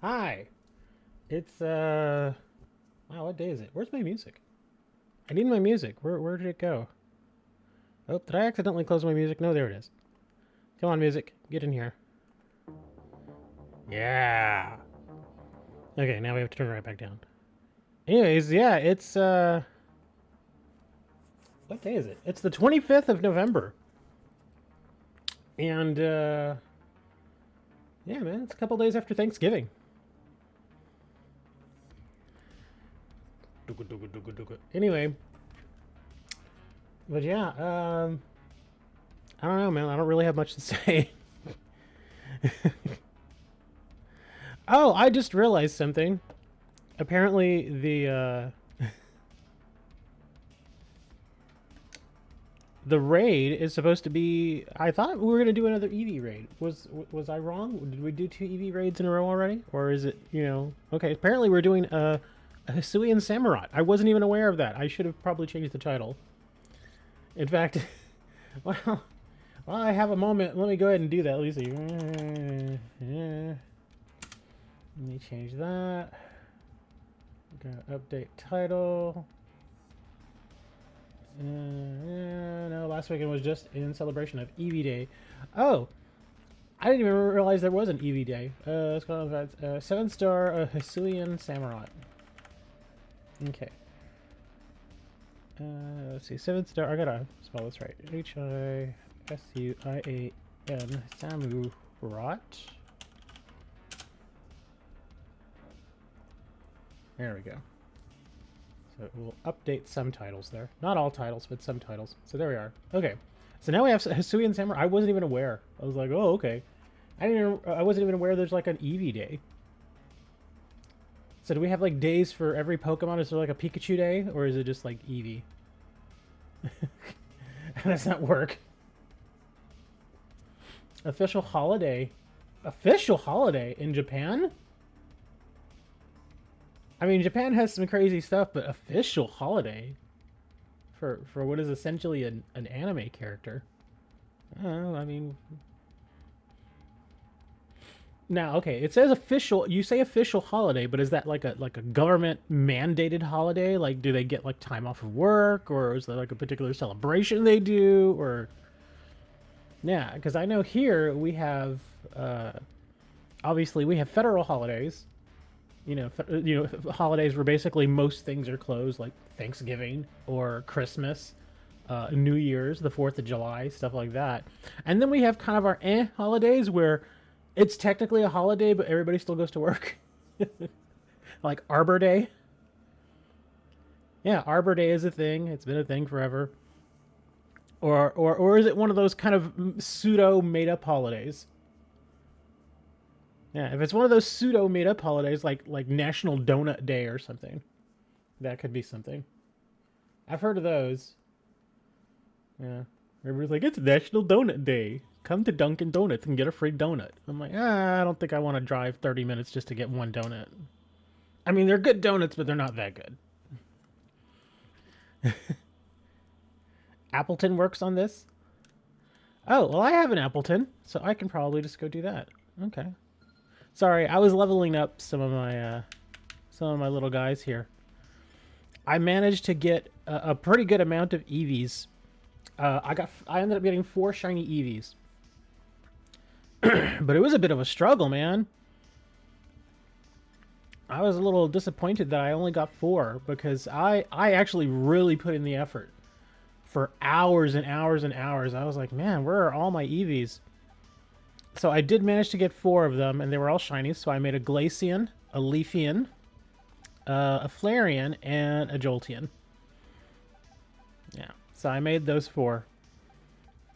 Hi. It's wow, what day is it? Where's my music? I need my music. Where did it go? Oh, did I accidentally close my music? No, there it is. Come on, music. Get in here. Yeah. Okay, now we have to turn it right back down. Anyways, yeah, it's what day is it? It's the 25th of November. And yeah, man, it's a couple days after Thanksgiving. Anyway, but yeah, I don't know, man. I don't really have much to say. Oh, I just realized something. Apparently, the raid is supposed to be. I thought we were gonna do another EV raid. Was I wrong? Did we do 2 EV raids in a row already, or is it Okay, apparently we're doing a Hisuian Samurott. I wasn't even aware of that. I should have probably changed the title. In fact, well, while I have a moment, let me go ahead and do that. Let me see. Let me change that. Gonna update title. No, last weekend was just in celebration of EV Day. Oh, I didn't even realize there was an EV Day. Let's go on that. 7-star Hisuian Samurott. Okay. Let's see. 7-star. I gotta spell this right. Hisuian Samurott. There we go. So we'll update some titles there. Not all titles, but some titles. So there we are. Okay. So now we have Hisuian Samurai. I wasn't even aware. I was like, oh, okay. I wasn't even aware there's like an Eevee day. So do we have like days for every Pokemon? Is there like a Pikachu day? Or is it just like Eevee? How does that work? Official holiday. Official holiday in Japan? I mean, Japan has some crazy stuff, but official holiday for what is essentially an anime character. I don't know, I mean... Now, okay, it says official. You say official holiday, but is that like a government mandated holiday? Like, do they get like time off of work, or is there like a particular celebration they do, or... Yeah, because I know here we have, obviously we have federal holidays. Holidays where basically most things are closed, like Thanksgiving or Christmas, New Year's, the 4th of July, stuff like that. And then we have kind of our holidays where it's technically a holiday, but everybody still goes to work. Like Arbor Day. Yeah, Arbor Day is a thing. It's been a thing forever. Or is it one of those kind of pseudo made up holidays? Yeah, if it's one of those pseudo made up holidays like National Donut Day or something, that could be something. I've heard of those. Yeah. Everybody's like, it's National Donut Day. Come to Dunkin' Donuts and get a free donut. I'm like, I don't think I want to drive 30 minutes just to get one donut. I mean, they're good donuts, but they're not that good. Appleton works on this? Oh, well, I have an Appleton, so I can probably just go do that. Okay. Sorry, I was leveling up some of my little guys here. I managed to get a pretty good amount of EVs. I ended up getting 4 shiny EVs. But it was a bit of a struggle, man. I was a little disappointed that I only got 4 because I actually really put in the effort for hours and hours and hours. I was like, man, where are all my EVs? So I did manage to get 4 of them, and they were all shiny. So I made a Glaceon, a Leafian, a Flareon, and a Jolteon. Yeah, so I made those 4.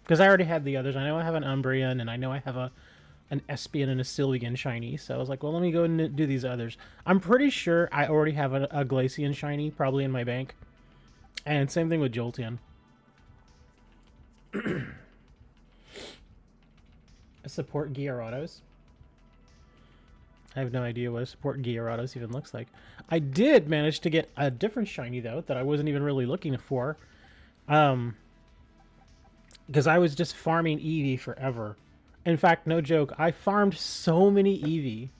Because I already had the others. I know I have an Umbreon, and I know I have an Espion and a Sylveon shiny. So I was like, well, let me go and do these others. I'm pretty sure I already have a Glaceon shiny, probably in my bank. And same thing with Jolteon. Support Gyarados. I have no idea what a support Gyarados even looks like. I did manage to get a different shiny, though, that I wasn't even really looking for. Because I was just farming Eevee forever. In fact, no joke, I farmed so many Eevee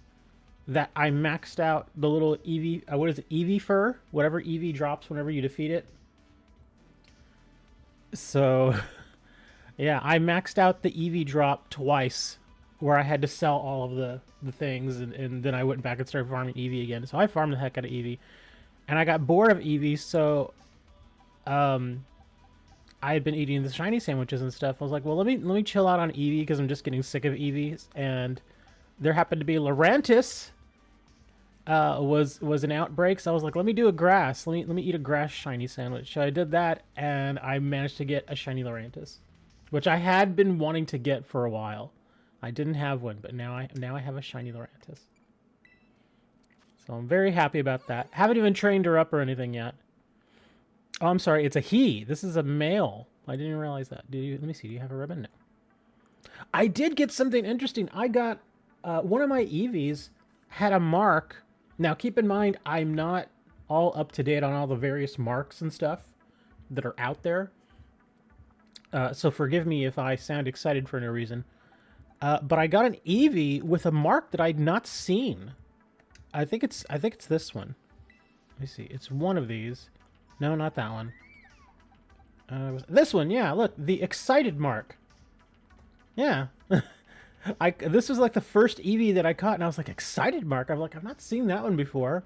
that I maxed out the little Eevee, what is it, Eevee fur? Whatever Eevee drops whenever you defeat it. So, yeah, I maxed out the Eevee drop twice, where I had to sell all of the things, and then I went back and started farming Eevee again. So I farmed the heck out of Eevee. And I got bored of Eevee, so I had been eating the shiny sandwiches and stuff. I was like, well, let me chill out on Eevee because I'm just getting sick of Eevees. And there happened to be Lurantis was an outbreak, so I was like, let me do a grass. Let me eat a grass shiny sandwich. So I did that, and I managed to get a shiny Lurantis, which I had been wanting to get for a while. I didn't have one, but now I have a shiny Lurantis. So I'm very happy about that. Haven't even trained her up or anything yet. Oh, I'm sorry. It's a he. This is a male. I didn't even realize that. Let me see. Do you have a ribbon? No. I did get something interesting. I got one of my Eevees had a mark. Now, keep in mind, I'm not all up to date on all the various marks and stuff that are out there. So forgive me if I sound excited for no reason. But I got an Eevee with a mark that I'd not seen. I think it's this one. Let me see. It's one of these. No, not that one. This one, yeah. Look, the excited mark. Yeah. This was like the first Eevee that I caught, and I was like, excited mark? I'm like, I've not seen that one before.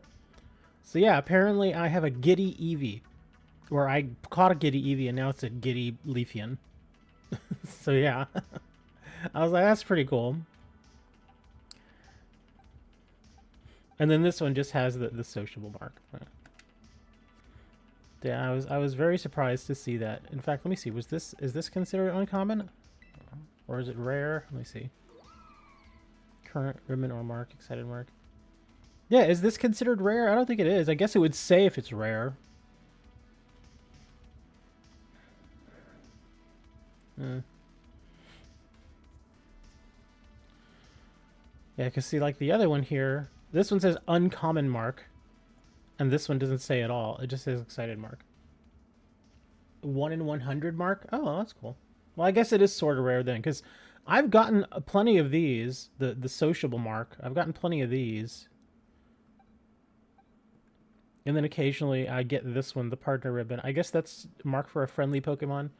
So yeah, apparently I have a giddy Eevee. Or I caught a giddy Eevee, and now it's a giddy Leafian. So yeah. I was like, that's pretty cool. And then this one just has the sociable mark. Yeah, I was very surprised to see that. In fact, let me see. Is this considered uncommon? Or is it rare? Let me see. Current ribbon or mark, excited mark. Yeah, is this considered rare? I don't think it is. I guess it would say if it's rare. Yeah, because see, like the other one here, this one says uncommon mark, and this one doesn't say at all. It just says excited mark. 1 in 100 mark? Oh, that's cool. Well, I guess it is sort of rare then, because I've gotten plenty of these, the sociable mark. I've gotten plenty of these. And then occasionally I get this one, the partner ribbon. I guess that's mark for a friendly Pokemon.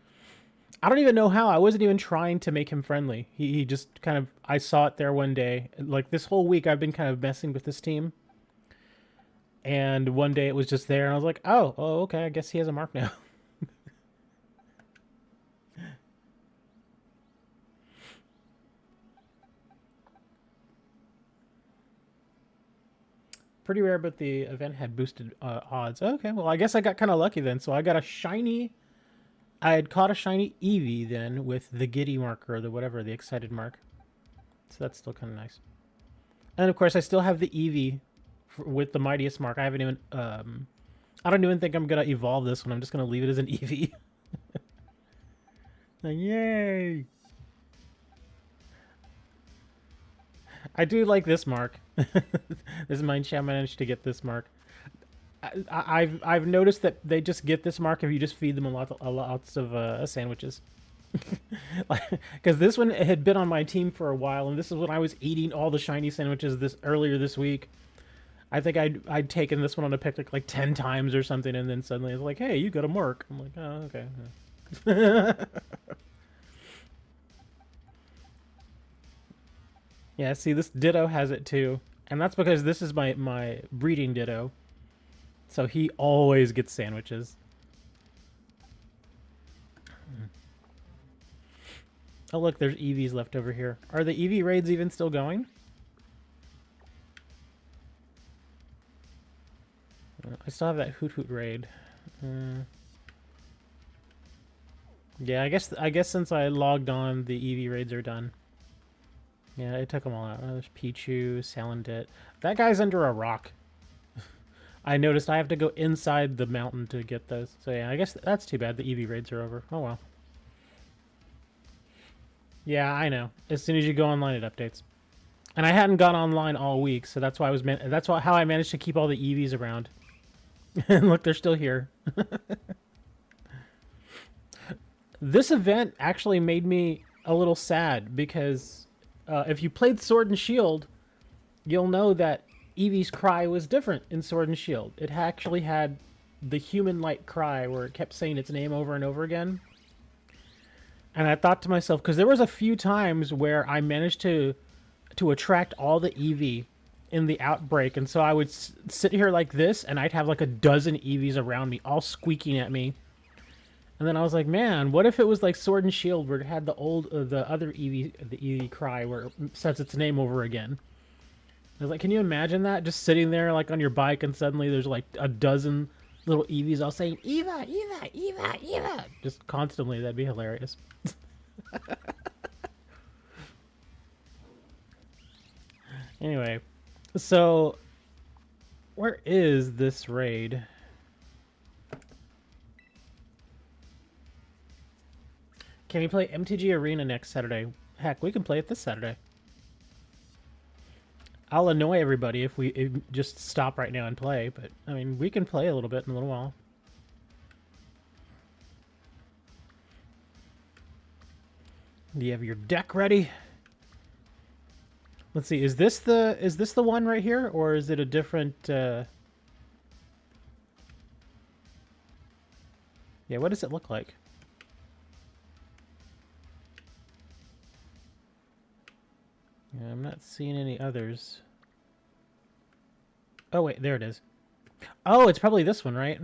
I don't even know how. I wasn't even trying to make him friendly. He just kind of... I saw it there one day. Like, this whole week I've been kind of messing with this team. And one day it was just there, and I was like, oh, okay, I guess he has a mark now. Pretty rare, but the event had boosted odds. Okay, well, I guess I got kind of lucky then. So I got a shiny... I had caught a shiny Eevee then with the giddy marker, or the whatever, the excited mark. So that's still kind of nice. And of course, I still have the Eevee with the mightiest mark. I haven't even... I don't even think I'm going to evolve this one. I'm just going to leave it as an Eevee. Yay! I do like this mark. This is mine. I managed to get this mark. I've noticed that they just get this mark if you just feed them lots of sandwiches. Because this one had been on my team for a while, and this is when I was eating all the shiny sandwiches earlier this week. I think I'd taken this one on a picnic like 10 times or something, and then suddenly it's like, hey, you got a mark. I'm like, oh, okay. Yeah, see, this Ditto has it too. And that's because this is my breeding Ditto. So he always gets sandwiches. Oh, look, there's Eevees left over here. Are the Eevee raids even still going? I still have that Hoot Hoot raid. Yeah, I guess since I logged on, the Eevee raids are done. Yeah, it took them all out. Oh, there's Pichu, Salandit. That guy's under a rock. I noticed I have to go inside the mountain to get those. So yeah, I guess that's too bad. The Eevee raids are over. Oh well. Yeah, I know. As soon as you go online, it updates. And I hadn't gone online all week, so that's why how I managed to keep all the Eevees around. And look, they're still here. This event actually made me a little sad because if you played Sword and Shield, you'll know that Eevee's cry was different in Sword and Shield. It actually had the human-like cry where it kept saying its name over and over again. And I thought to myself, because there was a few times where I managed to attract all the Eevee in the outbreak, and so I would sit here like this, and I'd have like a dozen Eevees around me, all squeaking at me. And then I was like, man, what if it was like Sword and Shield, where it had the other Eevee, the Eevee cry, where it says its name over again. I was like, can you imagine that? Just sitting there like on your bike, and suddenly there's like a dozen little Eevees all saying, Eva, Eva, Eva, Eva. Just constantly. That'd be hilarious. Anyway, so where is this raid? Can we play MTG Arena next Saturday? Heck, we can play it this Saturday. I'll annoy everybody if we just stop right now and play, but I mean, we can play a little bit in a little while. Do you have your deck ready? Let's see. Is this the one right here, or is it a different? Yeah. What does it look like? Yeah, I'm not seeing any others. Oh wait, there it is. Oh, it's probably this one, right?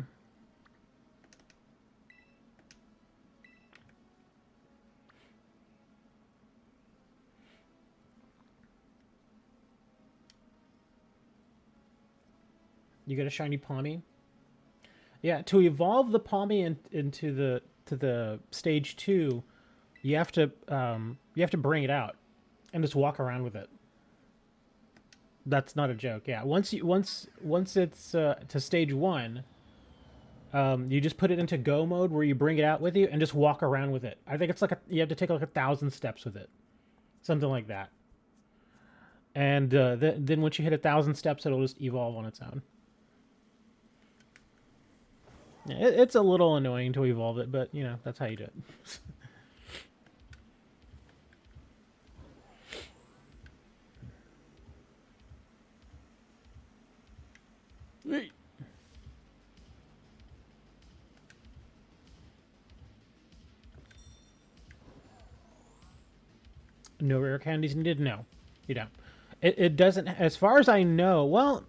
You get a shiny Palmy. Yeah, to evolve the Palmy into the stage 2, you have to bring it out and just walk around with it. That's not a joke. Yeah, once it's to stage 1, you just put it into go mode where you bring it out with you and just walk around with it. I think it's like you have to take like 1,000 steps with it, something like that. And then once you hit 1,000 steps, it'll just evolve on its own. Yeah, it's a little annoying to evolve it, but you know that's how you do it. No rare candies needed? No, you don't. It doesn't, as far as I know. Well,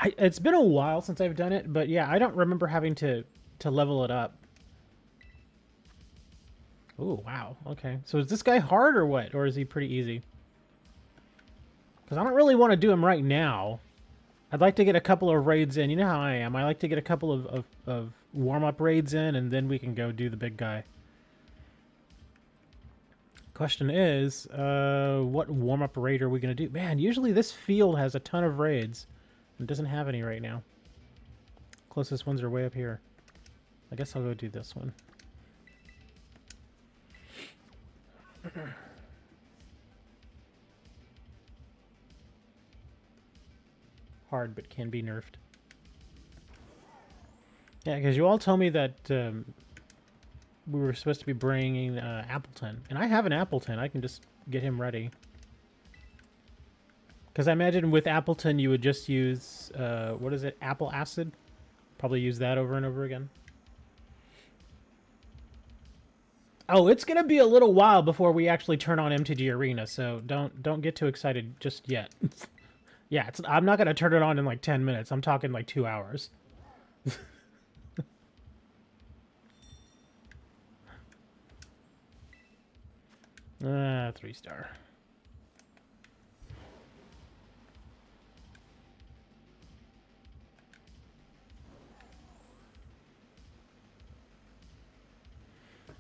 it's been a while since I've done it, but yeah, I don't remember having to level it up. Oh, wow. Okay. So is this guy hard or what? Or is he pretty easy? Because I don't really want to do him right now. I'd like to get a couple of raids in. You know how I am. I like to get a couple of warm-up raids in, and then we can go do the big guy. Question is, what warm-up raid are we going to do? Man, usually this field has a ton of raids. It doesn't have any right now. Closest ones are way up here. I guess I'll go do this one. Hard, but can be nerfed. Yeah, because you all told me that we were supposed to be bringing Appleton. And I have an Appleton. I can just get him ready. Because I imagine with Appleton you would just use, what is it, apple acid? Probably use that over and over again. Oh, it's going to be a little while before we actually turn on MTG Arena, so don't get too excited just yet. Yeah, I'm not going to turn it on in like 10 minutes. I'm talking like 2 hours. 3-star.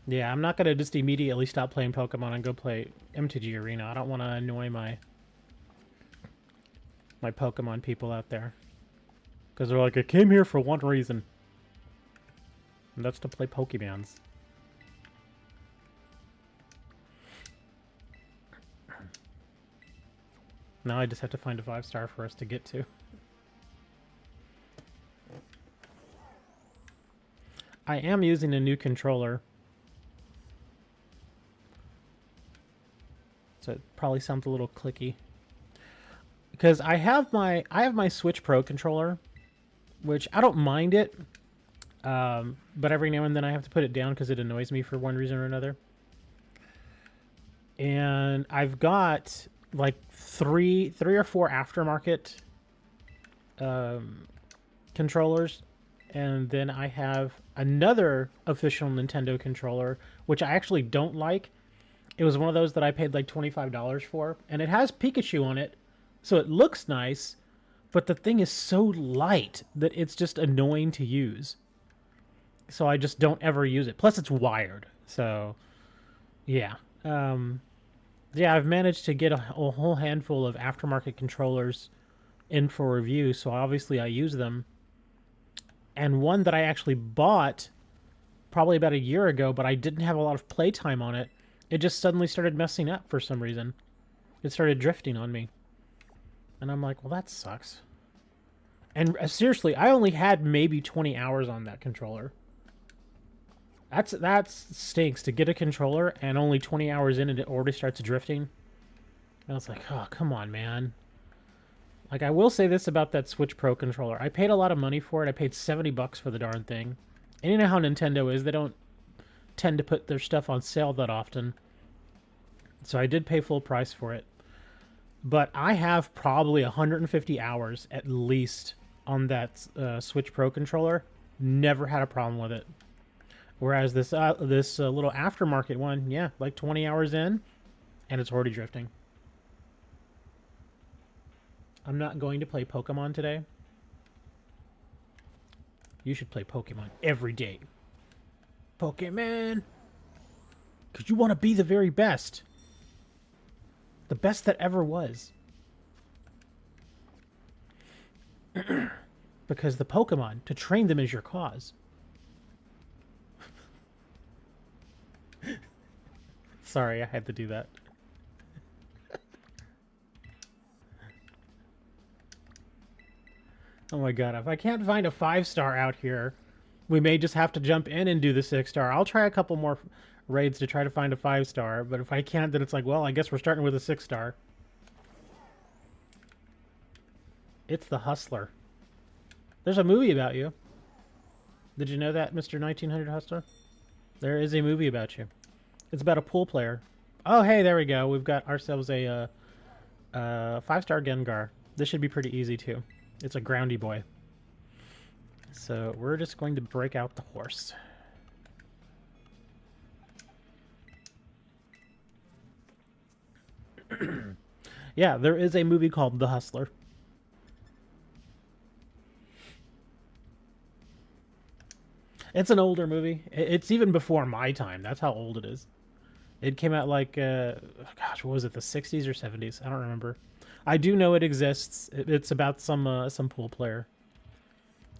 Yeah, I'm not going to just immediately stop playing Pokemon and go play MTG Arena. I don't want to annoy my Pokemon people out there. Because they're like, I came here for one reason. And that's to play Pokemons. Now I just have to find a 5-star for us to get to. I am using a new controller. So it probably sounds a little clicky. because I have my Switch Pro controller, which I don't mind it, but every now and then I have to put it down because it annoys me for one reason or another. And I've got like three or four aftermarket controllers, and then I have another official Nintendo controller, which I actually don't like. It was one of those that I paid like $25 for, and it has Pikachu on it, so it looks nice, but the thing is so light that it's just annoying to use. So I just don't ever use it. Plus, it's wired. So, yeah. Yeah, I've managed to get a whole handful of aftermarket controllers in for review, so obviously I use them. And one that I actually bought probably about a year ago, but I didn't have a lot of playtime on it. It just suddenly started messing up for some reason. It started drifting on me. And I'm like, well, that sucks. And seriously, I only had maybe 20 hours on that controller. That stinks, to get a controller and only 20 hours in and it already starts drifting. And I was like, oh, come on, man. Like, I will say this about that Switch Pro controller. I paid a lot of money for it. I paid $70 for the darn thing. And you know how Nintendo is. They don't tend to put their stuff on sale that often. So I did pay full price for it. But I have probably 150 hours at least on that Switch Pro controller. Never had a problem with it. Whereas this little aftermarket one, yeah, like 20 hours in, and it's already drifting. I'm not going to play Pokemon today. You should play Pokemon every day. Pokemon! Because you want to be the very best. The best that ever was. Because the Pokemon, to train them is your cause. Sorry, I had to do that. Oh my god, if I can't find a 5-star out here, we may just have to jump in and do the 6-star. I'll try a couple more raids to try to find a 5-star, but if I can't, then it's like, well, I guess we're starting with a 6-star. It's the Hustler. There's a movie about you. Did you know that, Mr. 1900 Hustler? There is a movie about you. It's about a pool player. Oh, hey, there we go. We've got ourselves a 5-star Gengar. This should be pretty easy, too. It's a groundy boy. So we're just going to break out the horse. Yeah, there is a movie called The Hustler. It's an older movie. It's even before my time. That's how old it is. It came out like, gosh, what was it, the 60s or 70s? I don't remember. I do know it exists. It's about some pool player.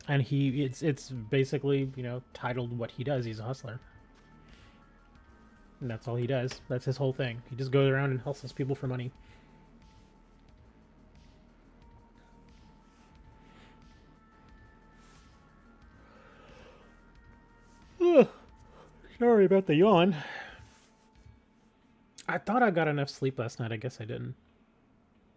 And it's basically, you know, titled what he does. He's a hustler. And that's all he does. That's his whole thing. He just goes around and hustles people for money. Ugh. Sorry about the yawn. I thought I got enough sleep last night. I guess I didn't.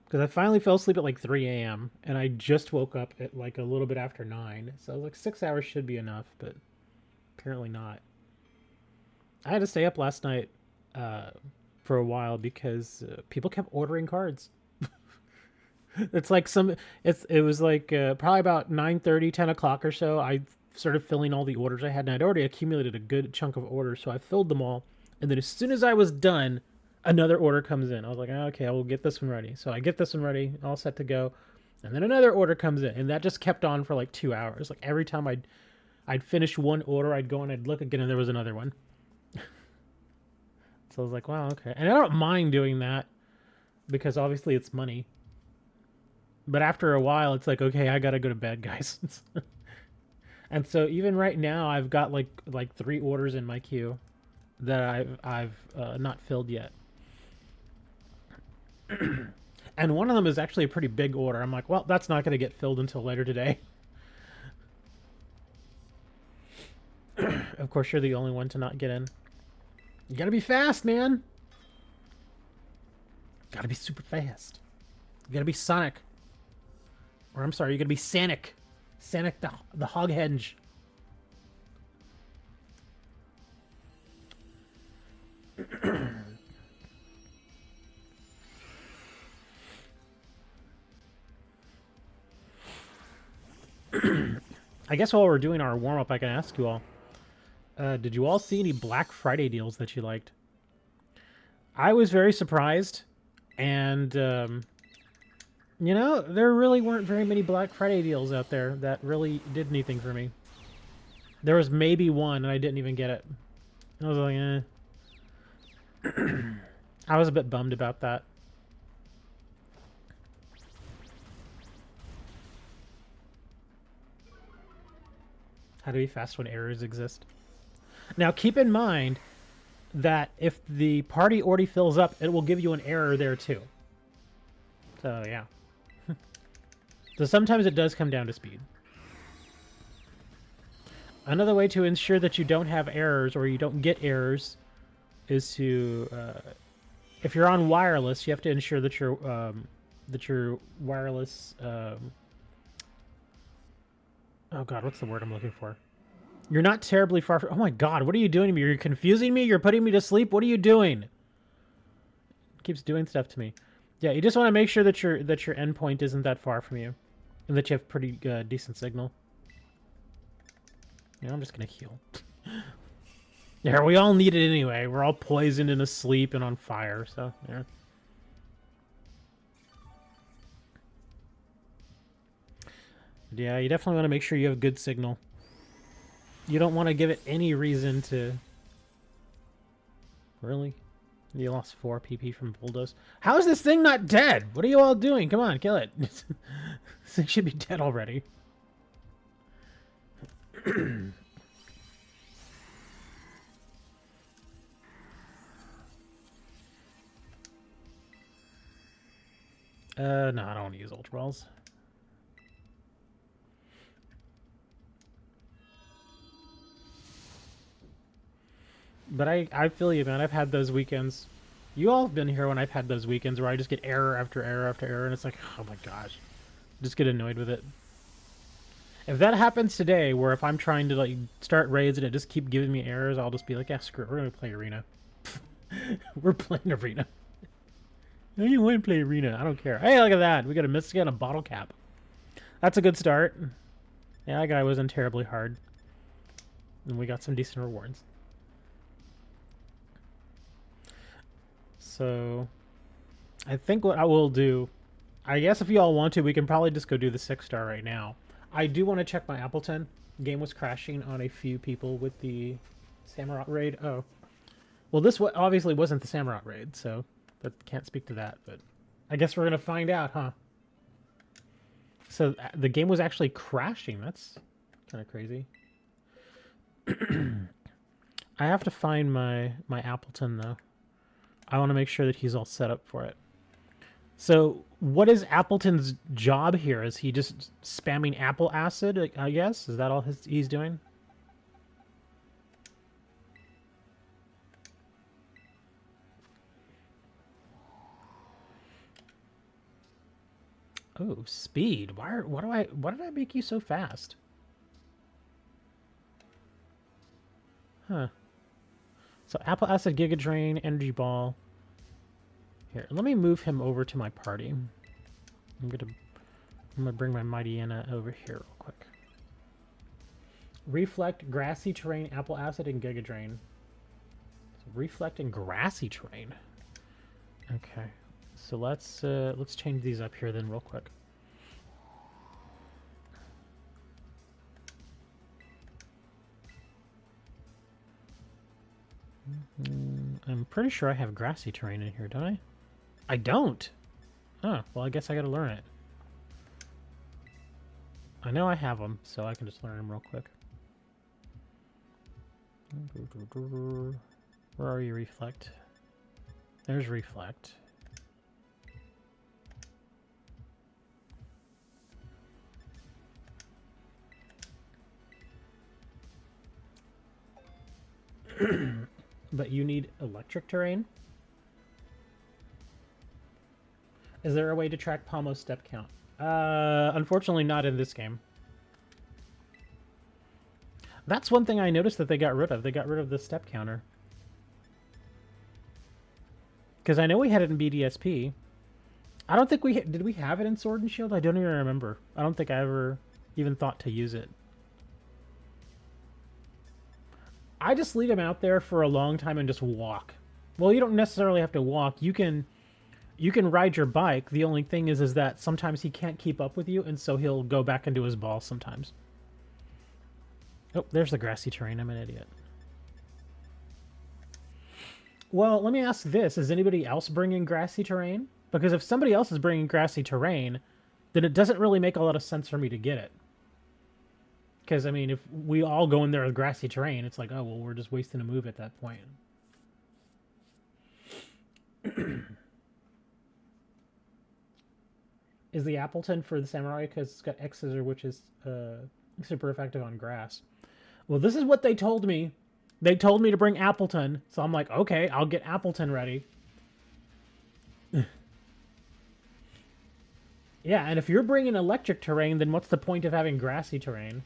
Because I finally fell asleep at like 3 a.m. And I just woke up at like a little bit after 9. So like 6 hours should be enough, but apparently not. I had to stay up last night for a while because people kept ordering cards. It's like it was like probably about 9:30, 10 o'clock or so. I started filling all the orders I had, and I'd already accumulated a good chunk of orders, so I filled them all. And then as soon as I was done, another order comes in. I was like, oh, okay, I will get this one ready. So I get this one ready, all set to go. And then another order comes in, and that just kept on for like 2 hours. Like every time I'd finish one order, I'd go and I'd look again, and there was another one. So I was like, wow, okay. And I don't mind doing that because obviously it's money. But after a while, it's like, okay, I gotta go to bed, guys. And so even right now, I've got like 3 orders in my queue that I've not filled yet. And one of them is actually a pretty big order. I'm like, well, that's not going to get filled until later today. Of course, you're the only one to not get in. You gotta be fast, man. Gotta be super fast. You gotta be Sonic. Or I'm sorry, you're gonna be Sanic. Sanic the Hoghenge. I guess while we're doing our warm-up, I can ask you all, did you all see any Black Friday deals that you liked? I was very surprised, and, you know, there really weren't very many Black Friday deals out there that really did anything for me. There was maybe one, and I didn't even get it. I was like, eh. I was a bit bummed about that. How to be fast when errors exist. Now, keep in mind that if the party already fills up, it will give you an error there too. So, yeah. So sometimes it does come down to speed. Another way to ensure that you don't have errors or you don't get errors is to, if you're on wireless, you have to ensure that your wireless, oh god, what's the word I'm looking for? You're not terribly far from, oh my god, what are you doing to me? You're confusing me? You're putting me to sleep? What are you doing? It keeps doing stuff to me. Yeah, you just want to make sure that your endpoint isn't that far from you, and that you have pretty decent signal. Yeah, I'm just gonna heal. Yeah, we all need it anyway. We're all poisoned and asleep and on fire, so yeah. Yeah, you definitely want to make sure you have good signal. You don't want to give it any reason to... Really? You lost 4 PP from Bulldoze. How is this thing not dead? What are you all doing? Come on, kill it. This thing should be dead already. No, I don't want to use Ultra Balls. But I feel you, man. I've had those weekends. You all have been here when I've had those weekends where I just get error after error after error, and it's like, oh my gosh. Just get annoyed with it. If that happens today, where if I'm trying to like start raids and it just keep giving me errors, I'll just be like, yeah, screw it. We're gonna play Arena. We're playing Arena. I don't want to play Arena. I don't care. Hey, look at that. We got a Mystic and a bottle cap. That's a good start. Yeah, that guy wasn't terribly hard. And we got some decent rewards. So, I think what I will do, I guess if you all want to, we can probably just go do the 6-star right now. I do want to check my Appleton. Game was crashing on a few people with the Samurott raid. Oh. Well, this obviously wasn't the Samurott raid, so but can't speak to that. But I guess we're going to find out, huh? So the game was actually crashing. That's kind of crazy. I have to find my Appleton, though. I want to make sure that he's all set up for it. So what is Appleton's job here? Is he just spamming apple acid, I guess? Is that all he's doing? Oh, speed. Why did I make you so fast? Huh. So apple acid, Giga Drain, energy ball. Here, let me move him over to my party. I'm gonna bring my Mighty Anna over here real quick. Reflect, grassy terrain, apple acid, and Giga Drain. So reflect and grassy terrain. Okay. So let's change these up here then real quick. I'm pretty sure I have grassy terrain in here, don't I? I don't! Oh, well I guess I gotta learn it. I know I have them, so I can just learn them real quick. Where are you, Reflect? There's Reflect. But you need electric terrain? Is there a way to track Palmo's step count? Unfortunately not in this game. That's one thing I noticed that they got rid of. They got rid of the step counter. Because I know we had it in BDSP. I don't think we... Did we have it in Sword and Shield? I don't even remember. I don't think I ever even thought to use it. I just leave him out there for a long time and just walk. Well, you don't necessarily have to walk. You can ride your bike. The only thing is that sometimes he can't keep up with you, and so he'll go back into his ball sometimes. Oh, there's the grassy terrain. I'm an idiot. Well, let me ask this. Is anybody else bringing grassy terrain? Because if somebody else is bringing grassy terrain, then it doesn't really make a lot of sense for me to get it. Because, I mean, if we all go in there with grassy terrain, it's like, oh, well, we're just wasting a move at that point. Is the Appleton for the Samurai because it's got X-Scissor, which is super effective on grass. Well, this is what they told me. They told me to bring Appleton, so I'm like, okay, I'll get Appleton ready. Yeah, and if you're bringing electric terrain, then what's the point of having grassy terrain?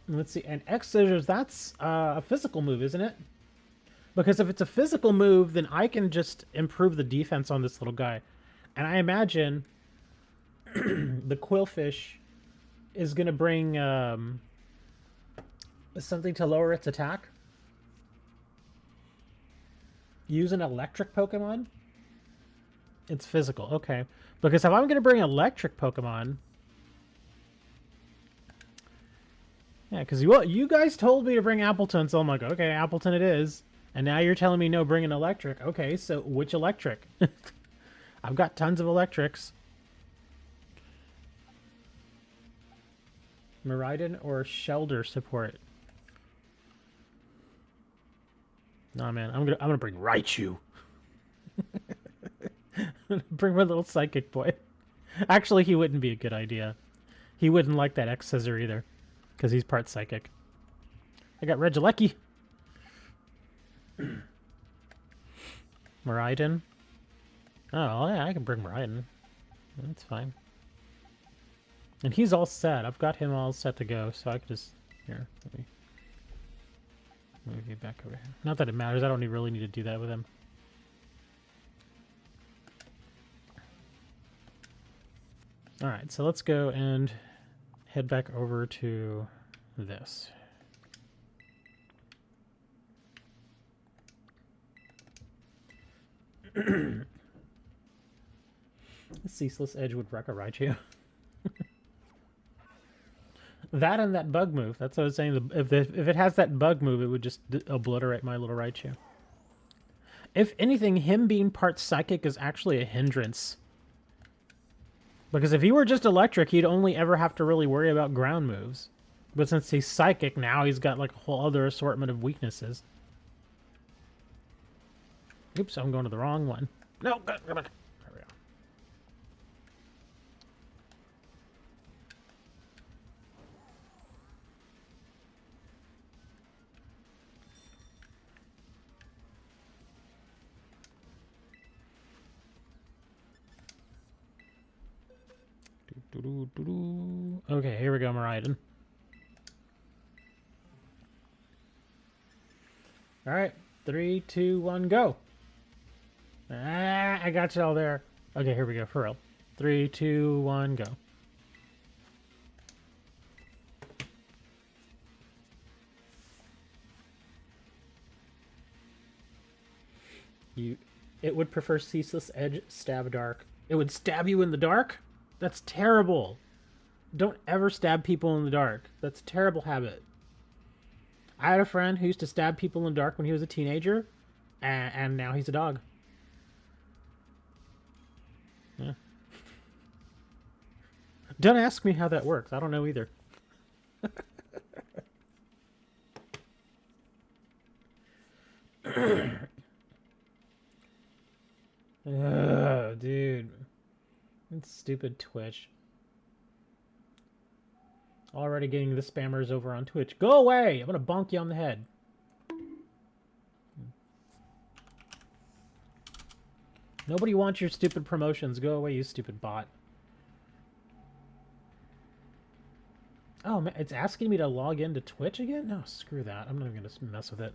Let's see, and X-Scissors, that's a physical move, isn't it? Because if it's a physical move, then I can just improve the defense on this little guy. And I imagine the Quillfish is going to bring something to lower its attack. Use an electric Pokemon? It's physical, okay. Because if I'm going to bring electric Pokemon... Yeah, because you guys told me to bring Appleton, so I'm like, okay, Appleton it is. And now you're telling me no, bring an electric. Okay, so which electric? I've got tons of electrics. Miraidon or Shelter support? Nah, man, I'm gonna bring Raichu. Bring my little psychic boy. Actually, he wouldn't be a good idea. He wouldn't like that X-Scissor either, because he's part psychic. I got Regieleki. Miraidon. Oh, yeah, I can bring Miraidon. That's fine. And he's all set. I've got him all set to go, so I can just... Here, let me get back over here. Not that it matters. I don't really need to do that with him. Alright, so let's go and head back over to this. The Ceaseless Edge would wreck a Raichu. That and that bug move. That's what I was saying. If it has that bug move, it would just obliterate my little Raichu. If anything, him being part psychic is actually a hindrance. Because if he were just electric, he'd only ever have to really worry about ground moves. But since he's psychic, now he's got like a whole other assortment of weaknesses. Oops, I'm going to the wrong one. No, go back. There we go. Okay, here we go, Miraidon. Alright, 3, 2, 1, go! Ah, I got you all there. Okay, here we go, for real. 3, 2, 1, go. It would prefer Ceaseless Edge, Stab Dark. It would stab you in the dark? That's terrible. Don't ever stab people in the dark. That's a terrible habit. I had a friend who used to stab people in the dark when he was a teenager, and now he's a dog. Yeah. Don't ask me how that works. I don't know either. Ugh, dude. That's stupid Twitch. Already getting the spammers over on Twitch. Go away! I'm gonna bonk you on the head. Nobody wants your stupid promotions. Go away, you stupid bot. Oh, man, it's asking me to log into Twitch again? No, screw that. I'm not even going to mess with it.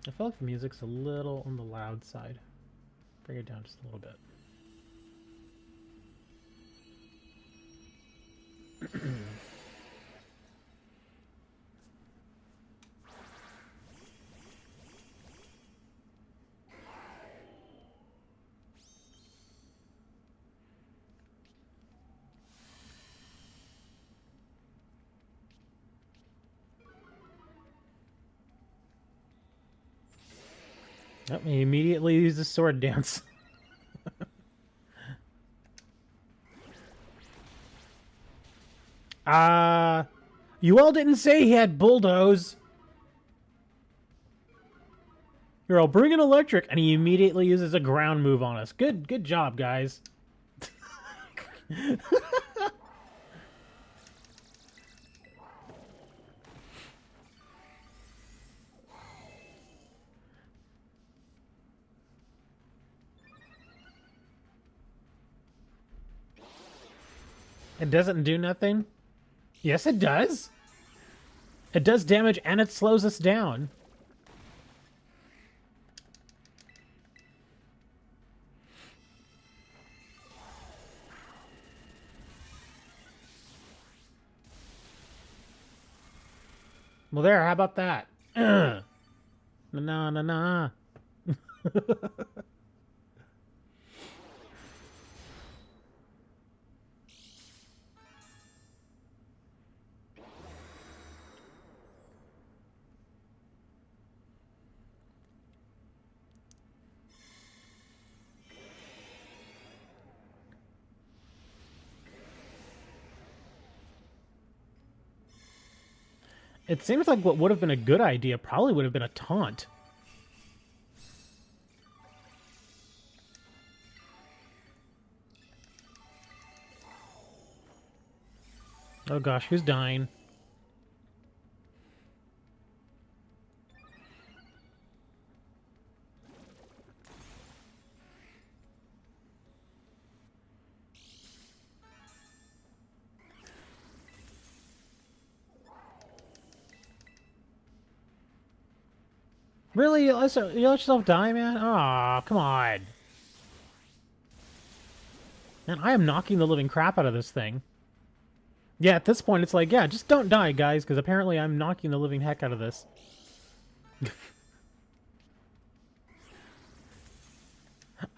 I feel like the music's a little on the loud side. Bring it down just a little bit. Oh, he immediately uses sword dance. You all didn't say he had bulldoze. Here, I'll bring an electric, and he immediately uses a ground move on us. Good job, guys. It doesn't do nothing? Yes, it does. It does damage, and it slows us down. Well, there, how about that? Na. It seems like what would have been a good idea probably would have been a taunt. Oh gosh, who's dying? Really? You let yourself die, man? Aw, come on. Man, I am knocking the living crap out of this thing. Yeah, at this point, it's like, yeah, just don't die, guys, because apparently I'm knocking the living heck out of this.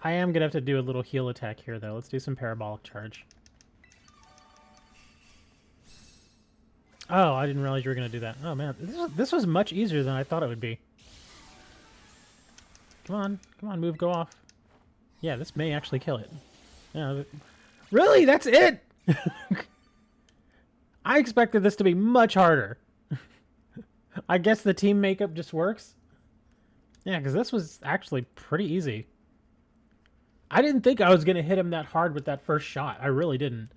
I am going to have to do a little heal attack here, though. Let's do some parabolic charge. Oh, I didn't realize you were going to do that. Oh, man. This was much easier than I thought it would be. Come on, move, go off. Yeah, this may actually kill it. Yeah, really? That's it? I expected this to be much harder. I guess the team makeup just works. Yeah, because this was actually pretty easy. I didn't think I was going to hit him that hard with that first shot. I really didn't.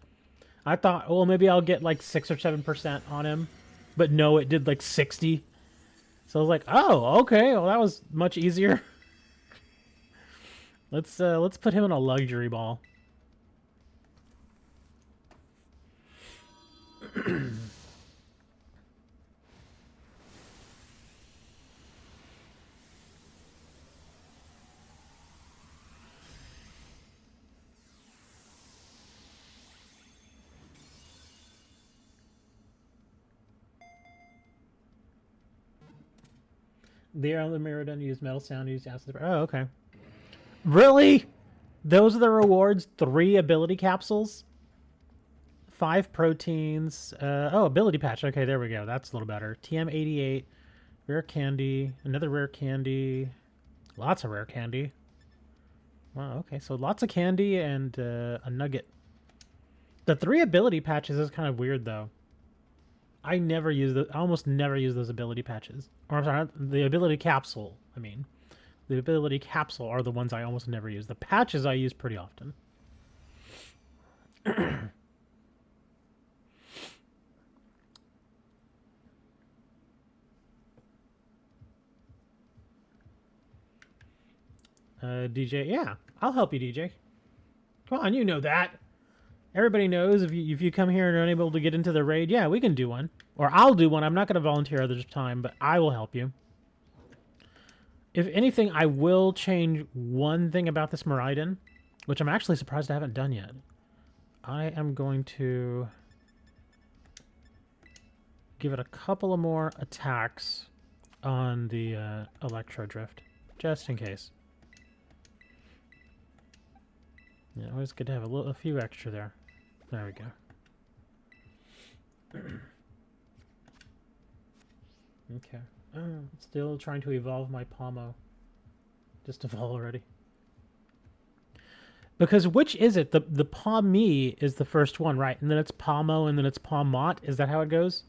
I thought, well, maybe I'll get like 6 or 7% on him. But no, it did like 60. So I was like, oh, okay. Well, that was much easier. Let's put him in a luxury ball. The air on the mirror doesn't use metal sound, use acid. Oh, okay. Really? Those are the rewards? 3 ability capsules? 5 proteins. Oh, ability patch. Okay, there we go. That's a little better. TM88. Rare candy. Another rare candy. Lots of rare candy. Wow, okay. So lots of candy and a nugget. The 3 ability patches is kind of weird, though. I almost never use those ability patches. Or I'm sorry, the ability capsule, I mean. The ability capsule are the ones I almost never use. The patches I use pretty often. DJ, yeah, I'll help you, DJ. Come on, you know that. Everybody knows if you come here and are unable to get into the raid, yeah, we can do one. Or I'll do one. I'm not going to volunteer others' time, but I will help you. If anything, I will change one thing about this Miraidon, which I'm actually surprised I haven't done yet. I am going to give it a couple of more attacks on the Electro Drift, just in case. Yeah, always good to have a few extra there. There we go. Okay. Still trying to evolve my Pomo. Just evolve already. Because which is it? The Palmy is the first one, right? And then it's Pomo, and then it's Palmot. Is that how it goes?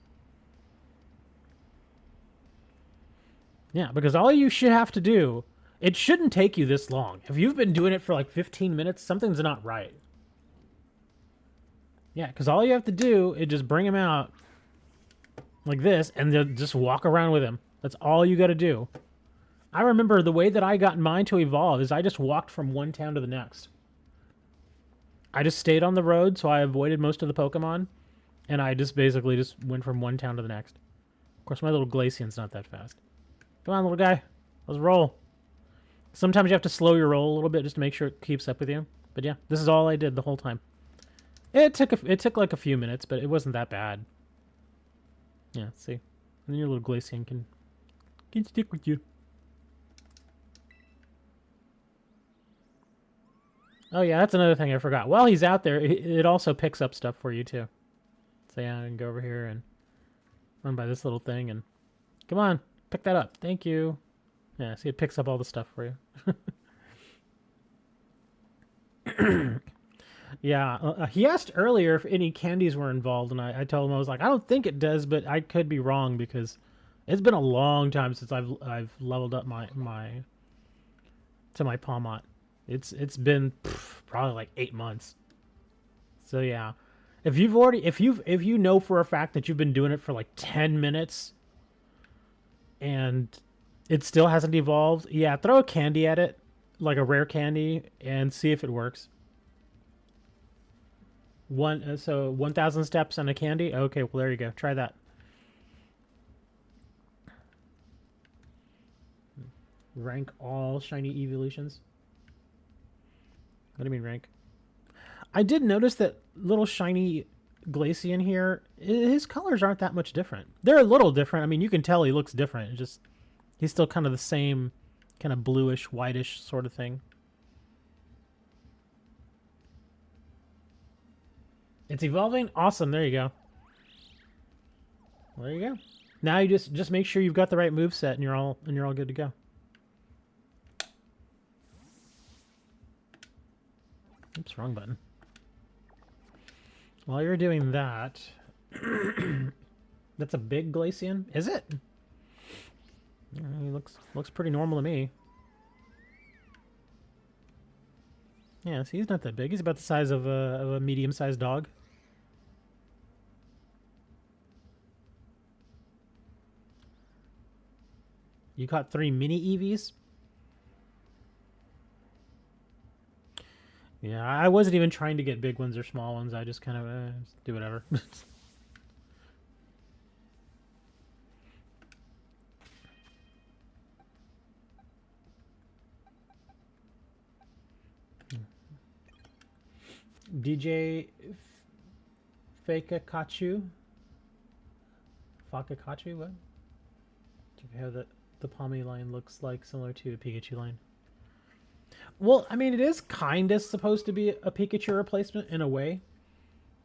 Yeah, because all you should have to do, it shouldn't take you this long. If you've been doing it for like 15 minutes, something's not right. Yeah, because all you have to do is just bring him out like this, and then just walk around with him. That's all you got to do. I remember the way that I got mine to evolve is I just walked from one town to the next. I just stayed on the road, so I avoided most of the Pokemon, and I just basically just went from one town to the next. Of course, my little Glaceon's not that fast. Come on, little guy. Let's roll. Sometimes you have to slow your roll a little bit just to make sure it keeps up with you. But yeah, this is all I did the whole time. It took like a few minutes, but it wasn't that bad. Yeah, see. And then your little Glaceon can stick with you. Oh yeah, that's another thing I forgot. While he's out there, it also picks up stuff for you too. So yeah, I can go over here and run by this little thing and... Come on, pick that up. Thank you. Yeah, see, it picks up all the stuff for you. Yeah, he asked earlier if any candies were involved, and I told him, I was like, I don't think it does, but I could be wrong because it's been a long time since I've leveled up my Palmot. It's been probably like 8 months. So yeah, if you know for a fact that you've been doing it for like 10 minutes and it still hasn't evolved, yeah, throw a candy at it, like a rare candy, and see if it works. So 1,000 steps on a candy. Okay, well there you go. Try that. Rank all shiny evolutions. What do you mean rank? I did notice that little shiny Glaceon here, his colors aren't that much different. They're a little different. I mean, you can tell he looks different. It's just he's still kind of the same kind of bluish, whitish sort of thing. It's evolving? Awesome. There you go. Well, there you go. Now you just make sure you've got the right moveset and you're all good to go. Oops, wrong button. While you're doing that, that's a big Glaceon, is it? He looks pretty normal to me. Yeah, see, he's not that big. He's about the size of a medium-sized dog. You caught 3 mini Eevees? Yeah, I wasn't even trying to get big ones or small ones. I just kind of do whatever. DJ Fakakachu? Fakakachu? What? How the Palmy line looks like, similar to a Pikachu line. Well, I mean, it is kind of supposed to be a Pikachu replacement in a way.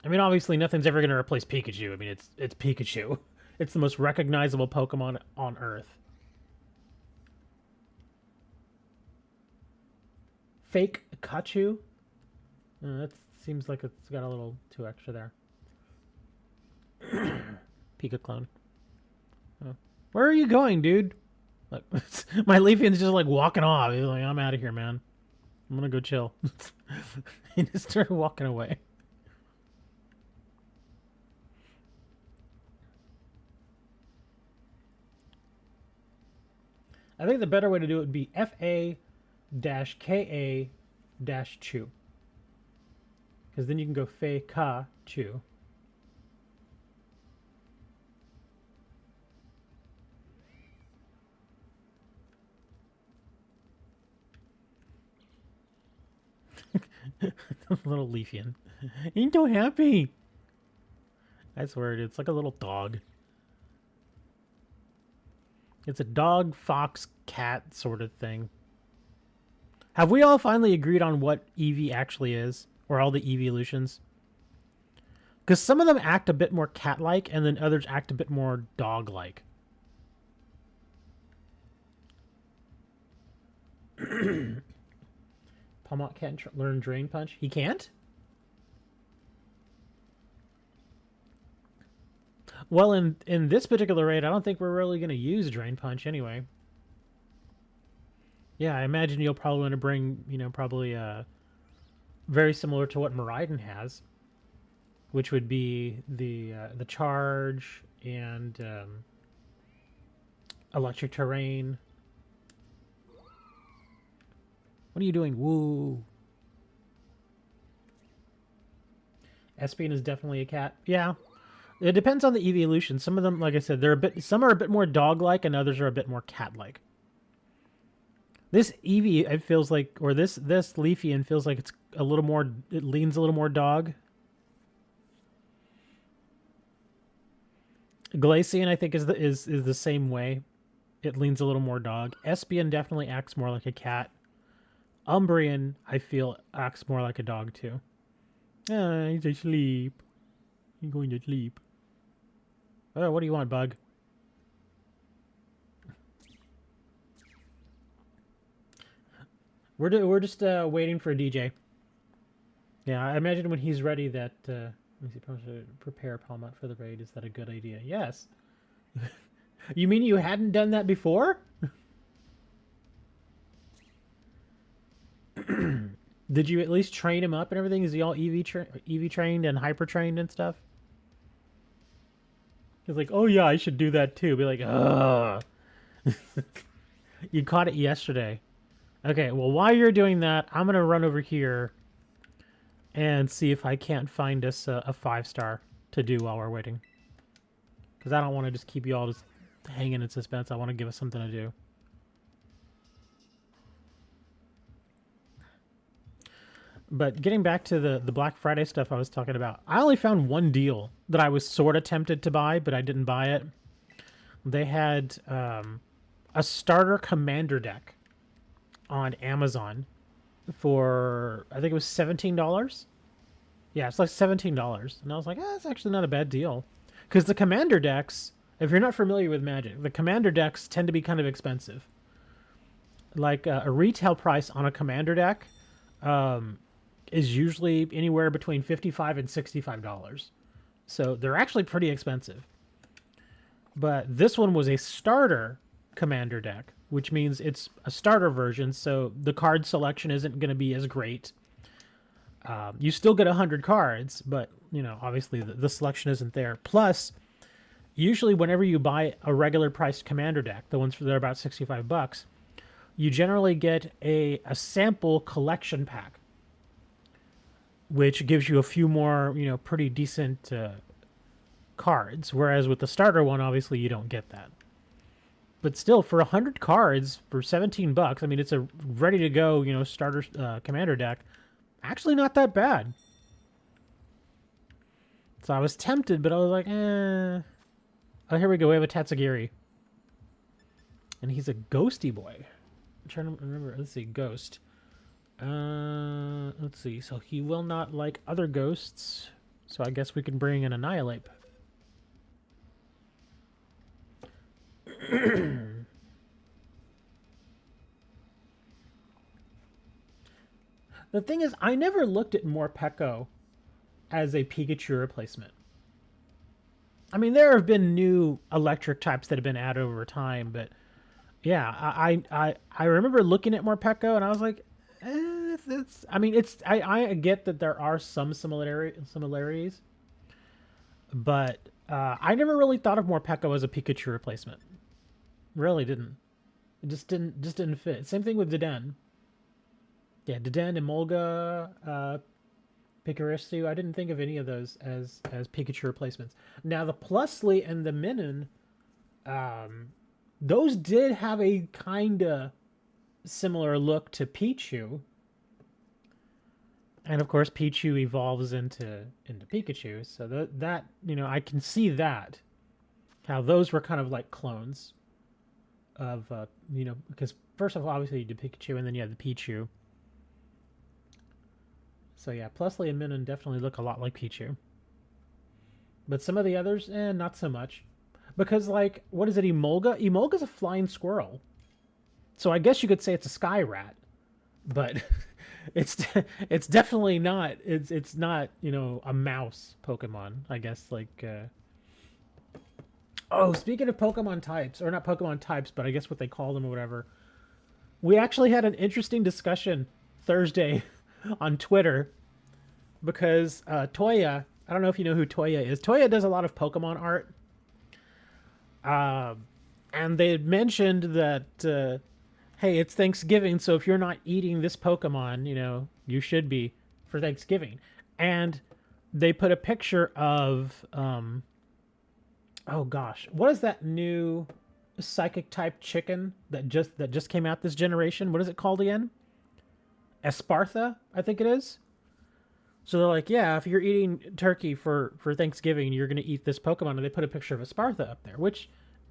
I mean, obviously, nothing's ever going to replace Pikachu. I mean, it's Pikachu. It's the most recognizable Pokemon on Earth. Fake Kachu? That seems like it's got a little too extra there. Pika clone. Oh. Where are you going, dude? Like, my Leafian's just like walking off. He's like, I'm out of here, man. I'm gonna go chill. He just started walking away. I think the better way to do it would be FA-KA-Chu. Because then you can go Fe-Ka-Chu. Little Leafian. Ain't so happy. That's weird. It's like a little dog. It's a dog, fox, cat sort of thing. Have we all finally agreed on what Eevee actually is? Or all the evolutions? Because some of them act a bit more cat-like, and then others act a bit more dog-like. Palmont can't learn Drain Punch. He can't? Well, in this particular raid, I don't think we're really going to use Drain Punch anyway. Yeah, I imagine you'll probably want to bring, you know, probably very similar to what Miraidon has, which would be the Charge and Electric Terrain. What are you doing? Woo! Espion is definitely a cat. Yeah. It depends on the evolution. Some of them, like I said, some are a bit more dog-like and others are a bit more cat-like. This Eevee, it feels like, or this Leafian feels like it's a little more, it leans a little more dog. Glaceon, I think, is the same way. It leans a little more dog. Espion definitely acts more like a cat. Umbreon, I feel, acts more like a dog, too. Ah, he's asleep. He's going to sleep. Oh, what do you want, bug? We're just waiting for a DJ. Yeah, I imagine when he's ready that let me see, probably should prepare Palmont for the raid. Is that a good idea? Yes. You mean you hadn't done that before? Did you at least train him up and everything? Is he all EV trained and hyper trained and stuff? He's like, oh yeah, I should do that too. Be like, ugh. You caught it yesterday. Okay, well, while you're doing that, I'm gonna run over here and see if I can't find us a 5-star to do while we're waiting. Because I don't want to just keep you all just hanging in suspense. I want to give us something to do. But getting back to the Black Friday stuff I was talking about, I only found one deal that I was sort of tempted to buy, but I didn't buy it. They had a starter commander deck on Amazon for, I think it was $17. Yeah, it's like $17. And I was like, that's actually not a bad deal. Because the commander decks, if you're not familiar with Magic, the commander decks tend to be kind of expensive. Like a retail price on a commander deck is usually anywhere between $55 and $65. So they're actually pretty expensive. But this one was a starter commander deck, which means it's a starter version, so the card selection isn't going to be as great. You still get 100 cards, but, you know, obviously the selection isn't there. Plus, usually whenever you buy a regular priced commander deck, the ones that are about $65, you generally get a sample collection pack, which gives you a few more, you know, pretty decent cards. Whereas with the starter one, obviously you don't get that. But still, for 100 cards for $17, I mean, it's a ready to go, you know, starter commander deck. Actually, not that bad. So I was tempted, but I was like, eh. Oh, here we go. We have a Tatsugiri, and he's a ghosty boy. I'm trying to remember. Let's see, ghost. Let's see. So he will not like other ghosts. So I guess we can bring an Annihilate. The thing is, I never looked at Morpeko as a Pikachu replacement. I mean, there have been new electric types that have been added over time, but Yeah, I remember looking at Morpeko and I was like, it's I mean, I get that there are some similarities, but I never really thought of Morpeko as a Pikachu replacement. Really didn't. It just didn't fit. Same thing with Deden. Yeah, Deden, Emolga, Pikachu. I didn't think of any of those as Pikachu replacements. Now the Plusly and the Minun, those did have a kinda similar look to Pichu, and of course Pichu evolves into Pikachu. So that I can see that how those were kind of like clones of because first of all obviously you did Pikachu and then you had the Pichu. So yeah, Plusly and Minun definitely look a lot like Pichu. But some of the others, not so much. Because, like, what is it, Emolga? Emolga's a flying squirrel. So I guess you could say it's a sky rat. But it's definitely not, it's not, a mouse Pokemon, I guess, like, Oh, speaking of Pokemon types, or not Pokemon types, but I guess what they call them or whatever. We actually had an interesting discussion Thursday on Twitter because Toya, I don't know if you know who Toya is. Toya does a lot of Pokemon art. And they had mentioned that, hey, it's Thanksgiving, so if you're not eating this Pokemon, you should be for Thanksgiving. And they put a picture of, oh gosh, what is that new psychic type chicken that just came out this generation? What is it called again? Espartha, I think it is. So they're like, yeah, if you're eating turkey for Thanksgiving, you're going to eat this Pokemon. And they put a picture of Espartha up there, which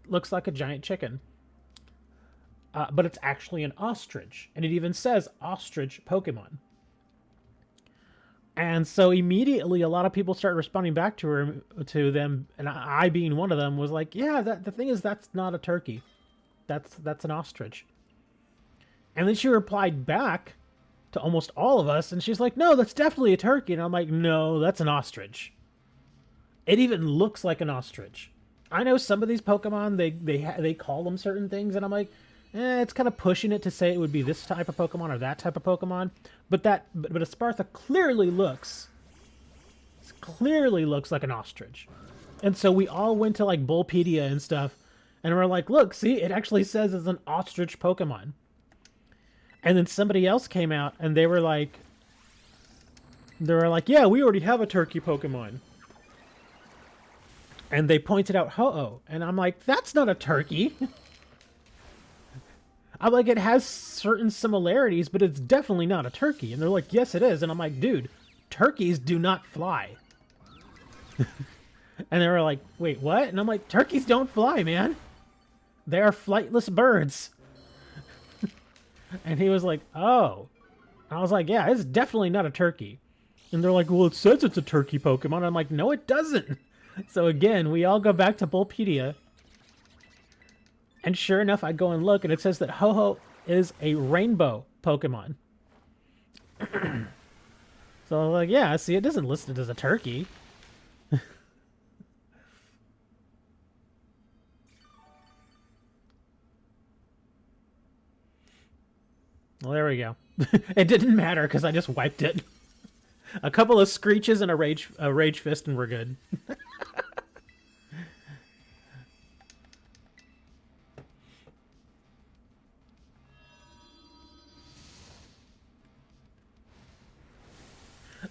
looks like a giant chicken. But it's actually an ostrich. And it even says ostrich Pokemon. And so immediately a lot of people started responding back to them, and I being one of them was like, yeah, the thing is that's not a turkey. That's an ostrich. And then she replied back to almost all of us, and she's like, no, that's definitely a turkey. And I'm like, no, that's an ostrich. It even looks like an ostrich. I know some of these Pokemon, they call them certain things, and I'm like, it's kind of pushing it to say it would be this type of Pokemon or that type of Pokemon. But Espartha clearly looks like an ostrich. And so we all went to like Bullpedia and stuff, and we're like, look, see, it actually says it's an ostrich Pokemon. And then somebody else came out and they were like, yeah, we already have a turkey Pokemon. And they pointed out Ho-Oh. And I'm like, that's not a turkey. I'm like, it has certain similarities, but it's definitely not a turkey. And they're like, yes, it is. And I'm like, dude, turkeys do not fly. And they were like, wait, what? And I'm like, turkeys don't fly, man. They are flightless birds. And he was like, oh. I was like, yeah, it's definitely not a turkey. And they're like, well, it says it's a turkey Pokemon. I'm like, no, it doesn't. So again, we all go back to Bullpedia. And sure enough, I go and look, and it says that Ho-Oh is a rainbow Pokemon. So I'm like, yeah, see, it doesn't list it as a turkey. Well, there we go. It didn't matter because I just wiped it. A couple of screeches and a rage fist, and we're good.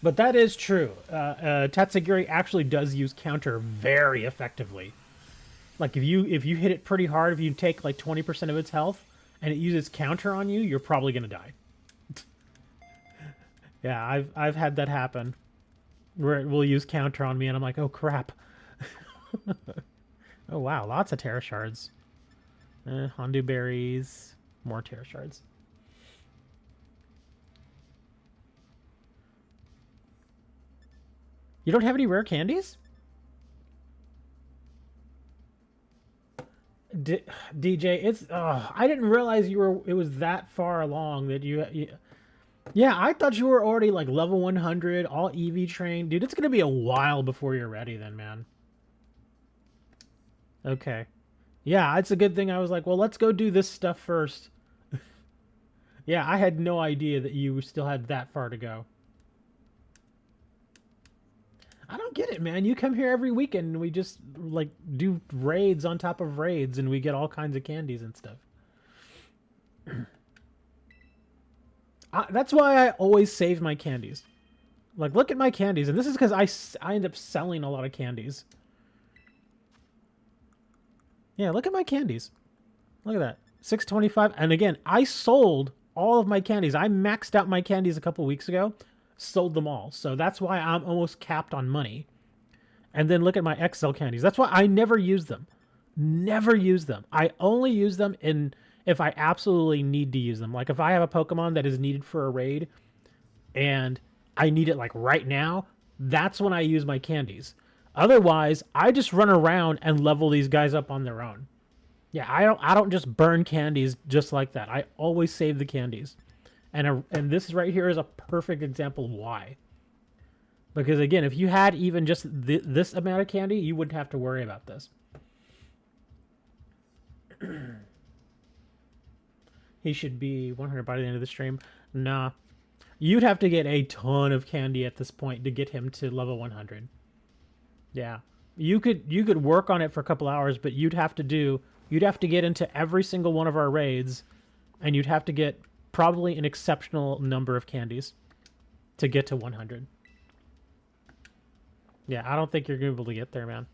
But that is true. Tatsugiri actually does use counter very effectively. Like if you hit it pretty hard, if you take like 20% of its health and it uses counter on you, you're probably gonna die. Yeah, I've had that happen. Where it will use counter on me and I'm like, oh crap. Oh wow, lots of Tera shards. Hondu berries, more Tera shards. You don't have any rare candies? DJ, it's I didn't realize it was that far along that you yeah, I thought you were already like level 100, all EV trained. Dude, it's going to be a while before you're ready then, man. Okay. Yeah, it's a good thing I was like, well, let's go do this stuff first. Yeah, I had no idea that you still had that far to go. I don't get it, man. You come here every weekend and we just like do raids on top of raids and we get all kinds of candies and stuff. That's why I always save my candies. Like, look at my candies. And this is because I end up selling a lot of candies. Yeah, look at my candies. Look at that. 625. And again, I sold all of my candies. I maxed out my candies a couple weeks ago. Sold them all. So that's why I'm almost capped on money. And then look at my XL candies. That's why I never use them. Never use them. I only use them if I absolutely need to use them. Like if I have a Pokemon that is needed for a raid and I need it like right now, that's when I use my candies. Otherwise, I just run around and level these guys up on their own. Yeah, I don't just burn candies just like that. I always save the candies. And this right here is a perfect example of why. Because again, if you had even just this amount of candy, you wouldn't have to worry about this. He should be 100 by the end of the stream. Nah. You'd have to get a ton of candy at this point to get him to level 100. Yeah. You could work on it for a couple hours, but you'd have to get into every single one of our raids, and you'd have to get probably an exceptional number of candies to get to 100. Yeah, I don't think you're going to be able to get there, man.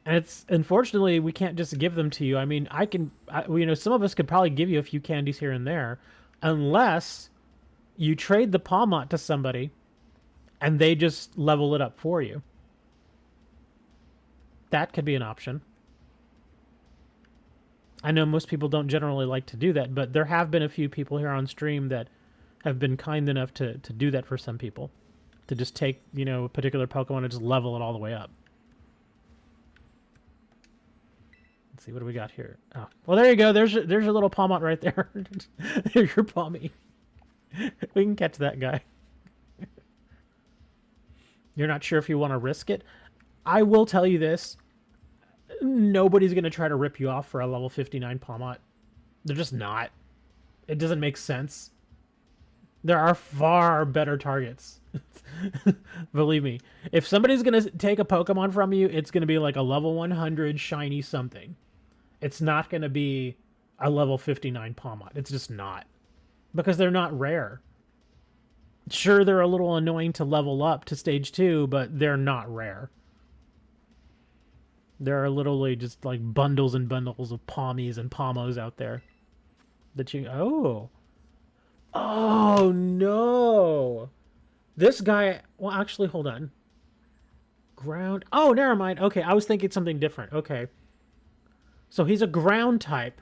And it's, unfortunately, we can't just give them to you. I mean, some of us could probably give you a few candies here and there, unless you trade the Palmot to somebody and they just level it up for you. That could be an option. I know most people don't generally like to do that, but there have been a few people here on stream that have been kind enough to do that for some people. To just take, a particular Pokemon and just level it all the way up. Let's see, what do we got here? Oh, well, there you go. There's your little Palmot right there. There's your Palmy. We can catch that guy. You're not sure if you want to risk it? I will tell you this. Nobody's going to try to rip you off for a level 59 Palmot. They're just not. It doesn't make sense. There are far better targets. Believe me. If somebody's going to take a Pokemon from you, it's going to be like a level 100 shiny something. It's not going to be a level 59 Palmot. It's just not. Because they're not rare. Sure, they're a little annoying to level up to stage 2, but they're not rare. There are literally just like bundles and bundles of Palmies and Palmos out there. That you... Oh. Oh, no. This guy... Well, actually, hold on. Ground... Oh, never mind. Okay, I was thinking something different. Okay. So he's a ground type.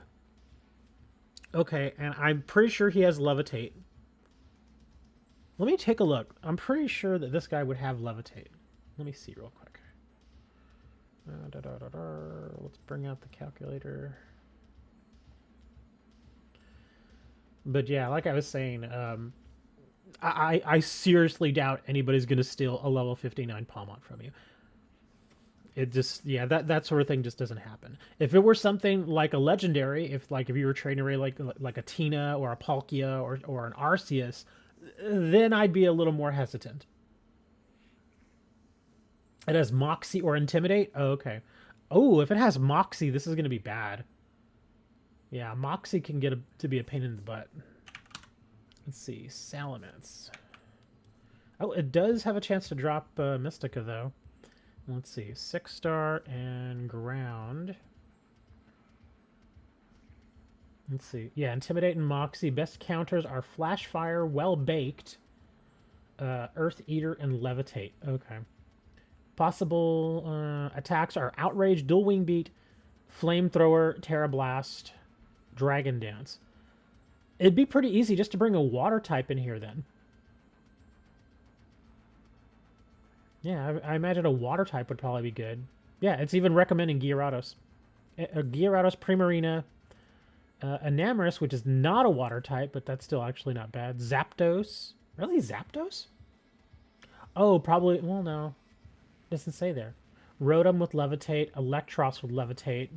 Okay, and I'm pretty sure he has Levitate. Let me take a look. I'm pretty sure that this guy would have Levitate. Let me see real quick. Let's bring out the calculator. But yeah, like I was saying, I seriously doubt anybody's going to steal a level 59 Palmot from you. It just, yeah, that sort of thing just doesn't happen. If it were something like a legendary, if you were trading away like a Tina or a Palkia or an Arceus, then I'd be a little more hesitant. It has Moxie or Intimidate? Oh, okay. Oh, if it has Moxie, this is going to be bad. Yeah, Moxie can get to be a pain in the butt. Let's see. Salamence. Oh, it does have a chance to drop Mystica, though. Let's see. 6-star and ground. Let's see. Yeah, Intimidate and Moxie. Best counters are Flash Fire, Well Baked, Earth Eater, and Levitate. Okay. Possible attacks are Outrage, Dual Wing Beat, Flamethrower, Tera Blast, Dragon Dance. It'd be pretty easy just to bring a water type in here then. Yeah, I imagine a water type would probably be good. Yeah, it's even recommending Gyarados. Gyarados, Primarina, Enamorus, which is not a water type, but that's still actually not bad. Zapdos. Really, Zapdos? Oh, probably, well, no. Doesn't say there. Rotom with Levitate. Electros with Levitate.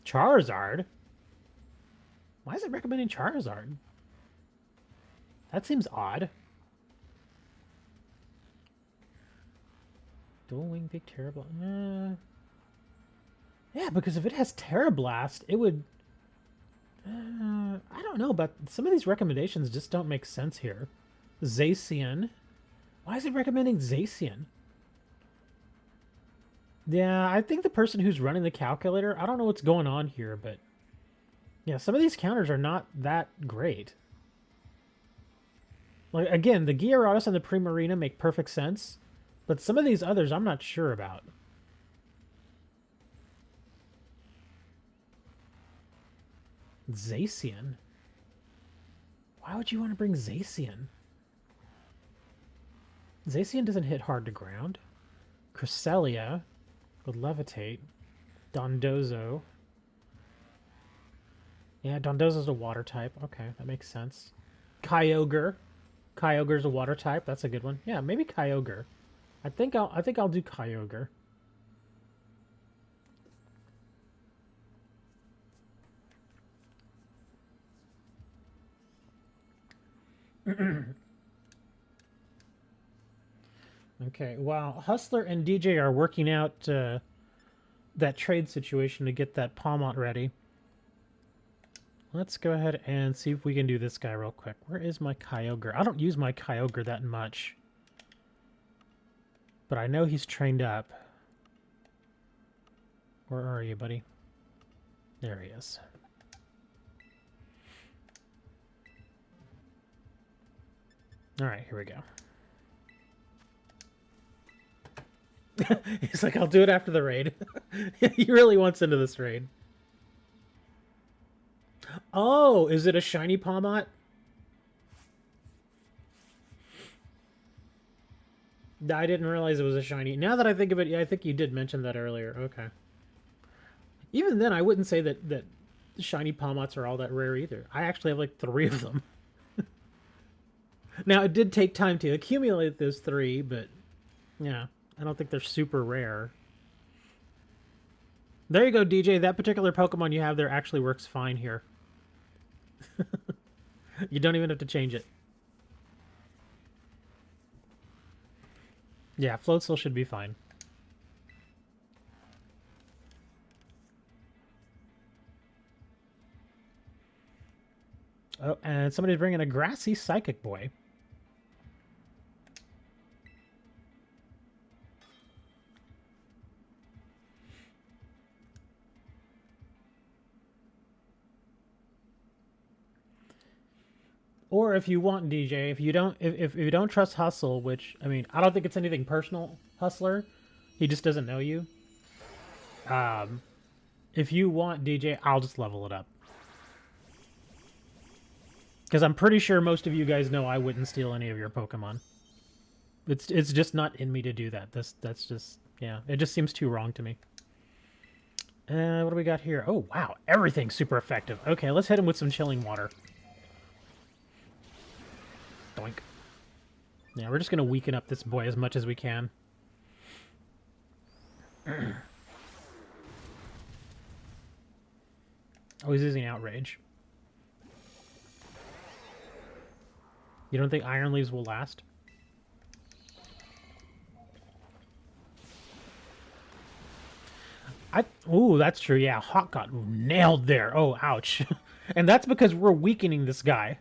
Charizard? Why is it recommending Charizard? That seems odd. Dual Wing Big Tera Blast. Yeah, because if it has Tera Blast, it would... I don't know, but some of these recommendations just don't make sense here. Zacian. Why is it recommending Zacian? Yeah, I think the person who's running the calculator, I don't know what's going on here, but... Yeah, some of these counters are not that great. Like, again, the Gyarados and the Primarina make perfect sense, but some of these others I'm not sure about. Zacian? Why would you want to bring Zacian? Zacian doesn't hit hard to ground. Cresselia with Levitate. Dondozo. Yeah, Dondozo's a water type. Okay, that makes sense. Kyogre. Kyogre's a water type. That's a good one. Yeah, maybe Kyogre. I think I'll do Kyogre. Okay, while Hustler and DJ are working out that trade situation to get that Palmont ready, let's go ahead and see if we can do this guy real quick. Where is my Kyogre? I don't use my Kyogre that much, but I know he's trained up. Where are you, buddy? There he is. All right, here we go. He's like, I'll do it after the raid. He really wants into this raid. Oh, is it a shiny Palmont? I didn't realize it was a shiny. Now that I think of it, yeah, I think you did mention that earlier. Okay. Even then, I wouldn't say that shiny Palmots are all that rare either. I actually have like 3 of them. Now, it did take time to accumulate those 3, but yeah. I don't think they're super rare. There you go, DJ. That particular Pokemon you have there actually works fine here. You don't even have to change it. Yeah, Floatzel should be fine. Oh, and somebody's bringing a grassy Psychic Boy. Or if you want, DJ, if you don't trust Hustle, which I mean, I don't think it's anything personal, Hustler. He just doesn't know you. If you want, DJ, I'll just level it up. Because I'm pretty sure most of you guys know I wouldn't steal any of your Pokemon. It's just not in me to do that. That's just, yeah, it just seems too wrong to me. What do we got here? Oh, wow, everything's super effective. Okay, let's hit him with some Chilling Water. Doink. Yeah, we're just going to weaken up this boy as much as we can. Oh, he's using Outrage. You don't think Iron Leaves will last? Ooh, that's true. Yeah, Hawk got nailed there. Oh, ouch. And that's because we're weakening this guy.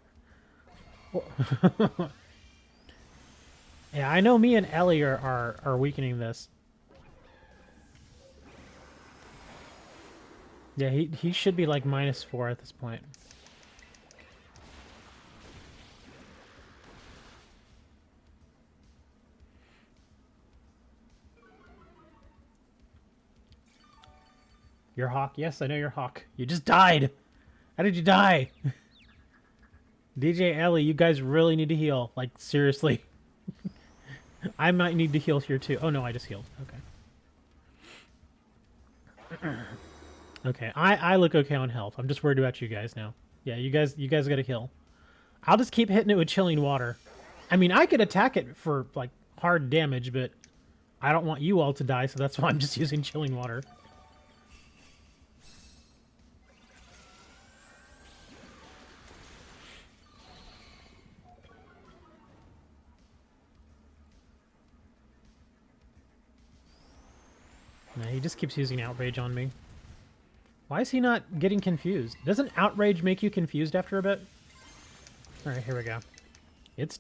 Yeah, I know me and Ellie are weakening this. Yeah, he should be like -4 at this point. You're Hawk? Yes, I know you're Hawk. You just died! How did you die? DJ, Ellie, you guys really need to heal. Like, seriously. I might need to heal here too. Oh no, I just healed. Okay. Okay, I look okay on health. I'm just worried about you guys now. Yeah, you guys gotta heal. I'll just keep hitting it with Chilling Water. I mean, I could attack it for, like, hard damage, but I don't want you all to die, so that's why I'm just using chilling water. Nah, he just keeps using Outrage on me. Why is he not getting confused? Doesn't Outrage make you confused after a bit? Alright, here we go. It's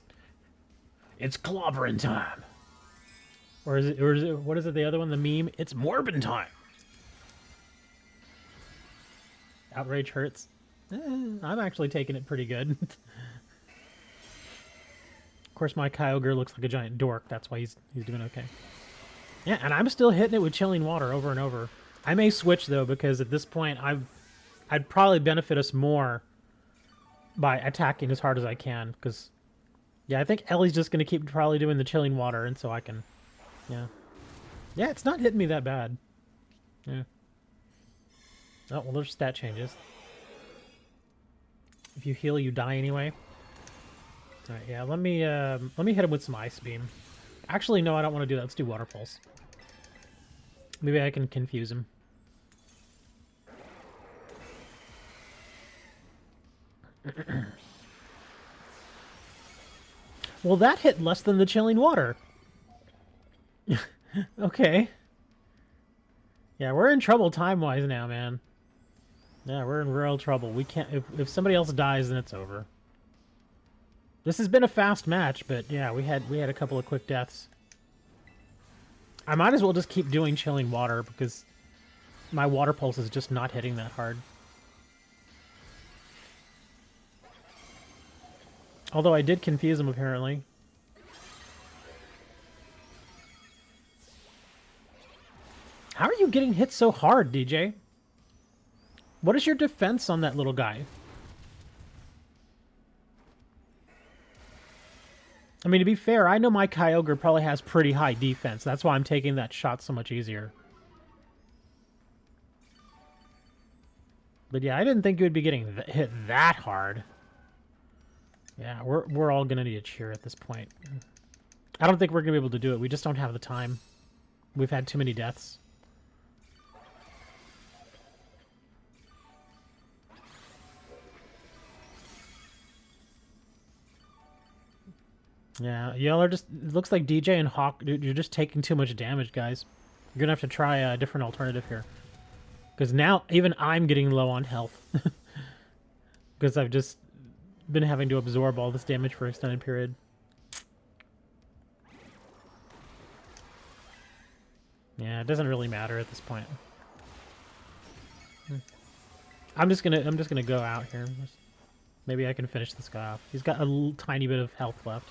clobbering time. Or is it, what is it, the other one, the meme? It's Morbin time. Outrage hurts. I'm actually taking it pretty good. Of course, my Kyogre looks like a giant dork. That's why he's doing okay. Yeah, and I'm still hitting it with chilling water over and over. I may switch, though, because at this point, I'd probably benefit us more by attacking as hard as I can, because, yeah, I think Ellie's just going to keep probably doing the chilling water, and so I can, yeah. Yeah, it's not hitting me that bad. Yeah. Oh, well, there's stat changes. If you heal, you die anyway. Alright, yeah, let me hit him with some Ice Beam. Actually, no, I don't want to do that. Let's do Water Pulse. Maybe I can confuse him. Well, that hit less than the chilling water. Okay. Yeah, we're in trouble time-wise now, man. Yeah, we're in real trouble. We can't... If somebody else dies, then it's over. This has been a fast match, but yeah, we had a couple of quick deaths. I might as well just keep doing chilling water, because my Water Pulse is just not hitting that hard. Although I did confuse him, apparently. How are you getting hit so hard, DJ? What is your defense on that little guy? I mean, to be fair, I know my Kyogre probably has pretty high defense. That's why I'm taking that shot so much easier. But yeah, I didn't think you would be getting hit that hard. Yeah, we're all going to need a cheer at this point. I don't think we're going to be able to do it. We just don't have the time. We've had too many deaths. Yeah, y'all are just... It looks like DJ and Hawk, you're just taking too much damage, guys. You're going to have to try a different alternative here. Because now, even I'm getting low on health. Because I've just been having to absorb all this damage for an extended period. Yeah, it doesn't really matter at this point. I'm just gonna go out here. Maybe I can finish this guy off. He's got a tiny bit of health left.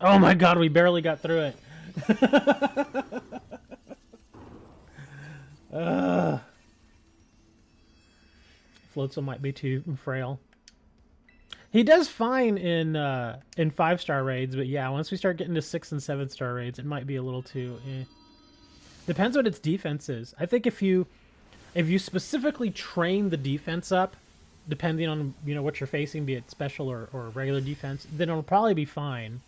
Oh my god, we barely got through it. Floatzel might be too frail. He does fine in 5-star raids, but yeah, once we start getting to 6 and 7-star raids, it might be a little too... Depends what its defense is. I think if you specifically train the defense up, depending on what you're facing, be it special or regular defense, then it'll probably be fine.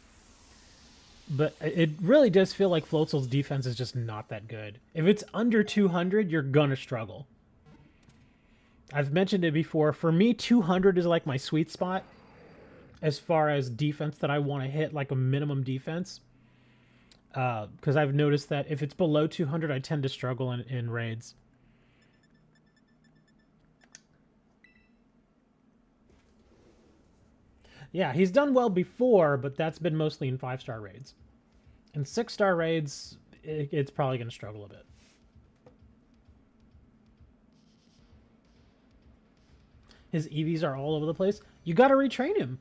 But it really does feel like Floatzel's defense is just not that good. If it's under 200, you're gonna struggle. I've mentioned it before. For me, 200 is like my sweet spot as far as defense that I want to hit, like a minimum defense. Because I've noticed that if it's below 200, I tend to struggle in raids. Yeah, he's done well before, but that's been mostly in 5-star raids. In 6-star raids, it's probably going to struggle a bit. His EVs are all over the place. You got to retrain him.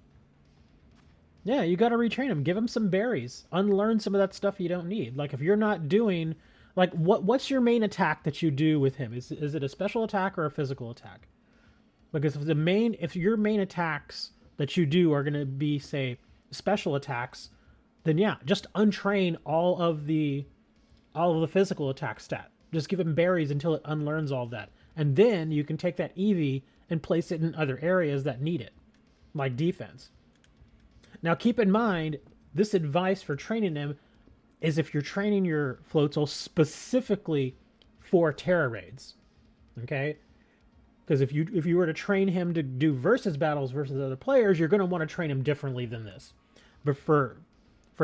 Yeah, you got to retrain him. Give him some berries. Unlearn some of that stuff you don't need. Like, if you're not doing... Like, what's your main attack that you do with him? Is it a special attack or a physical attack? Because if your main attacks that you do are going to be, say, special attacks, then yeah, just untrain all of the physical attack stat. Just give him berries until it unlearns all of that. And then you can take that Eevee and place it in other areas that need it, like defense. Now keep in mind, this advice for training him is if you're training your Floatzel specifically for Tera raids, okay? Because if you were to train him to do versus battles versus other players, you're going to want to train him differently than this. But for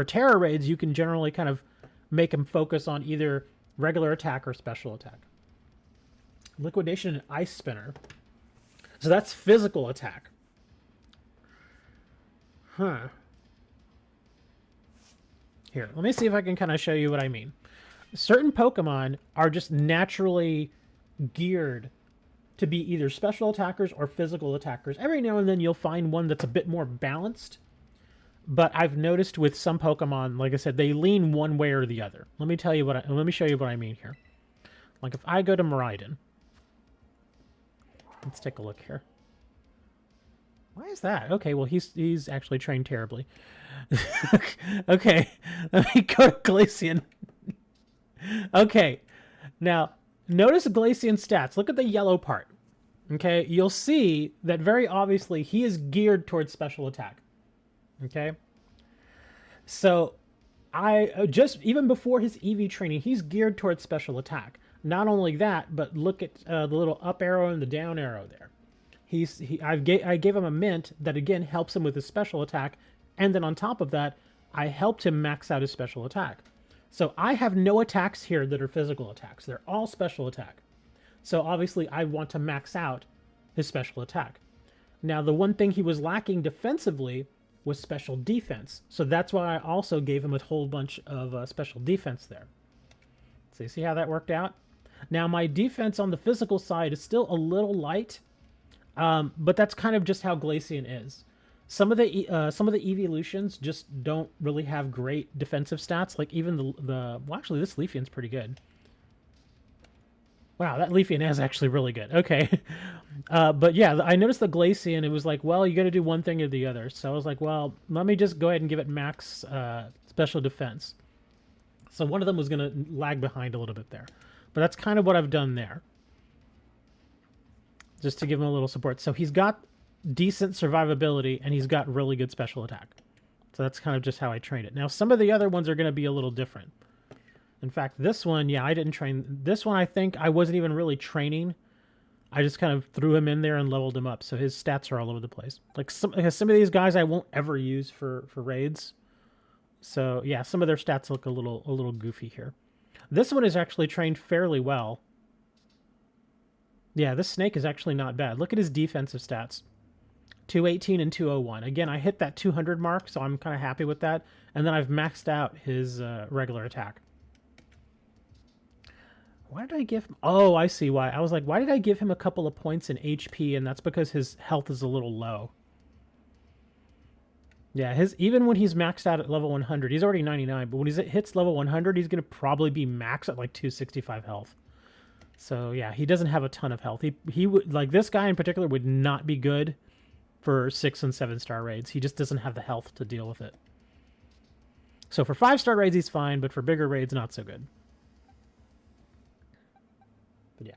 Tera raids, you can generally kind of make him focus on either regular attack or special attack. Liquidation and Ice Spinner. So that's physical attack. Huh. Here, let me see if I can kind of show you what I mean. Certain Pokemon are just naturally geared to be either special attackers or physical attackers. Every now and then you'll find one that's a bit more balanced. But I've noticed with some Pokemon, like I said, they lean one way or the other. Let me show you what I mean here. Like if I go to Miraidon. Let's take a look here. Why is that? Okay, well he's actually trained terribly. Okay, let me go to Glaceon. Okay, now notice Glaceon's stats. Look at the yellow part. Okay, you'll see that very obviously he is geared towards special attack. Okay, so even before his EV training, he's geared towards special attack. Not only that, but look at the little up arrow and the down arrow there. I gave him a mint that again helps him with his special attack, and then on top of that, I helped him max out his special attack. So I have no attacks here that are physical attacks. They're all special attack. So obviously I want to max out his special attack. Now the one thing he was lacking defensively was special defense. So that's why I also gave him a whole bunch of special defense there. So you see how that worked out? Now my defense on the physical side is still a little light, but that's kind of just how Glaceon is. Some of the evolutions just don't really have great defensive stats. Like even well, actually this Leafeon's pretty good. Wow, that Leafeon is actually really good. Okay. But yeah, I noticed the Glaceon, it was like, well, you got to do one thing or the other. So I was like, well, let me just go ahead and give it max special defense. So one of them was going to lag behind a little bit there. But that's kind of what I've done there. Just to give him a little support. So he's got decent survivability, and he's got really good special attack. So that's kind of just how I train it. Now, some of the other ones are going to be a little different. In fact, this one, yeah, I didn't train. This one, I think I wasn't even really training. I just kind of threw him in there and leveled him up. So his stats are all over the place. Like some of these guys I won't ever use for raids. So yeah, some of their stats look a little goofy here. This one is actually trained fairly well. Yeah, this snake is actually not bad. Look at his defensive stats. 218 and 201. Again, I hit that 200 mark, so I'm kind of happy with that. And then I've maxed out his regular attack. Why did I give him... Oh, I see why. I was like, why did I give him a couple of points in HP? And that's because his health is a little low. Yeah, even when he's maxed out at level 100, he's already 99, but when he hits level 100, he's going to probably be max at like 265 health. So yeah, he doesn't have a ton of health. He would, like, this guy in particular would not be good for 6 and 7 star raids. He just doesn't have the health to deal with it. So for 5-star raids, he's fine, but for bigger raids, not so good. But yeah,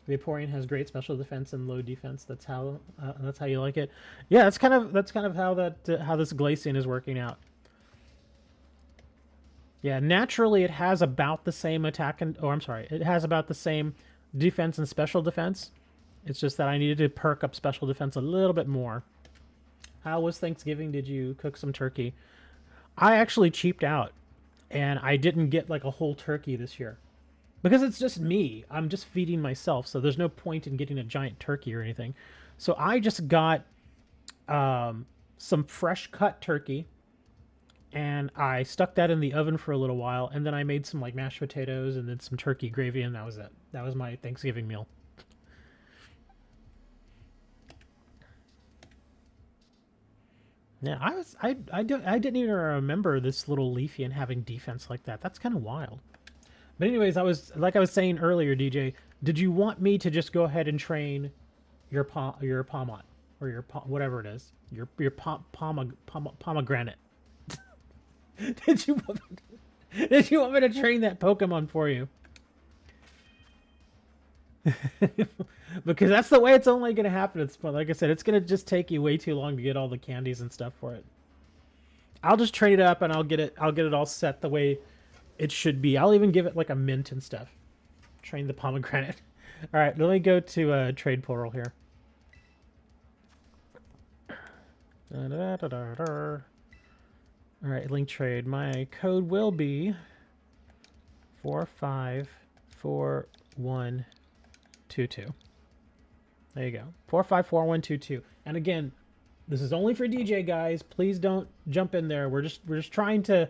Vaporeon has great special defense and low defense. That's how you like it. Yeah, that's kind of how how this Glaceon is working out. Yeah, naturally it has about the same attack and it has about the same defense and special defense. It's just that I needed to perk up special defense a little bit more. How was Thanksgiving? Did you cook some turkey? I actually cheaped out, and I didn't get like a whole turkey this year. Because it's just me. I'm just feeding myself, so there's no point in getting a giant turkey or anything. So I just got some fresh cut turkey, and I stuck that in the oven for a little while, and then I made some like mashed potatoes and then some turkey gravy, and that was it. That was my Thanksgiving meal. Yeah, I didn't even remember this little Leafeon having defense like that. That's kind of wild. But anyways, I was saying earlier, DJ, did you want me to just go ahead and train your Pomot or your whatever it is, your pomegranate? Did you want me to train that Pokemon for you? Because that's the way it's only going to happen. It's like I said, it's going to just take you way too long to get all the candies and stuff for it. I'll just train it up and I'll get it all set the way it should be. I'll even give it like a mint and stuff. Train the pomegranate. All right, let me go to trade portal here. All right, link trade. My code will be 454122. There you go. 454122. And again, this is only for DJ guys. Please don't jump in there. We're just trying to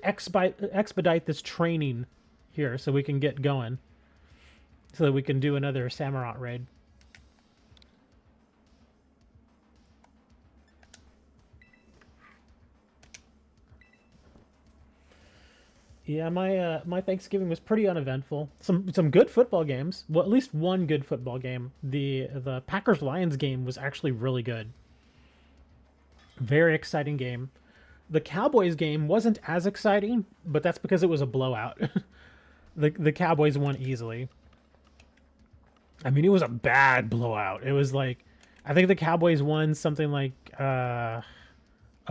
expedite this training here so we can get going. So that we can do another Samurott raid. Yeah, my Thanksgiving was pretty uneventful. Some good football games. Well, at least one good football game. The Packers-Lions game was actually really good. Very exciting game. The Cowboys game wasn't as exciting, but that's because it was a blowout. The Cowboys won easily. I mean, it was a bad blowout. It was like, I think the Cowboys won something like, oh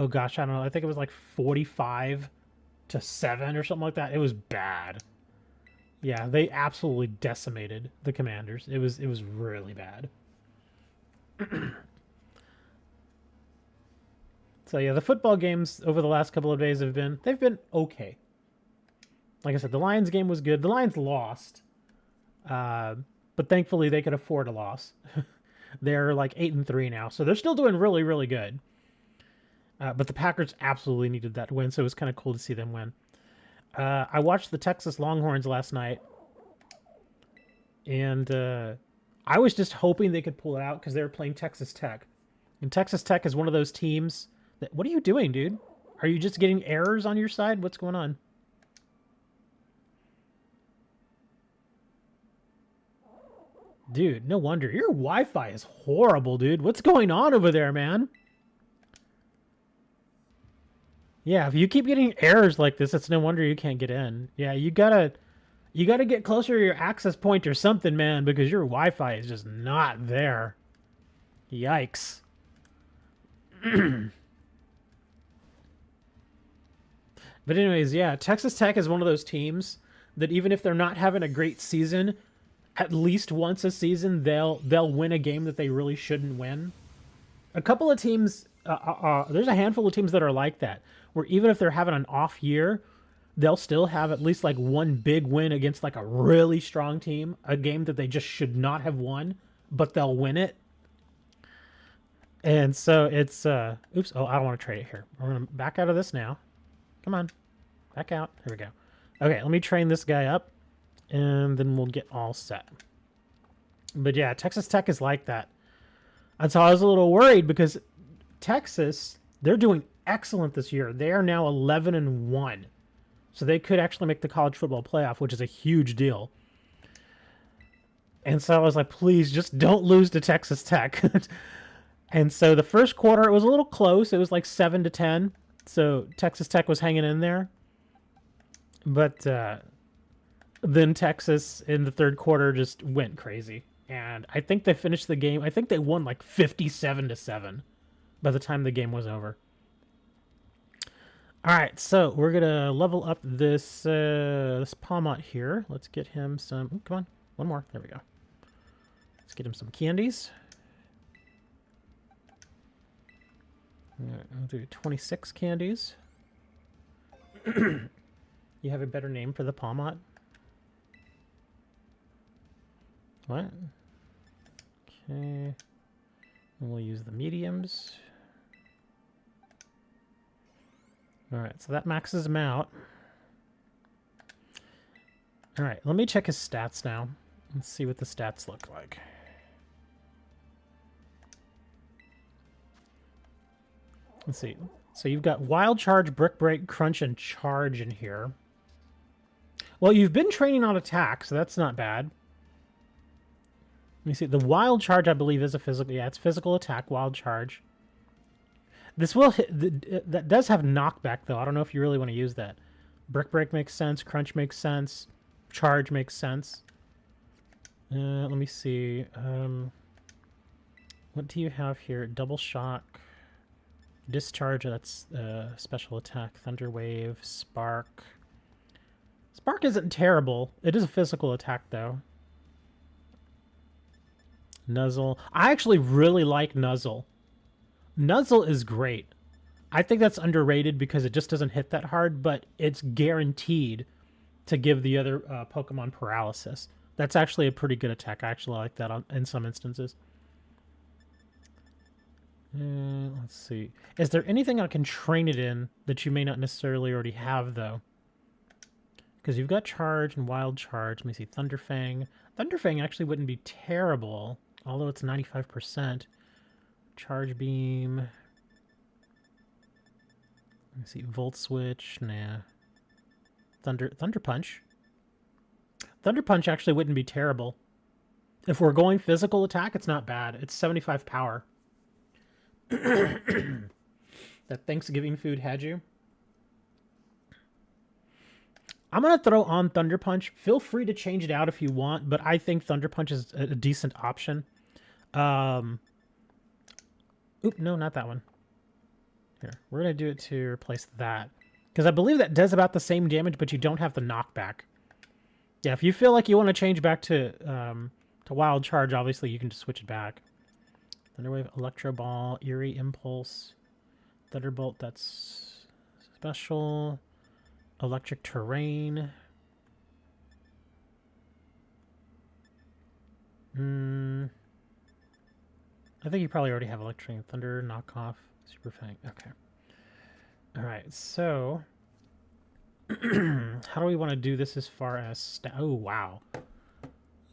gosh, I don't know. I think it was like 45-7 or something like that. It was bad. Yeah, they absolutely decimated the Commanders. It was really bad. So yeah, the football games over the last couple of days they've been okay. Like I said, the Lions game was good. The Lions lost. But thankfully they could afford a loss. They're like 8-3 now. So they're still doing really, really good. But the Packers absolutely needed that win, so it was kind of cool to see them win. I watched the Texas Longhorns last night, and I was just hoping they could pull it out because they were playing Texas Tech. And Texas Tech is one of those teams that... What are you doing, dude? Are you just getting errors on your side? What's going on? Dude, no wonder. Your Wi-Fi is horrible, dude. What's going on over there, man? Yeah, if you keep getting errors like this, it's no wonder you can't get in. Yeah, you gotta get closer to your access point or something, man, because your Wi-Fi is just not there. Yikes. But anyways, yeah, Texas Tech is one of those teams that even if they're not having a great season, at least once a season they'll win a game that they really shouldn't win. A couple of teams, there's a handful of teams that are like that, where even if they're having an off year, they'll still have at least like one big win against like a really strong team, a game that they just should not have won, but they'll win it. And so it's, oops, oh, I don't want to trade it here. We're going to back out of this now. Come on, back out. Here we go. Okay, let me train this guy up, and then we'll get all set. But yeah, Texas Tech is like that. And so I was a little worried because Texas, they're doing excellent this year. They are now 11-1. So they could actually make the college football playoff, which is a huge deal. And so I was like, please just don't lose to Texas Tech. And so the first quarter, it was a little close. It was like 7-10. So Texas Tech was hanging in there. But then Texas in the third quarter just went crazy. And I think they finished the game. I think they won like 57-7 by the time the game was over. All right, so we're gonna level up this this Palmont here. Let's get him some. Oh, come on, one more. There we go. Let's get him some candies. I'll do 26 candies. You have a better name for the Palmont? What? Okay. And we'll use the mediums. Alright, so that maxes him out. Alright, let me check his stats now. Let's see what the stats look like. Let's see. So you've got Wild Charge, Brick Break, Crunch, and Charge in here. Well, you've been training on attack, so that's not bad. Let me see. The Wild Charge, I believe, is a physical... Yeah, it's physical attack, Wild Charge. This will hit... That does have knockback, though. I don't know if you really want to use that. Brick Break makes sense. Crunch makes sense. Charge makes sense. Let me see. What do you have here? Double shock. Discharge, that's special attack. Thunder wave. Spark. Spark isn't terrible. It is a physical attack, though. Nuzzle. I actually really like Nuzzle. Nuzzle is great. I think that's underrated because it just doesn't hit that hard, but it's guaranteed to give the other Pokemon paralysis. That's actually a pretty good attack. I actually like that in some instances. Let's see. Is there anything I can train it in that you may not necessarily already have, though? Because you've got Charge and Wild Charge. Let me see. Thunderfang. Thunderfang actually wouldn't be terrible, although it's 95%. Charge Beam. Let me see. Volt Switch. Nah. Thunder Punch. Thunder Punch actually wouldn't be terrible. If we're going physical attack, it's not bad. It's 75 power. That Thanksgiving food had you. I'm going to throw on Thunder Punch. Feel free to change it out if you want, but I think Thunder Punch is a decent option. Oop, no, not that one. Here, we're going to do it to replace that. Because I believe that does about the same damage, but you don't have the knockback. Yeah, if you feel like you want to change back to Wild Charge, obviously you can just switch it back. Thunderwave, Electro Ball, Eerie Impulse, Thunderbolt, that's special. Electric Terrain. I think you probably already have Electric Thunder, Knockoff, Super Fang. Okay. Alright, so how do we want to do this as far as... Oh, wow.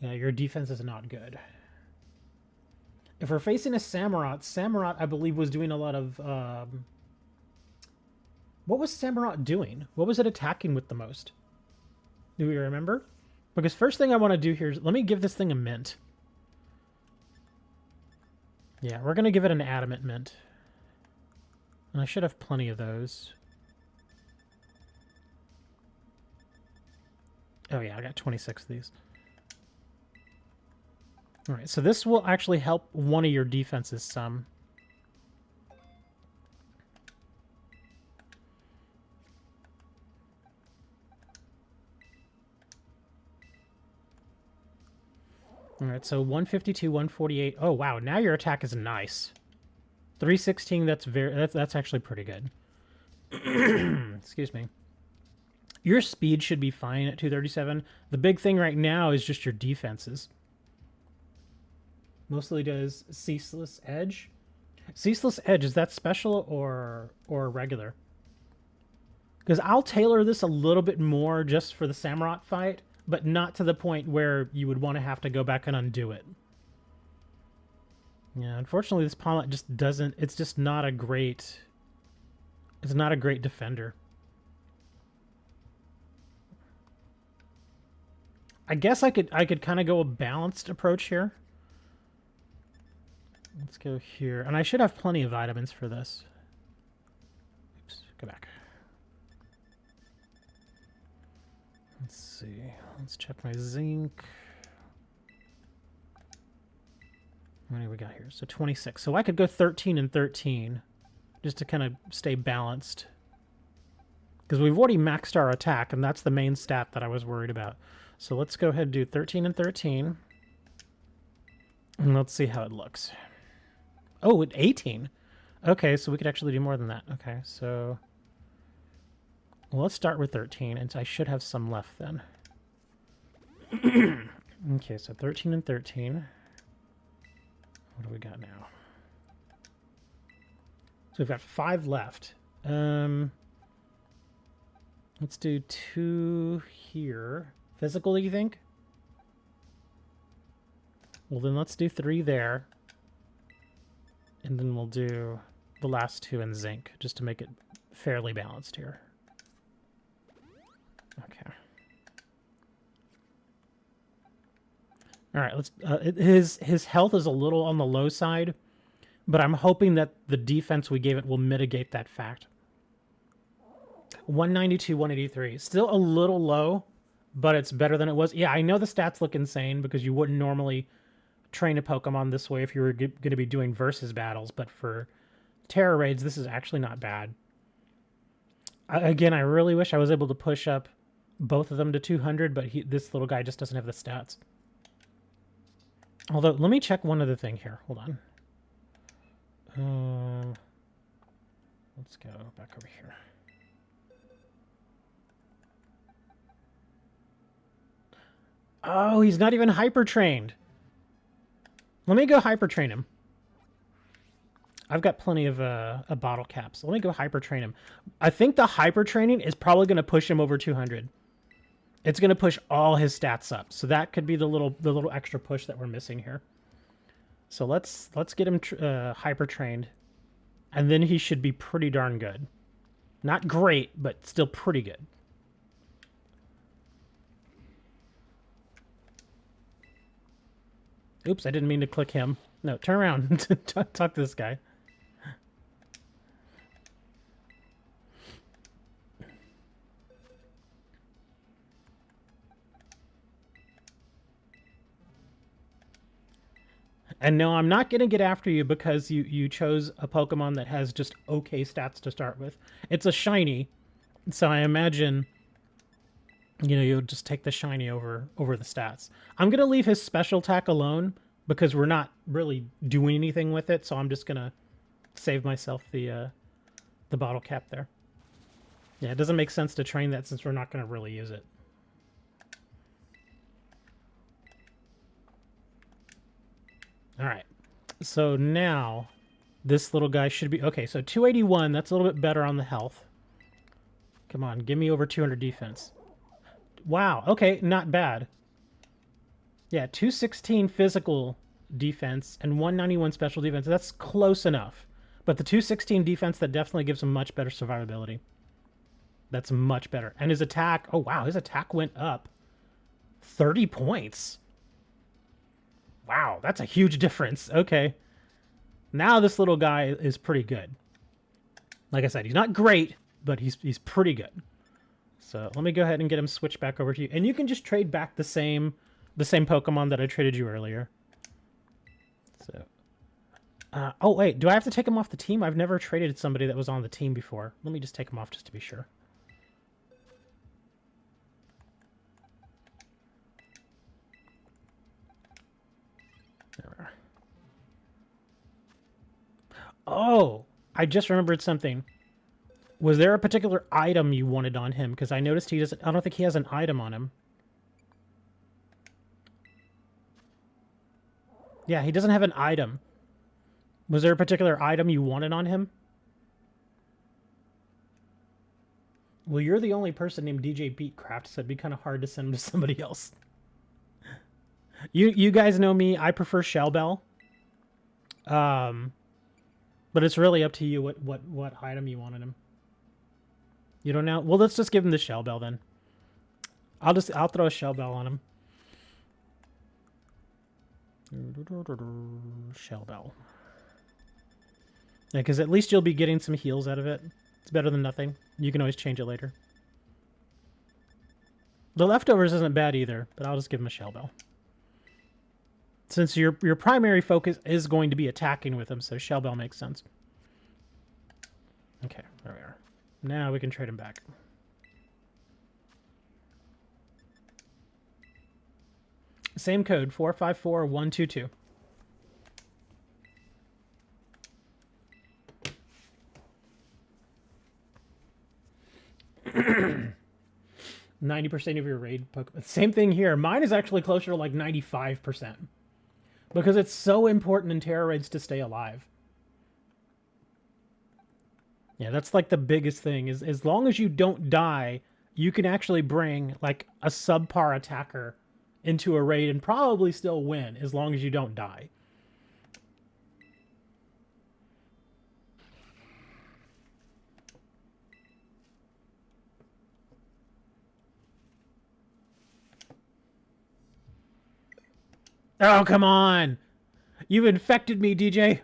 Yeah, your defense is not good. If we're facing a Samurott, I believe, was doing a lot of... What was Samurott doing? What was it attacking with the most? Do we remember? Because first thing I want to do here is... Let me give this thing a mint. Yeah, we're going to give it an adamant mint. And I should have plenty of those. Oh yeah, I got 26 of these. Alright, so this will actually help one of your defenses some. Alright, so 152, 148. Oh wow, now your attack is nice. 316, that's actually pretty good. Excuse me. Your speed should be fine at 237. The big thing right now is just your defenses. Mostly does Ceaseless Edge. Ceaseless Edge, is that special or regular? Because I'll tailor this a little bit more just for the Samurott fight, but not to the point where you would want to have to go back and undo it. Yeah, unfortunately this Palmet just doesn't... It's just not a great... It's not a great defender. I guess I could kind of go a balanced approach here. Let's go here. And I should have plenty of vitamins for this. Oops, go back. Let's see. Let's check my zinc. What do we got here? So 26. So I could go 13 and 13 just to kind of stay balanced. Because we've already maxed our attack, and that's the main stat that I was worried about. So let's go ahead and do 13 and 13. And let's see how it looks. Oh, at 18. Okay, so we could actually do more than that. Okay, so... Well, let's start with 13, and I should have some left then. Okay, so 13 and 13. What do we got now? So we've got 5 left. Let's do 2 here. Physical, you think? Well, then let's do 3 there. And then we'll do the last 2 in zinc, just to make it fairly balanced here. Okay. All right, let's... his health is a little on the low side, but I'm hoping that the defense we gave it will mitigate that fact. 192, 183. Still a little low. but it's better than it was. Yeah, I know the stats look insane because you wouldn't normally train a Pokemon this way if you were going to be doing versus battles, but for Tera raids, this is actually not bad. Again, I really wish I was able to push up both of them to 200, but this little guy just doesn't have the stats. Although, let me check one other thing here. Hold on. Let's go back over here. Oh, he's not even hyper trained. Let me go hyper train him. I've got plenty of bottle caps. Let me go hyper train him. I think the hyper training is probably going to push him over 200. It's going to push all his stats up. So that could be the little extra push that we're missing here. So let's get him hyper trained, and then he should be pretty darn good. Not great, but still pretty good. Oops, I didn't mean to click him. No, turn around. Talk to this guy. And no, I'm not going to get after you because you chose a Pokemon that has just okay stats to start with. It's a shiny, so I imagine, you know, you'll just take the shiny over the stats. I'm going to leave his special attack alone because we're not really doing anything with it, so I'm just going to save myself the bottle cap there. Yeah, it doesn't make sense to train that since we're not going to really use it. All right, so now this little guy should be... Okay, so 281, that's a little bit better on the health. Come on, give me over 200 defense. Wow, okay, not bad. Yeah, 216 physical defense and 191 special defense. That's close enough. But the 216 defense, that definitely gives him much better survivability. That's much better. And his attack... Oh, wow, his attack went up 30 points. Wow, that's a huge difference. Okay. Now this little guy is pretty good. Like I said, he's not great, but he's pretty good. So let me go ahead and get him switched back over to you. And you can just trade back the same Pokemon that I traded you earlier. So, oh, wait, do I have to take him off the team? I've never traded somebody that was on the team before. Let me just take him off just to be sure. There we are. Oh, I just remembered something. Was there a particular item you wanted on him? Because I noticed he doesn't... I don't think he has an item on him. Yeah, he doesn't have an item. Was there a particular item you wanted on him? Well, you're the only person named DJ Beatcraft, so it'd be kind of hard to send him to somebody else. You guys know me. I prefer Shell Bell. But it's really up to you what item you wanted him. You don't know? Well, let's just give him the Shell Bell then. I'll throw a Shell Bell on him. Shell Bell. Yeah, because at least you'll be getting some heals out of it. It's better than nothing. You can always change it later. The leftovers isn't bad either, but I'll just give him a Shell Bell. Since your primary focus is going to be attacking with him, so Shell Bell makes sense. Okay, there we are. Now we can trade him back. Same code, 454122. %, 90% of your raid Pokemon. Same thing here. Mine is actually closer to like 95%. Because it's so important in Tera raids to stay alive. Yeah, that's like the biggest thing. Is as long as you don't die, you can actually bring like a subpar attacker into a raid and probably still win as long as you don't die. Oh, come on. You've infected me, DJ.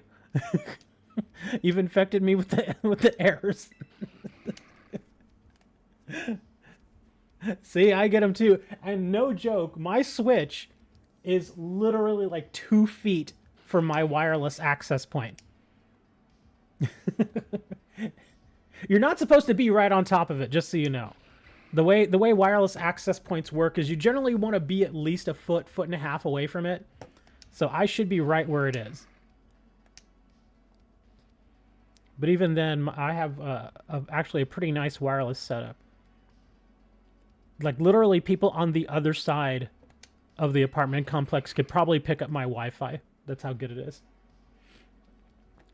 You've infected me with the errors. See, I get them too. And no joke, my Switch is literally like 2 feet from my wireless access point. You're not supposed to be right on top of it, just so you know. The way wireless access points work is you generally want to be at least a foot and a half away from it. So I should be right where it is. But even then, I have actually a pretty nice wireless setup. Like, literally, people on the other side of the apartment complex could probably pick up my Wi-Fi. That's how good it is.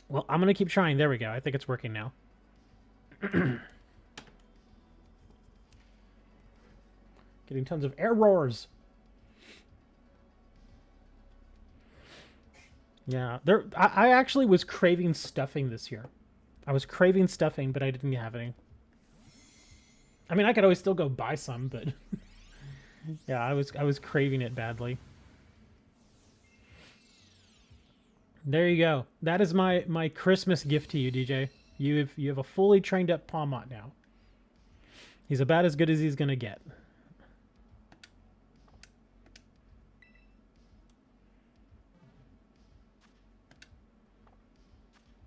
Well, I'm going to keep trying. There we go. I think it's working now. Getting tons of errors. Yeah, I actually was craving stuffing this year. I was craving stuffing, but I didn't have any. I mean, I could always still go buy some, but yeah, I was craving it badly. There you go. That is my Christmas gift to you, DJ. You have a fully trained up Pawmot now. He's about as good as he's gonna get.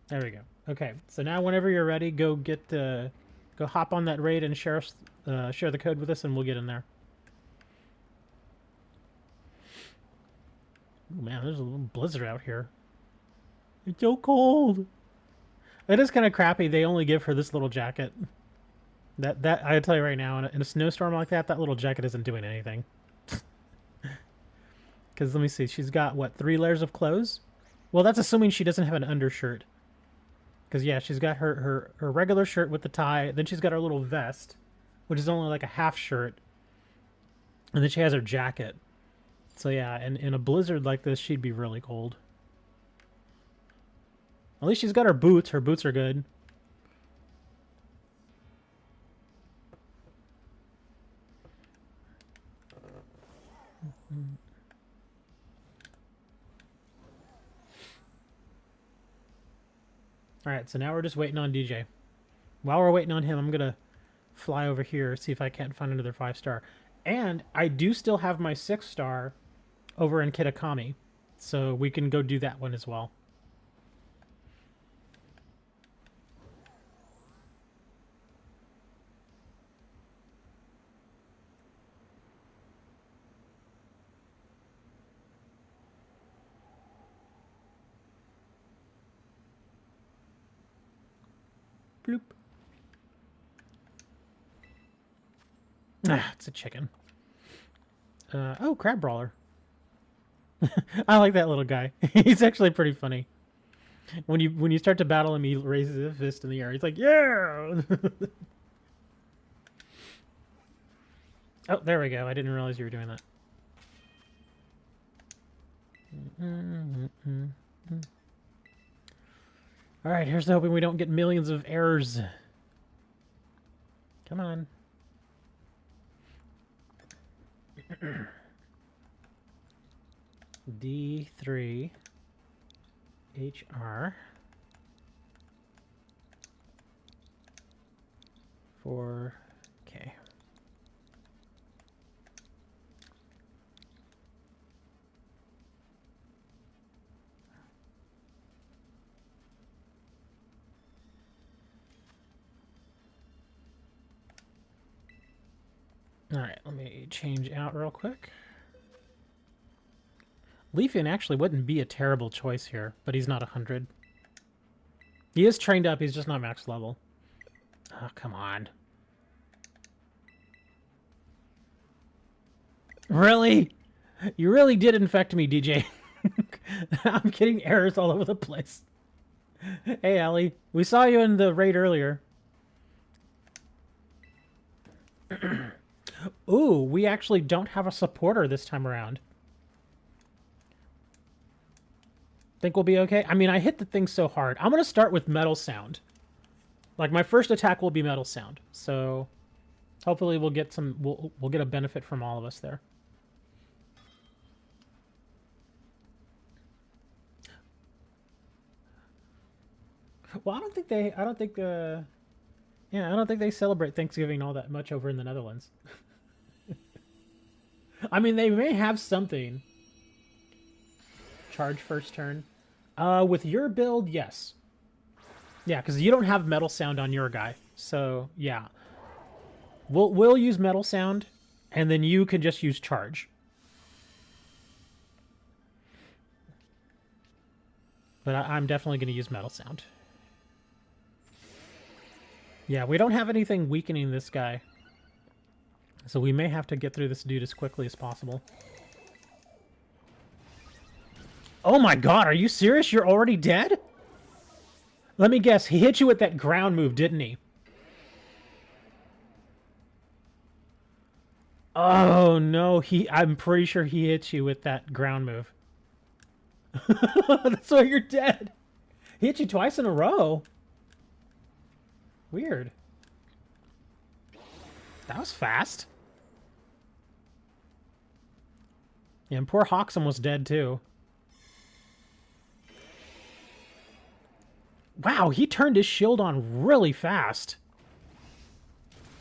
There we go. Okay, so now whenever you're ready, go hop on that raid and share the code with us, and we'll get in there. Oh man, there's a little blizzard out here. It's so cold. It is kind of crappy. They only give her this little jacket. That I tell you right now, in a snowstorm like that, that little jacket isn't doing anything. Because let me see, she's got what, 3 layers of clothes? Well, that's assuming she doesn't have an undershirt. Because, yeah, she's got her regular shirt with the tie. Then she's got her little vest, which is only like a half shirt. And then she has her jacket. So, yeah, in a blizzard like this, she'd be really cold. At least she's got her boots. Her boots are good. Alright, so now we're just waiting on DJ. While we're waiting on him, I'm going to fly over here, see if I can't find another 5-star. And I do still have my 6-star over in Kitakami, so we can go do that one as well. Bloop. Ah, it's a chicken. Oh, crab brawler. I like that little guy. He's actually pretty funny. When you start to battle him, he raises his fist in the air. He's like, yeah! Oh, there we go. I didn't realize you were doing that. Alright, here's hoping we don't get millions of errors. Come on. D3 HR 4K. Alright, let me change out real quick. Leafian actually wouldn't be a terrible choice here, but he's not 100. He is trained up, he's just not max level. Oh, come on. Really? You really did infect me, DJ. I'm getting errors all over the place. Hey, Allie. We saw you in the raid earlier. Ooh, we actually don't have a supporter this time around. Think we'll be okay? I mean, I hit the thing so hard. I'm going to start with Metal Sound. Like, my first attack will be Metal Sound. So, hopefully we'll get some... We'll get a benefit from all of us there. Well, I don't think they celebrate Thanksgiving all that much over in the Netherlands. I mean, they may have something. Charge first turn. With your build, yes. Yeah, because you don't have Metal Sound on your guy. So, yeah. We'll use Metal Sound, and then you can just use Charge. But I'm definitely going to use Metal Sound. Yeah, we don't have anything weakening this guy. So we may have to get through this dude as quickly as possible. Oh my god, are you serious? You're already dead? Let me guess, he hit you with that ground move, didn't he? Oh no, I'm pretty sure he hit you with that ground move. That's why you're dead. He hit you twice in a row. Weird. That was fast. Yeah, and poor Hawk's almost dead too. Wow, he turned his shield on really fast.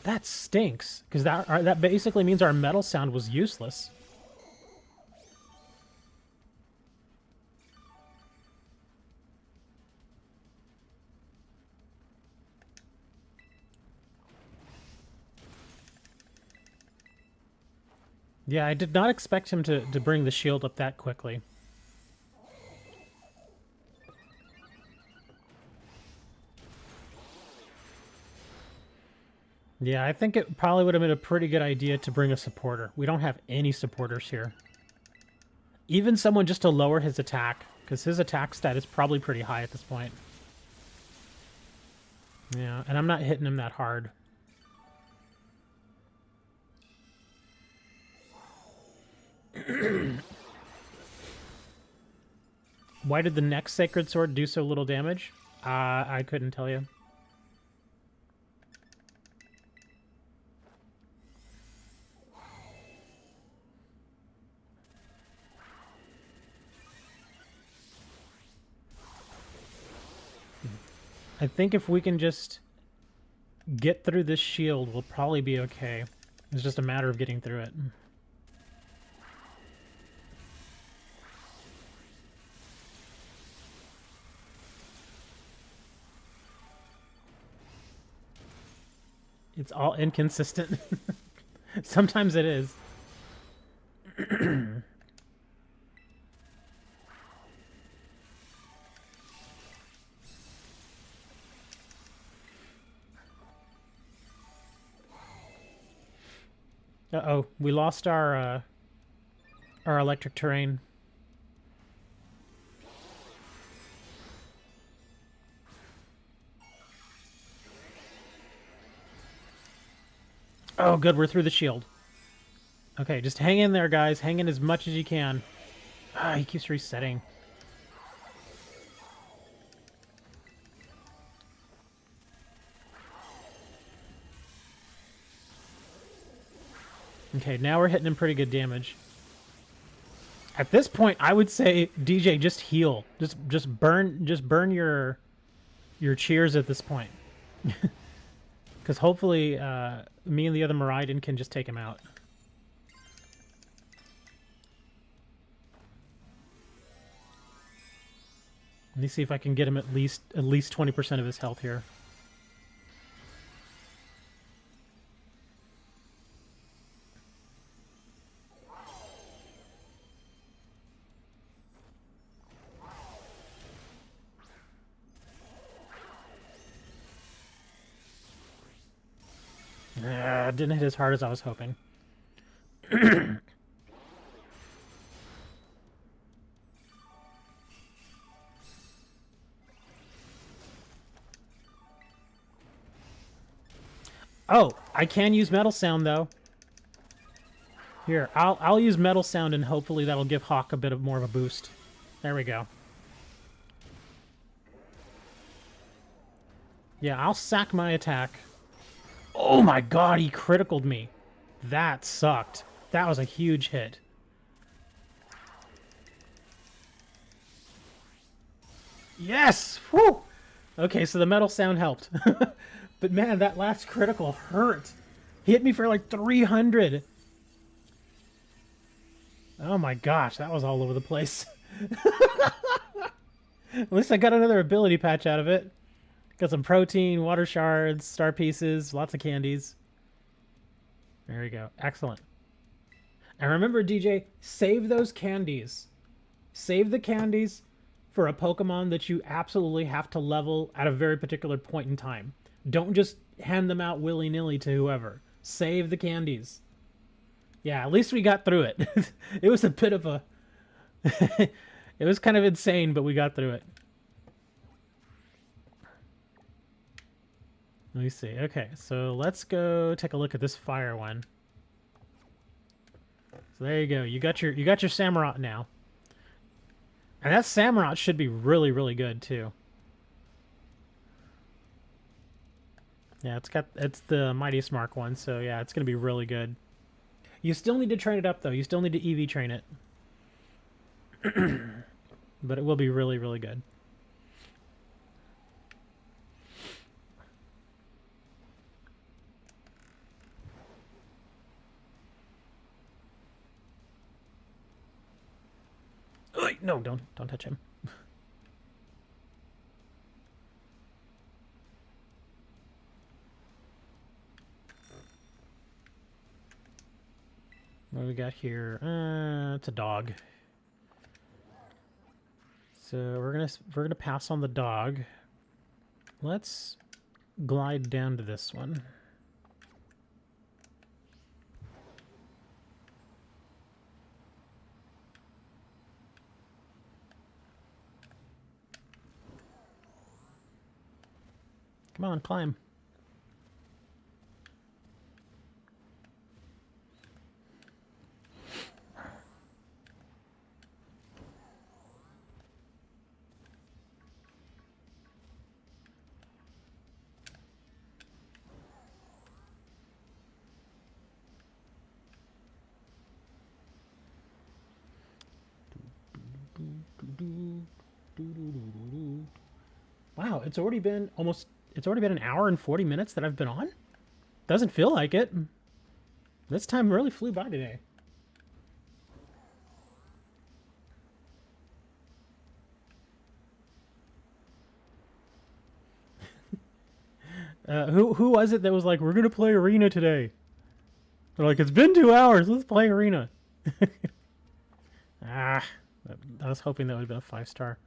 That stinks, because that basically means our Metal Sound was useless. Yeah, I did not expect him to bring the shield up that quickly. Yeah, I think it probably would have been a pretty good idea to bring a supporter. We don't have any supporters here. Even someone just to lower his attack, because his attack stat is probably pretty high at this point. Yeah, and I'm not hitting him that hard. Why did the next Sacred Sword do so little damage? I couldn't tell you. I think if we can just get through this shield, we'll probably be okay. It's just a matter of getting through it. It's all inconsistent. Sometimes it is. Uh-oh, we lost our electric terrain. Oh, good, we're through the shield. Okay, just hang in there, guys. Hang in as much as you can. Ah, he keeps resetting. Okay, now we're hitting him pretty good damage. At this point, I would say, DJ, just heal. Just burn your cheers at this point. Because hopefully, me and the other Miraidon can just take him out. Let me see if I can get him at least 20% of his health here. Didn't hit as hard as I was hoping. Oh, I can use Metal Sound though. Here, I'll use Metal Sound and hopefully that'll give Hawk a bit of more of a boost. There we go. Yeah, I'll sack my attack. Oh my god, he criticaled me. That sucked. That was a huge hit. Yes! Whew! Okay, so the Metal Sound helped. But man, that last critical hurt. He hit me for like 300. Oh my gosh, that was all over the place. At least I got another ability patch out of it. Got some protein, water shards, star pieces, lots of candies. There we go. Excellent. And remember, DJ, save those candies. Save the candies for a Pokemon that you absolutely have to level at a very particular point in time. Don't just hand them out willy-nilly to whoever. Save the candies. Yeah, at least we got through it. It was a bit of a... It was kind of insane, but we got through it. Let me see. Okay, so let's go take a look at this fire one. So there you go. You got your Samurott now. And that Samurott should be really, really good too. Yeah, it's the Mightiest Mark one, so yeah, it's gonna be really good. You still need to train it up though. You still need to EV train it. But it will be really, really good. No, don't touch him. What do we got here? It's a dog. So we're gonna pass on the dog. Let's glide down to this one. Come on, climb. Wow, it's already been an hour and 40 minutes that I've been on? Doesn't feel like it. This time really flew by today. Who was it that was like, we're gonna play Arena today? They're like, it's been 2 hours, let's play Arena. I was hoping that would have been a 5-star.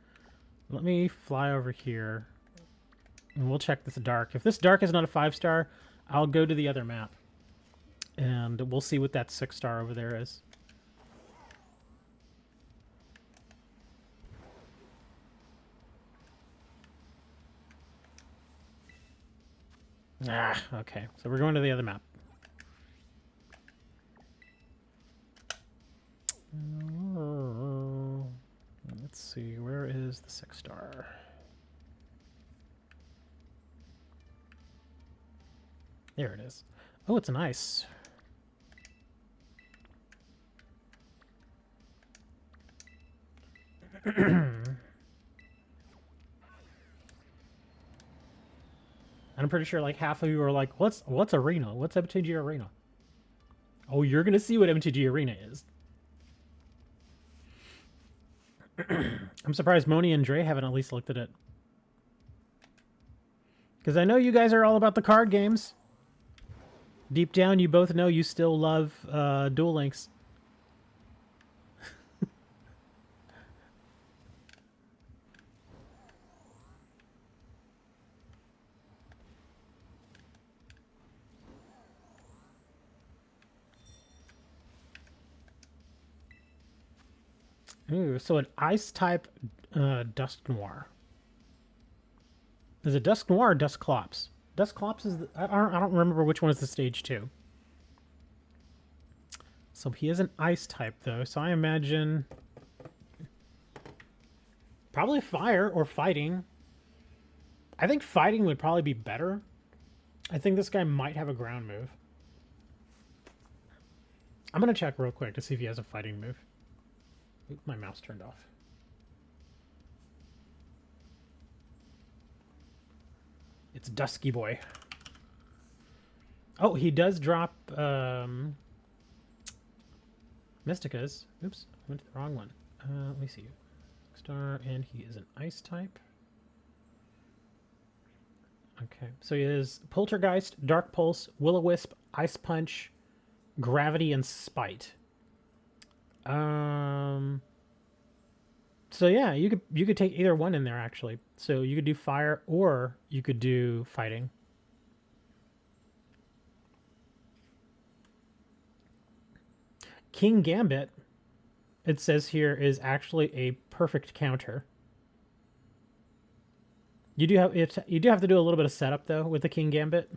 Let me fly over here. And we'll check this dark. If this dark is not a 5-star, I'll go to the other map. And we'll see what that 6-star over there is. Okay. So we're going to the other map. Let's see. Where is the 6-star? There it is. Oh, it's an ice. I'm pretty sure like half of you are like, what's Arena? What's MTG Arena? Oh, you're gonna see what MTG Arena is. I'm surprised Moni and Dre haven't at least looked at it. Because I know you guys are all about the card games. Deep down, you both know you still love Duel Links. Ooh, so an ice type Dusk Noir. Is it Dusk Noir or Dusclops? Dusclops is I don't remember which one is the stage 2. So he is an ice type though, so I imagine probably fire or fighting. I think fighting would probably be better. I think this guy might have a ground move. I'm gonna check real quick to see if he has a fighting move. Oop, my mouse turned off. It's Dusky Boy. Oh, he does drop Mystica's. Oops, went to the wrong one. Let me see. Star, and he is an ice type. Okay, so he is Poltergeist, Dark Pulse, Will-O-Wisp, Ice Punch, Gravity, and Spite. So yeah, you could take either one in there actually. So you could do fire or you could do fighting. King Gambit, it says here, is actually a perfect counter. You do have to do a little bit of setup though with the King Gambit.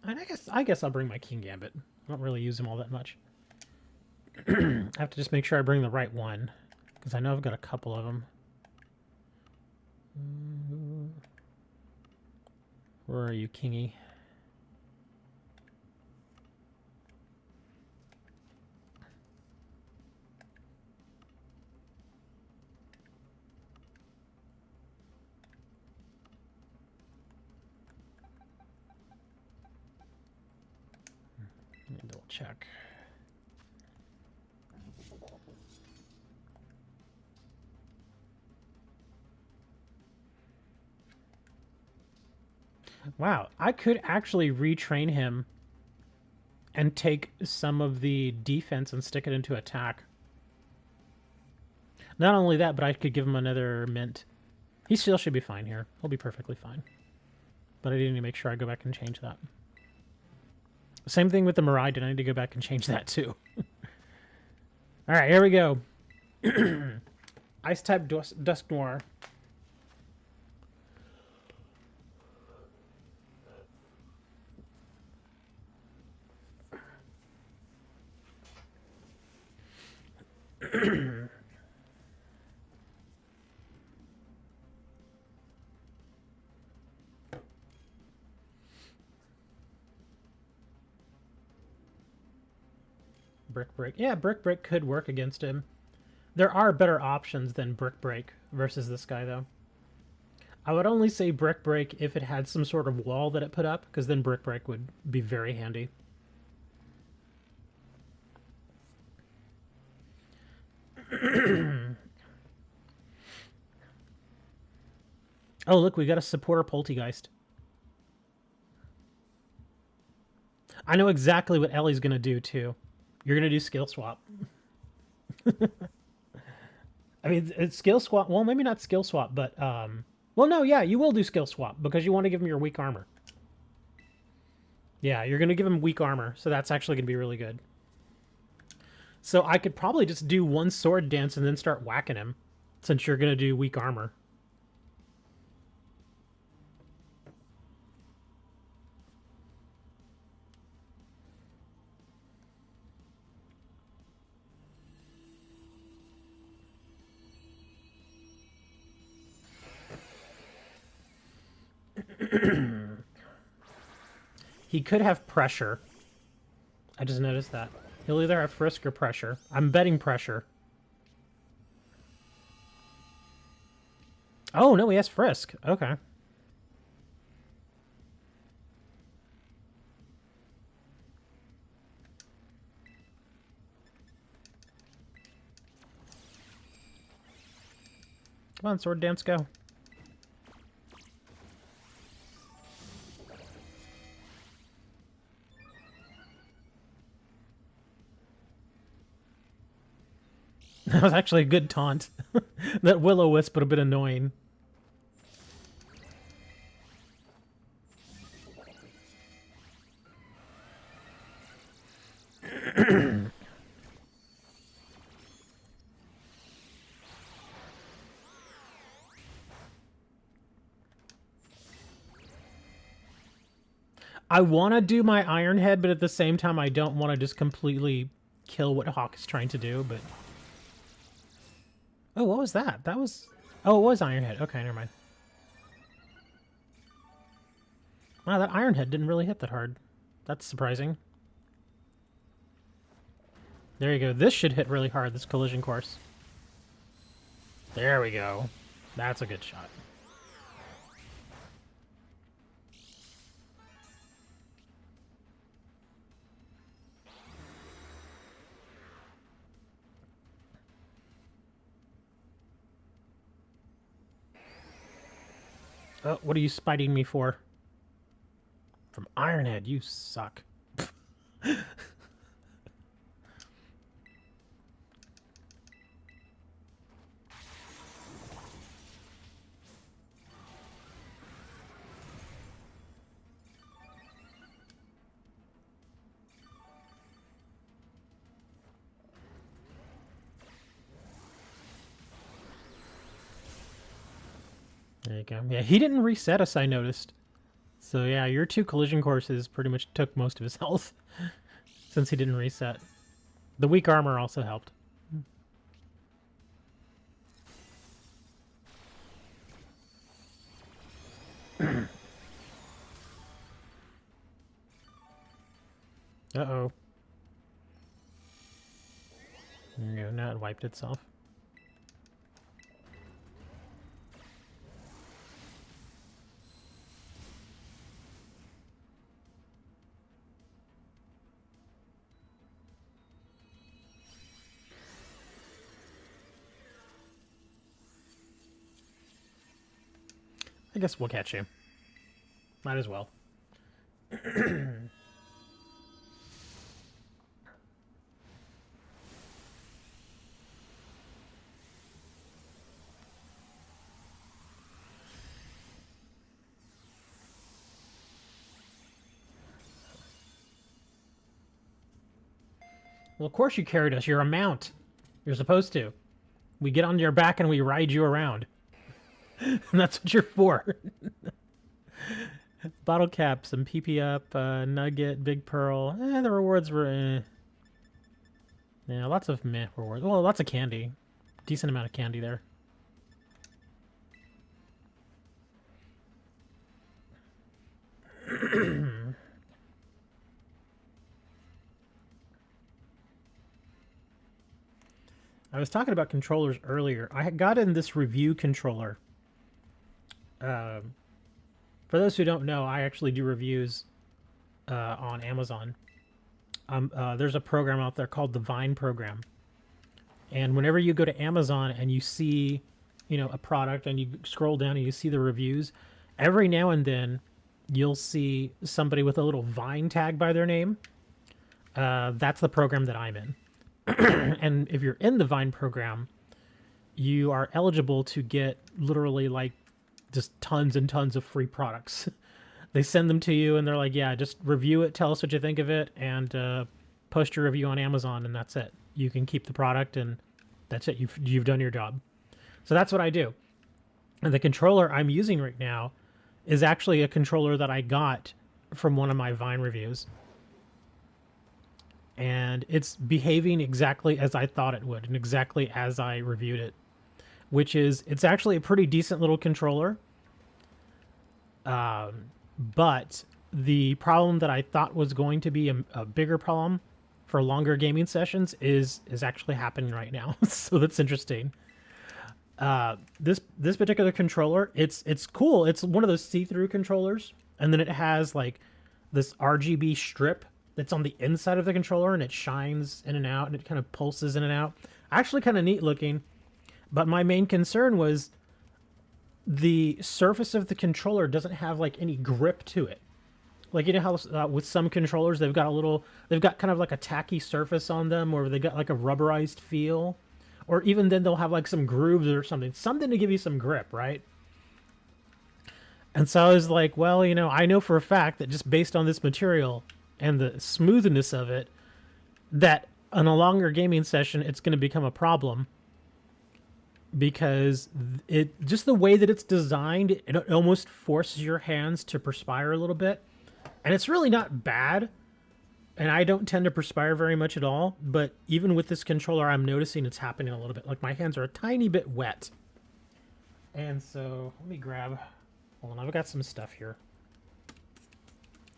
And I guess I'll bring my King Gambit. I don't really use him all that much. I have to just make sure I bring the right one, because I know I've got a couple of them. Where are you, Kingy? Let me double check. Wow, I could actually retrain him and take some of the defense and stick it into attack. Not only that, but I could give him another mint. He still should be fine here. He'll be perfectly fine. But I need to make sure I go back and change that. Same thing with the Miraidon. I need to go back and change that too. Alright, here we go. Ice-type Dusk Noir. Brick Break. Yeah, Brick Break could work against him. There are better options than Brick Break versus this guy, though. I would only say Brick Break if it had some sort of wall that it put up, because then Brick Break would be very handy. Oh, look, we got a supporter Poltergeist. I know exactly what Ellie's going to do, too. You're going to do skill swap. I mean, it's skill swap. Well, maybe not skill swap, but... well, no, yeah, you will do skill swap, because you want to give him your weak armor. Yeah, you're going to give him weak armor, so that's actually going to be really good. So I could probably just do one sword dance and then start whacking him, since you're going to do weak armor. He could have pressure. I just noticed that. He'll either have frisk or pressure. I'm betting pressure. Oh, no, he has frisk. Okay. Come on, sword dance, go. That was actually a good taunt. That Will-O-Wisp would have been annoying. I want to do my Iron Head, but at the same time, I don't want to just completely kill what Hawk is trying to do, but... Oh, what was that? That was... Oh, it was Iron Head. Okay, never mind. Wow, that Iron Head didn't really hit that hard. That's surprising. There you go. This should hit really hard, this collision course. There we go. That's a good shot. What are you spiting me for? From Ironhead, you suck. There you go. Yeah, he didn't reset us, I noticed. So yeah, your 2 collision courses pretty much took most of his health since he didn't reset. The weak armor also helped. Uh-oh. There you go, now it wiped itself. I guess we'll catch you. Might as well. Well, of course you carried us. You're a mount. You're supposed to. We get on your back and we ride you around. And that's what you're for. Bottle cap, some PP up, nugget, big pearl. The rewards were yeah, lots of meh rewards. Well, lots of candy. Decent amount of candy there. I was talking about controllers earlier. I got in this review controller. For those who don't know, I actually do reviews on Amazon. There's a program out there called the Vine program. And whenever you go to Amazon and you see, a product and you scroll down and you see the reviews, every now and then you'll see somebody with a little Vine tag by their name. That's the program that I'm in. And if you're in the Vine program, you are eligible to get literally like just tons and tons of free products. They send them to you and they're like, yeah, just review it, tell us what you think of it, and post your review on Amazon, and that's it. You can keep the product, and that's it. You've done your job. So that's what I do. And the controller I'm using right now is actually a controller that I got from one of my Vine reviews. And it's behaving exactly as I thought it would and exactly as I reviewed it, which is it's actually a pretty decent little controller. But the problem that I thought was going to be a bigger problem for longer gaming sessions is actually happening right now. So that's interesting. This particular controller, it's cool. It's one of those see-through controllers, and then it has like this RGB strip that's on the inside of the controller, and it shines in and out, and it kind of pulses in and out. Actually kind of neat looking. But my main concern was the surface of the controller doesn't have like any grip to it. Like, how with some controllers they've got kind of like a tacky surface on them, or they got like a rubberized feel, or even then they'll have like some grooves or something to give you some grip, right? And so I was like, well, I know for a fact that just based on this material and the smoothness of it, that on a longer gaming session it's going to become a problem. Because it just the way that it's designed, it almost forces your hands to perspire a little bit. And it's really not bad. And I don't tend to perspire very much at all. But even with this controller, I'm noticing it's happening a little bit. Like my hands are a tiny bit wet. And so let me grab... Hold on, I've got some stuff here.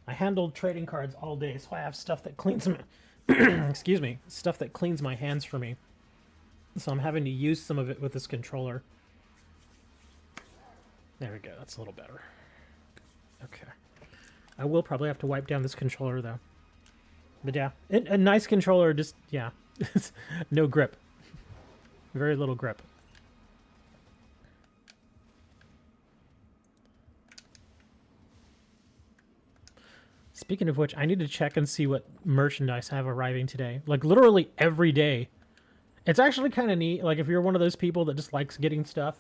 I handled trading cards all day, so I have stuff that cleans my... Excuse me. Stuff that cleans my hands for me. So I'm having to use some of it with this controller. There we go. That's a little better. Okay. I will probably have to wipe down this controller, though. But yeah, a nice controller, just, yeah. No grip. Very little grip. Speaking of which, I need to check and see what merchandise I have arriving today. Like, literally every day. It's actually kind of neat. Like, if you're one of those people that just likes getting stuff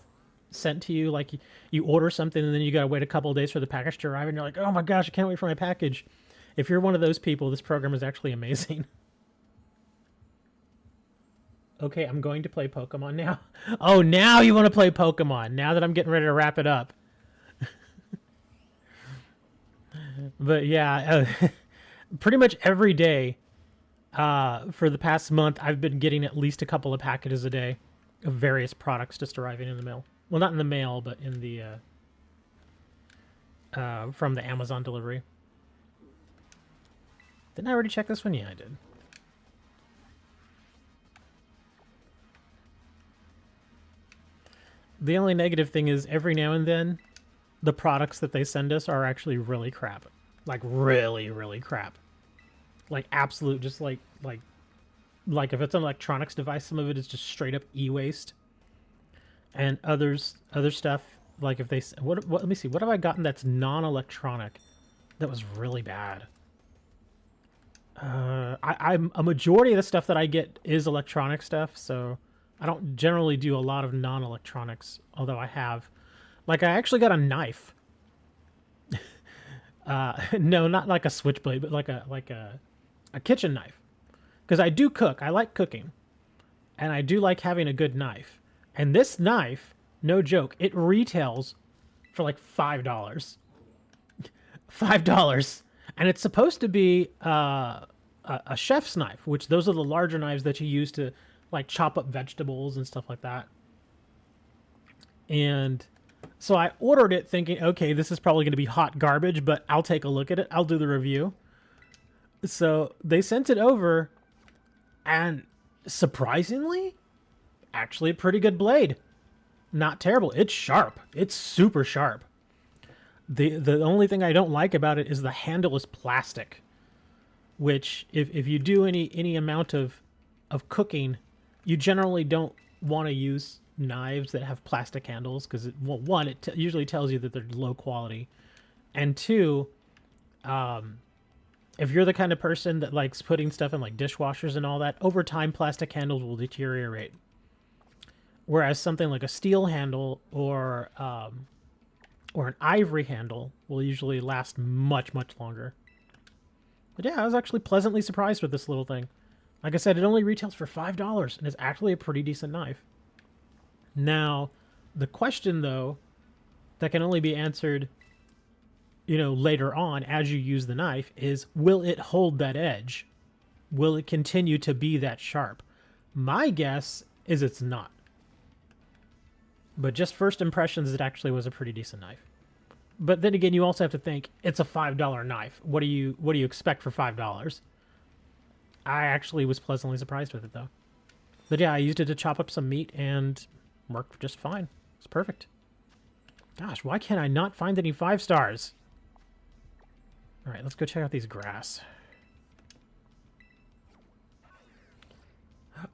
sent to you, like you order something and then you gotta wait a couple of days for the package to arrive and you're like, oh my gosh, I can't wait for my package. If you're one of those people, this program is actually amazing. Okay, I'm going to play Pokemon now. Oh, now you want to play Pokemon, now that I'm getting ready to wrap it up. But yeah, pretty much every day for the past month, I've been getting at least a couple of packages a day of various products just arriving in the mail. Well, not in the mail, but in the from the Amazon delivery. Didn't I already check this one? Yeah, I did. The only negative thing is every now and then, the products that they send us are actually really crap. Like, really, really crap. Like, absolute, just like if it's an electronics device, some of it is just straight up e-waste. And other stuff, like if they... What, let me see, what have I gotten that's non-electronic that was really bad? I'm a majority of the stuff that I get is electronic stuff, so I don't generally do a lot of non-electronics, although I have. Like, I actually got a knife. No, not like a switchblade, but like a kitchen knife. Because I do cook. I like cooking. And I do like having a good knife. And this knife, no joke, it retails for like $5. $5. And it's supposed to be a chef's knife, which those are the larger knives that you use to like chop up vegetables and stuff like that. And so I ordered it thinking, okay, this is probably going to be hot garbage, but I'll take a look at it. I'll do the review. So they sent it over, and surprisingly, actually a pretty good blade. Not terrible. It's sharp. It's super sharp. The only thing I don't like about it is the handle is plastic, which if you do any amount of cooking, you generally don't want to use knives that have plastic handles because, well, one, it usually tells you that they're low quality, and two, if you're the kind of person that likes putting stuff in like dishwashers and all that, over time plastic handles will deteriorate. Whereas something like a steel handle or an ivory handle will usually last much, much longer. But yeah, I was actually pleasantly surprised with this little thing. Like I said, it only retails for $5 and is actually a pretty decent knife. Now, the question, though, that can only be answered, you know, later on as you use the knife is, will it hold that edge? Will it continue to be that sharp? My guess is it's not. But just first impressions, it actually was a pretty decent knife. But then again, you also have to think, it's a $5 knife. What do you expect for $5? I actually was pleasantly surprised with it, though. But yeah, I used it to chop up some meat and worked just fine. It's perfect. Gosh, why can't I not find any 5 stars? All right, let's go check out these grass.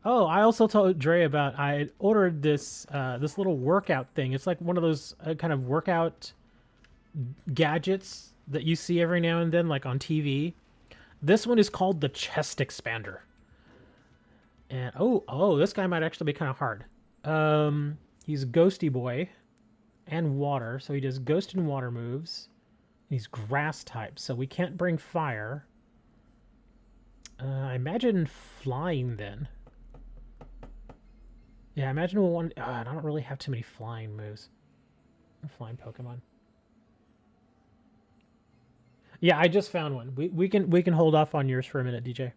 Oh, I also told Dre about, I ordered this this little workout thing. It's like one of those kind of workout gadgets that you see every now and then, like on TV. This one is called the chest expander. And oh, this guy might actually be kind of hard. He's Ghosty Boy and water, so he does ghost and water moves. He's grass type, so we can't bring fire. I imagine flying then. Yeah, I imagine we'll want... I don't really have too many flying moves. Flying Pokemon. Yeah, I just found one. We can hold off on yours for a minute, DJ.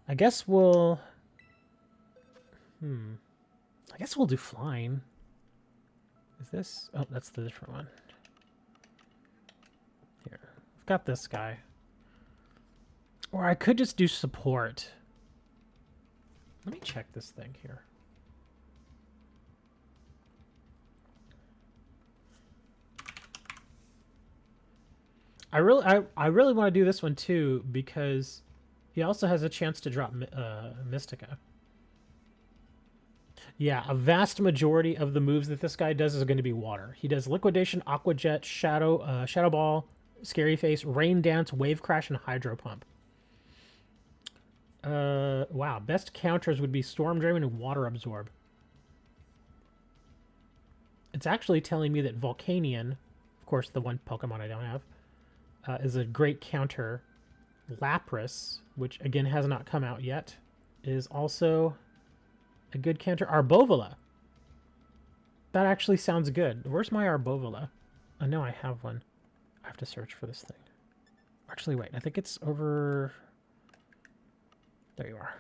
I guess we'll... I guess we'll do flying. Is this... Oh, that's the different one. Here. I've got this guy. Or I could just do support. Let me check this thing here. I really want to do this one too, because he also has a chance to drop Mystica. Yeah, a vast majority of the moves that this guy does is going to be water. He does Liquidation, Aqua Jet, Shadow Ball, Scary Face, Rain Dance, Wave Crash, and Hydro Pump. Wow. Best counters would be Storm Dragon and Water Absorb. It's actually telling me that Volcanion, of course the one Pokemon I don't have, is a great counter. Lapras, which again has not come out yet, is also a good counter. Arbovola. That actually sounds good. Where's my Arbovola? I know I have one. I have to search for this thing. Actually, wait. I think it's over... There you are.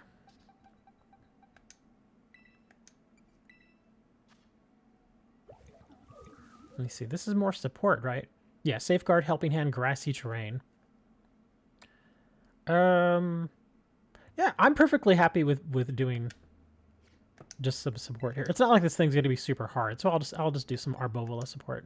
Let me see. This is more support, right? Yeah, Safeguard, Helping Hand, Grassy Terrain. Yeah, I'm perfectly happy with doing just some support here. It's not like this thing's going to be super hard, so I'll just do some Arbovola support.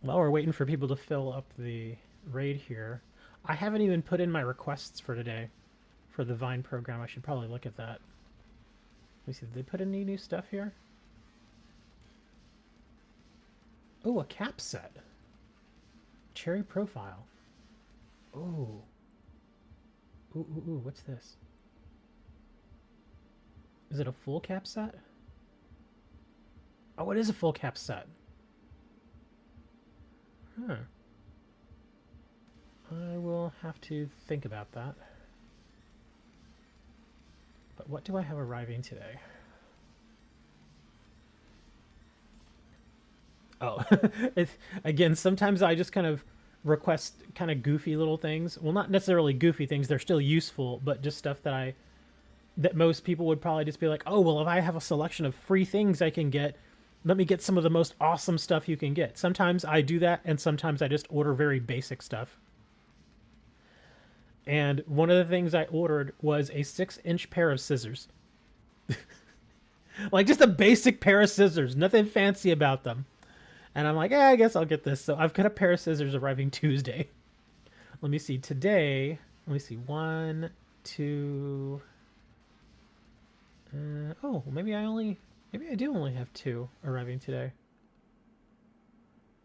While we're waiting for people to fill up the raid here, I haven't even put in my requests for today for the Vine program. I should probably look at that. Let me see, did they put any new stuff here? Oh, a cap set. Cherry profile. Oh. Ooh, what's this? Is it a full cap set? Oh, it is a full cap set. Huh. I will have to think about that. But what do I have arriving today? Oh, again, sometimes I just kind of request kind of goofy little things. Well, not necessarily goofy things. They're still useful, but just stuff that most people would probably just be like, oh, well, if I have a selection of free things I can get, let me get some of the most awesome stuff you can get. Sometimes I do that, and sometimes I just order very basic stuff. And one of the things I ordered was a 6-inch pair of scissors. Like just a basic pair of scissors, nothing fancy about them. And I'm like, yeah, I guess I'll get this. So I've got a pair of scissors arriving Tuesday. Let me see. Today, let me see. 1, 2. Oh, maybe I do only have 2 arriving today.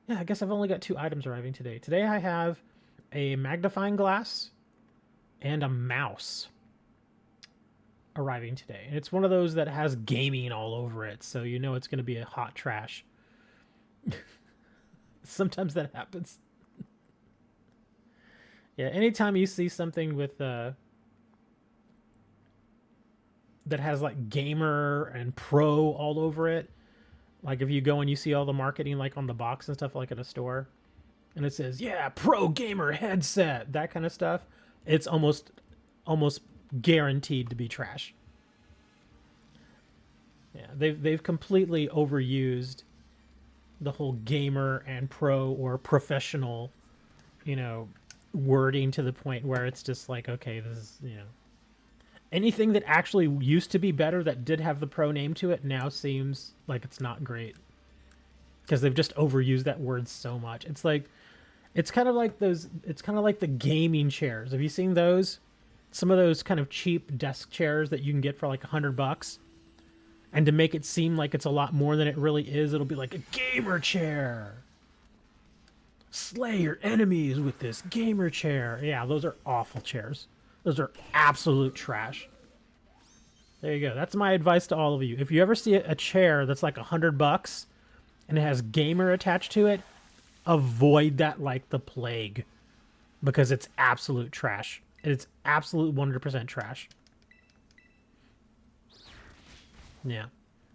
Yeah, I guess I've only got 2 items arriving today. Today I have a magnifying glass and a mouse arriving today. And it's one of those that has gaming all over it, so you know it's going to be a hot trash. Sometimes that happens. Yeah, anytime you see something with that has like gamer and pro all over it, like if you go and you see all the marketing like on the box and stuff like at a store, and it says, yeah, pro gamer headset, that kind of stuff, it's almost guaranteed to be trash. Yeah, they've completely overused the whole gamer and pro or professional, wording to the point where it's just like, okay, this is, anything that actually used to be better that did have the pro name to it now seems like it's not great because they've just overused that word so much. It's kind of like the gaming chairs. Have you seen those? Some of those kind of cheap desk chairs that you can get for like $100. And to make it seem like it's a lot more than it really is, it'll be like a gamer chair. Slay your enemies with this gamer chair. Yeah, those are awful chairs. Those are absolute trash. There you go. That's my advice to all of you. If you ever see a chair that's like $100 and it has gamer attached to it, avoid that like the plague because it's absolute trash. It's absolute 100% trash. Yeah.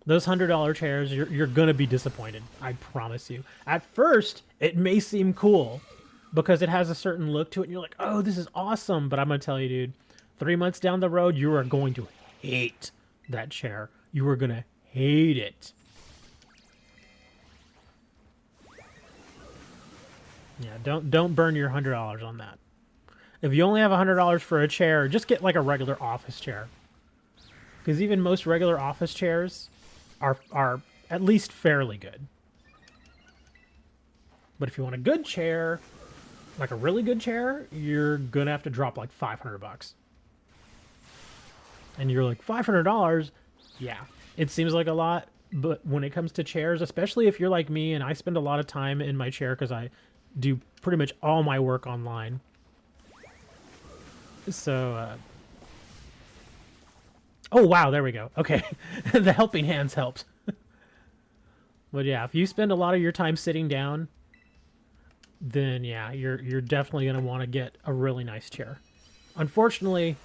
Those $100 chairs, you're going to be disappointed. I promise you. At first, it may seem cool because it has a certain look to it. And you're like, oh, this is awesome. But I'm going to tell you, dude, 3 months down the road, you are going to hate that chair. You are going to hate it. Yeah, don't burn your $100 on that. If you only have $100 for a chair, just get like a regular office chair. Because even most regular office chairs are at least fairly good. But if you want a good chair, like a really good chair, you're gonna have to drop like $500. And you're like, $500? Yeah, it seems like a lot, but when it comes to chairs, especially if you're like me and I spend a lot of time in my chair because I do pretty much all my work online. So, oh wow, there we go. Okay, the helping hands helps. But yeah, if you spend a lot of your time sitting down, then yeah, you're definitely gonna want to get a really nice chair. Unfortunately,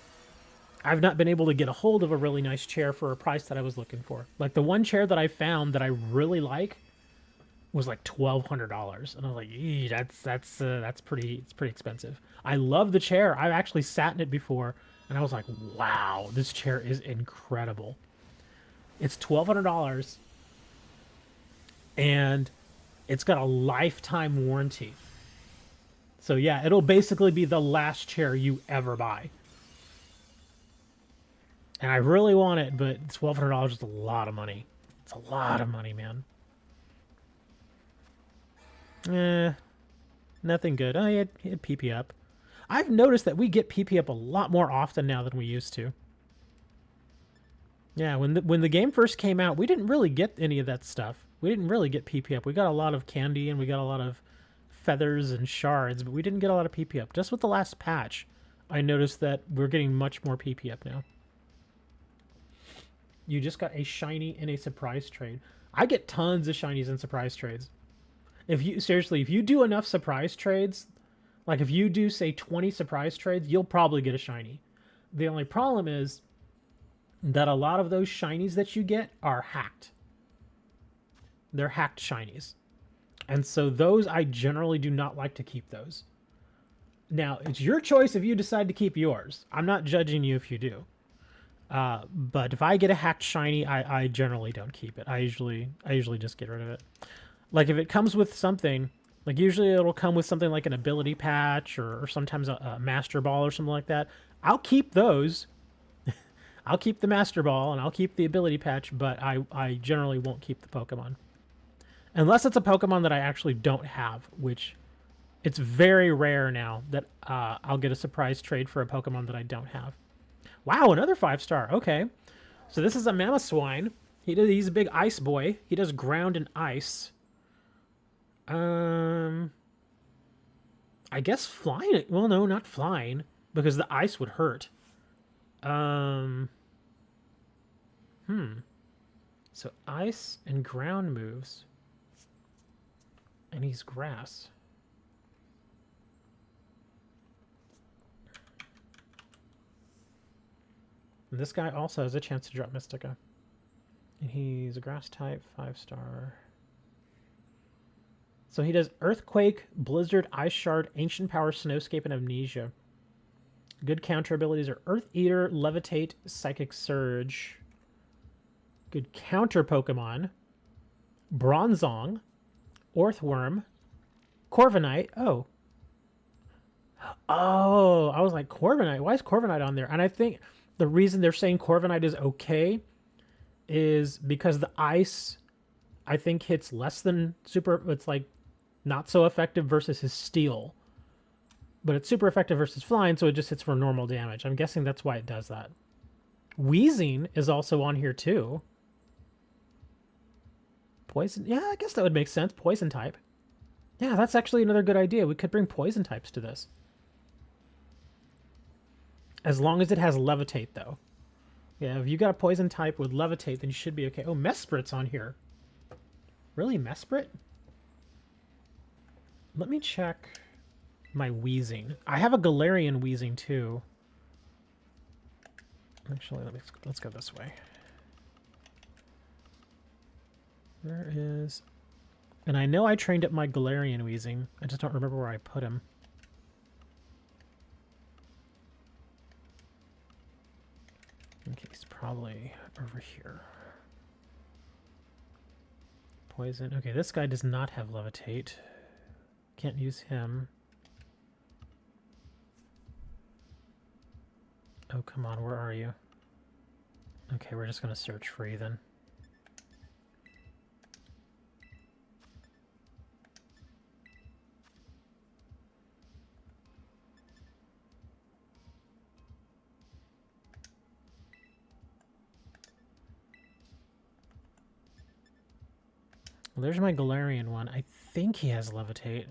I've not been able to get a hold of a really nice chair for a price that I was looking for. Like the one chair that I found that I really like was like $1,200, and I was like, "Eee, that's pretty expensive." I love the chair. I've actually sat in it before, and I was like, "Wow, this chair is incredible." It's $1,200, and it's got a lifetime warranty. So yeah, it'll basically be the last chair you ever buy. And I really want it, but $1,200 is a lot of money. It's a lot of money, man. Nothing good. Oh, he had PP up. I've noticed that we get PP up a lot more often now than we used to. Yeah, when the game first came out, we didn't really get any of that stuff. We didn't really get PP up. We got a lot of candy and we got a lot of feathers and shards, but we didn't get a lot of PP up. Just with the last patch, I noticed that we're getting much more PP up now. You just got a shiny in a surprise trade. I get tons of shinies in surprise trades. If you do enough surprise trades, like if you do say 20 surprise trades, you'll probably get a shiny. The only problem is that a lot of those shinies that you get are hacked. They're hacked shinies. And so those, I generally do not like to keep those. Now, it's your choice if you decide to keep yours. I'm not judging you if you do. But if I get a hacked shiny, I generally don't keep it. I usually just get rid of it. Like if it comes with something, like usually it'll come with something like an ability patch or sometimes a master ball or something like that. I'll keep those. I'll keep the master ball and I'll keep the ability patch, but I generally won't keep the Pokemon. Unless it's a Pokemon that I actually don't have, which it's very rare now that I'll get a surprise trade for a Pokemon that I don't have. Wow, another 5-star. Okay. So this is a Mamoswine. He's a big ice boy. He does ground and ice. I guess flying. Well, no, not flying, because the ice would hurt. So ice and ground moves. And he's grass. And this guy also has a chance to drop Mystica. And he's a grass type, 5-star. So he does Earthquake, Blizzard, Ice Shard, Ancient Power, Snowscape, and Amnesia. Good counter abilities are Earth Eater, Levitate, Psychic Surge. Good counter Pokemon. Bronzong, Orthworm, Corviknight. Oh, I was like, Corviknight? Why is Corviknight on there? And I think the reason they're saying Corviknight is okay is because the ice, I think, hits less than super. It's like not so effective versus his steel, but it's super effective versus flying, so it just hits for normal damage. I'm guessing that's why it does that. Wheezing is also on here too. Poison? Yeah, I guess that would make sense. Poison type. Yeah, that's actually another good idea. We could bring poison types to this. As long as it has Levitate, though. Yeah, if you got a poison type with Levitate, then you should be okay. Oh, Mesprit's on here. Really, Mesprit? Let me check my Wheezing. I have a Galarian Wheezing, too. Actually, let's go this way. Where is... And I know I trained up my Galarian Wheezing. I just don't remember where I put him. Okay, he's probably over here. Poison. Okay, this guy does not have Levitate. Can't use him. Oh, come on, where are you? Okay, we're just gonna search free then. Well, there's my Galarian one. I think he has Levitate.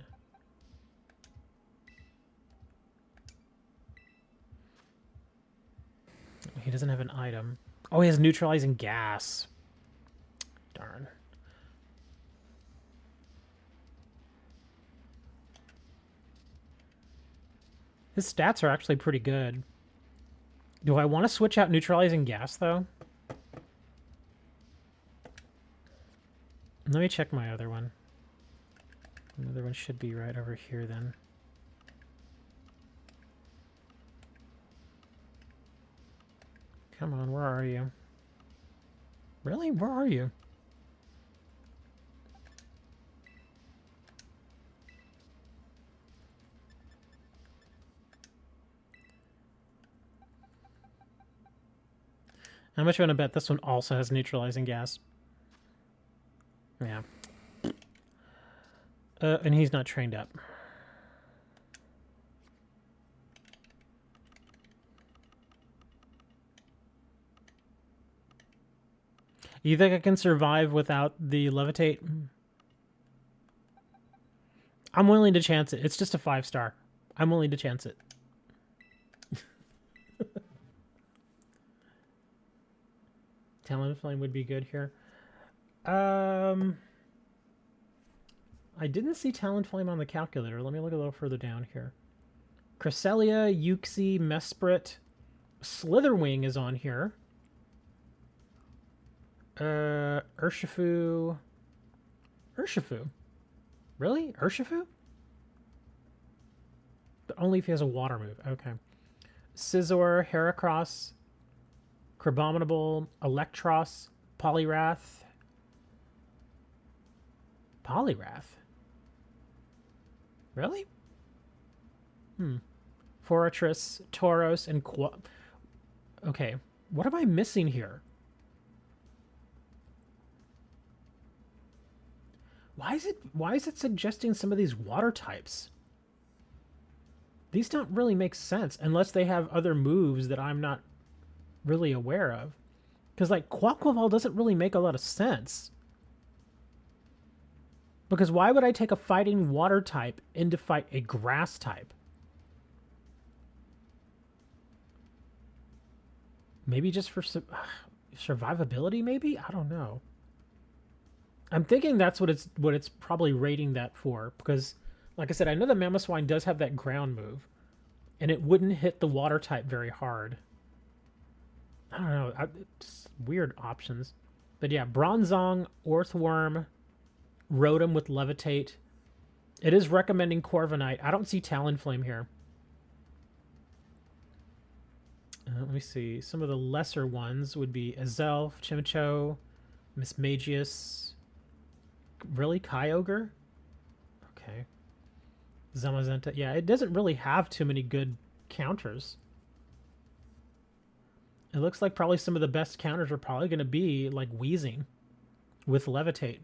He doesn't have an item. Oh, he has neutralizing gas. Darn. His stats are actually pretty good. Do I want to switch out neutralizing gas, though? Let me check my other one. Another one should be right over here, then. Come on, where are you? Really? Where are you? How much you want to bet this one also has neutralizing gas? Yeah. And he's not trained up. You think I can survive without the levitate? I'm willing to chance it. It's just a 5-star. I'm willing to chance it. Talonflame would be good here. I didn't see Talonflame on the calculator. Let me look a little further down here. Cresselia, Uxie, Mesprit, Slitherwing is on here. Urshifu. Urshifu? Really? Urshifu? But only if he has a water move. Okay. Scizor, Heracross, Crabominable, Electros, Poliwrath. Poliwrath? Really? Fortress, Tauros, and Okay, what am I missing here? Why is it suggesting some of these water types? These don't really make sense unless they have other moves that I'm not really aware of. Because, like, Quaquaval doesn't really make a lot of sense. Because why would I take a fighting water type in to fight a grass type? Maybe just for survivability, maybe? I don't know. I'm thinking that's what it's probably rating that for. Because, like I said, I know the Mamoswine does have that ground move. And it wouldn't hit the water type very hard. I don't know. It's weird options. But yeah, Bronzong, Orthworm, Rotom with Levitate. It is recommending Corviknight. I don't see Talonflame here. Let me see. Some of the lesser ones would be Azelf, Chimicho, Mismagius. Really? Kyogre? Okay. Zamazenta. Yeah, it doesn't really have too many good counters. It looks like probably some of the best counters are probably going to be like Wheezing with Levitate.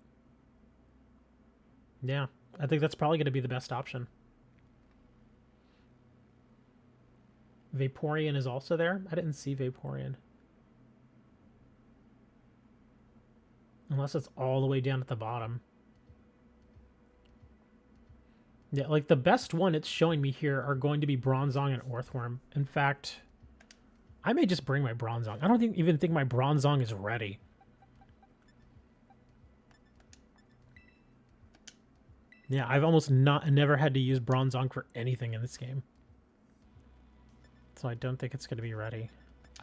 Yeah, I think that's probably going to be the best option. Vaporeon is also there. I didn't see Vaporeon. Unless it's all the way down at the bottom. Yeah, like the best one it's showing me here are going to be Bronzong and Orthworm. In fact, I may just bring my Bronzong. I don't even think my Bronzong is ready. Yeah, I've almost never had to use Bronzong for anything in this game. So I don't think it's going to be ready.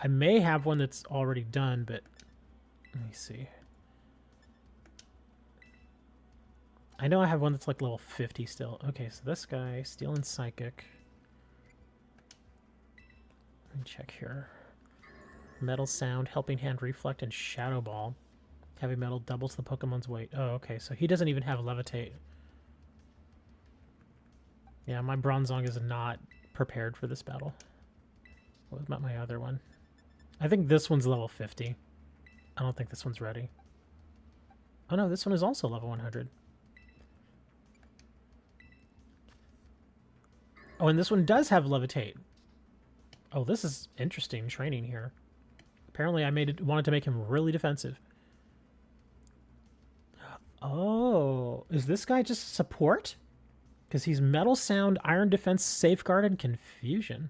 I may have one that's already done, but let me see. I know I have one that's like level 50 still. Okay, so this guy, Steel and Psychic. Let me check here. Metal Sound, Helping Hand, Reflect, and Shadow Ball. Heavy Metal doubles the Pokemon's weight. Oh, okay, so he doesn't even have Levitate. Yeah, my Bronzong is not prepared for this battle. What about my other one? I think this one's level 50. I don't think this one's ready. Oh no, this one is also level 100. Oh, and this one does have levitate. Oh, this is interesting training here. Apparently I wanted to make him really defensive. Oh, is this guy just support? Because he's metal sound, iron defense, safeguard, and confusion.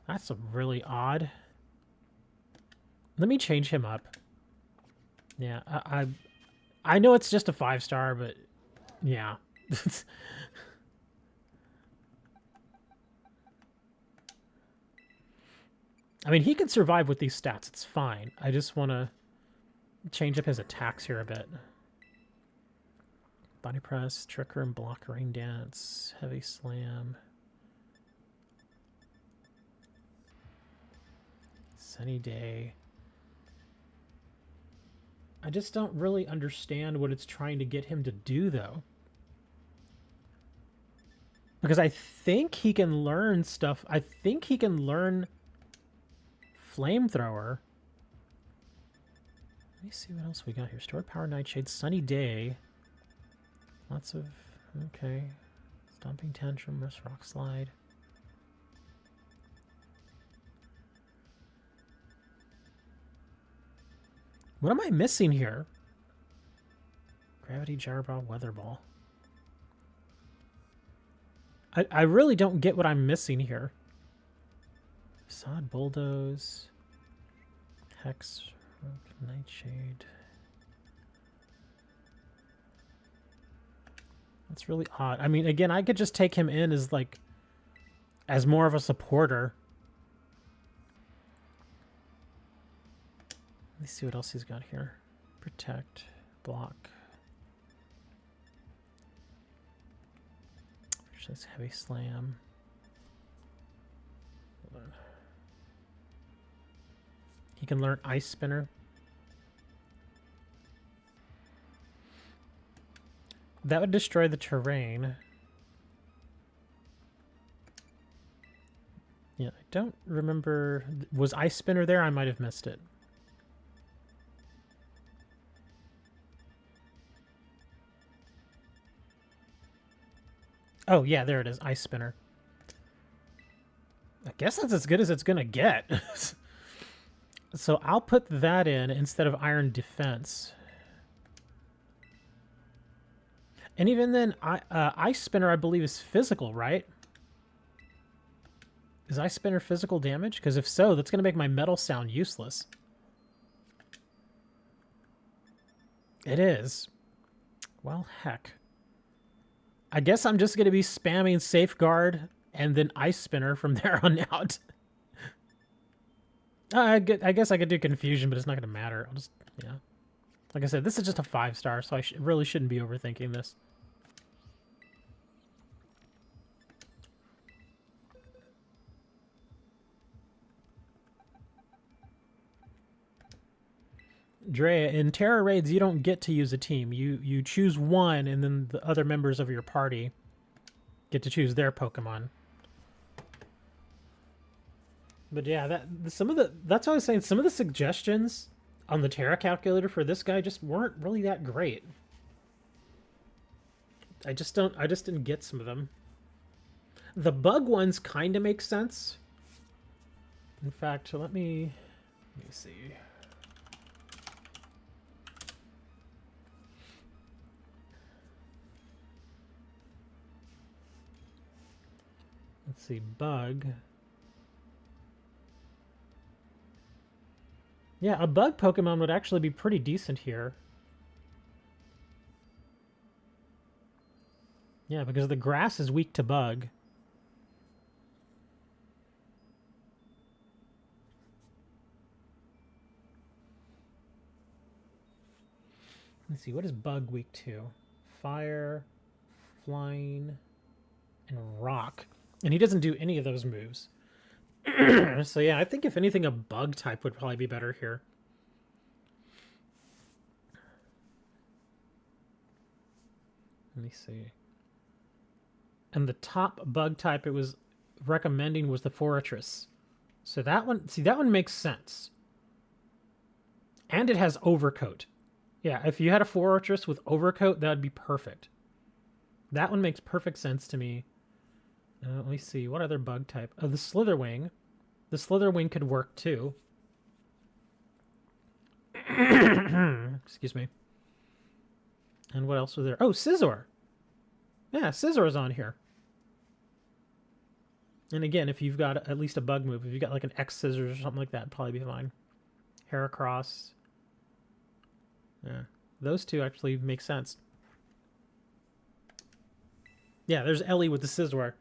That's really odd. Let me change him up. Yeah, I know it's just a 5-star, but yeah. I mean, he can survive with these stats. It's fine. I just want to change up his attacks here a bit. Body press, trigger and block, rain dance, heavy slam. Sunny day. I just don't really understand what it's trying to get him to do, though. Because I think he can learn stuff. I think he can learn flamethrower. Let me see what else we got here. Stored power, nightshade, sunny day. Lots of... Okay. Stomping tantrum, wrist rock slide. What am I missing here? Gravity, gyro ball, weather ball. I really don't get what I'm missing here. Sod, bulldoze, hex, nightshade. That's really odd. I mean, again, I could just take him in as like, as more of a supporter. Let me see what else he's got here. Protect, block. That's heavy slam. Hold on. He can learn ice spinner. That would destroy the terrain. Yeah, I don't remember. Was ice spinner there? I might have missed it. Oh, yeah, there it is. Ice spinner. I guess that's as good as it's going to get. So I'll put that in instead of iron defense. And even then, ice spinner, I believe, is physical, right? Is ice spinner physical damage? Because if so, that's going to make my metal sound useless. It is. Well, heck. I guess I'm just going to be spamming Safeguard and then Ice Spinner from there on out. I guess I could do Confusion, but it's not going to matter. I'll just, yeah. Like I said, this is just a 5-star, so I really shouldn't be overthinking this. Drea, in Tera raids, you don't get to use a team. You choose one, and then the other members of your party get to choose their Pokemon. But yeah, that's what I was saying. Some of the suggestions on the Tera calculator for this guy just weren't really that great. I just didn't get some of them. The bug ones kind of make sense. In fact, let me see. Let's see, bug. Yeah, a bug Pokemon would actually be pretty decent here. Yeah, because the grass is weak to bug. Let's see, what is bug weak to? Fire, flying, and rock. And he doesn't do any of those moves. So yeah, I think if anything, a bug type would probably be better here. Let me see. And the top bug type, it was recommending was the Fortress. So that one, see, that one makes sense. And it has Overcoat. Yeah, if you had a Fortress with Overcoat, that would be perfect. That one makes perfect sense to me. Let me see. What other bug type? Oh, the Slitherwing. The Slitherwing could work too. Excuse me. And what else was there? Oh, Scizor. Yeah, Scizor's on here. And again, if you've got at least a bug move, if you've got like an X Scissors or something like that, it'd probably be fine. Heracross. Yeah, those two actually make sense. Yeah, there's Ellie with the Scizor.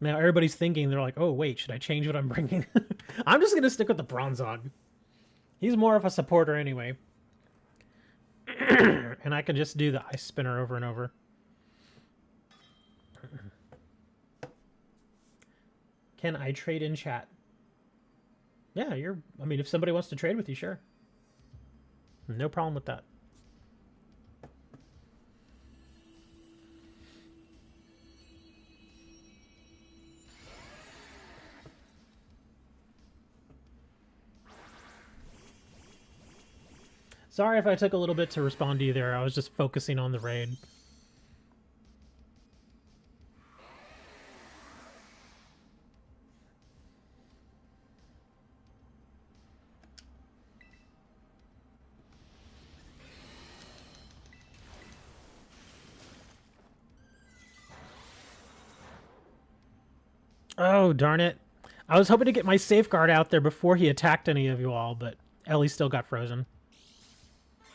Now everybody's thinking, they're like, oh wait, should I change what I'm bringing? I'm just going to stick with the Bronzong. He's more of a supporter anyway. And I can just do the Ice Spinner over and over. Can I trade in chat? Yeah, I mean, if somebody wants to trade with you, sure. No problem with that. Sorry if I took a little bit to respond to you there. I was just focusing on the raid. Oh, darn it. I was hoping to get my safeguard out there before he attacked any of you all, but Ellie still got frozen.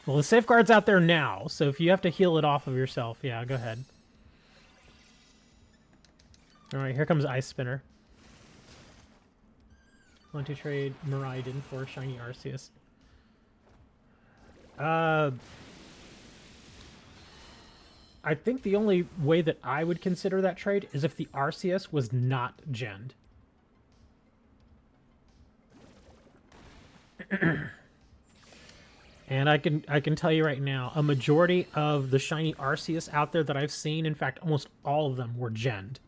Well, the safeguard's out there now, so if you have to heal it off of yourself, yeah, go ahead. Alright, here comes Ice Spinner. Want to trade Miraidon for Shiny Arceus. I think the only way that I would consider that trade is if the Arceus was not genned. And I can tell you right now, a majority of the shiny Arceus out there that I've seen, in fact, almost all of them were genned.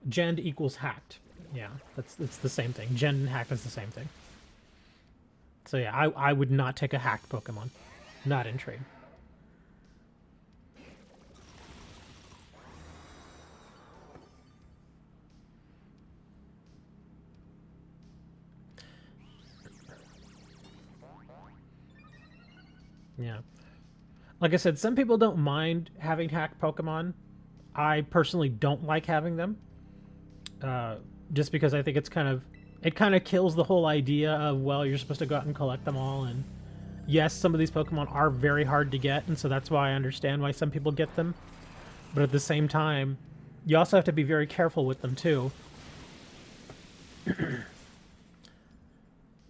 Genned equals hacked. Yeah, it's the same thing. Genned and hacked is the same thing. So yeah, I would not take a hacked Pokemon. Not in trade. Yeah. Like I said, some people don't mind having hacked Pokemon. I personally don't like having them. Just because I think it kind of kills the whole idea of, well, you're supposed to go out and collect them all. And yes, some of these Pokemon are very hard to get, and so that's why I understand why some people get them. But at the same time, you also have to be very careful with them too.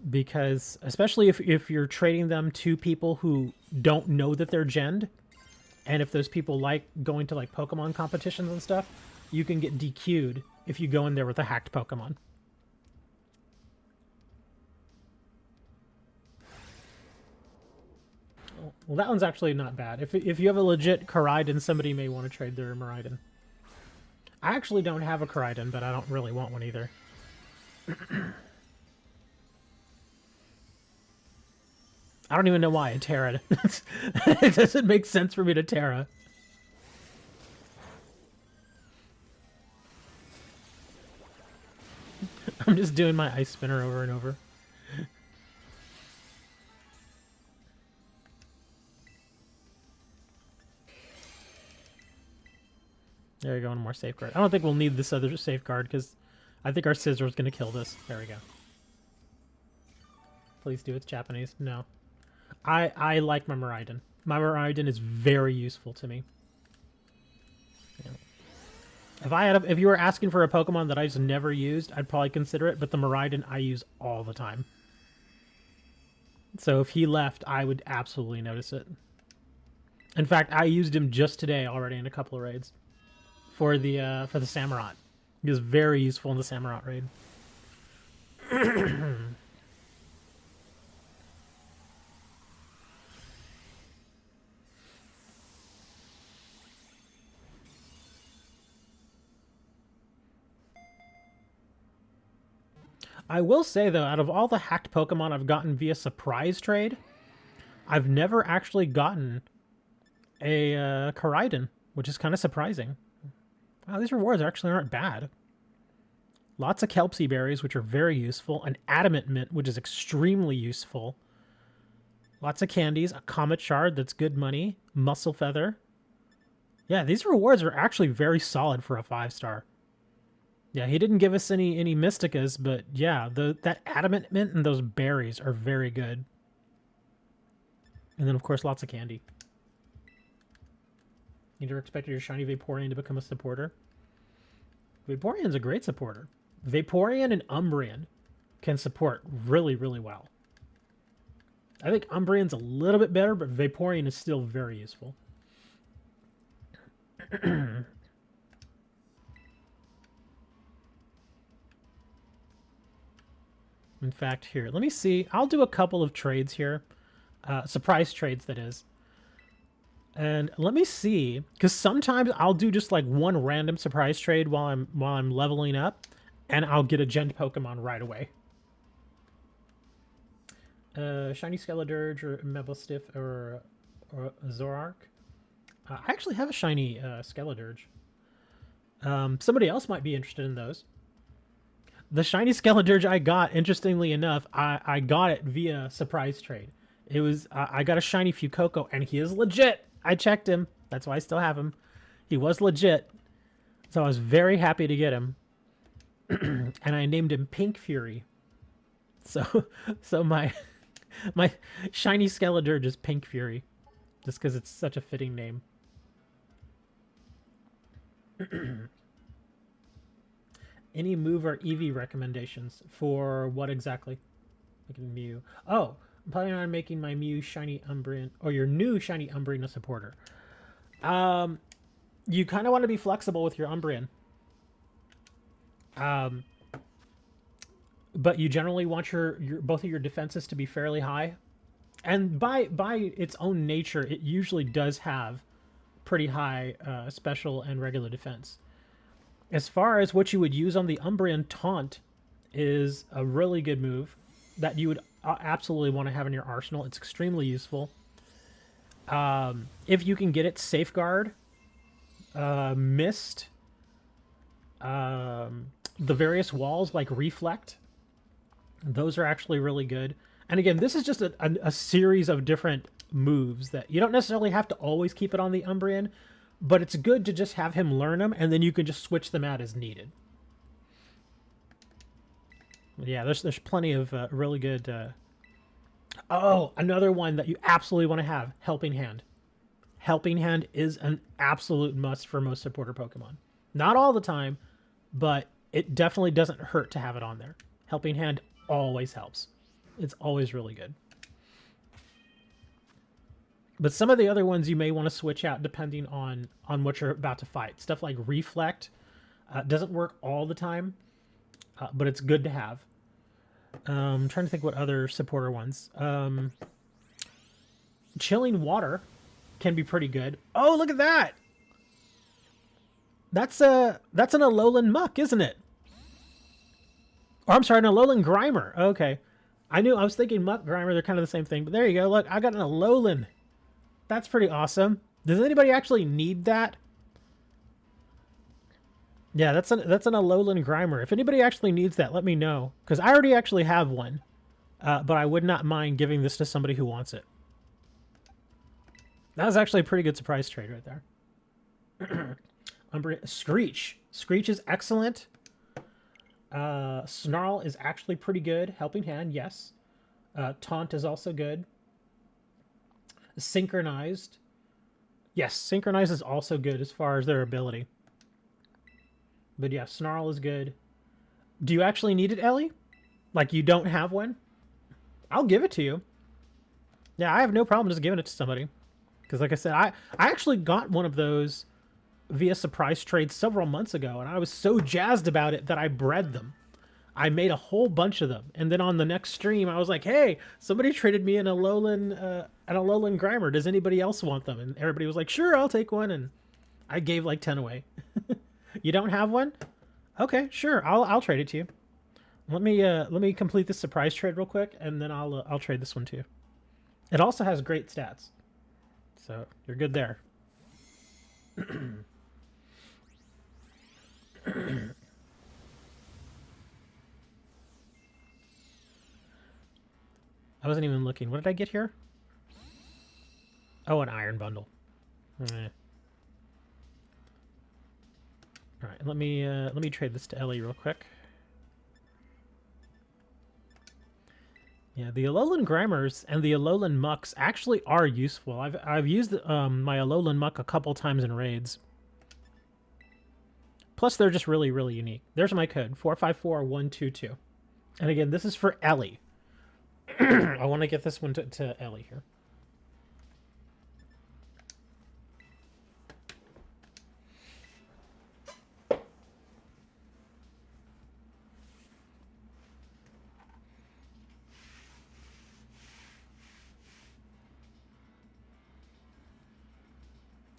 Because especially if you're trading them to people who don't know that they're genned, and if those people like going to like Pokemon competitions and stuff, you can get DQ'd if you go in there with a hacked Pokemon. Well, that one's actually not bad. If you have a legit Koraidon, somebody may want to trade their Miraidon. I actually don't have a Koraidon, but I don't really want one either. I don't even know why I Tera. It doesn't make sense for me to Tera. I'm just doing my Ice Spinner over and over. There you go, one more safeguard. I don't think we'll need this other safeguard because I think our Scizor is going to kill this. There we go. Please do, it's Japanese. No. I like my Miraidon. My Miraidon is very useful to me. Yeah. If you were asking for a Pokemon that I just never used, I'd probably consider it, but the Miraidon I use all the time. So if he left, I would absolutely notice it. In fact, I used him just today already in a couple of raids for the Samurott. He was very useful in the Samurott raid. I will say, though, out of all the hacked Pokemon I've gotten via surprise trade, I've never actually gotten a Koraidon, which is kind of surprising. Wow, these rewards actually aren't bad. Lots of Kelpsy berries, which are very useful. An Adamant Mint, which is extremely useful. Lots of candies. A Comet Shard, that's good money. Muscle Feather. Yeah, these rewards are actually very solid for a 5-star. Yeah, he didn't give us any Mysticas, but yeah, that Adamant Mint and those berries are very good. And then, of course, lots of candy. You never expected your shiny Vaporeon to become a supporter? Vaporeon's a great supporter. Vaporeon and Umbreon can support really, really well. I think Umbreon's a little bit better, but Vaporeon is still very useful. In fact, here, let me see. I'll do a couple of trades here. Surprise trades, that is. And let me see, because sometimes I'll do just like one random surprise trade while I'm leveling up, and I'll get a gen Pokemon right away. Shiny Skeledirge or Mebelstiff or Zoroark. I actually have a shiny Skeledirge. Somebody else might be interested in those. The shiny Skeledirge I got, interestingly enough, I got it via surprise trade. It was I got a shiny Fuecoco, and he is legit. I checked him. That's why I still have him. He was legit. So I was very happy to get him. And I named him Pink Fury. So my shiny Skeledirge is Pink Fury. Just because it's such a fitting name. Any move or EV recommendations for what exactly? Making Mew. Oh, I'm planning on making my Mew shiny Umbreon, or your new shiny Umbreon a supporter. You kind of want to be flexible with your Umbreon. But you generally want your both of your defenses to be fairly high. And by its own nature, it usually does have pretty high special and regular defense. As far as what you would use on the Umbreon, Taunt is a really good move that you would absolutely want to have in your arsenal. It's extremely useful. If you can get it, Safeguard, Mist, the various walls like Reflect. Those are actually really good. And again, this is just a series of different moves that you don't necessarily have to always keep it on the Umbreon, but it's good to just have him learn them, and then you can just switch them out as needed. Yeah, there's plenty of really good... Oh, another one that you absolutely want to have, Helping Hand. Helping Hand is an absolute must for most supporter Pokemon. Not all the time, but it definitely doesn't hurt to have it on there. Helping Hand always helps. It's always really good. But some of the other ones you may want to switch out depending on what you're about to fight. Stuff like Reflect doesn't work all the time, but it's good to have. I'm trying to think what other supporter ones. Chilling Water can be pretty good. Oh, look at that! That's an Alolan Muck, isn't it? Or I'm sorry, an Alolan Grimer. Okay. I was thinking Muck, Grimer, they're kind of the same thing. But there you go. Look, I got an Alolan. That's pretty awesome. Does anybody actually need that? Yeah, that's an Alolan Grimer. If anybody actually needs that, let me know. Because I already actually have one. But I would not mind giving this to somebody who wants it. That was actually a pretty good surprise trade right there. Screech. Screech is excellent. Snarl is actually pretty good. Helping Hand, yes. Taunt is also good. Synchronized. Yes, Synchronized is also good as far as their ability. But yeah, Snarl is good. Do you actually need it, Ellie? Like you don't have one? I'll give it to you. Yeah, I have no problem just giving it to somebody. Because like I said, I actually got one of those via surprise trade several months ago, and I was so jazzed about it that I bred them. I made a whole bunch of them, and then on the next stream, I was like, "Hey, somebody traded me an Alolan Grimer. Does anybody else want them?" And everybody was like, "Sure, I'll take one." And I gave like 10 away. You don't have one? Okay, sure. I'll trade it to you. Let me complete this surprise trade real quick, and then I'll trade this one too. It also has great stats, so you're good there. I wasn't even looking. What did I get here? Oh, an iron bundle. Eh. All right, let me trade this to Ellie real quick. Yeah, the Alolan Grimers and the Alolan Mucks actually are useful. I've used my Alolan Muck a couple times in raids. Plus, they're just really, really unique. There's my code, 454122. And again, this is for Ellie. I want to get this one to Ellie here.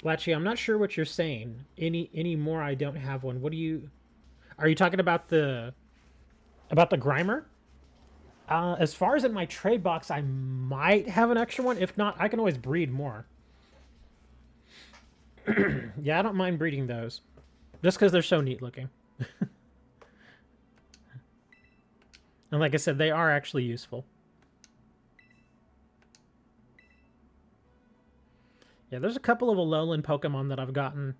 Latchy, I'm not sure what you're saying. Any more? I don't have one. What do you... Are you talking about the Grimer? As far as in my trade box, I might have an extra one. If not, I can always breed more. Yeah, I don't mind breeding those. Just because they're so neat looking. And like I said, they are actually useful. Yeah, there's a couple of Alolan Pokemon that I've gotten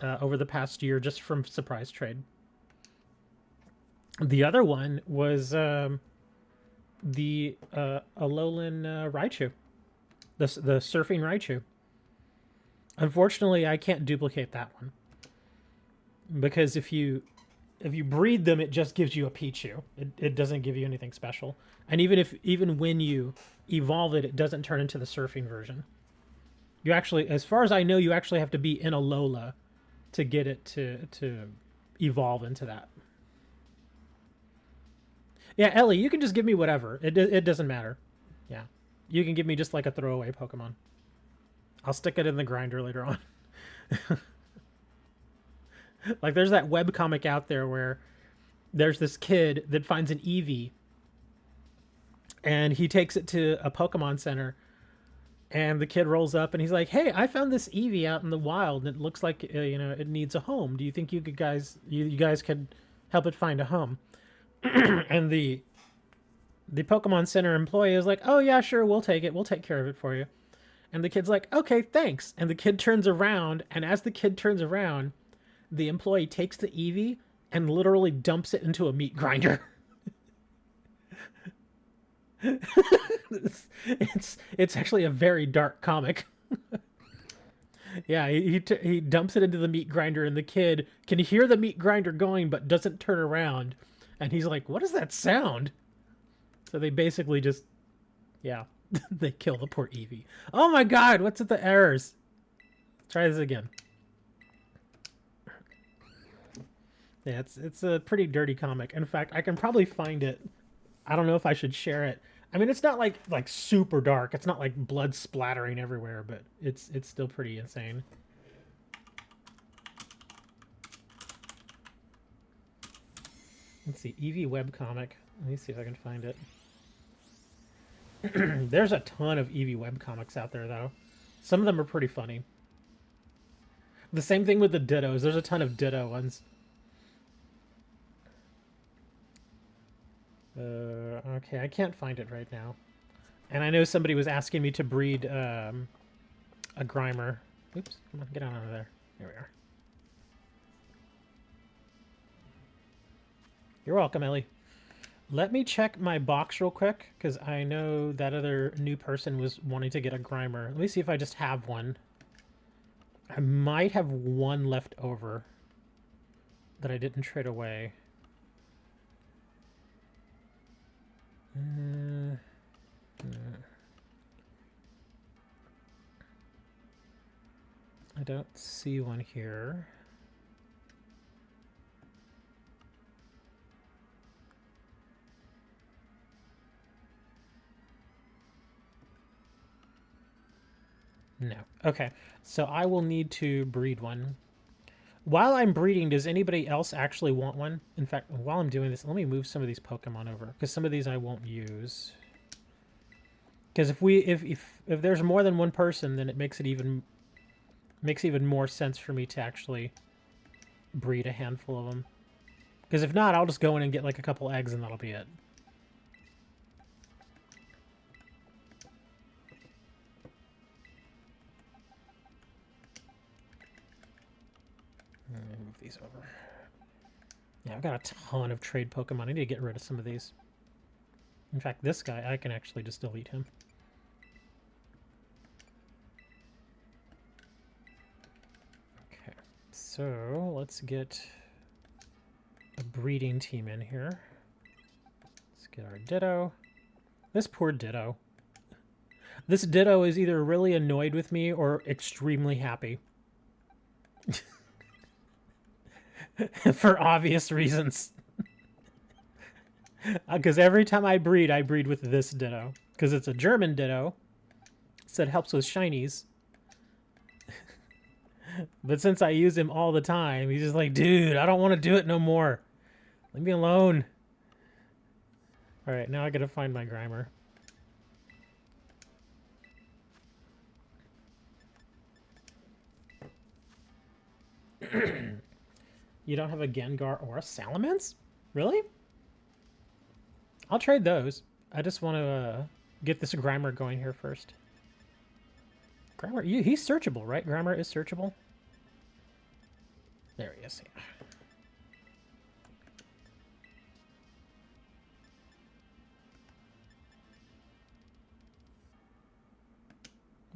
over the past year just from surprise trade. The other one was the Alolan Raichu, the surfing Raichu. Unfortunately, I can't duplicate that one because if you breed them, it just gives you a Pichu. It doesn't give you anything special, and even when you evolve it, it doesn't turn into the surfing version. You actually, as far as I know, you actually have to be in Alola to get it to evolve into that. Yeah, Ellie, you can just give me whatever. It doesn't matter. Yeah, you can give me just like a throwaway Pokemon. I'll stick it in the grinder later on. Like there's that webcomic out there where there's this kid that finds an Eevee and he takes it to a Pokemon Center. And the kid rolls up and he's like, "Hey, I found this Eevee out in the wild and it looks like it needs a home. Do you think you guys could help it find a home?" And the Pokemon Center employee is like, "Oh yeah, sure, we'll take it. We'll take care of it for you." And the kid's like, "Okay, thanks." And the kid turns around, and as the kid turns around, the employee takes the Eevee and literally dumps it into a meat grinder. It's actually a very dark comic. Yeah, he dumps it into the meat grinder, and the kid can hear the meat grinder going but doesn't turn around, and he's like, "What is that sound?" So they basically just, yeah, they kill the poor Eevee. Oh my god, what's with the errors? Try this again. Yeah, it's a pretty dirty comic. In fact, I can probably find it. I don't know if I should share it. I mean, it's not like super dark. It's not like blood splattering everywhere, but it's still pretty insane. Let's see, Eevee webcomic. Let me see if I can find it. There's a ton of Eevee webcomics out there, though. Some of them are pretty funny. The same thing with the Dittos. There's a ton of Ditto ones. Okay, I can't find it right now. And I know somebody was asking me to breed a Grimer. Oops, come on, get on out of there. There we are. You're welcome, Ellie. Let me check my box real quick, because I know that other new person was wanting to get a Grimer. Let me see if I just have one. I might have one left over that I didn't trade away. I don't see one here. No. Okay. So I will need to breed one. While I'm breeding, does anybody else actually want one? In fact, while I'm doing this, let me move some of these Pokemon over, because some of these I won't use. Because if there's more than one person, then it makes even more sense for me to actually breed a handful of them. Because if not, I'll just go in and get like a couple eggs and that'll be it. Move these over. Yeah, I've got a ton of trade Pokemon. I need to get rid of some of these. In fact, this guy, I can actually just delete him. Okay, so let's get a breeding team in here. Let's get our Ditto. This poor Ditto. This Ditto is either really annoyed with me or extremely happy. For obvious reasons. Because every time I breed with this Ditto. Because it's a German Ditto. So it helps with shinies. But since I use him all the time, he's just like, dude, I don't want to do it no more. Leave me alone. Alright, now I gotta find my Grimer. You don't have a Gengar or a Salamence? Really? I'll trade those. I just want to get this Grimer going here first. Grimer, he's searchable, right? Grimer is searchable? There he is. Yeah.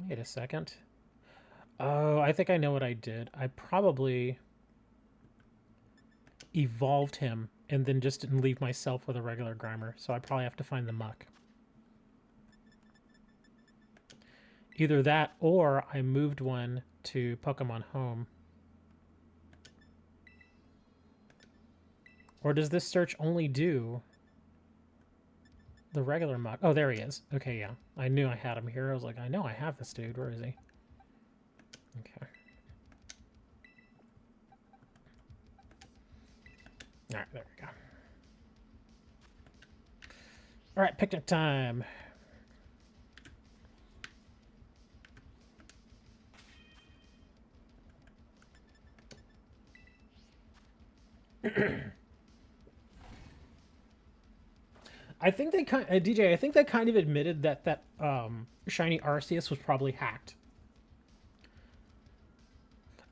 Wait a second. Oh, I think I know what I did. I probably evolved him and then just didn't leave myself with a regular Grimer, so I probably have to find the muck. Either that or I moved one to Pokemon Home. Or does this search only do the regular muck? Oh, there he is. Okay, yeah. I knew I had him here. I was like, I know I have this dude. Where is he? Okay. Alright, there we go. Alright, picnic time. I think they DJ, I think they kind of admitted that shiny Arceus was probably hacked.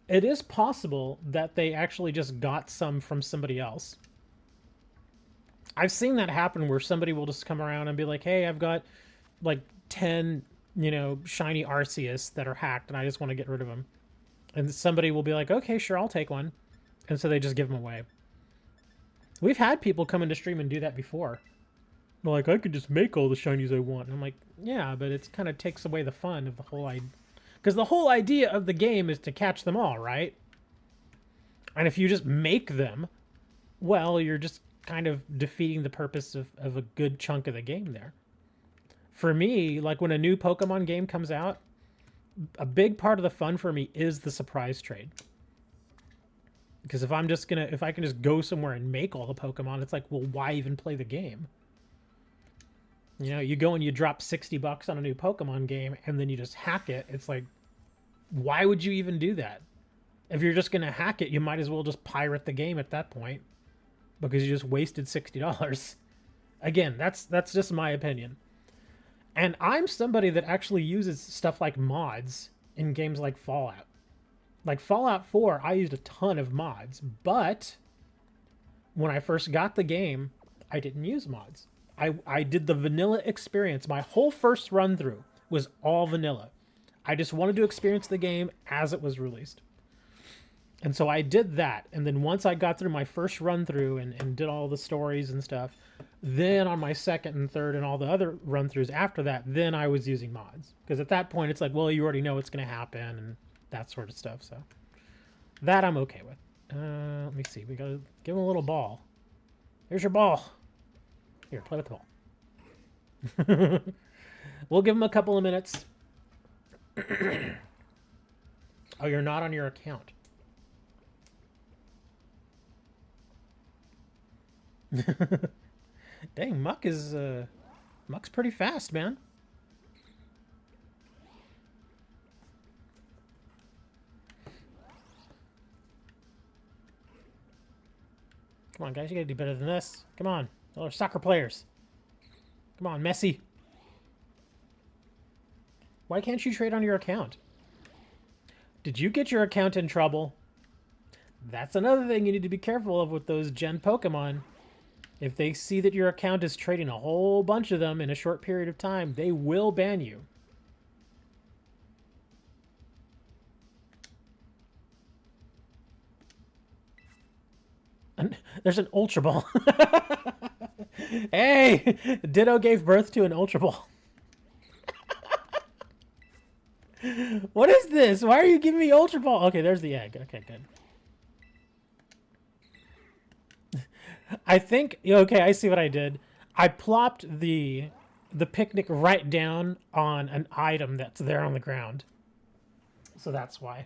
It is possible that they actually just got some from somebody else. I've seen that happen where somebody will just come around and be like, hey, I've got like 10, you know, shiny Arceus that are hacked and I just want to get rid of them. And somebody will be like, okay, sure, I'll take one. And so they just give them away. We've had people come into stream and do that before. They're like, I could just make all the shinies I want. And I'm like, yeah, but it kind of takes away the fun of the whole idea. Because the whole idea of the game is to catch them all, right? And if you just make them, well, you're just kind of defeating the purpose of a good chunk of the game there. For me, like when a new Pokemon game comes out, a big part of the fun for me is the surprise trade. Because if I can just go somewhere and make all the Pokemon, it's like, well, why even play the game? You know, you go and you drop $60 on a new Pokemon game and then you just hack it. It's like, why would you even do that? If you're just going to hack it, you might as well just pirate the game at that point because you just wasted $60. Again, that's just my opinion. And I'm somebody that actually uses stuff like mods in games like Fallout. Like Fallout 4, I used a ton of mods, but when I first got the game, I didn't use mods. I did the vanilla experience. My whole first run through was all vanilla. I just wanted to experience the game as it was released. And so I did that. And then once I got through my first run through and did all the stories and stuff, then on my second and third and all the other run throughs after that, then I was using mods. Because at that point, it's like, well, you already know what's going to happen and that sort of stuff. So that I'm okay with. Let me see. We got to give him a little ball. Here's your ball. Here, play with the ball. We'll give him a couple of minutes. Oh, you're not on your account. Dang, Muck's pretty fast, man. Come on, guys, you gotta do better than this. Come on, y'all are soccer players. Come on, Messi. Why can't you trade on your account? Did you get your account in trouble? That's another thing you need to be careful of with those gen Pokemon. If they see that your account is trading a whole bunch of them in a short period of time, they will ban you. There's an Ultra Ball. Hey! Ditto gave birth to an Ultra Ball. What is this? Why are you giving me Ultra Ball? Okay, there's the egg. Okay, good. I think... Okay, I see what I did. I plopped the picnic right down on an item that's there on the ground. So that's why.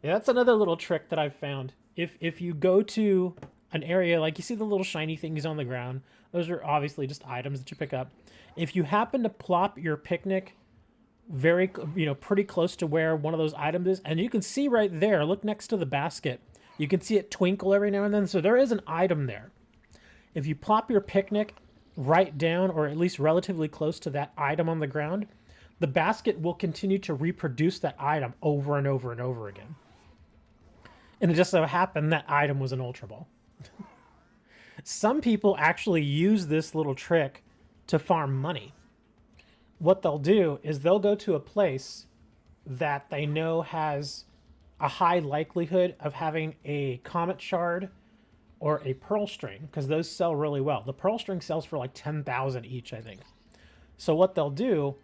Yeah, that's another little trick that I've found. If you go to an area, like you see the little shiny things on the ground, those are obviously just items that you pick up. If you happen to plop your picnic very, pretty close to where one of those items is, and you can see right there, look next to the basket, you can see it twinkle every now and then, so there is an item there. If you plop your picnic right down, or at least relatively close to that item on the ground, the basket will continue to reproduce that item over and over and over again. And it just so happened that item was an Ultra Ball. Some people actually use this little trick to farm money. What they'll do is they'll go to a place that they know has a high likelihood of having a Comet Shard or a Pearl String, because those sell really well. The Pearl String sells for like 10,000 each, I think. So what they'll do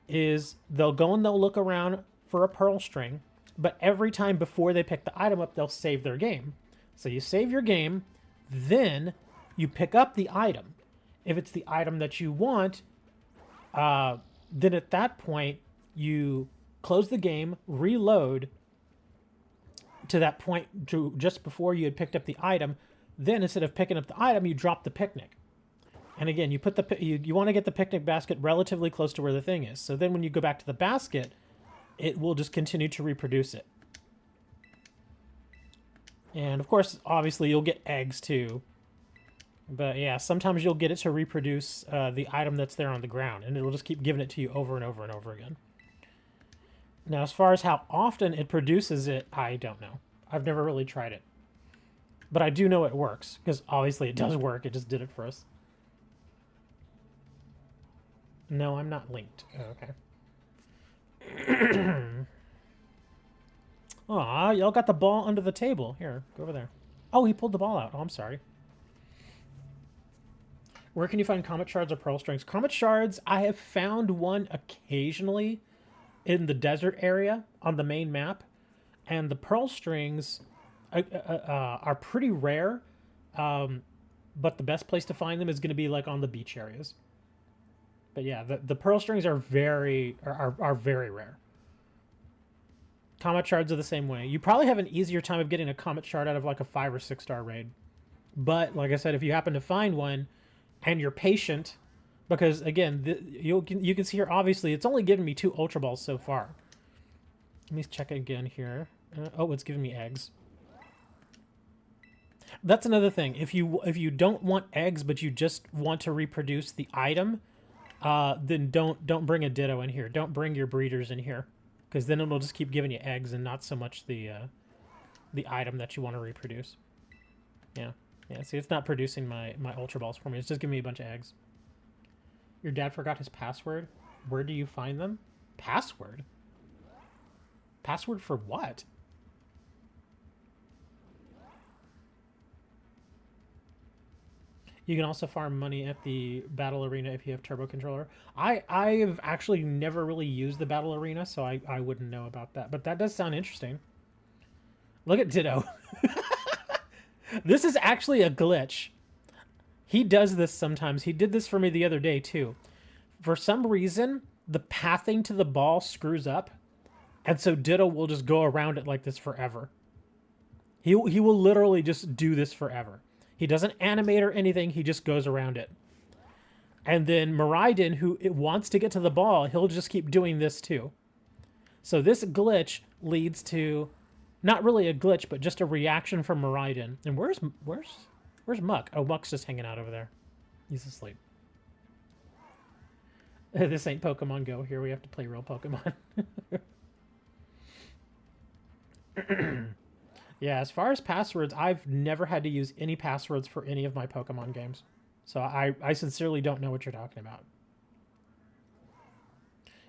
is they'll go and they'll look around for a Pearl String, but every time before they pick the item up, they'll save their game. So you save your game, then you pick up the item. If it's the item that you want, then at that point, you close the game, reload to that point to just before you had picked up the item. Then instead of picking up the item, you drop the picnic. And again, you put you want to get the picnic basket relatively close to where the thing is. So then when you go back to the basket, it will just continue to reproduce it. And of course, obviously, you'll get eggs too. But yeah, sometimes you'll get it to reproduce the item that's there on the ground, and it'll just keep giving it to you over and over and over again. Now, as far as how often it produces it, I don't know. I've never really tried it. But I do know it works, because obviously it does work. It just did it for us. No, I'm not linked. Oh, okay. Aw, y'all got the ball under the table. Here, go over there. Oh, he pulled the ball out. Oh, I'm sorry. Where can you find Comet Shards or Pearl Strings? Comet Shards, I have found one occasionally in the desert area on the main map. And the Pearl Strings are pretty rare. But the best place to find them is going to be like on the beach areas. But yeah, the Pearl Strings are very rare. Comet Shards are the same way. You probably have an easier time of getting a Comet Shard out of like a 5 or 6 star raid. But like I said, if you happen to find one and you're patient, because again, you can see here, obviously, it's only given me 2 Ultra Balls so far. Let me check again here. Oh, it's giving me eggs. That's another thing. If you don't want eggs, but you just want to reproduce the item, then don't bring a Ditto in here. Don't bring your breeders in here, because then it'll just keep giving you eggs and not so much the item that you want to reproduce. Yeah. See, it's not producing my Ultra Balls for me. It's just giving me a bunch of eggs. Your dad forgot his password. Where do you find them? Password? Password for what? You can also farm money at the Battle Arena if you have Turbo Controller. I've actually never really used the Battle Arena, so I wouldn't know about that. But that does sound interesting. Look at Ditto. This is actually a glitch. He does this sometimes. He did this for me the other day, too. For some reason, the pathing to the ball screws up, and so Ditto will just go around it like this forever. He will literally just do this forever. He doesn't animate or anything. He just goes around it. And then Miraidon, who wants to get to the ball, he'll just keep doing this too. So this glitch leads to, not really a glitch, but just a reaction from Miraidon. And where's Muck? Oh, Muck's just hanging out over there. He's asleep. This ain't Pokemon Go. Here we have to play real Pokemon. Yeah, as far as passwords, I've never had to use any passwords for any of my Pokemon games. So I sincerely don't know what you're talking about.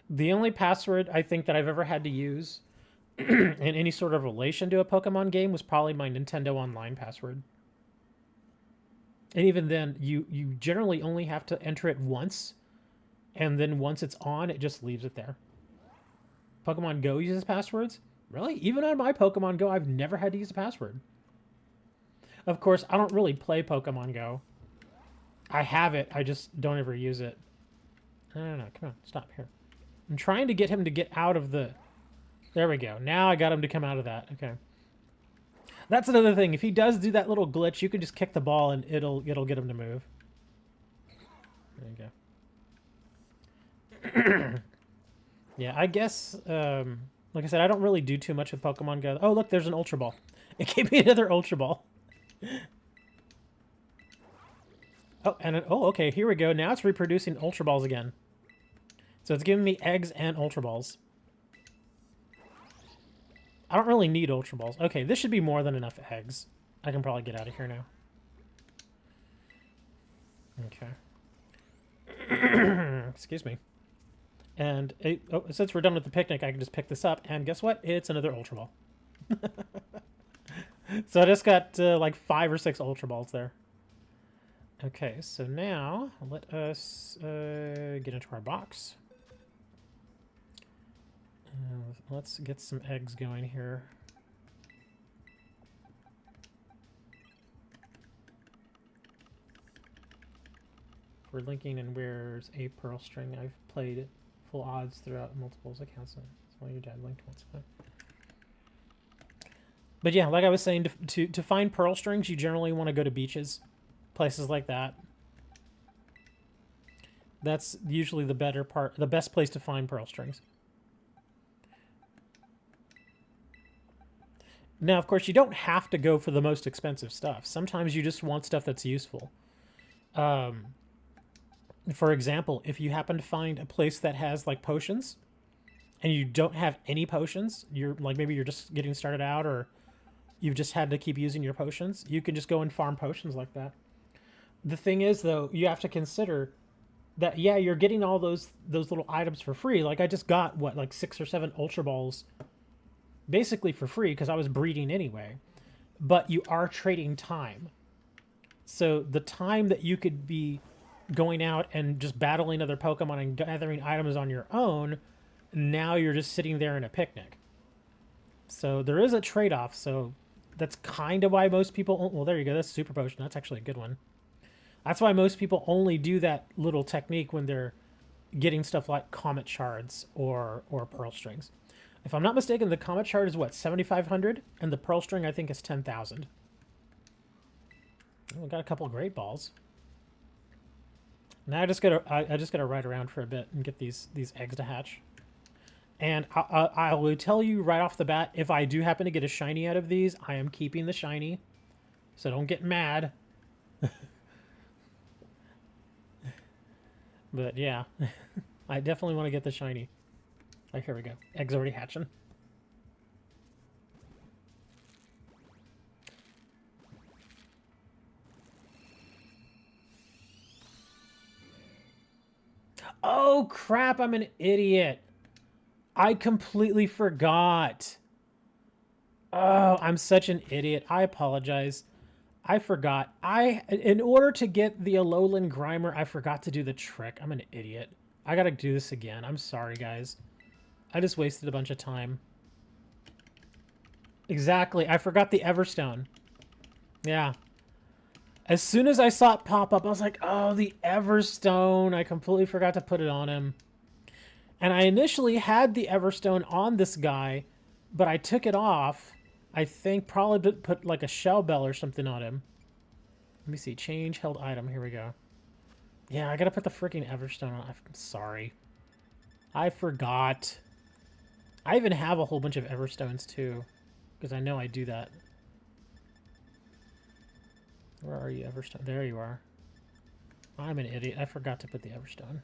The only password I think that I've ever had to use in any sort of relation to a Pokemon game was probably my Nintendo Online password. And even then, you generally only have to enter it once, and then once it's on, it just leaves it there. Pokemon Go uses passwords? Really? Even on my Pokemon Go, I've never had to use a password. Of course, I don't really play Pokemon Go. I have it, I just don't ever use it. No, come on, stop here. I'm trying to get him to get out of the... There we go. Now I got him to come out of that. Okay. That's another thing. If he does do that little glitch, you can just kick the ball and it'll get him to move. There you go. Yeah, I guess... like I said, I don't really do too much with Pokemon Go. Oh, look, there's an Ultra Ball. It gave me another Ultra Ball. Oh, oh, okay, here we go. Now it's reproducing Ultra Balls again. So it's giving me eggs and Ultra Balls. I don't really need Ultra Balls. Okay, this should be more than enough eggs. I can probably get out of here now. Okay. Excuse me. And since we're done with the picnic, I can just pick this up. And guess what? It's another Ultra Ball. So I just got like 5 or 6 Ultra Balls there. Okay, so now let us get into our box. Let's get some eggs going here. For linking and where's a pearl string, I've played it full odds throughout multiple accounts. That's why your dad linked once. But yeah, like I was saying, to find pearl strings, you generally want to go to beaches, places like that. That's usually the best place to find pearl strings. Now, of course, you don't have to go for the most expensive stuff. Sometimes you just want stuff that's useful. For example, if you happen to find a place that has like potions and you don't have any potions, you're like, maybe you're just getting started out or you've just had to keep using your potions, you can just go and farm potions like that. The thing is, though, you have to consider that, yeah, you're getting all those little items for free. Like I just got, what, like 6 or 7 Ultra Balls basically for free because I was breeding anyway. But you are trading time. So the time that you could be going out and just battling other Pokemon and gathering items on your own, now you're just sitting there in a picnic. So there is a trade-off. So that's kind of why most people... Well, there you go. That's Super Potion. That's actually a good one. That's why most people only do that little technique when they're getting stuff like Comet Shards or Pearl Strings. If I'm not mistaken, the Comet Shard is what, 7,500? And the Pearl String, I think, is 10,000. Oh, we got a couple of Great Balls. Now I just gotta ride around for a bit and get these eggs to hatch. And I will tell you right off the bat, if I do happen to get a shiny out of these, I am keeping the shiny. So don't get mad. But yeah, I definitely want to get the shiny. Oh, here we go. Eggs already hatching. Oh, crap, I'm an idiot. I completely forgot. Oh, I'm such an idiot. I apologize. I forgot. In order to get the Alolan Grimer, I forgot to do the trick. I'm an idiot. I gotta do this again. I'm sorry, guys. I just wasted a bunch of time. Exactly. I forgot the Everstone. Yeah. As soon as I saw it pop up, I was like, oh, the Everstone. I completely forgot to put it on him. And I initially had the Everstone on this guy, but I took it off. I think probably put like a shell bell or something on him. Let me see. Change held item. Here we go. Yeah, I gotta put the freaking Everstone on. I'm sorry. I forgot. I even have a whole bunch of Everstones too, because I know I do that. Where are you, Everstone? There you are. I'm an idiot. I forgot to put the Everstone.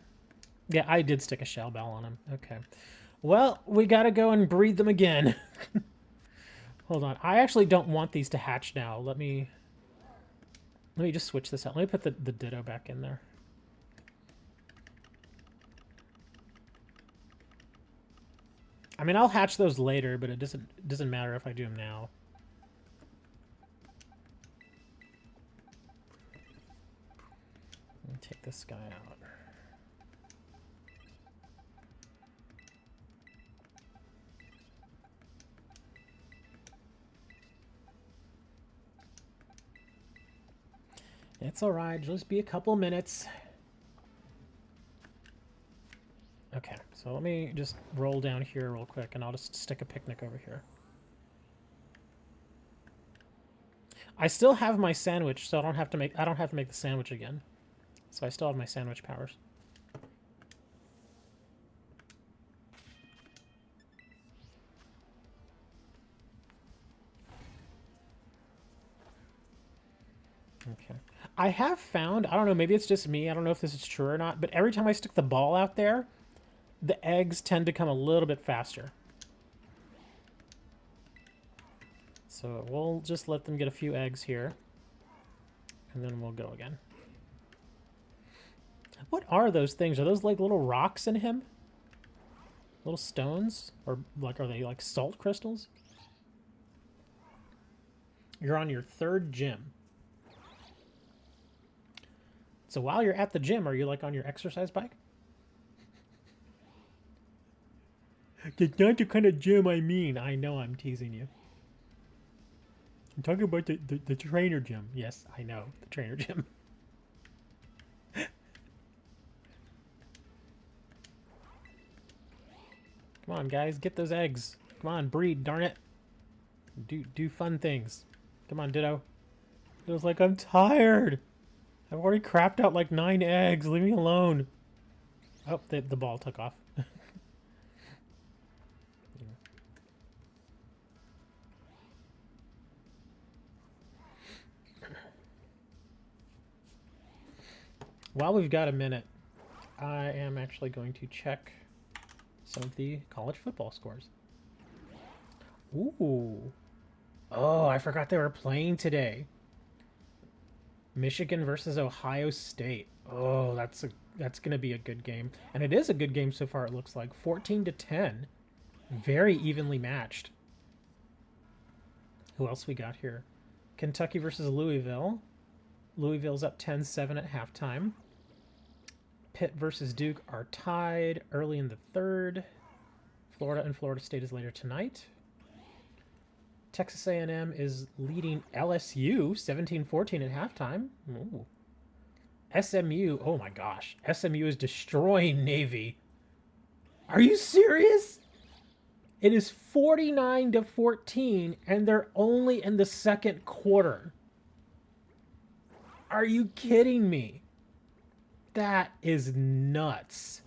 Yeah, I did stick a shell bell on him. Okay. Well, we gotta go and breed them again. Hold on. I actually don't want these to hatch now. Let me just switch this out. Let me put the Ditto back in there. I mean, I'll hatch those later, but it doesn't matter if I do them now. Let me take this guy out. It's all right. Just be a couple minutes. Okay, so let me just roll down here real quick, and I'll just stick a picnic over here. I still have my sandwich, so I don't have to make the sandwich again. So I still have my sandwich powers. Okay. I have found, I don't know, maybe it's just me, I don't know if this is true or not, but every time I stick the ball out there, the eggs tend to come a little bit faster. So we'll just let them get a few eggs here, and then we'll go again. What are those things? Are those like little rocks in him? Little stones? Or like, are they like salt crystals? You're on your 3rd gym. So while you're at the gym, are you like on your exercise bike? That's not the kind of gym I mean. I know I'm teasing you. I'm talking about the trainer gym. Yes, I know. The trainer gym. Come on, guys. Get those eggs. Come on, breed. Darn it. Do fun things. Come on, Ditto. Ditto's like, I'm tired. I've already crapped out like 9 eggs. Leave me alone. Oh, the ball took off. While we've got a minute, I am actually going to check some of the college football scores. Ooh. Oh, I forgot they were playing today. Michigan versus Ohio State. Oh, that's going to be a good game. And it is a good game so far, it looks like. 14-10. Very evenly matched. Who else we got here? Kentucky versus Louisville. Louisville's up 10-7 at halftime. Pitt versus Duke are tied early in the 3rd. Florida and Florida State is later tonight. Texas A&M is leading LSU 17-14 at halftime. Ooh. SMU, oh my gosh. SMU is destroying Navy. Are you serious? It is 49-14, and they're only in the 2nd quarter. Are you kidding me? That is nuts.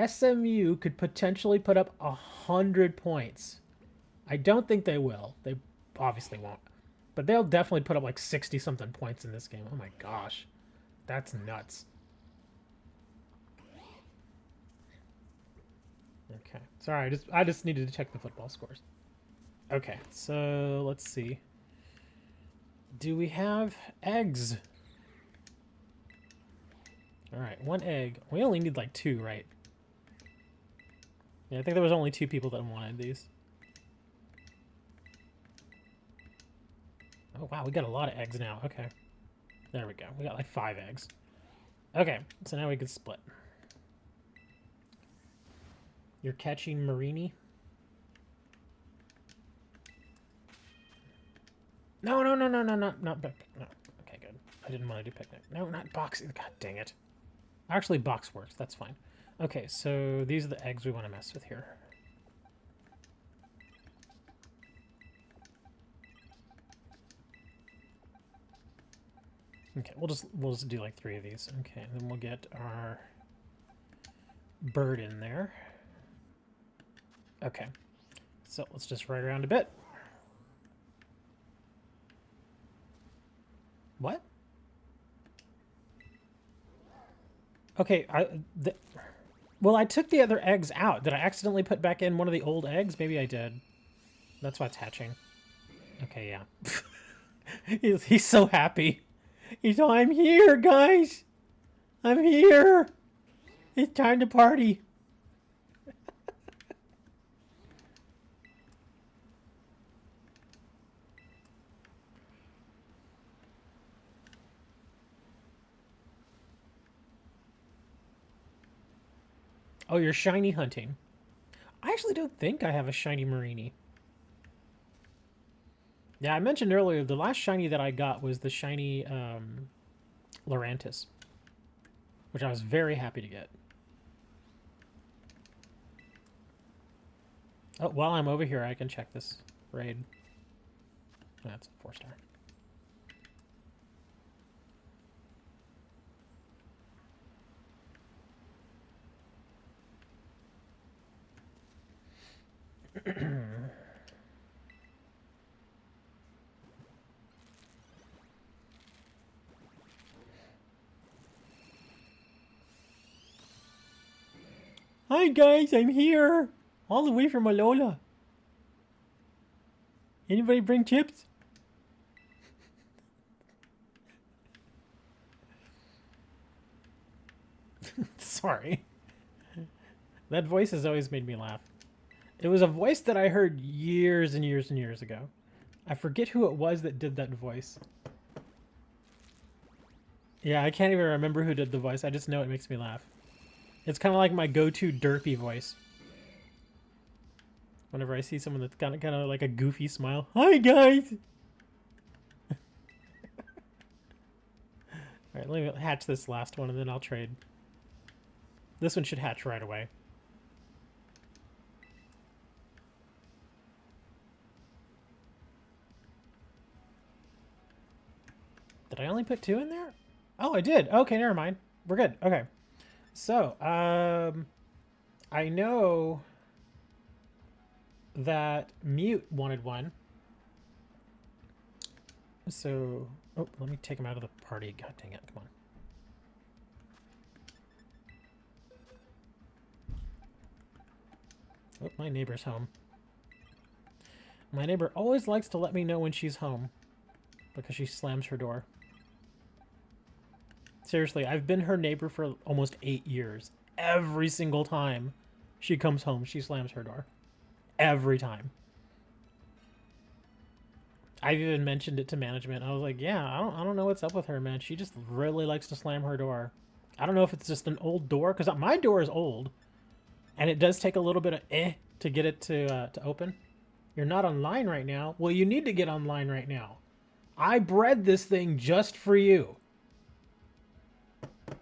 SMU could potentially put up 100 points. I don't think they will. They obviously won't. But they'll definitely put up like 60-something points in this game. Oh my gosh. That's nuts. Okay. Sorry, I just needed to check the football scores. Okay, so let's see. Do we have eggs? Alright, 1 egg. We only need like 2, right? Yeah, I think there was only 2 people that wanted these. Oh, wow, we got a lot of eggs now. Okay. There we go. We got like 5 eggs. Okay, so now we can split. You're catching Marini? No, not back. No. Okay, good. I didn't want to do picnic. No, not box. God dang it. Actually, box works. That's fine. Okay, so these are the eggs we want to mess with here. Okay, we'll just do like 3 of these. Okay, and then we'll get our bird in there. Okay, so let's just ride around a bit. What? Okay, well, I took the other eggs out. Did I accidentally put back in one of the old eggs? Maybe I did. That's why it's hatching. Okay, yeah. he's so happy. He's all, I'm here, guys. I'm here. It's time to party. Oh, you're shiny hunting. I actually don't think I have a shiny Marini. Yeah, I mentioned earlier, the last shiny that I got was the shiny Lurantis, which I was very happy to get. Oh, while I'm over here, I can check this raid. That's a 4-star. Hi guys, I'm here! All the way from Alola. Anybody bring chips? Sorry. That voice has always made me laugh. It was a voice that I heard years and years and years ago. I forget who it was that did that voice. Yeah, I can't even remember who did the voice. I just know it makes me laugh. It's kind of like my go-to derpy voice. Whenever I see someone that's kind of like a goofy smile. Hi, guys! Alright, let me hatch this last one and then I'll trade. This one should hatch right away. Did I only put 2 in there? Oh, I did. Okay, never mind. We're good. Okay. So, I know that Mute wanted one. So, oh, let me take him out of the party. God dang it. Come on. Oh, my neighbor's home. My neighbor always likes to let me know when she's home because she slams her door. Seriously, I've been her neighbor for almost 8 years. Every single time she comes home, she slams her door. Every time. I've even mentioned it to management. I was like, yeah, I don't know what's up with her, man. She just really likes to slam her door. I don't know if it's just an old door, because my door is old. And it does take a little bit of to get it to open. You're not online right now. Well, you need to get online right now. I bred this thing just for you.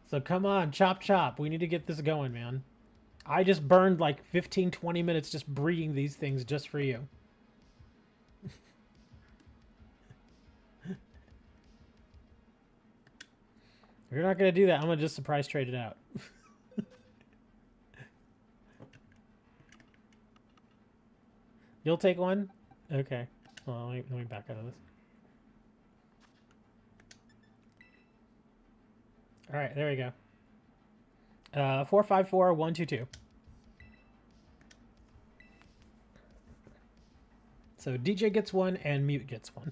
So come on, chop chop. We need to get this going, man. I just burned like 15, 20 minutes just breeding these things just for you. If you're not going to do that, I'm going to just surprise trade it out. You'll take one? Okay. Well, let me back out of this. All right, there we go. 454122. So DJ gets one and Mute gets one.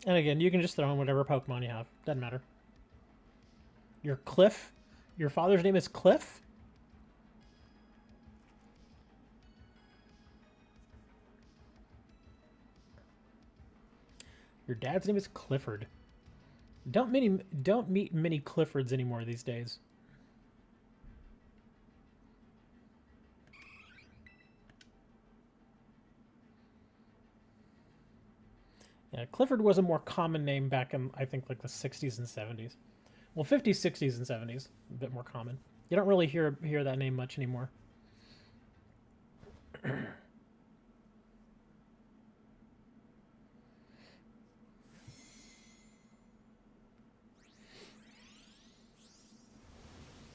And again, you can just throw in whatever Pokemon you have. Doesn't matter. Your Cliff? Your father's name is Cliff? Your dad's name is Clifford. Don't meet many Cliffords anymore these days. Yeah, Clifford was a more common name back in, I think, like the 60s and 70s. Well, 50s, 60s, and 70s, a bit more common. You don't really hear that name much anymore.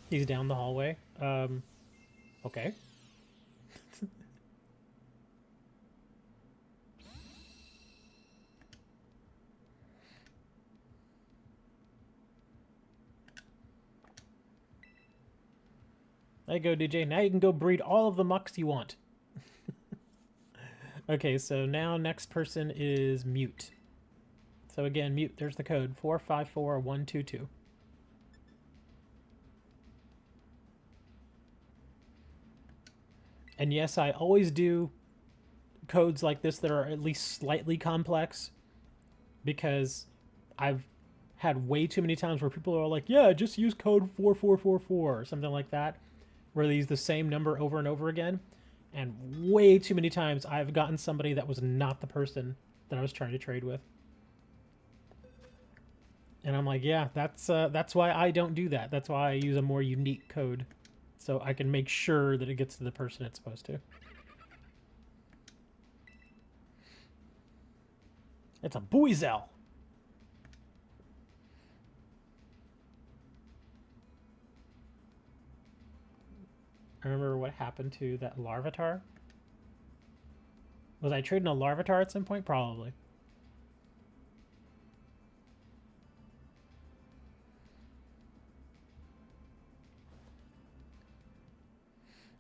He's down the hallway. Okay. There you go, DJ. Now you can go breed all of the mucks you want. Okay, so now next person is Mute. So again, Mute, there's the code, 454122. And yes, I always do codes like this that are at least slightly complex, because I've had way too many times where people are like, yeah, just use code 4444 or something like that, where they use the same number over and over again. And way too many times I've gotten somebody that was not the person that I was trying to trade with. And I'm like, yeah, that's why I don't do that. That's why I use a more unique code, so I can make sure that it gets to the person it's supposed to. It's a Buizel. I remember what happened to that Larvitar. Was I trading a Larvitar at some point? Probably.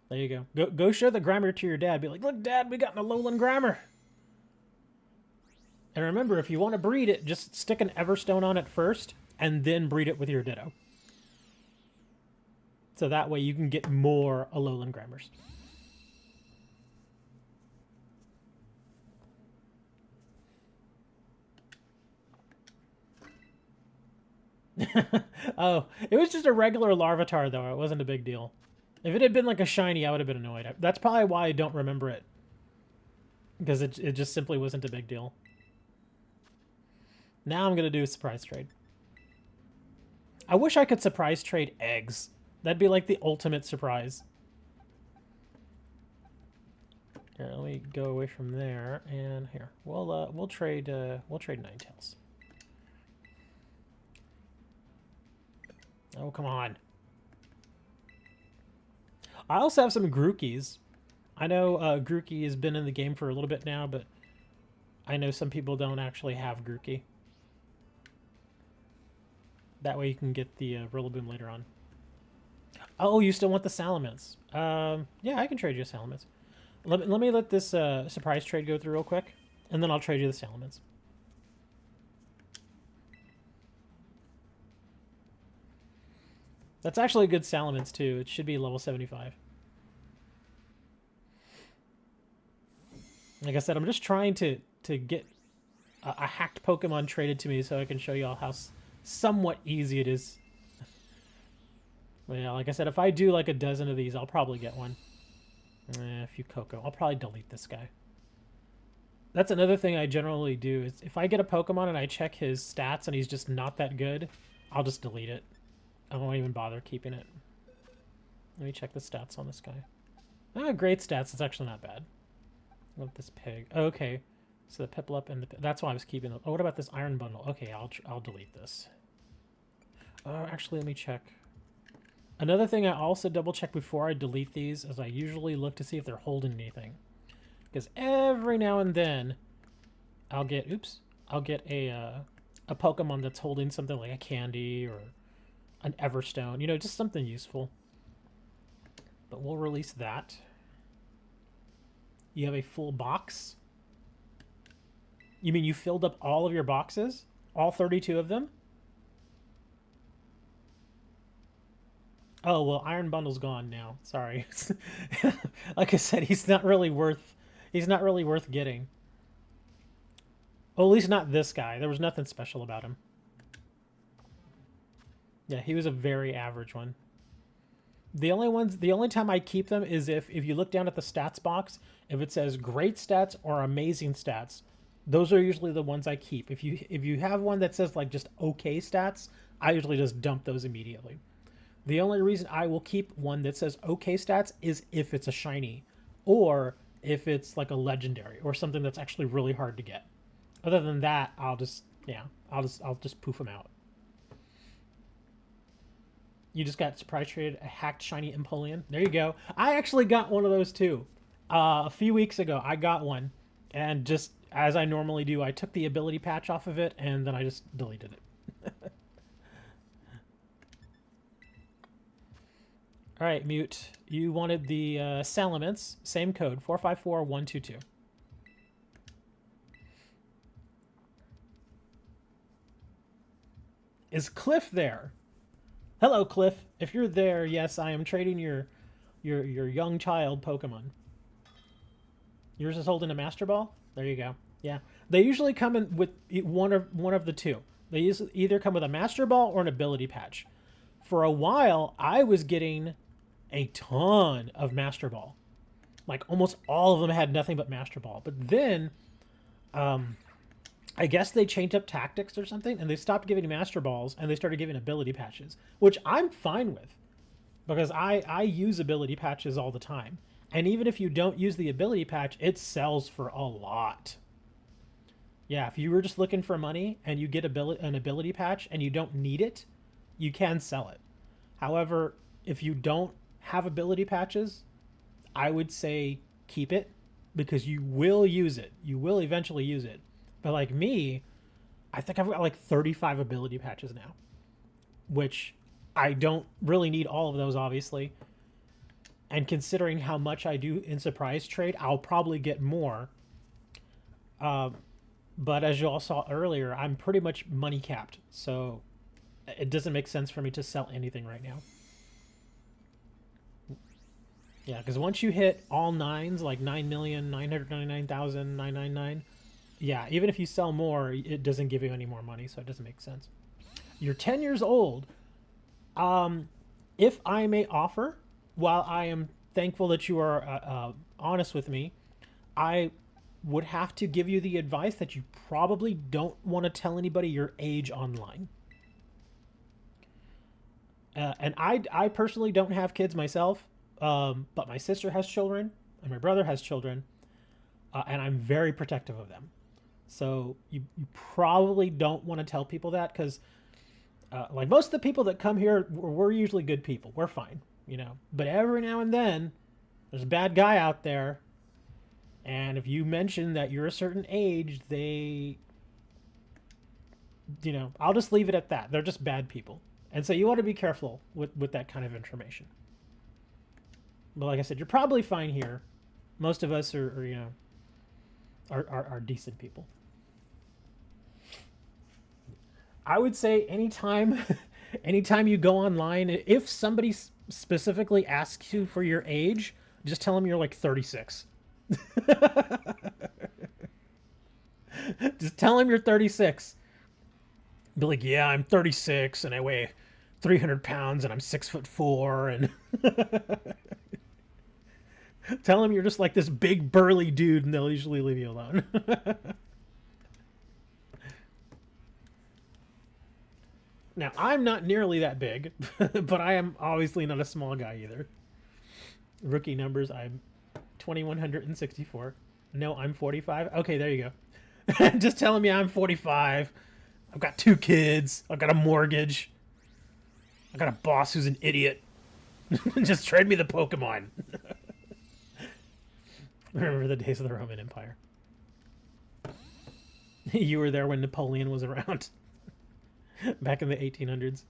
There you go. Go show the grammar to your dad. Be like, look, Dad, we got an Alolan grammar. And remember, if you want to breed it, just stick an Everstone on it first, and then breed it with your Ditto. So that way you can get more Alolan grammars. Oh, it was just a regular Larvitar, though. It wasn't a big deal. If it had been like a shiny, I would have been annoyed. That's probably why I don't remember it. Because it just simply wasn't a big deal. Now I'm going to do a surprise trade. I wish I could surprise trade eggs. That'd be like the ultimate surprise. Here, let me go away from there, and here we'll trade Ninetales. Oh, come on. I also have some Grookey's. I know Grookey has been in the game for a little bit now, but I know some people don't actually have Grookey. That way you can get the Rillaboom later on. Oh, you still want the Salamence? Yeah, I can trade you a Salamence. Let me let this surprise trade go through real quick, and then I'll trade you the Salamence. That's actually a good Salamence, too. It should be level 75. Like I said, I'm just trying to get a hacked Pokemon traded to me so I can show you all how somewhat easy it is. But yeah, like I said, if I do like a dozen of these, I'll probably get one. A few Coco. I'll probably delete this guy. That's another thing I generally do, is if I get a Pokemon and I check his stats and he's just not that good, I'll just delete it. I won't even bother keeping it. Let me check the stats on this guy. Ah, great stats. It's actually not bad. What about this pig? Oh, okay. So the Piplup and the... That's why I was keeping them. Oh, what about this Iron Bundle? Okay, I'll delete this. Actually, let me check. Another thing I also double check before I delete these is I usually look to see if they're holding anything. Because every now and then I'll get... Oops. I'll get a Pokemon that's holding something like a candy or an Everstone. You know, just something useful. But we'll release that. You have a full box? You mean you filled up all of your boxes? All 32 of them? Oh, well, Iron Bundle's gone now. Sorry. Like I said, he's not really worth getting. Well, at least not this guy. There was nothing special about him. Yeah, he was a very average one. The only time I keep them is if you look down at the stats box, if it says great stats or amazing stats, those are usually the ones I keep. If you have one that says like just okay stats, I usually just dump those immediately. The only reason I will keep one that says okay stats is if it's a shiny, or if it's like a legendary or something that's actually really hard to get. Other than that, I'll just poof them out. You just got surprise traded a hacked shiny Empoleon. There you go. I actually got one of those too. A few weeks ago, I got one, and just as I normally do, I took the ability patch off of it, and then I just deleted it. All right, Mute. You wanted the Salamence. Same code, 454122. Is Cliff there? Hello, Cliff. If you're there, yes, I am trading your young child Pokemon. Yours is holding a Master Ball? There you go. Yeah. They usually come in with one of the two. They either come with a Master Ball or an ability patch. For a while, I was getting a ton of Master Ball. Like, almost all of them had nothing but Master Ball. But then, I guess they changed up tactics or something, and they stopped giving Master Balls, and they started giving ability patches, which I'm fine with, because I use ability patches all the time. And even if you don't use the ability patch, it sells for a lot. Yeah, if you were just looking for money, and you get an ability patch, and you don't need it, you can sell it. However, if you don't have ability patches, I would say keep it, because you will use it. You will eventually use it. But like me, I think I've got like 35 ability patches now, which I don't really need all of those, obviously. And considering how much I do in surprise trade, I'll probably get more. But as you all saw earlier, I'm pretty much money capped. So it doesn't make sense for me to sell anything right now. Yeah, because once you hit all nines, like 9,999,999, yeah, even if you sell more, it doesn't give you any more money, so it doesn't make sense. You're 10 years old. If I may offer, while I am thankful that you are honest with me, I would have to give you the advice that you probably don't want to tell anybody your age online. And I personally don't have kids myself, but my sister has children, and my brother has children, and I'm very protective of them. So you probably don't want to tell people that, because like most of the people that come here, we're usually good people. We're fine, you know. But every now and then, there's a bad guy out there, and if you mention that you're a certain age, they, you know, I'll just leave it at that. They're just bad people. And so you want to be careful with that kind of information. But like I said, you're probably fine here. Most of us are you know, are decent people. I would say anytime you go online, if somebody specifically asks you for your age, just tell them you're like 36. Just tell them you're 36. Be like, yeah, I'm 36 and I weigh 300 pounds and I'm 6'4" and tell them you're just like this big burly dude, and they'll usually leave you alone. Now, I'm not nearly that big, but I am obviously not a small guy either. Rookie numbers, I'm 2,164. No, I'm 45. Okay, there you go. Just telling me I'm 45. I've got 2 kids. I've got a mortgage. I've got a boss who's an idiot. Just trade me the Pokemon. Remember the days of the Roman Empire. You were there when Napoleon was around. Back in the 1800s.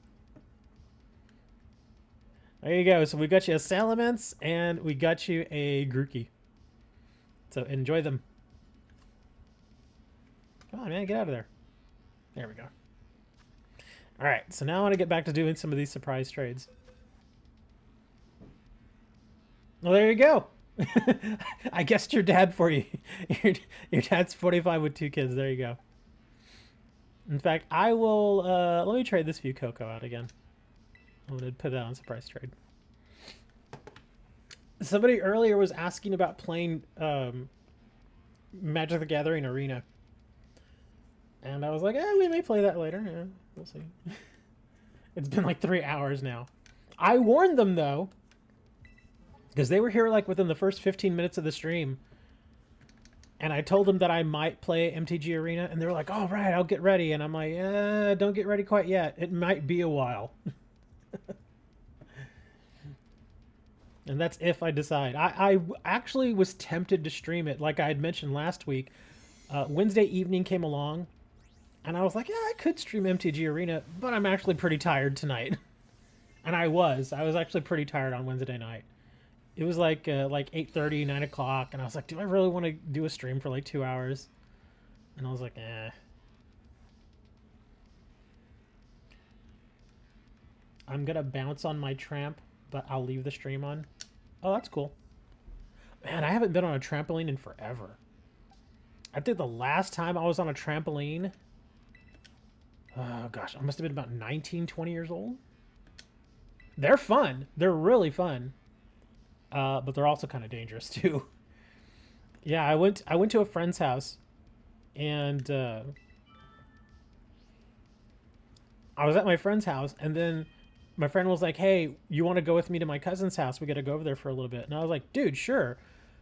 There you go. So we got you a Salamence and we got you a Grookey. So enjoy them. Come on, man. Get out of there. There we go. All right. So now I want to get back to doing some of these surprise trades. Well, there you go. I guessed your dad for you. Your dad's 45 with 2 kids. There you go. In fact, I will, let me trade this few cocoa out again. I'm going to put that on surprise trade. Somebody earlier was asking about playing Magic the Gathering Arena. And I was like, we may play that later. Yeah, we'll see. It's been like 3 hours now. I warned them, though, because they were here like within the first 15 minutes of the stream. And I told them that I might play MTG Arena, and they were like, all right, I'll get ready. And I'm like, don't get ready quite yet. It might be a while. And that's if I decide. I actually was tempted to stream it, like I had mentioned last week. Wednesday evening came along, and I was like, yeah, I could stream MTG Arena, but I'm actually pretty tired tonight. And I was actually pretty tired on Wednesday night. It was like 8:30, 9 o'clock, and I was like, do I really want to do a stream for like 2 hours? And I was like, I'm going to bounce on my tramp, but I'll leave the stream on. Oh, that's cool. Man, I haven't been on a trampoline in forever. I think the last time I was on a trampoline, oh gosh, I must have been about 19, 20 years old. They're fun. They're really fun. But they're also kind of dangerous too. Yeah, I went to a friend's house, and I was at my friend's house, and then my friend was like, hey, you want to go with me to my cousin's house? We got to go over there for a little bit. And I was like, dude, sure.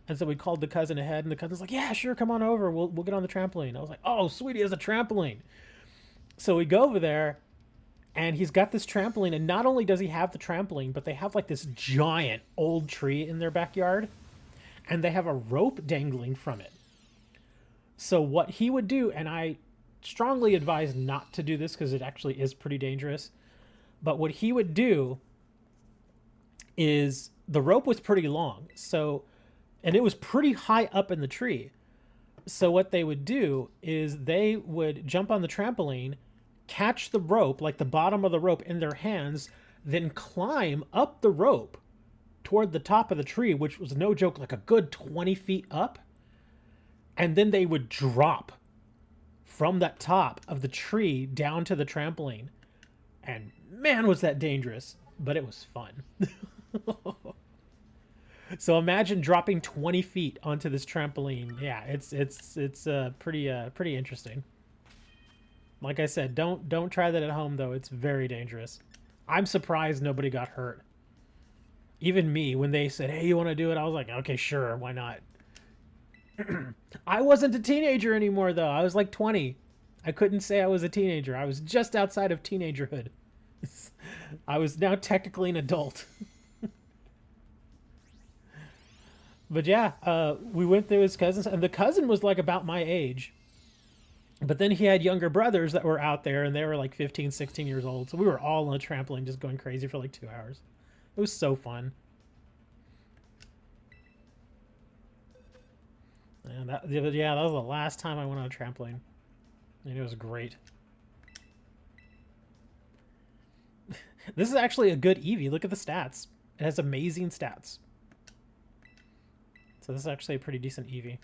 And so we called the cousin ahead, and the cousin's like, yeah, sure, come on over. We'll get on the trampoline. I was like, oh, sweetie, there's a trampoline. So we go over there, and he's got this trampoline, and not only does he have the trampoline, but they have like this giant old tree in their backyard, and they have a rope dangling from it. So what he would do, and I strongly advise not to do this because it actually is pretty dangerous, but what he would do is the rope was pretty long, and it was pretty high up in the tree. So what they would do is they would jump on the trampoline, catch the rope, like the bottom of the rope, in their hands, then climb up the rope toward the top of the tree, which was no joke, like a good 20 feet up. And then they would drop from that top of the tree down to the trampoline. And man, was that dangerous, but it was fun. So imagine dropping 20 feet onto this trampoline. Yeah, it's pretty interesting. Like I said, don't try that at home, though. It's very dangerous. I'm surprised nobody got hurt. Even me, when they said, hey, you want to do it? I was like, okay, sure, why not? I wasn't a teenager anymore, though. I was like 20. I couldn't say I was a teenager. I was just outside of teenagerhood. I was now technically an adult. But yeah, we went through his cousins, and the cousin was like about my age. But then he had younger brothers that were out there, and they were like 15, 16 years old. So we were all on a trampoline just going crazy for like 2 hours. It was so fun. And that was the last time I went on a trampoline. And it was great. This is actually a good Eevee. Look at the stats. It has amazing stats. So this is actually a pretty decent Eevee.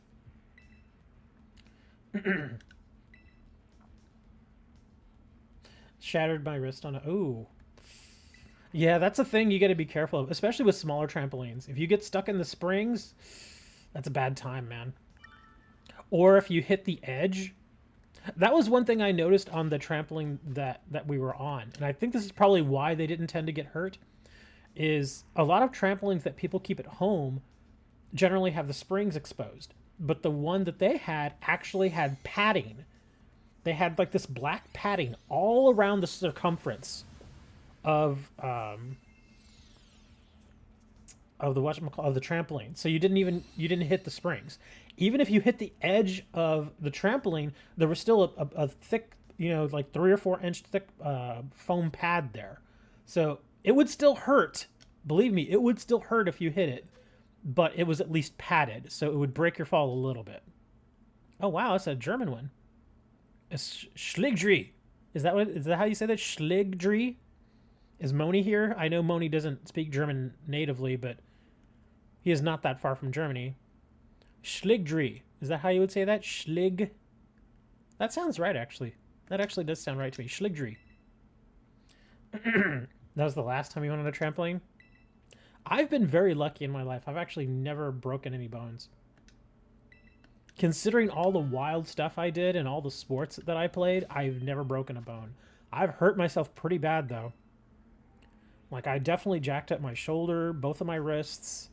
Shattered my wrist on a... Ooh. Yeah, that's a thing you got to be careful of, especially with smaller trampolines. If you get stuck in the springs, that's a bad time, man. Or if you hit the edge. That was one thing I noticed on the trampoline that we were on. And I think this is probably why they didn't tend to get hurt. Is a lot of trampolines that people keep at home generally have the springs exposed. But the one that they had actually had padding. They had like this black padding all around the circumference of the trampoline. So you didn't hit the springs. Even if you hit the edge of the trampoline, there was still a thick, like 3 or 4 inch thick foam pad there. So it would still hurt. Believe me, it would still hurt if you hit it, but it was at least padded, so it would break your fall a little bit. Oh wow, that's a German one. It's Schligdri. Is that how you say that? Schligdri? Is Moni here? I know Moni doesn't speak German natively, but he is not that far from Germany. Schligdri. Is that how you would say that? Schlig? That sounds right, actually. That actually does sound right to me. Schligdry. That was the last time you went on a trampoline? I've been very lucky in my life. I've actually never broken any bones. Considering all the wild stuff I did and all the sports that I played, I've never broken a bone. I've hurt myself pretty bad, though. Like, I definitely jacked up my shoulder, both of my wrists,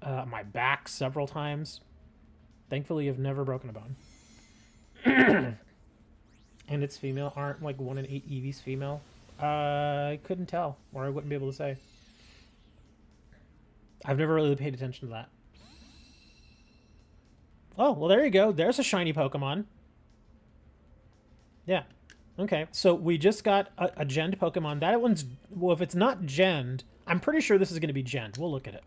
my back several times. Thankfully, I've never broken a bone. And it's female. Aren't, like, 1 in 8 Eevees female? I couldn't tell, or I wouldn't be able to say. I've never really paid attention to that. Oh, well, there you go. There's a shiny Pokemon. Yeah. Okay, so we just got a genned Pokemon. That one's... Well, if it's not genned, I'm pretty sure this is going to be genned. We'll look at it.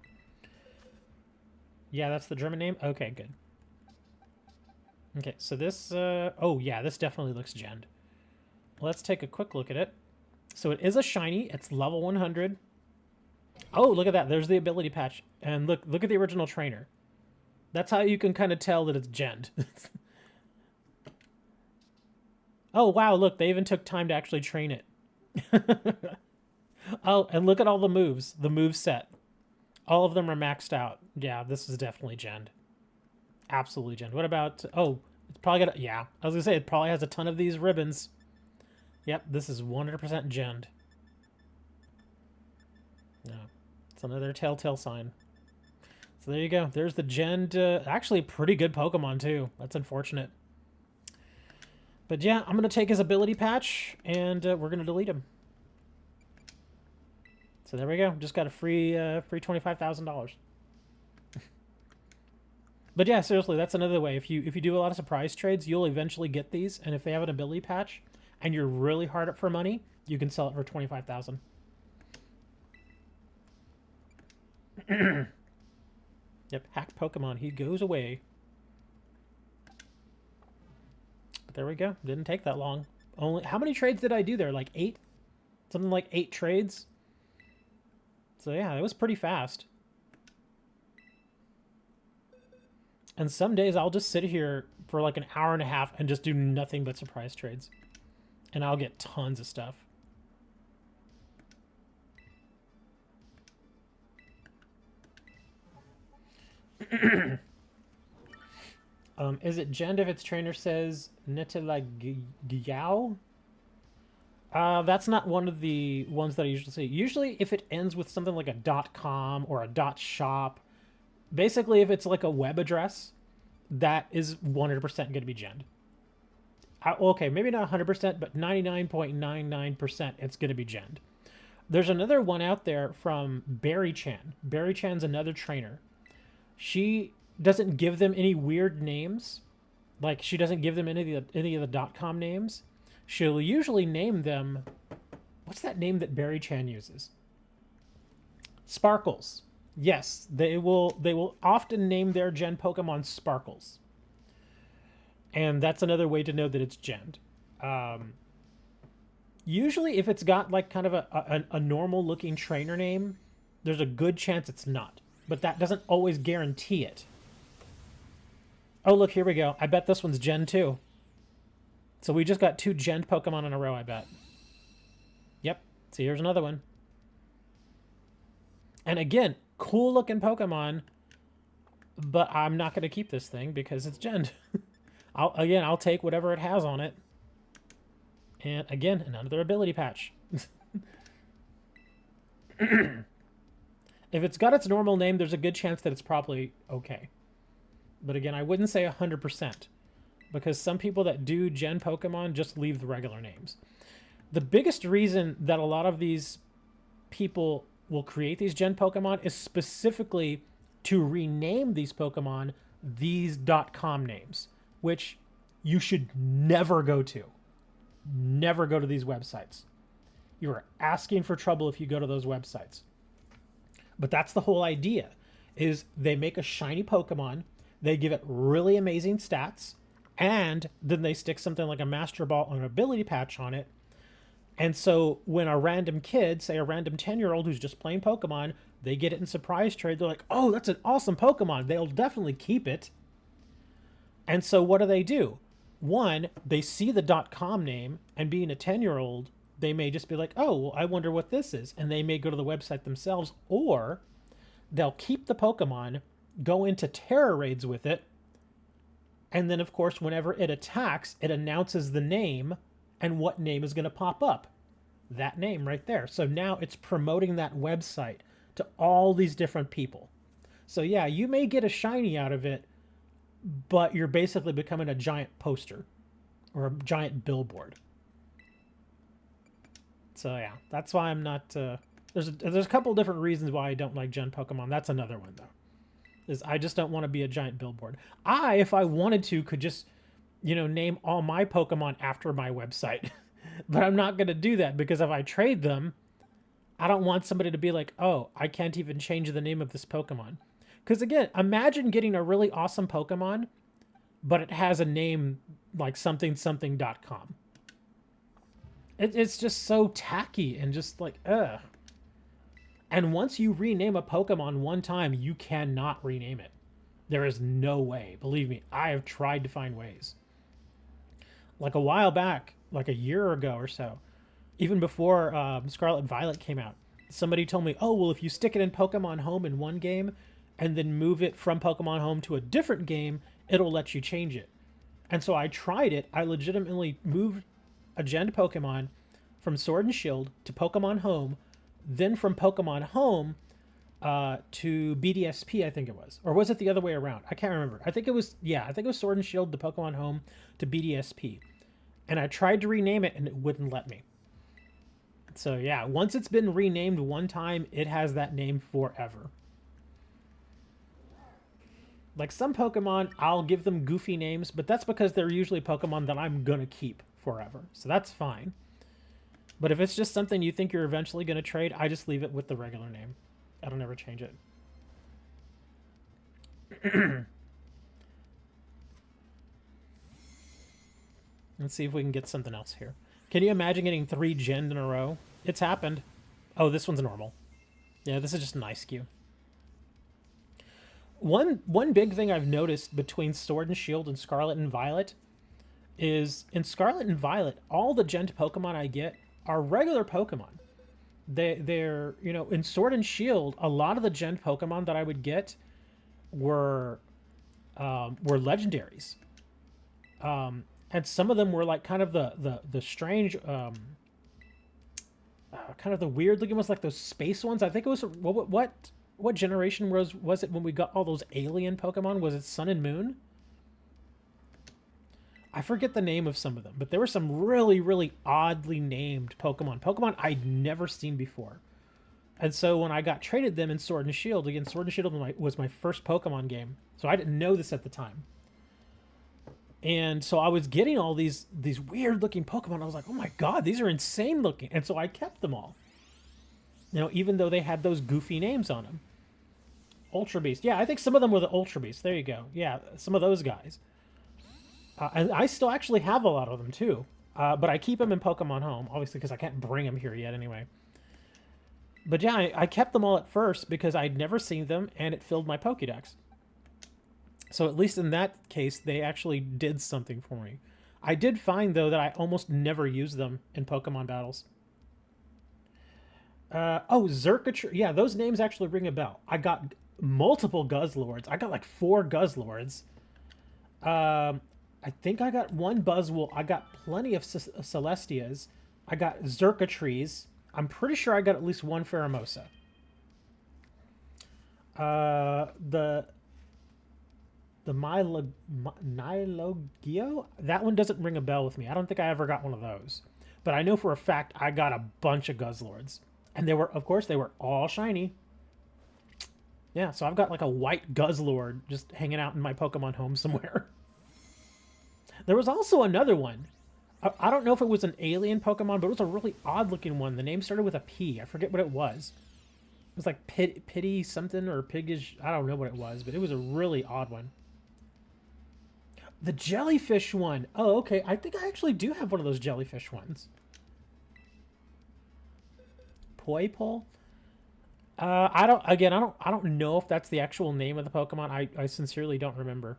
Yeah, that's the German name? Okay, good. Okay, so this... oh, yeah, this definitely looks genned. Let's take a quick look at it. So it is a shiny. It's level 100. Oh, look at that. There's the ability patch. And look at the original trainer. That's how you can kind of tell that it's genned. Oh, wow, look, they even took time to actually train it. Oh, and look at all the moves. The move set. All of them are maxed out. Yeah, this is definitely genned. Absolutely genned. What about... Oh, it's probably got... Yeah, I was going to say, it probably has a ton of these ribbons. Yep, this is 100% genned. No, it's another telltale sign. So there you go. There's the genned... actually, pretty good Pokemon, too. That's unfortunate. But yeah, I'm going to take his ability patch, and we're going to delete him. So there we go. Just got a free $25,000. But yeah, seriously, that's another way. If you do a lot of surprise trades, you'll eventually get these. And if they have an ability patch, and you're really hard up for money, you can sell it for $25,000. Yep, hacked Pokemon. He goes away. There we go. Didn't take that long. Only how many trades did I do there? Like 8? Something like 8 trades. So yeah, it was pretty fast. And some days I'll just sit here for like an hour and a half and just do nothing but surprise trades. And I'll get tons of stuff. Is it genned if its trainer says Netilagyao? That's not one of the ones that I usually see. Usually if it ends with something like a .com or a .shop, basically if it's like a web address, that is 100% going to be genned. Okay, maybe not 100%, but 99.99% it's going to be genned. There's another one out there from Berry Chan. Berry Chan's another trainer. She doesn't give them any weird names. Like, she doesn't give them any of the .com names. She'll usually name them... What's that name that Berry Chan uses? Sparkles. Yes, they will often name their gen Pokemon Sparkles. And that's another way to know that it's genned. Usually, if it's got, like, kind of a normal-looking trainer name, there's a good chance it's not. But that doesn't always guarantee it. Oh, look, here we go. I bet this one's Gen 2. So we just got 2 Gen Pokemon in a row, I bet. Yep. So here's another one. And again, cool-looking Pokemon, but I'm not going to keep this thing because it's Gen. I'll take whatever it has on it. And again, another ability patch. If it's got its normal name, there's a good chance that it's probably okay. But again, I wouldn't say 100%. Because some people that do gen Pokemon just leave the regular names. The biggest reason that a lot of these people will create these gen Pokemon is specifically to rename these Pokemon these .com names. Which you should never go to. Never go to these websites. You are asking for trouble if you go to those websites. But that's the whole idea, is they make a shiny Pokemon, they give it really amazing stats, and then they stick something like a Master Ball or an ability patch on it. And so when a random kid, say a random 10-year-old who's just playing Pokemon, they get it in surprise trade, they're like, oh, that's an awesome Pokemon. They'll definitely keep it. And so what do? one, they see the .com name, and being a 10-year-old, they may just be like, oh, well, I wonder what this is. And they may go to the website themselves, or they'll keep the Pokemon, go into Tera raids with it, and then, of course, whenever it attacks, it announces the name and what name is going to pop up. That name right there. So now it's promoting that website to all these different people. So yeah, you may get a shiny out of it, but you're basically becoming a giant poster or a giant billboard. So yeah, that's why I'm not... there's a couple of different reasons why I don't like Gen Pokemon. That's another one, though. Is I just don't want to be a giant billboard. If I wanted to, could just, name all my Pokemon after my website. But I'm not going to do that, because if I trade them, I don't want somebody to be like, oh, I can't even change the name of this Pokemon. Because again, imagine getting a really awesome Pokemon, but it has a name like something.com. It's just so tacky and just like, ugh. And once you rename a Pokemon one time, you cannot rename it. There is no way. Believe me, I have tried to find ways. Like a while back, like a year ago or so, even before Scarlet and Violet came out, somebody told me, oh, well, if you stick it in Pokemon Home in one game and then move it from Pokemon Home to a different game, it'll let you change it. And so I tried it. I legitimately moved a gen Pokemon from Sword and Shield to Pokemon Home, then from Pokemon Home to BDSP, I think it was. Or was it the other way around? I can't remember. I think it was Sword and Shield to Pokemon Home to BDSP. And I tried to rename it, and it wouldn't let me. So yeah, once it's been renamed one time, it has that name forever. Like some Pokemon, I'll give them goofy names, but that's because they're usually Pokemon that I'm going to keep forever. So that's fine. But if it's just something you think you're eventually going to trade, I just leave it with the regular name. I don't ever change it. Let's see if we can get something else here. Can you imagine getting 3 gen in a row? It's happened. Oh, this one's normal. Yeah, this is just an Ice-Q. One big thing I've noticed between Sword and Shield and Scarlet and Violet is in Scarlet and Violet, all the gent Pokemon I get are regular Pokemon. They're in Sword and Shield, a lot of the gent Pokemon that I would get were legendaries. And some of them were like kind of the strange, kind of the weird looking ones, like those space ones. I think it was what generation was it when we got all those alien Pokemon? Was it Sun and Moon? I forget the name of some of them, but there were some really, really oddly named Pokemon I'd never seen before. And so when I got traded them in Sword and Shield, again, Sword and Shield was my first Pokemon game, so I didn't know this at the time. And so I was getting all these weird looking Pokemon. I was like, oh my god, these are insane looking. And so I kept them all. Even though they had those goofy names on them. Ultra Beast. Yeah, I think some of them were the Ultra Beast. There you go. Yeah, some of those guys. And I still actually have a lot of them too. But I keep them in Pokemon Home, obviously, because I can't bring them here yet anyway. But yeah, I kept them all at first because I'd never seen them, and it filled my Pokédex. So at least in that case, they actually did something for me. I did find, though, that I almost never use them in Pokemon battles. Zerkatree. Yeah, those names actually ring a bell. I got multiple Guzzlords. I got like 4 Guzzlords. I think I got 1 Buzzwole. I got plenty of Celestias. I got Zerkatrees. I'm pretty sure I got at least 1 Pheromosa. The Nilogio? That one doesn't ring a bell with me. I don't think I ever got one of those. But I know for a fact I got a bunch of Guzzlords. And they were all shiny. Yeah, so I've got like a white Guzzlord just hanging out in my Pokemon Home somewhere. There was also another one. I don't know if it was an alien Pokemon, but it was a really odd-looking one. The name started with a P. I forget what it was. It was like Pity something or Piggish. I don't know what it was, but it was a really odd one. The jellyfish one. Oh, okay. I think I actually do have one of those jellyfish ones. Poipole? I don't know if that's the actual name of the Pokemon. I sincerely don't remember.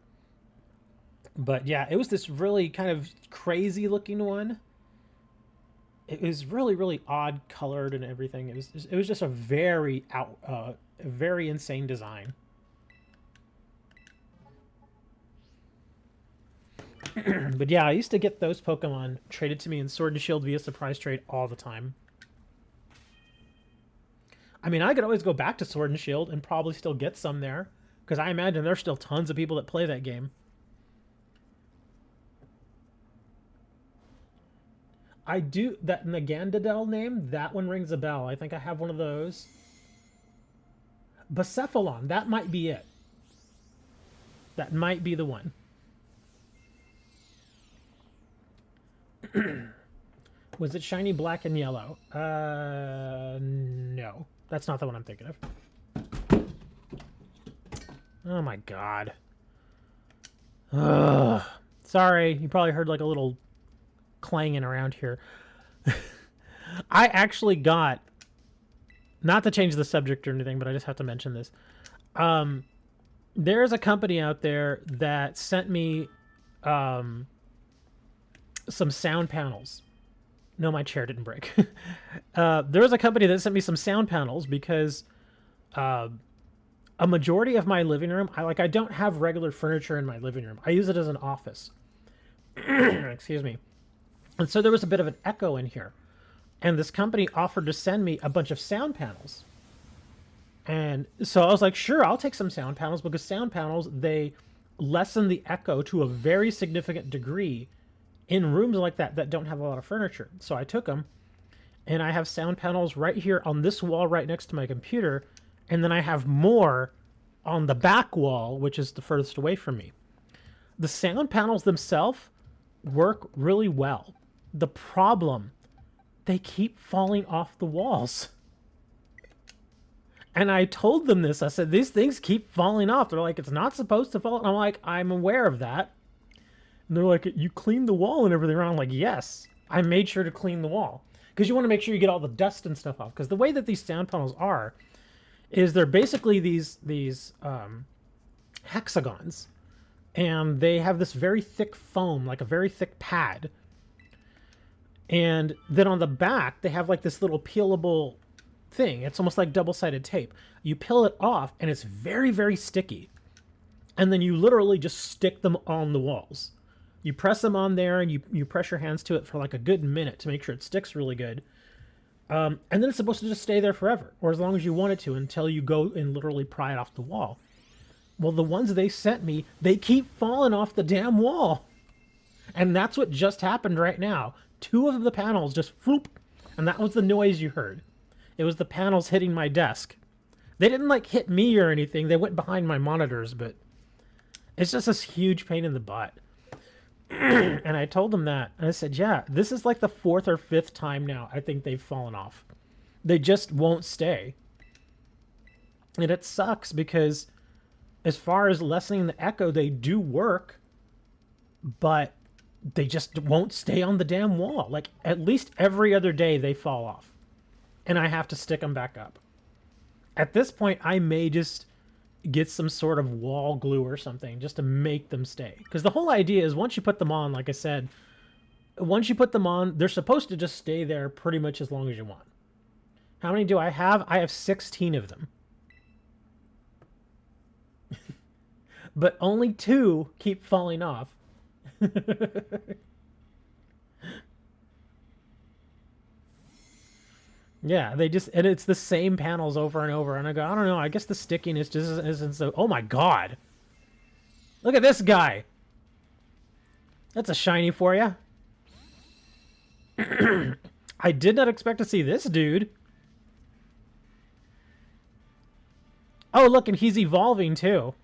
But yeah, it was this really kind of crazy looking one. It was really, really odd colored and everything. It was just a a very insane design. But yeah, I used to get those Pokemon traded to me in Sword and Shield via surprise trade all the time. I mean, I could always go back to Sword and Shield and probably still get some there, because I imagine there's still tons of people that play that game. I do, that Nagandadel name, that one rings a bell. I think I have one of those. Bucephalon, that might be it. That might be the one. Was it shiny black and yellow? No. That's not the one I'm thinking of. Oh my god. Ugh. Sorry, you probably heard like a little clanging around here. I actually got, not to change the subject or anything, but I just have to mention this. There's a company out there that sent me some sound panels. No, my chair didn't break. There was a company that sent me some sound panels because a majority of my living room, I don't have regular furniture in my living room. I use it as an office. Excuse me. And so there was a bit of an echo in here. And this company offered to send me a bunch of sound panels. And so I was like, sure, I'll take some sound panels, because sound panels, they lessen the echo to a very significant degree in rooms like that don't have a lot of furniture. So I took them, and I have sound panels right here on this wall right next to my computer, and then I have more on the back wall, which is the furthest away from me. The sound panels themselves work really well. The problem, they keep falling off the walls. And I told them this. I said, these things keep falling off. They're like, it's not supposed to fall. And I'm like, I'm aware of that. And they're like, you cleaned the wall and everything around. I'm like, yes, I made sure to clean the wall. Because you want to make sure you get all the dust and stuff off. Because the way that these sound panels are, is they're basically these hexagons. And they have this very thick foam, like a very thick pad. And then on the back, they have like this little peelable thing. It's almost like double-sided tape. You peel it off, and it's very, very sticky. And then you literally just stick them on the walls. You press them on there, and you press your hands to it for like a good minute to make sure it sticks really good. And then it's supposed to just stay there forever, or as long as you want it to, until you go and literally pry it off the wall. Well, the ones they sent me, they keep falling off the damn wall. And that's what just happened right now. 2 of the panels just floop, and that was the noise you heard. It was the panels hitting my desk. They didn't like hit me or anything. They went behind my monitors, but it's just this huge pain in the butt. And I told them that, and I said, yeah, this is like the 4th or 5th time now I think they've fallen off. They just won't stay. And it sucks because as far as lessening the echo, they do work, but they just won't stay on the damn wall. Like, at least every other day they fall off. And I have to stick them back up. At this point, I may just get some sort of wall glue or something just to make them stay. Because the whole idea is once you put them on, like I said, once you put them on, they're supposed to just stay there pretty much as long as you want. How many do I have? I have 16 of them. But only 2 keep falling off. Yeah, they just, and it's the same panels over and over, and I go, I don't know, I guess the stickiness just isn't so. Oh my god, look at this guy. That's a shiny for you. I did not expect to see this dude. Oh look, and he's evolving too.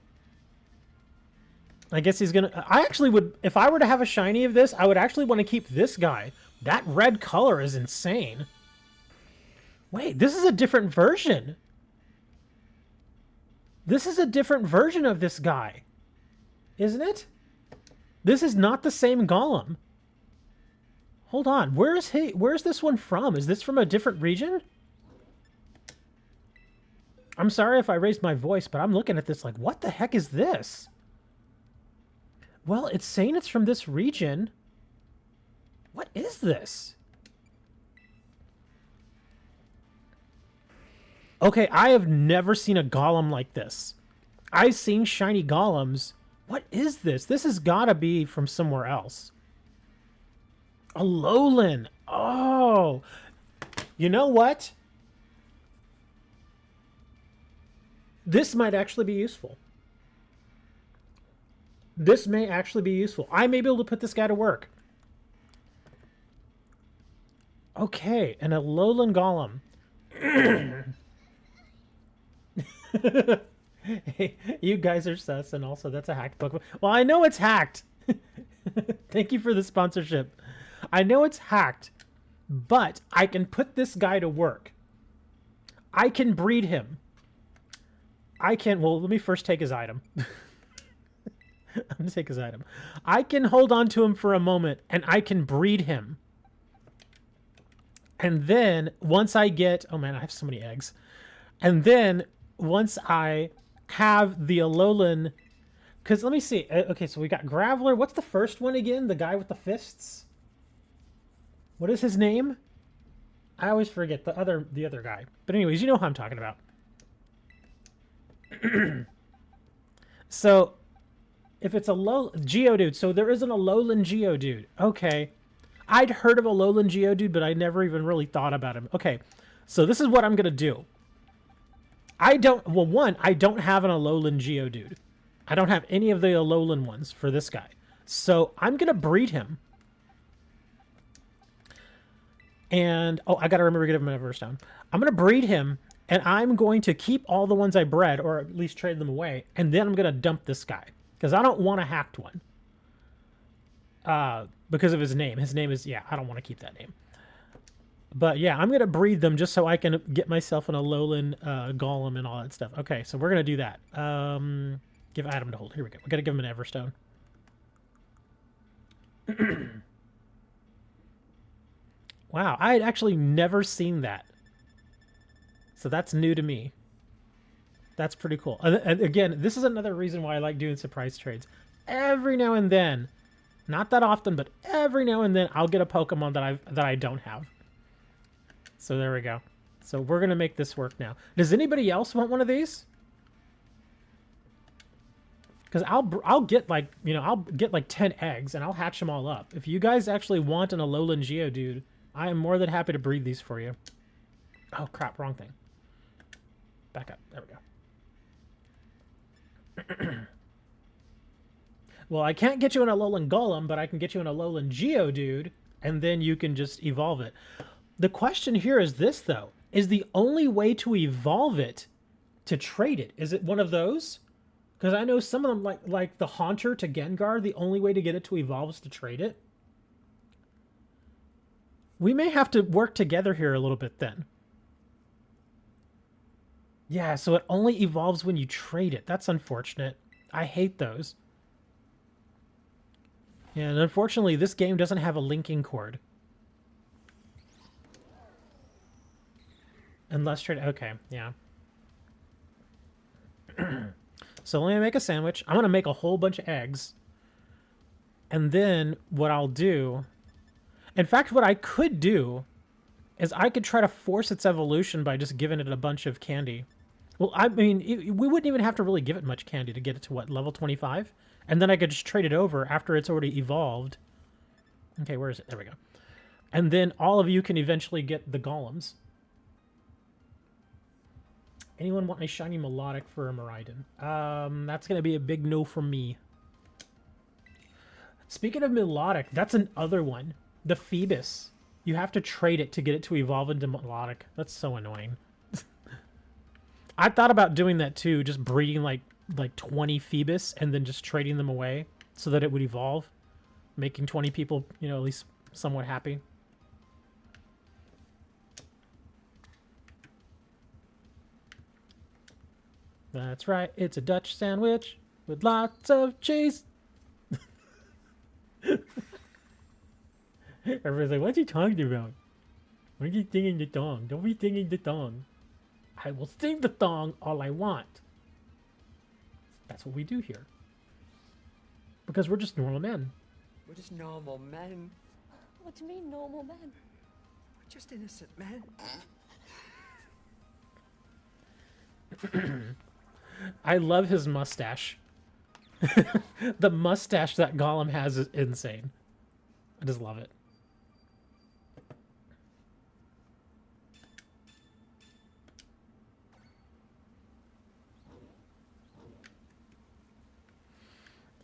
I guess he's gonna... I actually would... If I were to have a shiny of this, I would actually want to keep this guy. That red color is insane. Wait, this is a different version. This is a different version of this guy. Isn't it? This is not the same Golem. Hold on. Where is he? Where's this one from? Is this from a different region? I'm sorry if I raised my voice, but I'm looking at this like, what the heck is this? Well, it's saying it's from this region. What is this? Okay, I have never seen a golem like this. I've seen shiny golems. What is this? This has got to be from somewhere else. A lowland. Oh. You know what? This might actually be useful. This may actually be useful. I may be able to put this guy to work. Okay, and a lowland golem. Hey, you guys are sus, and also that's a hacked Pokemon. Well, I know it's hacked. Thank you for the sponsorship. I know it's hacked, but I can put this guy to work. I can breed him. I can... Well, let me first take his item. I'm going to take his item. I can hold on to him for a moment, and I can breed him. And then, once I get... Oh, man, I have so many eggs. And then, once I have the Alolan... Because, let me see. Okay, so we got Graveler. What's the first one again? The guy with the fists? What is his name? I always forget the other guy. But anyways, you know who I'm talking about. So, if it's a Geodude, so there isn't a Alolan Geodude. Okay. I'd heard of a Alolan Geodude, but I never even really thought about him. Okay, so this is what I'm going to do. I don't have an Alolan Geodude. I don't have any of the Alolan ones for this guy. So I'm going to breed him. And, oh, I got to remember to give him an Everstone. I'm going to breed him, and I'm going to keep all the ones I bred, or at least trade them away, and then I'm going to dump this guy. Because I don't want a hacked one. Because of his name. His name is, yeah, I don't want to keep that name. But yeah, I'm going to breed them just so I can get myself an Alolan Golem and all that stuff. Okay, so we're going to do that. Give item to hold. Here we go. We got to give him an Everstone. Wow, I had actually never seen that. So that's new to me. That's pretty cool. And again, this is another reason why I like doing surprise trades. Every now and then, not that often, but every now and then, I'll get a Pokemon that I don't have. So there we go. So we're gonna make this work now. Does anybody else want one of these? Because I'll get like, you know, I'll get like 10 eggs and I'll hatch them all up. If you guys actually want an Alolan Geodude, I am more than happy to breed these for you. Oh crap, wrong thing. Back up. There we go. Well, I can't get you an Alolan Golem, but I can get you an Alolan Geodude, and then you can just evolve it. The question here is this, though. Is the only way to evolve it to trade it? Is it one of those? Because I know some of them, like the Haunter to Gengar, the only way to get it to evolve is to trade it. We may have to work together here a little bit then. Yeah, so it only evolves when you trade it. That's unfortunate. I hate those. Yeah, and unfortunately, this game doesn't have a linking cord. Unless trade... Okay, yeah. So let me make a sandwich. I'm going to make a whole bunch of eggs. And then what I'll do... In fact, what I could do is I could try to force its evolution by just giving it a bunch of candy. Well, I mean, we wouldn't even have to really give it much candy to get it to, what, level 25? And then I could just trade it over after it's already evolved. Okay, where is it? There we go. And then all of you can eventually get the golems. Anyone want a shiny melodic for a Miraidon? That's going to be a big no from me. Speaking of melodic, that's another one. The Phoebus. You have to trade it to get it to evolve into melodic. That's so annoying. I thought about doing that too, just breeding like 20 Phoebus and then just trading them away so that it would evolve, making 20 people, you know, at least somewhat happy. That's right, it's a Dutch sandwich with lots of cheese. Everybody's like, what's he talking about? Why are you singing the song? Don't be singing the song. I will sing the song all I want. That's what we do here. Because we're just normal men. We're just normal men. What do you mean, normal men? We're just innocent men. I love his mustache. The mustache that Gollum has is insane. I just love it.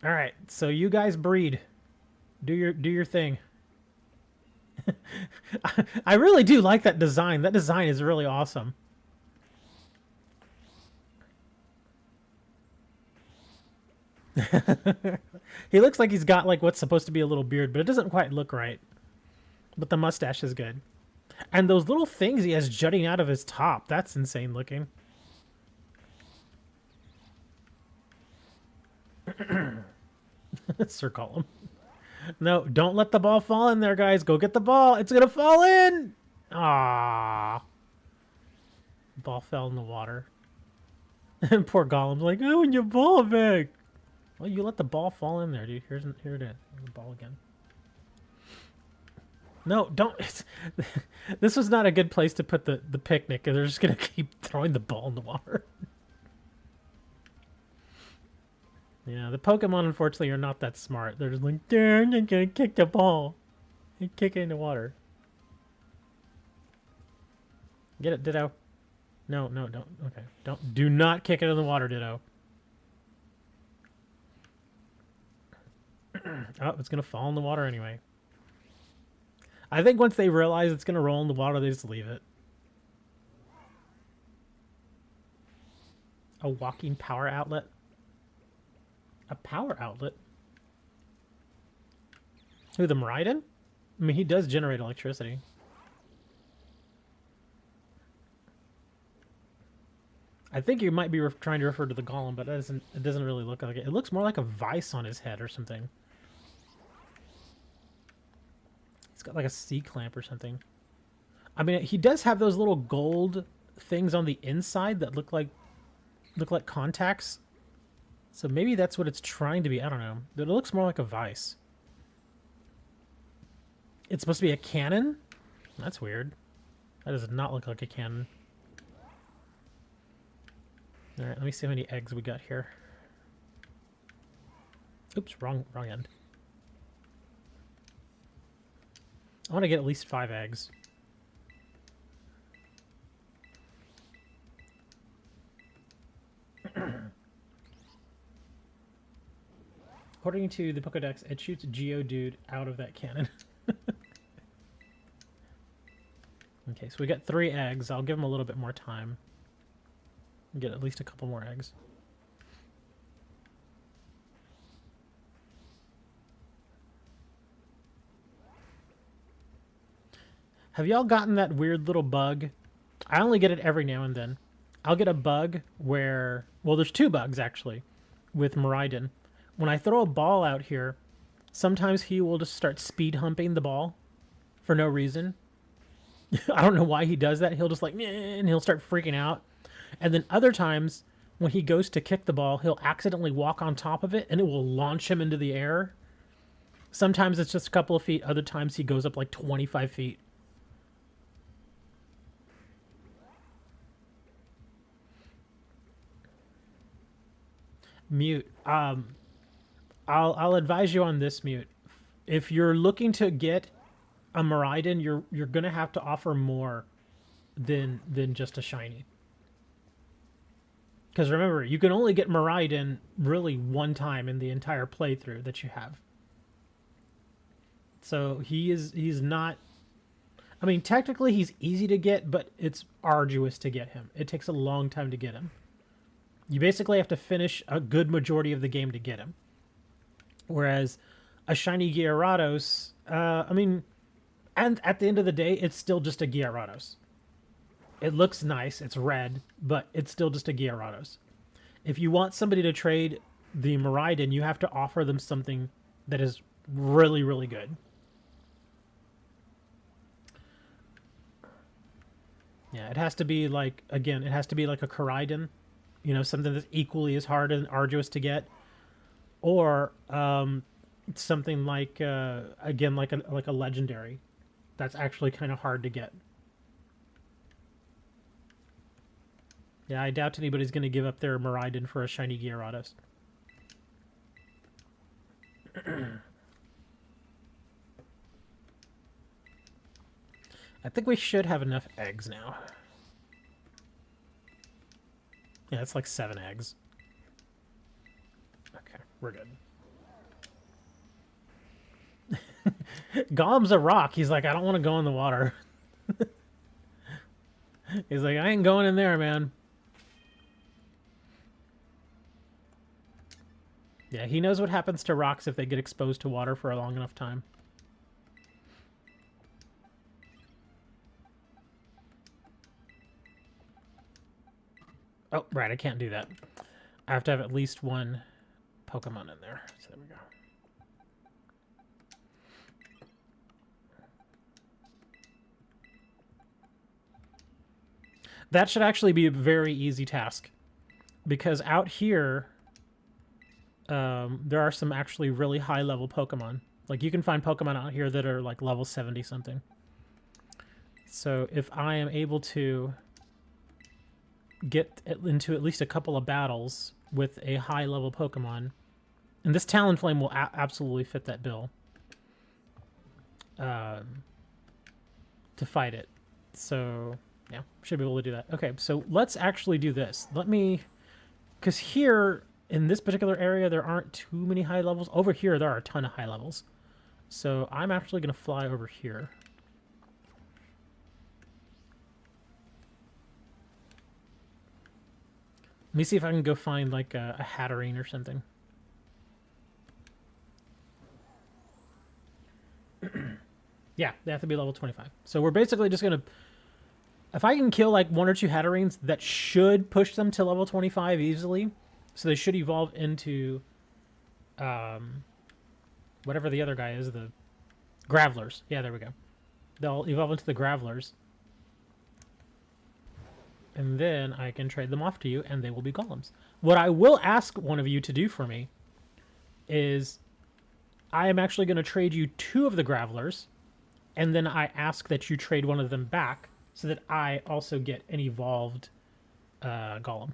All right, so you guys breed. Do your thing. I really do like that design. That design is really awesome. He looks like he's got like what's supposed to be a little beard, but it doesn't quite look right. But the mustache is good. And those little things he has jutting out of his top, that's insane looking. Sir Gollum. No, don't let the ball fall in there, guys. Go get the ball. It's going to fall in. Ah. Ball fell in the water. And poor Gollum's like, oh, and your ball back. Well, you let the ball fall in there, dude. Here it is. Here's the ball again. No, don't. This was not a good place to put the picnic. They're just going to keep throwing the ball in the water. Yeah, the Pokemon, unfortunately, are not that smart. They're just like, darn, I'm going to kick the ball. And kick it in the water. Get it, Ditto. No, don't. Okay. Do not kick it in the water, Ditto. Oh, it's going to fall in the water anyway. I think once they realize it's going to roll in the water, they just leave it. A walking power outlet? A power outlet? Who, the Miraidon? I mean, he does generate electricity. I think you might be trying to refer to the Golem, but it doesn't really look like it. It looks more like a vice on his head or something. He's got like a C-clamp or something. I mean, he does have those little gold things on the inside that look like contacts. So maybe that's what it's trying to be. I don't know. It looks more like a vice. It's supposed to be a cannon? That's weird. That does not look like a cannon. Alright, let me see how many eggs we got here. Oops, wrong end. I want to get at least 5 eggs. According to the Pokedex, it shoots Geodude out of that cannon. Okay, so we got 3 eggs. I'll give him a little bit more time. Get at least a couple more eggs. Have y'all gotten that weird little bug? I only get it every now and then. I'll get a bug where... Well, there's 2 bugs, actually, with Miraidon. When I throw a ball out here, sometimes he will just start speed humping the ball for no reason. I don't know why he does that. He'll just like, and he'll start freaking out. And then other times, when he goes to kick the ball, he'll accidentally walk on top of it, and it will launch him into the air. Sometimes it's just a couple of feet. Other times he goes up like 25 feet. Mute. I'll advise you on this, Mute. If you're looking to get a Miraidon, you're gonna have to offer more than just a shiny. Because remember, you can only get Miraidon really one time in the entire playthrough that you have. So he's not... I mean, technically he's easy to get, but it's arduous to get him. It takes a long time to get him. You basically have to finish a good majority of the game to get him. Whereas a shiny Gyarados, I mean, and at the end of the day, it's still just a Gyarados. It looks nice, it's red, but it's still just a Gyarados. If you want somebody to trade the Miraidon, you have to offer them something that is really, really good. Yeah, it has to be like, again, it has to be like a Koraidon. You know, something that's equally as hard and arduous to get. or something like again like a legendary that's actually kind of hard to get. Yeah, I doubt anybody's going to give up their Miraidon for a shiny Gyarados. I think we should have enough eggs now. Yeah, it's like 7 eggs. Okay, we're good. Golem's a rock. He's like, I don't want to go in the water. He's like, I ain't going in there, man. Yeah, he knows what happens to rocks if they get exposed to water for a long enough time. Oh, right, I can't do that. I have to have at least one Pokemon in there. So there we go. That should actually be a very easy task. Because out here, there are some actually really high-level Pokemon. Like, you can find Pokemon out here that are, like, level 70-something. So, if I am able to get into at least a couple of battles with a high-level Pokemon, and this Talonflame will absolutely fit that bill to fight it. So, yeah, should be able to do that. Okay, so let's actually do this. Let me... Because here, in this particular area, there aren't too many high levels. Over here, there are a ton of high levels. So I'm actually going to fly over here. Let me see if I can go find, like, a Hatterene or something. Yeah, they have to be level 25. So we're basically just going to... If I can kill, like, 1 or 2 Hatterenes, that should push them to level 25 easily. So they should evolve into... whatever the other guy is, the... Gravelers. Yeah, there we go. They'll evolve into the Gravelers. And then I can trade them off to you, and they will be golems. What I will ask one of you to do for me is I am actually going to trade you 2 of the Gravelers, and then I ask that you trade one of them back so that I also get an evolved golem.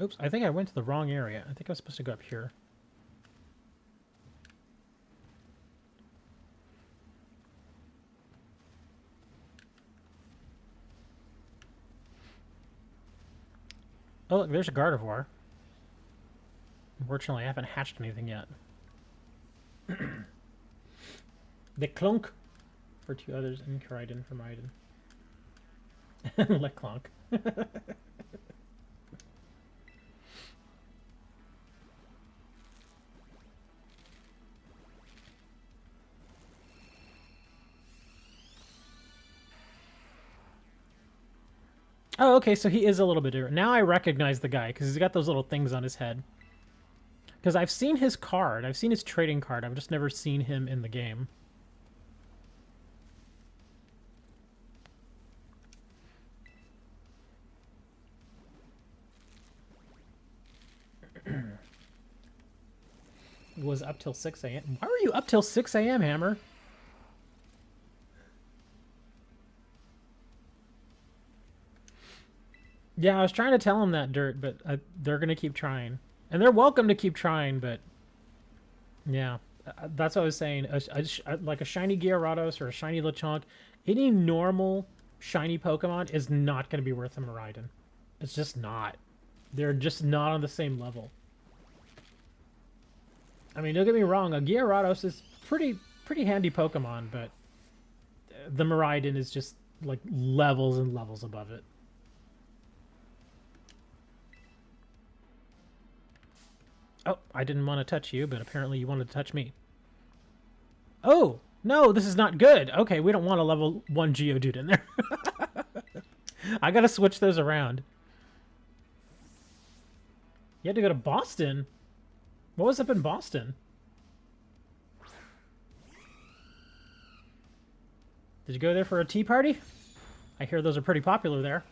Oops, I think I went to the wrong area. I think I was supposed to go up here. Oh, look, there's a Gardevoir. Unfortunately, I haven't hatched anything yet. The Clunk for 2 others, and Koraidon for Maiden. Leclonk. Oh, okay, so he is a little bit different. Now I recognize the guy, because he's got those little things on his head. Because I've seen his card. I've seen his trading card. I've just never seen him in the game. Was up till 6 a.m. Why were you up till 6 a.m., Hammer? Yeah, I was trying to tell him that, Dirt, but they're going to keep trying. And they're welcome to keep trying, but... Yeah, that's what I was saying. Like a shiny Gyarados or a shiny Lechonk, any normal shiny Pokemon is not going to be worth a Miraidon. It's just not. They're just not on the same level. I mean, don't get me wrong, a Gyarados is pretty handy Pokemon, but the Miraidon is just, like, levels and levels above it. Oh, I didn't want to touch you, but apparently you wanted to touch me. Oh, no, this is not good. Okay, we don't want a level 1 Geodude in there. I gotta switch those around. You had to go to Boston? What was up in Boston? Did you go there for a tea party? I hear those are pretty popular there.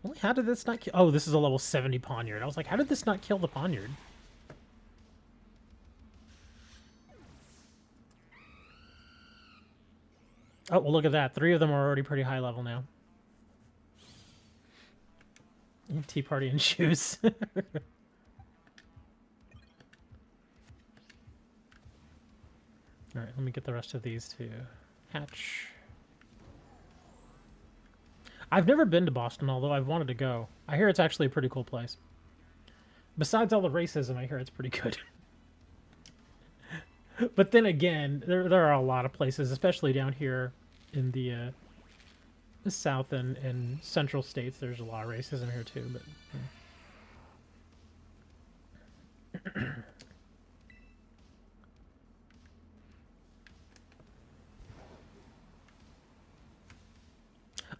Well, how did this not kill? Oh, this is a level 70 Poniard. I was like, how did this not kill the Poniard? Oh, well, look at that. 3 of them are already pretty high level now. Tea party and shoes. Alright, let me get the rest of these to hatch. I've never been to Boston, although I've wanted to go. I hear it's actually a pretty cool place. Besides all the racism, I hear it's pretty good. But then again, there are a lot of places, especially down here in the South and Central states, there's a lot of racism here too. But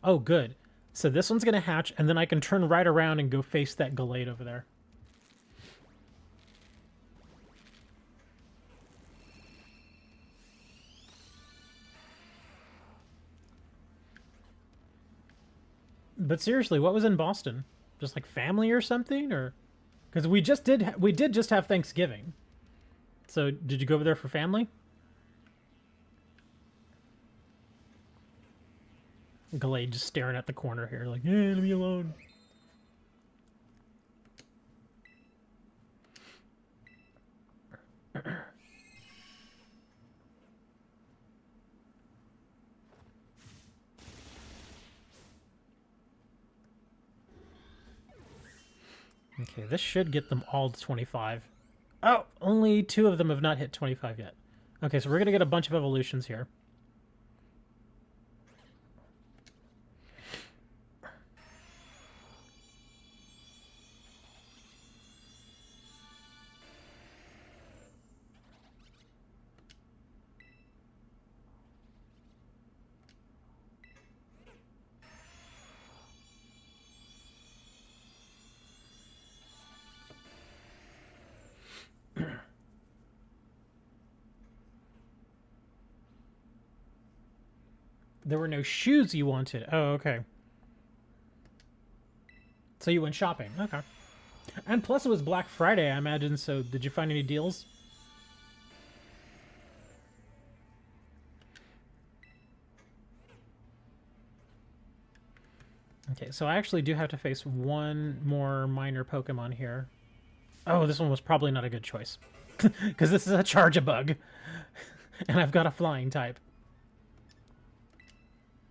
oh, good. So this one's gonna hatch, and then I can turn right around and go face that Gallade over there. But seriously, what was in Boston? Just like family or something, or because we did just have Thanksgiving. So did you go over there for family? Gallade just staring at the corner here, like, "Hey, leave me alone." Okay, this should get them all to 25. Oh, only 2 of them have not hit 25 yet. Okay, so we're going to get a bunch of evolutions here. There were no shoes you wanted. Oh, okay. So you went shopping. Okay. And plus it was Black Friday, I imagine, so did you find any deals? Okay, so I actually do have to face one more minor Pokemon here. Oh, this one was probably not a good choice. Because this is a Charge-a-Bug. And I've got a flying type.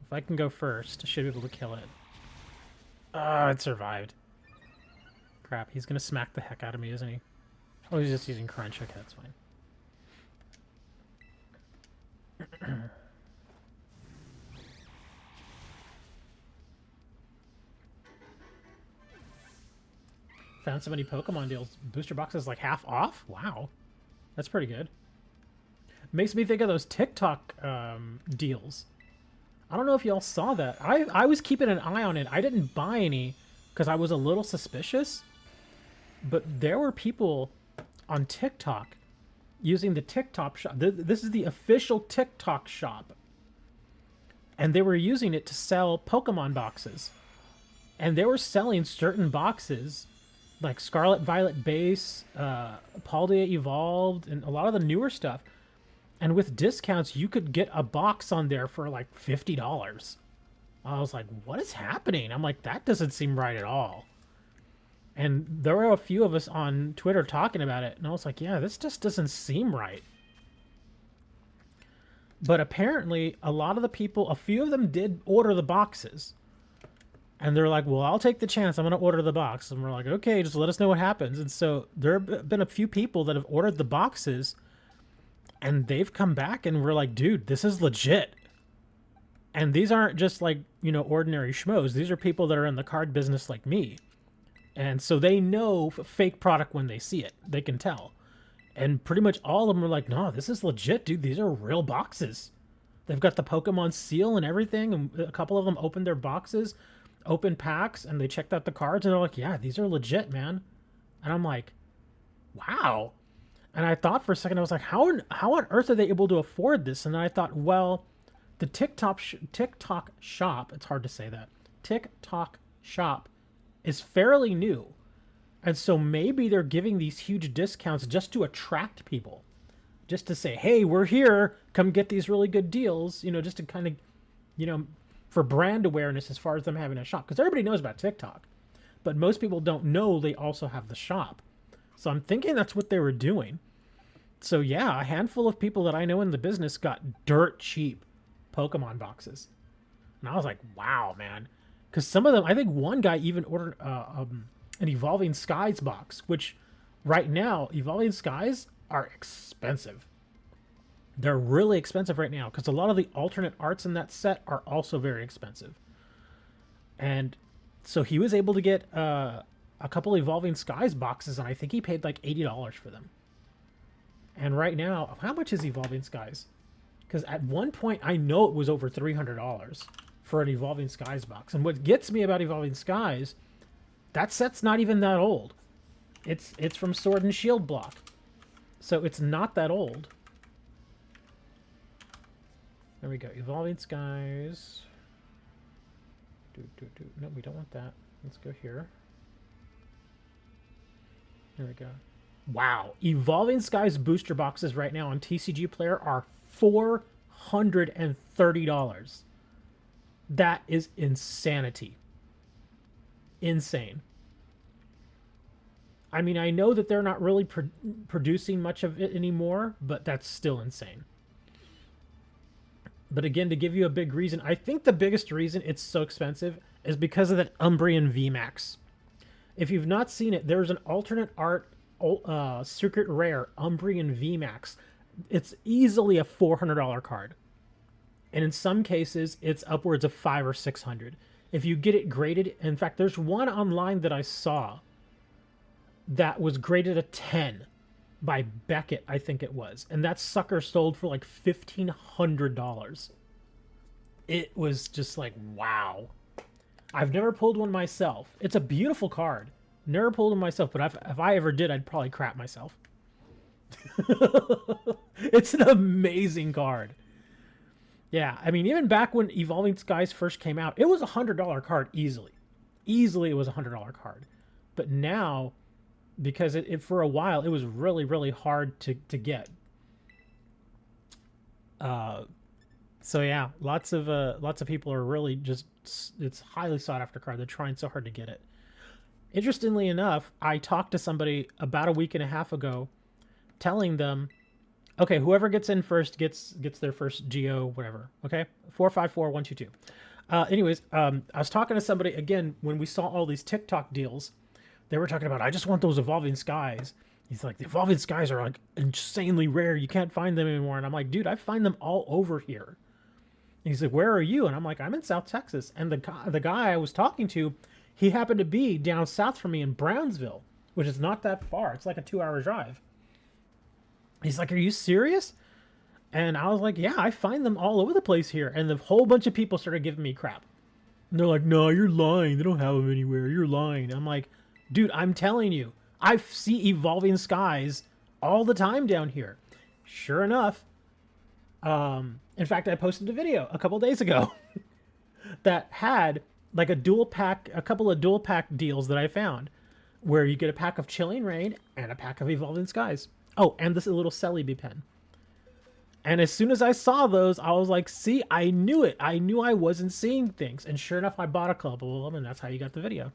If I can go first, I should be able to kill it. Oh, it survived. Crap, he's gonna smack the heck out of me, isn't he? Oh, he's just using Crunch. Okay, that's fine. Found so many Pokemon deals. Booster boxes like half off? Wow. That's pretty good. Makes me think of those TikTok deals. I don't know if y'all saw that. I was keeping an eye on it. I didn't buy any because I was a little suspicious. But there were people on TikTok using the TikTok shop. This is the official TikTok shop. And they were using it to sell Pokemon boxes. And they were selling certain boxes like Scarlet Violet Base, Paldea Evolved, and a lot of the newer stuff. And with discounts, you could get a box on there for like $50. I was like, what is happening? I'm like, that doesn't seem right at all. And there were a few of us on Twitter talking about it. And I was like, yeah, this just doesn't seem right. But apparently, a lot of the people, a few of them did order the boxes. And they're like, well, I'll take the chance. I'm going to order the box. And we're like, okay, just let us know what happens. And so there have been a few people that have ordered the boxes. And they've come back and we're like, dude, this is legit. And these aren't just like, you know, ordinary schmoes. These are people that are in the card business like me. And so they know fake product when they see it. They can tell. And pretty much all of them were like, no, this is legit, dude. These are real boxes. They've got the Pokemon seal and everything. And a couple of them opened their boxes, opened packs, and they checked out the cards. And they're like, yeah, these are legit, man. And I'm like, wow. And I thought for a second, I was like, how on earth are they able to afford this? And then I thought, well, the TikTok shop, it's hard to say that, TikTok shop is fairly new. And so maybe they're giving these huge discounts just to attract people. Just to say, hey, we're here, come get these really good deals, you know, just to kind of, you know, for brand awareness as far as them having a shop. Because everybody knows about TikTok. But most people don't know they also have the shop. So I'm thinking that's what they were doing. So yeah, a handful of people that I know in the business got dirt cheap Pokemon boxes. And I was like, wow, man. Because some of them, I think one guy even ordered an Evolving Skies box, which right now, Evolving Skies are expensive. They're really expensive right now because a lot of the alternate arts in that set are also very expensive. And so he was able to get a couple Evolving Skies boxes, and I think he paid like $80 for them. And right now, how much is Evolving Skies? Because at one point, I know it was over $300 for an Evolving Skies box. And what gets me about Evolving Skies, that set's not even that old. It's from Sword and Shield block. So it's not that old. There we go. Evolving Skies. No, we don't want that. Let's go here. There we go. Wow. Evolving Skies booster boxes right now on TCG Player are $430. That is insanity. Insane. I mean, I know that they're not really producing much of it anymore, but that's still insane. But again, to give you a big reason, I think the biggest reason it's so expensive is because of that Umbreon VMAX. If you've not seen it, there's an alternate art Secret Rare Umbreon VMAX. It's easily a $400 card. And in some cases, it's upwards of $500 or $600. If you get it graded, in fact, there's one online that I saw that was graded a 10 by Beckett, I think it was. And that sucker sold for like $1,500. It was just like, wow. I've never pulled one myself. It's a beautiful card. Never pulled one myself, but if I ever did, I'd probably crap myself. It's an amazing card. Yeah, I mean, even back when Evolving Skies first came out, it was a $100 card easily. Easily, it was a $100 card. But now, because it for a while, it was really, really hard to get. So yeah, lots of people are really just, it's highly sought after card. They're trying so hard to get it. Interestingly enough, I talked to somebody about a week and a half ago, telling them, okay, whoever gets in first gets their first GO, whatever. Okay, 454122. Anyways, I was talking to somebody again when we saw all these TikTok deals. They were talking about, I just want those Evolving Skies. He's like, the Evolving Skies are like insanely rare. You can't find them anymore. And I'm like, dude, I find them all over here. And he's like, where are you? And I'm like, I'm in South Texas. And the guy I was talking to, he happened to be down south from me in Brownsville, which is not that far. It's like a 2-hour drive. He's like, are you serious? And I was like, yeah, I find them all over the place here. And the whole bunch of people started giving me crap. And they're like, no, you're lying. They don't have them anywhere. You're lying. I'm like, dude, I'm telling you, I see Evolving Skies all the time down here. Sure enough. In fact, I posted a video a couple days ago that had like a couple of dual pack deals that I found where you get a pack of Chilling Reign and a pack of Evolving Skies. Oh, and this little Celebi pen. And as soon as I saw those, I was like, see, I knew it. I knew I wasn't seeing things. And sure enough, I bought a couple of them, and that's how you got the video.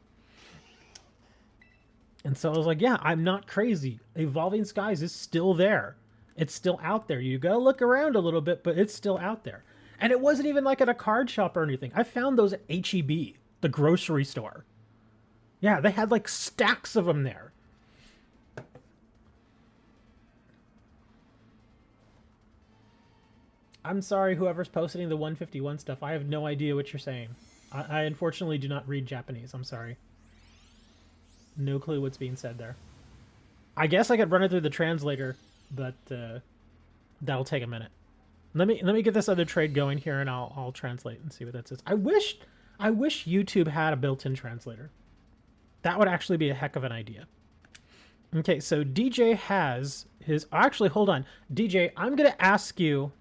And so I was like, yeah, I'm not crazy. Evolving Skies is still there. It's still out there. You gotta look around a little bit, but it's still out there. And it wasn't even like at a card shop or anything. I found those at H-E-B, the grocery store. Yeah, they had like stacks of them there. I'm sorry, whoever's posting the 151 stuff. I have no idea what you're saying. I unfortunately do not read Japanese. I'm sorry. No clue what's being said there. I guess I could run it through the translator but that'll take a minute. Let me get this other trade going here, and I'll translate and see what that says. I wish YouTube had a built-in translator. That would actually be a heck of an idea. Okay, so DJ has his... Actually, hold on. DJ, I'm going to ask you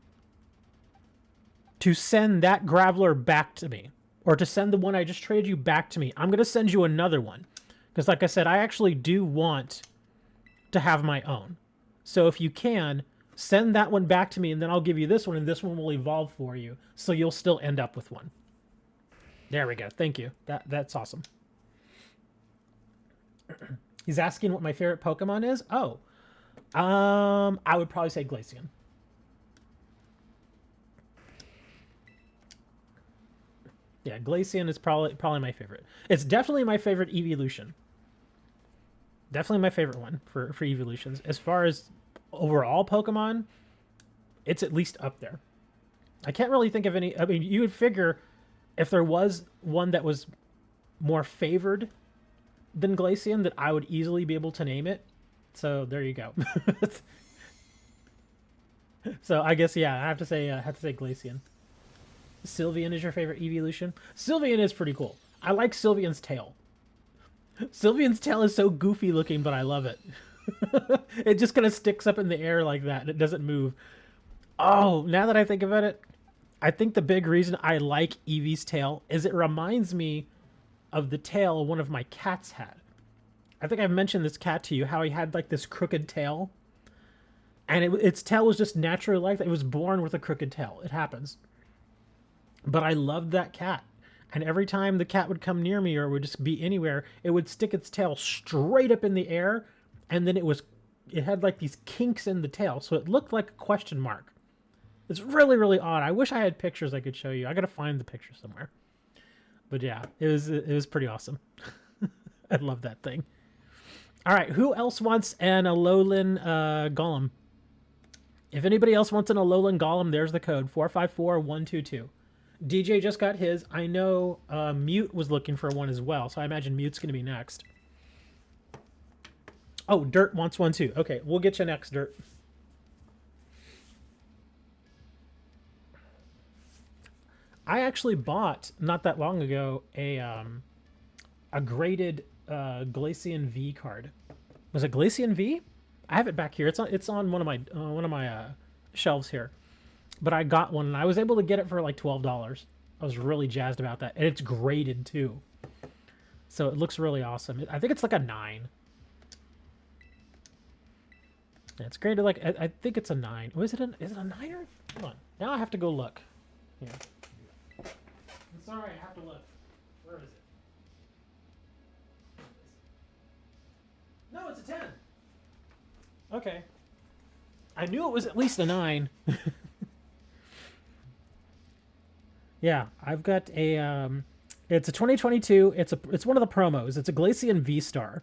to send that Graveler back to me. Or to send the one I just traded you back to me. I'm going to send you another one. Because like I said, I actually do want to have my own. So if you can, send that one back to me, and then I'll give you this one, and this one will evolve for you. So you'll still end up with one. There we go. Thank you. That's awesome. He's asking what my favorite Pokemon is. Oh, I would probably say Glaceon. Yeah, Glaceon is probably my favorite. It's definitely my favorite evolution. Definitely my favorite one for evolutions. As far as overall Pokemon, it's at least up there. I can't really think of any. I mean, you would figure if there was one that was more favored than Glaceon, that I would easily be able to name it. So there you go. So I guess, yeah, I have to say Glaceon. Sylveon is your favorite evolution? Sylveon is pretty cool. I like Sylveon's tail. Sylveon's tail is so goofy looking, but I love it. It just kind of sticks up in the air like that, and it doesn't move. Oh, now that I think about it, I think the big reason I like Eevee's tail is it reminds me of the tail one of my cats had. I think I've mentioned this cat to you, how he had like this crooked tail. And its tail was just naturally like that. It was born with a crooked tail. It happens. But I loved that cat. And every time the cat would come near me or would just be anywhere, it would stick its tail straight up in the air. And then it had like these kinks in the tail. So it looked like a question mark. It's really, really odd. I wish I had pictures I could show you. I got to find the picture somewhere. But yeah, it was pretty awesome. I love that thing. All right, who else wants an Alolan Golem? If anybody else wants an Alolan Golem, there's the code, 454122. DJ just got his. I know Mute was looking for one as well, so I imagine Mute's going to be next. Oh, Dirt wants one too. Okay, we'll get you next, Dirt. I actually bought, not that long ago, a graded Glaceon V card. Was it Glaceon V? I have it back here. It's on one of my shelves here. But I got one, and I was able to get it for like $12. I was really jazzed about that. And it's graded, too. So it looks really awesome. I think it's like a 9. Yeah, it's graded like... I think it's a 9. Oh, is it a 9 or... Hold on. Now I have to go look. Here. I'm sorry, I have to look. Where is it? No, it's a 10. Okay. I knew it was at least a 9. Yeah, I've got a it's a 2022. It's one of the promos. It's a Glaceon V-Star.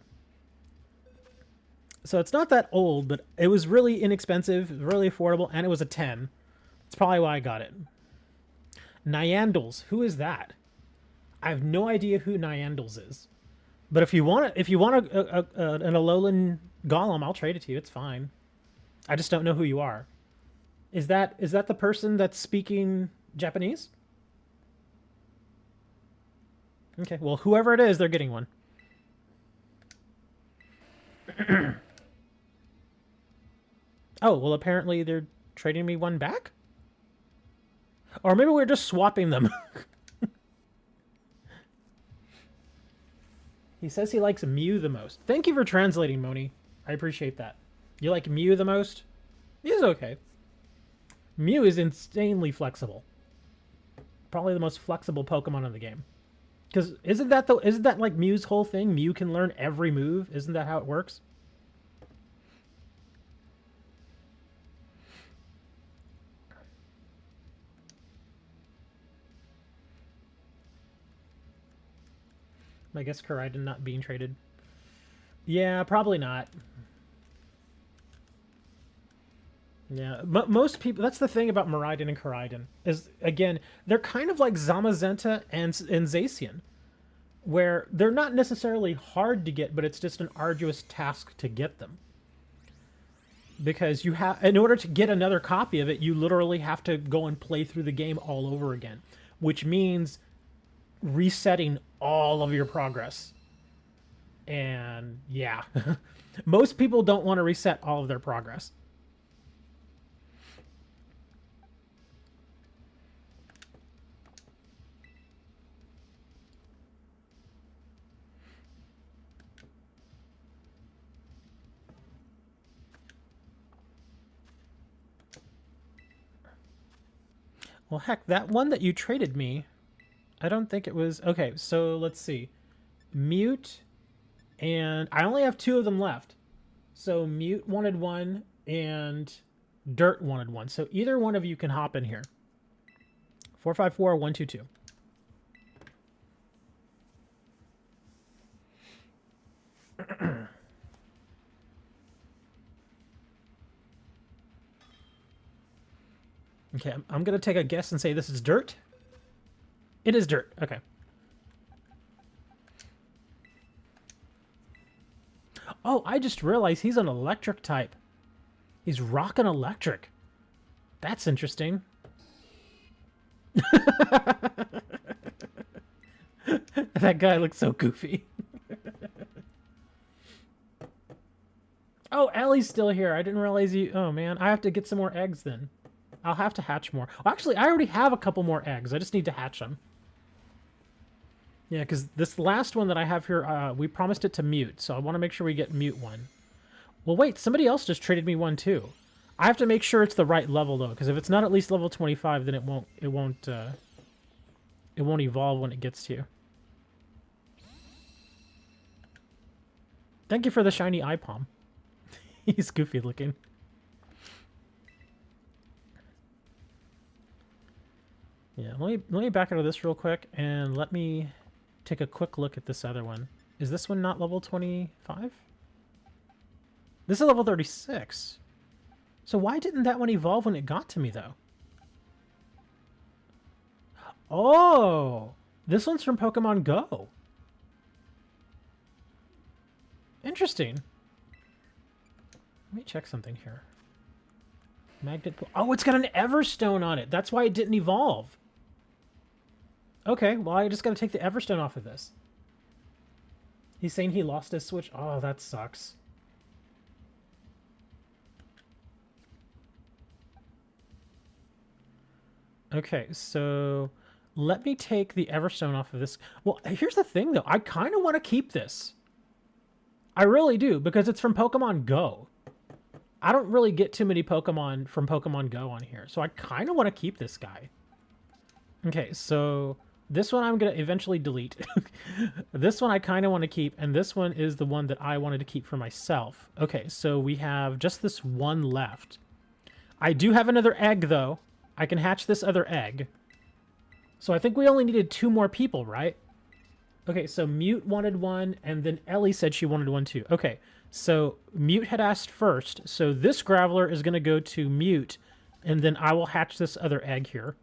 So it's not that old, but it was really inexpensive, really affordable, and it was a 10. That's probably why I got it. Nyandles, who is that? I have no idea who Nyandles is. But if you want an Alolan Golem, I'll trade it to you. It's fine. I just don't know who you are. Is that the person that's speaking Japanese? Okay, well, whoever it is, they're getting one. Oh, well, apparently they're trading me one back? Or maybe we're just swapping them. He says he likes Mew the most. Thank you for translating, Moni. I appreciate that. You like Mew the most? He's okay. Mew is insanely flexible. Probably the most flexible Pokemon in the game. Because isn't that like Mew's whole thing? Mew can learn every move. Isn't that how it works? I guess Koraidon not being traded. Yeah, probably not. Yeah, most people... That's the thing about Miraidon and Koraidon. Is, again, they're kind of like Zamazenta and Zacian. Where they're not necessarily hard to get, but it's just an arduous task to get them. because you have, in order to get another copy of it, you literally have to go and play through the game all over again, which means resetting all of your progress. And yeah, most people don't want to reset all of their progress. Well, heck, that one that you traded me, I don't think it was... Okay, so let's see. Mute, and I only have 2 of them left. So Mute wanted one, and Dirt wanted one. So either one of you can hop in here. 454-122. Okay, I'm going to take a guess and say this is Dirt. It is Dirt. Okay. Oh, I just realized he's an electric type. He's rocking electric. That's interesting. That guy looks so goofy. Oh, Ellie's still here. I didn't realize you... Oh, man. I have to get some more eggs then. I'll have to hatch more. Well, actually, I already have a couple more eggs. I just need to hatch them. Yeah, because this last one that I have here, we promised it to Mute, so I want to make sure we get Mute one. Well, wait, somebody else just traded me one too. I have to make sure it's the right level though, because if it's not at least level 25, then it won't evolve when it gets to you. Thank you for the shiny eye palm. He's goofy looking. Yeah, let me back out of this real quick and let me take a quick look at this other one. Is this one not level 25? This is level 36. So why didn't that one evolve when it got to me though? Oh, this one's from Pokemon Go. Interesting. Let me check something here. Magnet. Oh, it's got an Everstone on it. That's why it didn't evolve. Okay, well, I just got to take the Everstone off of this. He's saying he lost his Switch. Oh, that sucks. Okay, so let me take the Everstone off of this. Well, here's the thing, though. I kind of want to keep this. I really do, because it's from Pokemon Go. I don't really get too many Pokemon from Pokemon Go on here, so I kind of want to keep this guy. Okay, so this one I'm going to eventually delete. This one I kind of want to keep, and this one is the one that I wanted to keep for myself. Okay, so we have just this one left. I do have another egg, though. I can hatch this other egg. So I think we only needed 2 more people, right? Okay, so Mute wanted one, and then Ellie said she wanted one too. Okay, so Mute had asked first, so this Graveler is going to go to Mute, and then I will hatch this other egg here.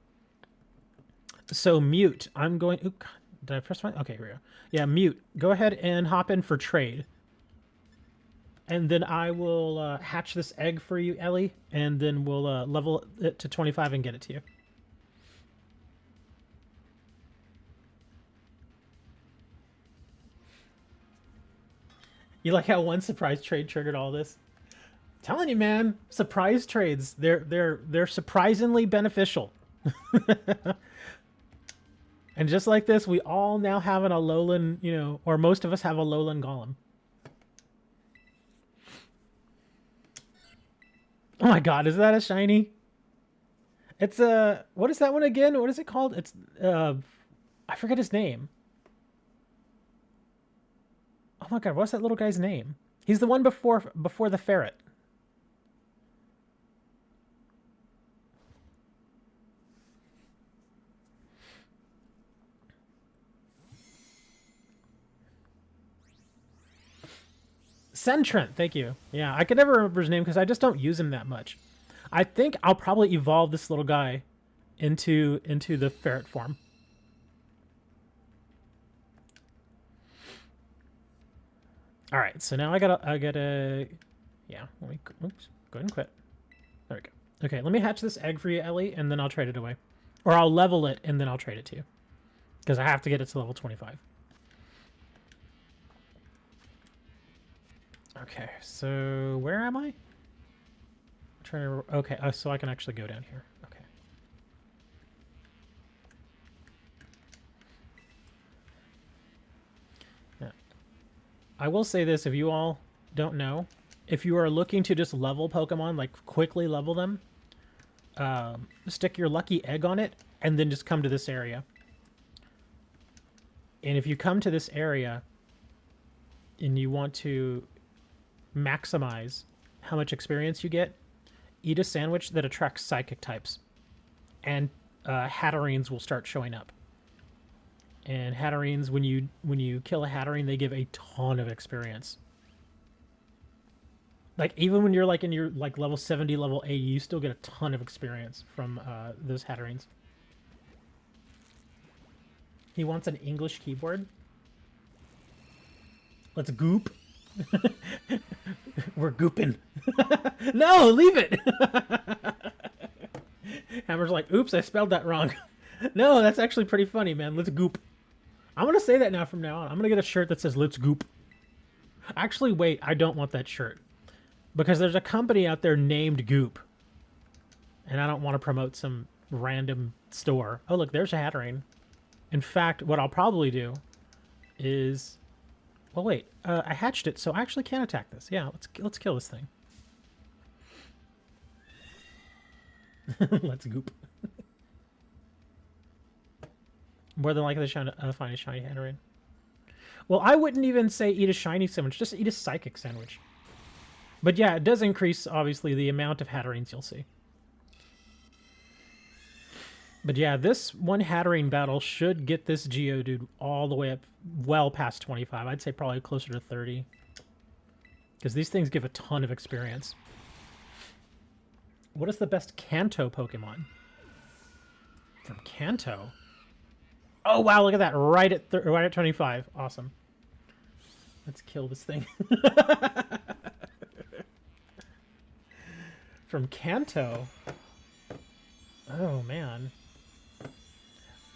So Mute, I'm going... Ooh, God, did I press my... Okay, here we go. Yeah, Mute, go ahead and hop in for trade. And then I will hatch this egg for you, Ellie, and then we'll level it to 25 and get it to you. You like how one surprise trade triggered all this? I'm telling you, man, surprise trades, they're surprisingly beneficial. And just like this, we all now have an Alolan, you know, or most of us have a Alolan Golem. Oh my god, is that a shiny? It's a... What is that one again? What is it called? It's... I forget his name. Oh my god, what's that little guy's name? He's the one before the ferret. Sentrent, thank you. Yeah, I could never remember his name because I just don't use him that much. I think I'll probably evolve this little guy into the ferret form. All right, so now I gotta, yeah. Let me go go ahead and quit. There we go. Okay, let me hatch this egg for you, Ellie, and then I'll trade it away. Or I'll level it, and then I'll trade it to you. Because I have to get it to level 25. Okay, so where am I? I'm trying to... Okay, so I can actually go down here. Okay. Yeah. I will say this, if you all don't know, if you are looking to just level Pokemon, like quickly level them, stick your lucky egg on it, and then just come to this area. And if you come to this area, and you want to maximize how much experience you get, eat a sandwich that attracts psychic types. And Hatterines will start showing up. And Hatterines, when you kill a Hatterene, they give a ton of experience. Like, even when you're, like, in your, like, level 70, level 80, you still get a ton of experience from those Hatterines. He wants an English keyboard. Let's goop. We're gooping. No, leave it! Hammer's like, oops, I spelled that wrong. No, that's actually pretty funny, man. Let's goop. I'm going to say that now from now on. I'm going to get a shirt that says, let's goop. Actually, wait, I don't want that shirt. Because there's a company out there named Goop. And I don't want to promote some random store. Oh, look, there's a Hatterene. In fact, what I'll probably do is... Well, wait. I hatched it, so I actually can attack this. Yeah, let's kill this thing. Let's Goop. More than likely to find a shiny Hatterene. Well, I wouldn't even say eat a shiny sandwich. Just eat a psychic sandwich. But yeah, it does increase, obviously, the amount of Hatterenes you'll see. But yeah, this one Hatterene battle should get this Geodude all the way up well past 25. I'd say probably closer to 30. Because these things give a ton of experience. What is the best Kanto Pokemon? From Kanto? Oh, wow, look at that. Right at 25. Awesome. Let's kill this thing. From Kanto? Oh, man.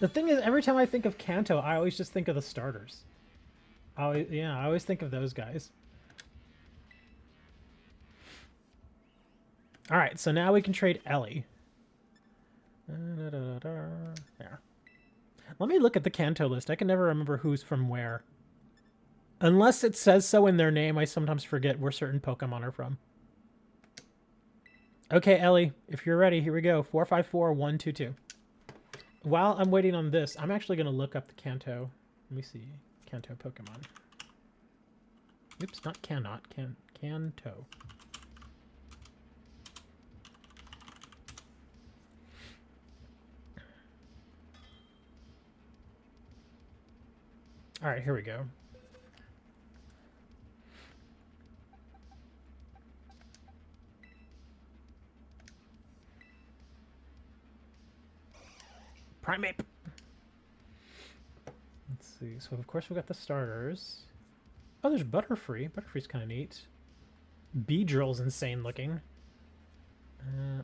The thing is, every time I think of Kanto, I always just think of the starters. I always think of those guys. Alright, so now we can trade Ellie. There. Let me look at the Kanto list. I can never remember who's from where. Unless it says so in their name, I sometimes forget where certain Pokemon are from. Okay, Ellie, if you're ready, here we go. 454122. While I'm waiting on this, I'm actually going to look up the Kanto. Let me see. Kanto Pokemon. Oops, not cannot. Kanto. Alright, here we go. Primate. Let's see. So of course we got the starters. Oh, there's Butterfree. Butterfree's kind of neat. Beedrill's insane looking.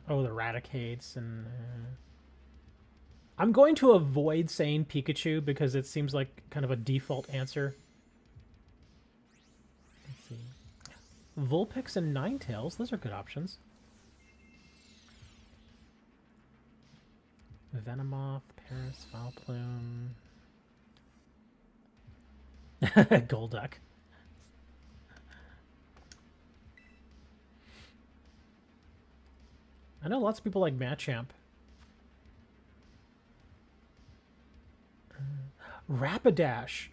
Oh, the Raticates and. I'm going to avoid saying Pikachu because it seems like kind of a default answer. Let's see. Vulpix and Ninetales. Those are good options. Venomoth, Paris, Vileplume, Golduck. I know lots of people like Machamp. Rapidash.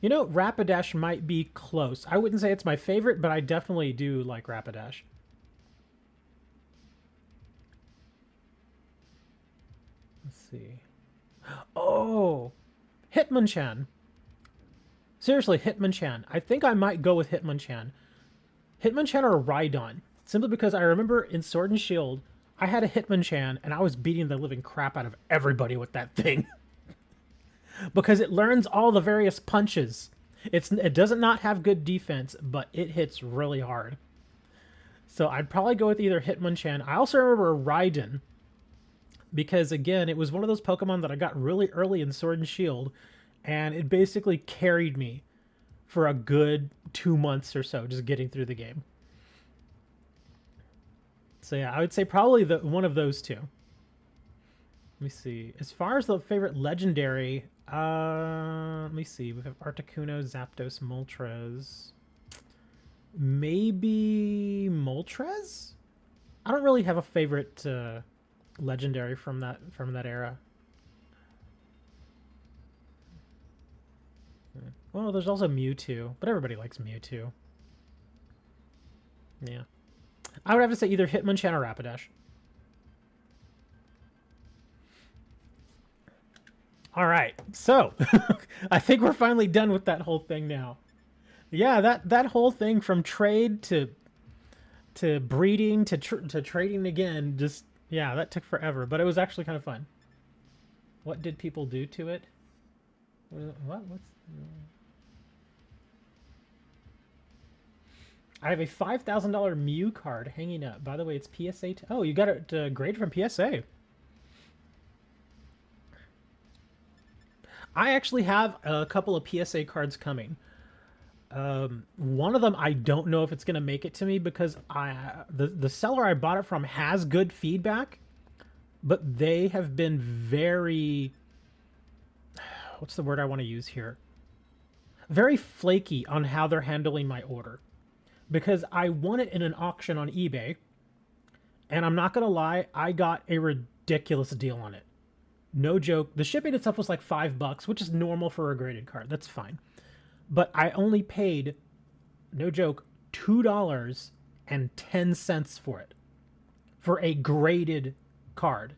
You know, Rapidash might be close. I wouldn't say it's my favorite, but I definitely do like Rapidash. Let's see. Oh! Hitmonchan. Seriously, Hitmonchan. I think I might go with Hitmonchan. Hitmonchan or Rhydon. Simply because I remember in Sword and Shield, I had a Hitmonchan, and I was beating the living crap out of everybody with that thing. Because it learns all the various punches. It doesn't not have good defense, but it hits really hard. So I'd probably go with either Hitmonchan. I also remember Raiden, because again, it was one of those Pokemon that I got really early in Sword and Shield, and it basically carried me for a good 2 months or so, just getting through the game. So yeah, I would say probably one of those two. Let me see. As far as the favorite legendary, let me see. We have Articuno, Zapdos, Moltres. Maybe Moltres? I don't really have a favorite legendary from that era. Well, there's also Mewtwo, but everybody likes Mewtwo. Yeah. I would have to say either Hitmonchan or Rapidash. All right, so I think we're finally done with that whole thing now. Yeah, that whole thing from trade to breeding to trading again, just yeah, that took forever, but it was actually kind of fun. What did people do to it? What? I have a $5,000 Mew card hanging up. By the way, it's PSA. Oh, you got it graded from PSA. I actually have a couple of PSA cards coming. One of them, I don't know if it's going to make it to me because the seller I bought it from has good feedback, but they have been very, what's the word I want to use here? Very flaky on how they're handling my order. Because I won it in an auction on eBay, and I'm not going to lie, I got a ridiculous deal on it. No joke. The shipping itself was like $5, which is normal for a graded card. That's fine. But I only paid, no joke, $2.10 for it. For a graded card.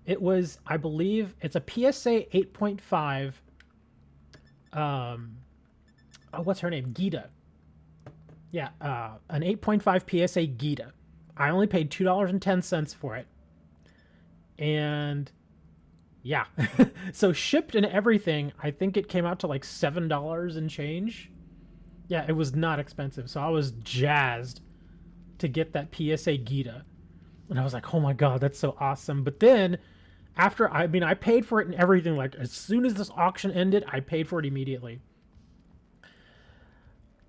It was, I believe, it's a PSA 8.5. What's her name? Gita. Yeah, an 8.5 PSA Gita. I only paid $2.10 for it. And yeah, so shipped and everything, I think it came out to like $7 and change. Yeah, it was not expensive. So I was jazzed to get that PSA Gita. And I was like, oh my God, that's so awesome. But then after, I paid for it and everything. Like as soon as this auction ended, I paid for it immediately.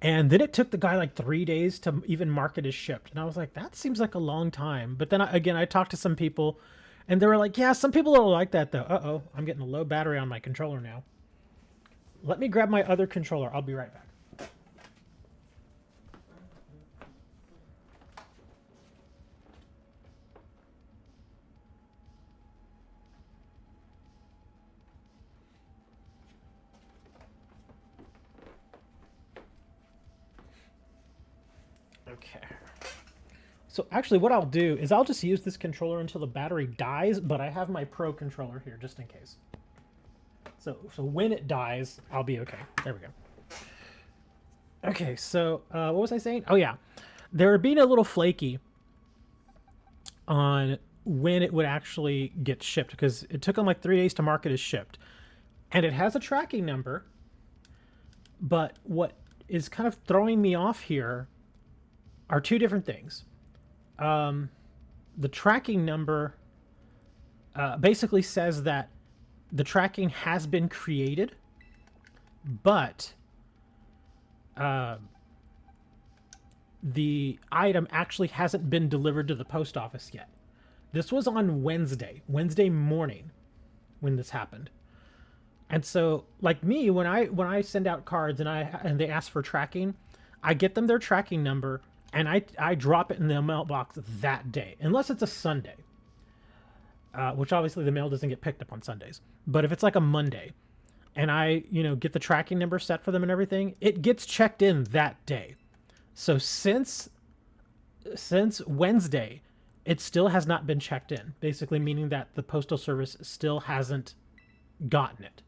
And then it took the guy like 3 days to even mark it as shipped. And I was like, that seems like a long time. But then again, I talked to some people and they were like, yeah, some people don't like that though. Uh-oh, I'm getting a low battery on my controller now. Let me grab my other controller. I'll be right back. Okay. So actually what I'll do is I'll just use this controller until the battery dies, but I have my Pro controller here just in case. So when it dies, I'll be okay. There we go. Okay, so what was I saying? Oh yeah. They were being a little flaky on when it would actually get shipped because it took them like 3 days to mark it as shipped. And it has a tracking number, but what is kind of throwing me off here are two different things. The tracking number basically says that the tracking has been created, but the item actually hasn't been delivered to the post office yet. This was on Wednesday morning when this happened. And so like me, when I send out cards and they ask for tracking, I get them their tracking number and I drop it in the mailbox that day, unless it's a Sunday, which obviously the mail doesn't get picked up on Sundays. But if it's like a Monday and I, get the tracking number set for them and everything, it gets checked in that day. So since Wednesday, it still has not been checked in, basically meaning that the Postal Service still hasn't gotten it.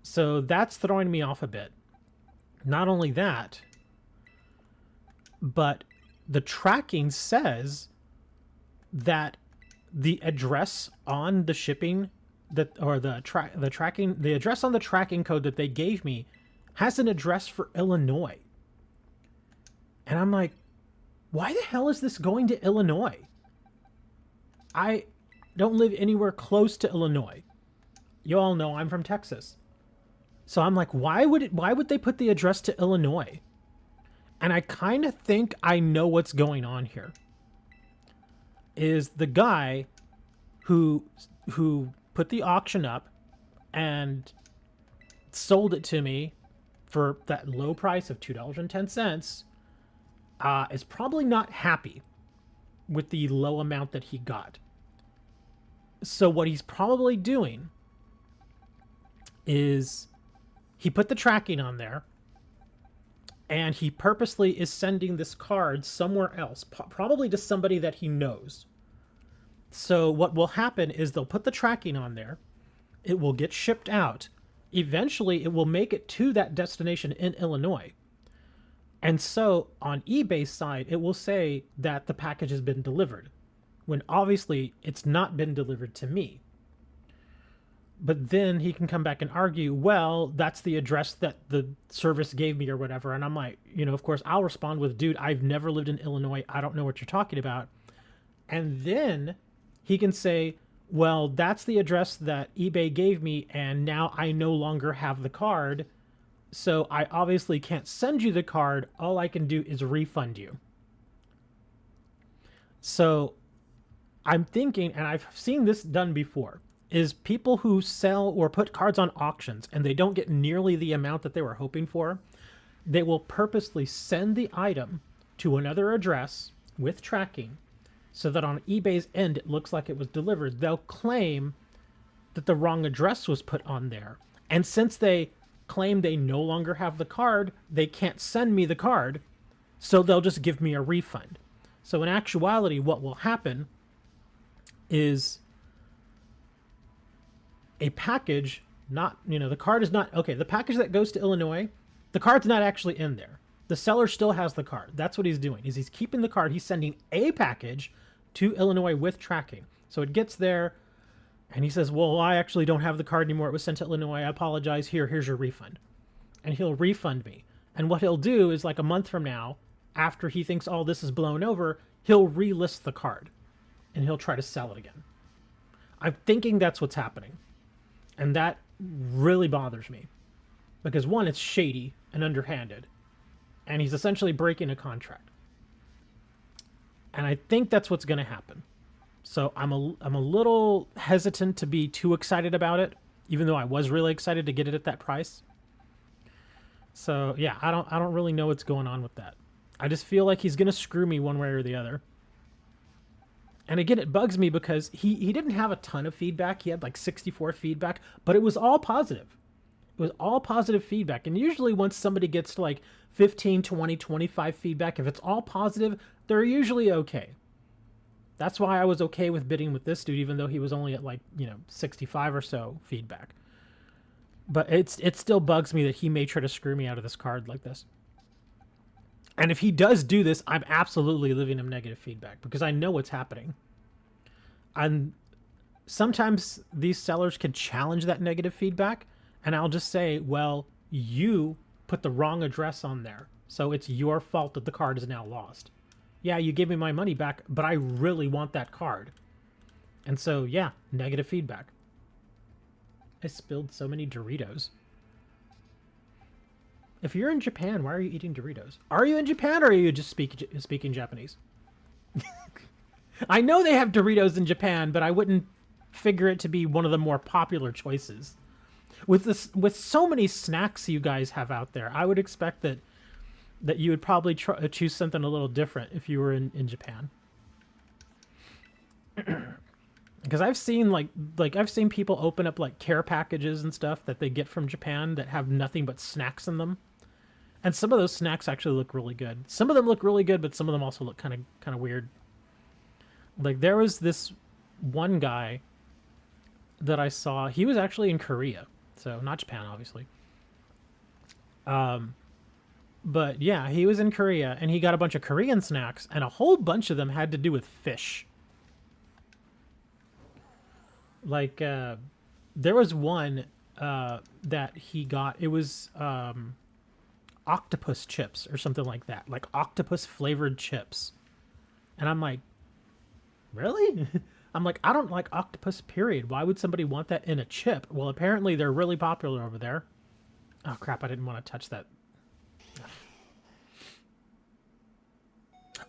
So that's throwing me off a bit. Not only that, but the tracking says that the address on the shipping the address on the tracking code that they gave me has an address for Illinois. And I'm like, Why the hell is this going to Illinois? I don't live anywhere close to Illinois. You all know I'm from Texas. So I'm like, why would they put the address to Illinois? And I kind of think I know what's going on here. Is the guy who put the auction up and sold it to me for that low price of $2.10 is probably not happy with the low amount that he got. So what he's probably doing is he put the tracking on there, and he purposely is sending this card somewhere else, probably to somebody that he knows. So what will happen is they'll put the tracking on there, it will get shipped out, eventually it will make it to that destination in Illinois. And so on eBay's side, it will say that the package has been delivered, when obviously it's not been delivered to me. But then he can come back and argue, well, that's the address that the service gave me or whatever. And I'm like, of course, I'll respond with, dude, I've never lived in Illinois. I don't know what you're talking about. And then he can say, well, that's the address that eBay gave me, and now I no longer have the card. So I obviously can't send you the card. All I can do is refund you. So I'm thinking, and I've seen this done before, is people who sell or put cards on auctions and they don't get nearly the amount that they were hoping for, they will purposely send the item to another address with tracking so that on eBay's end it looks like it was delivered. They'll claim that the wrong address was put on there. And since they claim they no longer have the card, they can't send me the card, so they'll just give me a refund. So in actuality, what will happen is a package, not, the card is not, okay, the package that goes to Illinois, the card's not actually in there. The seller still has the card. That's what he's doing, is he's keeping the card. He's sending a package to Illinois with tracking. So it gets there, and he says, well, I actually don't have the card anymore. It was sent to Illinois. I apologize. Here's your refund. And he'll refund me. And what he'll do is, like a month from now, after he thinks all this is blown over, he'll relist the card, and he'll try to sell it again. I'm thinking that's what's happening. And that really bothers me. Because one, it's shady and underhanded. And he's essentially breaking a contract. And I think that's what's going to happen. So I'm a little hesitant to be too excited about it, even though I was really excited to get it at that price. So yeah, I don't really know what's going on with that. I just feel like he's going to screw me one way or the other. And again, it bugs me because he didn't have a ton of feedback. He had like 64 feedback, but it was all positive. It was all positive feedback. And usually once somebody gets to like 15, 20, 25 feedback, if it's all positive, they're usually okay. That's why I was okay with bidding with this dude, even though he was only at like, 65 or so feedback. But it still bugs me that he may try to screw me out of this card like this. And if he does do this, I'm absolutely leaving him negative feedback because I know what's happening. And sometimes these sellers can challenge that negative feedback, and I'll just say, well, you put the wrong address on there, so it's your fault that the card is now lost. Yeah, you gave me my money back, but I really want that card. And so, yeah, negative feedback. I spilled so many Doritos. If you're in Japan, why are you eating Doritos? Are you in Japan, or are you just speaking Japanese? I know they have Doritos in Japan, but I wouldn't figure it to be one of the more popular choices. With so many snacks you guys have out there, I would expect that you would probably choose something a little different if you were in Japan. Because I've seen I've seen people open up like care packages and stuff that they get from Japan that have nothing but snacks in them. And some of those snacks actually look really good. Some of them look really good, but some of them also look kind of weird. Like there was this one guy that I saw. He was actually in Korea, so not Japan, obviously. But yeah, he was in Korea, and he got a bunch of Korean snacks, and a whole bunch of them had to do with fish. Like, there was one that he got. It was octopus chips or something like that, like octopus flavored chips. And I'm like, really? I'm like, I don't like octopus, period. Why would somebody want that in a chip? Well, apparently they're really popular over there. Oh, crap, I didn't want to touch that.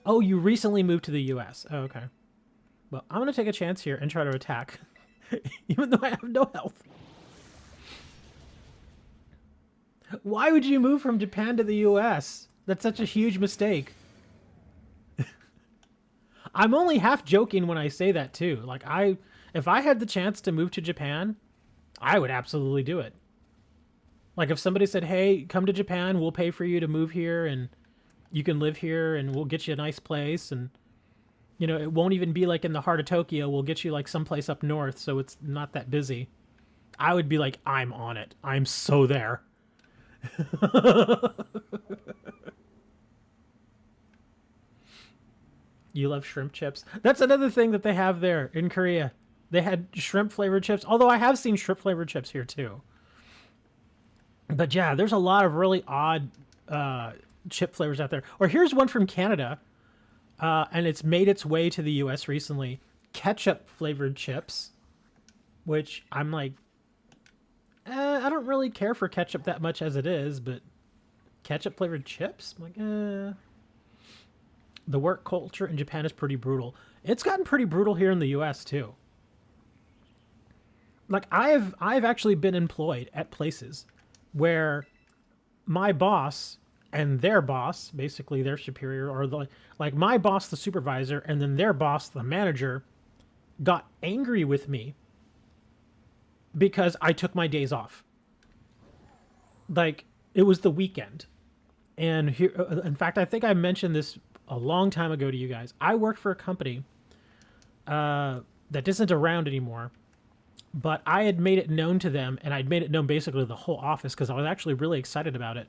Oh, you recently moved to the U.S. Oh, okay. Well, I'm going to take a chance here and try to attack, even though I have no health. Why would you move from Japan to the U.S.? That's such a huge mistake. I'm only half joking when I say that, too. Like, if I had the chance to move to Japan, I would absolutely do it. Like, if somebody said, hey, come to Japan, we'll pay for you to move here, and you can live here, and we'll get you a nice place, and, you know, it won't even be, like, in the heart of Tokyo. We'll get you, like, someplace up north, so it's not that busy. I would be like, I'm on it. I'm so there. You love shrimp chips. That's another thing that they have there in Korea. They had shrimp flavored chips, although I have seen shrimp flavored chips here too. But yeah, there's a lot of really odd chip flavors out there. Or here's one from Canada, and it's made its way to the US recently. Ketchup flavored chips, which I'm like, I don't really care for ketchup that much as it is, but ketchup flavored chips? I'm like, The work culture in Japan is pretty brutal. It's gotten pretty brutal here in the US too. Like I've actually been employed at places where my boss and their boss, basically their superior, or like my boss, the supervisor, and then their boss, the manager, got angry with me because I took my days off. Like it was the weekend. And here, in fact, I think I mentioned this a long time ago to you guys. I worked for a company that isn't around anymore, but I had made it known to them, and I'd made it known basically to the whole office because I was actually really excited about it.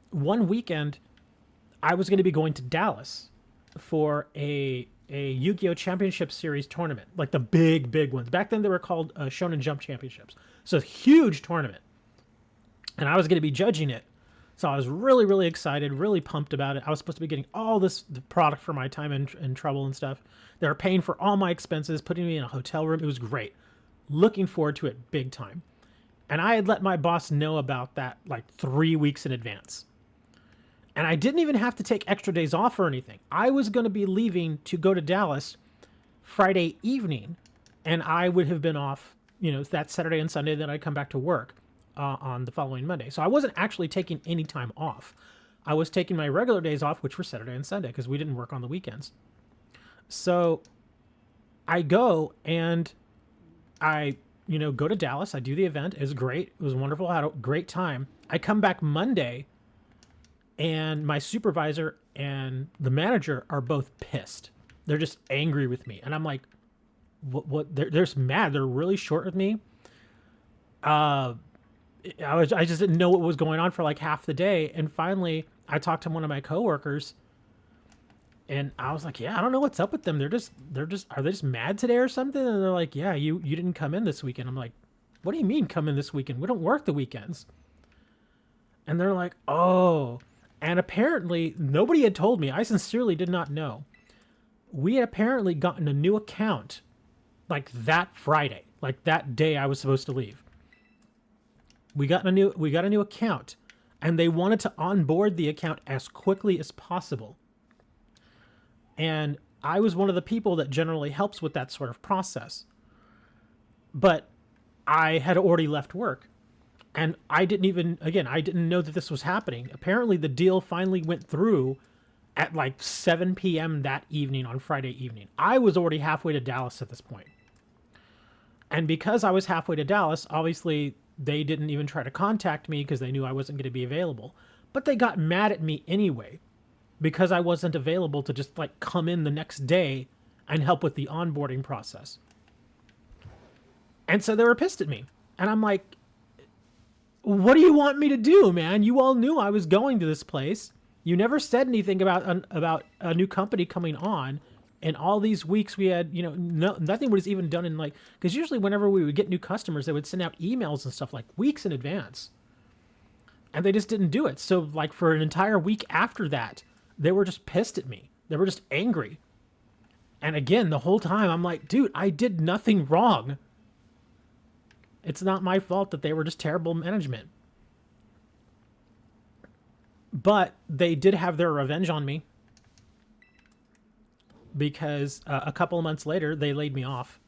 One weekend, I was going to be going to Dallas for a Yu-Gi-Oh! Championship Series tournament, like the big ones. Back then, they were called Shonen Jump Championships. So, huge tournament. And I was going to be judging it. So I was really, really excited, really pumped about it. I was supposed to be getting all the product for my time and trouble and stuff. They were paying for all my expenses, putting me in a hotel room. It was great. Looking forward to it big time. And I had let my boss know about that like 3 weeks in advance. And I didn't even have to take extra days off or anything. I was going to be leaving to go to Dallas Friday evening, and I would have been off, you know, that Saturday and Sunday. Then I'd come back to work on the following Monday. So I wasn't actually taking any time off. I was taking my regular days off, which were Saturday and Sunday, because we didn't work on the weekends. So I go and I, you know, go to Dallas. I do the event. It was great. It was wonderful. I had a great time. I come back Monday, and my supervisor and the manager are both pissed. They're just angry with me. And I'm like, what? They're just mad. They're really short with me. I just didn't know what was going on for like half the day. And finally I talked to one of my coworkers, and I was like, yeah, I don't know what's up with them. Are they just mad today or something? And they're like, yeah, you didn't come in this weekend. I'm like, what do you mean come in this weekend? We don't work the weekends. And they're like, oh, and apparently nobody had told me. I sincerely did not know. We had apparently gotten a new account like that Friday, like that day I was supposed to leave. We got a new account, and they wanted to onboard the account as quickly as possible. And I was one of the people that generally helps with that sort of process. But I had already left work, and I didn't know that this was happening. Apparently the deal finally went through at like 7 p.m. that evening on Friday evening. I was already halfway to Dallas at this point. And because I was halfway to Dallas, obviously they didn't even try to contact me because they knew I wasn't going to be available. But they got mad at me anyway because I wasn't available to just like come in the next day and help with the onboarding process. And so they were pissed at me. And I'm like, what do you want me to do, man? You all knew I was going to this place. You never said anything about a new company coming on. And all these weeks we had, nothing was even done in like, because usually whenever we would get new customers, they would send out emails and stuff like weeks in advance. And they just didn't do it. So like for an entire week after that, they were just pissed at me. They were just angry. And again, the whole time I'm like, dude, I did nothing wrong. It's not my fault that they were just terrible management. But they did have their revenge on me because a couple of months later, they laid me off.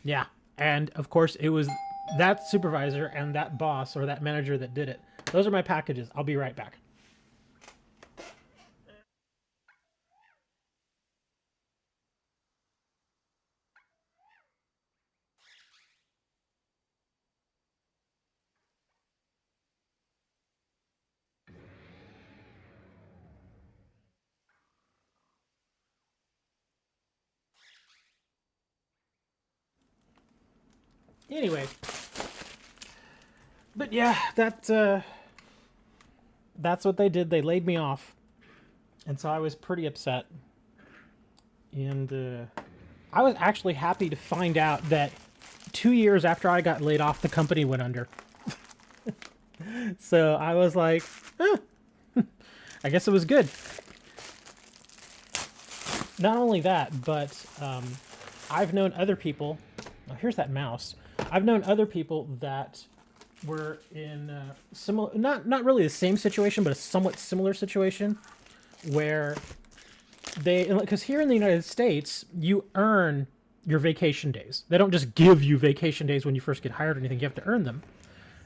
Yeah. And of course, it was that supervisor and that boss or that manager that did it. Those are my packages. I'll be right back. Anyway, but yeah, that's what they did. They laid me off, and so I was pretty upset. And I was actually happy to find out that 2 years after I got laid off, the company went under. So I was like, I guess it was good. Not only that, but I've known other people. Oh, here's that mouse. I've known other people that were in similar, not really the same situation, but a somewhat similar situation, where they, because here in the United States, you earn your vacation days. They don't just give you vacation days when you first get hired or anything. You have to earn them.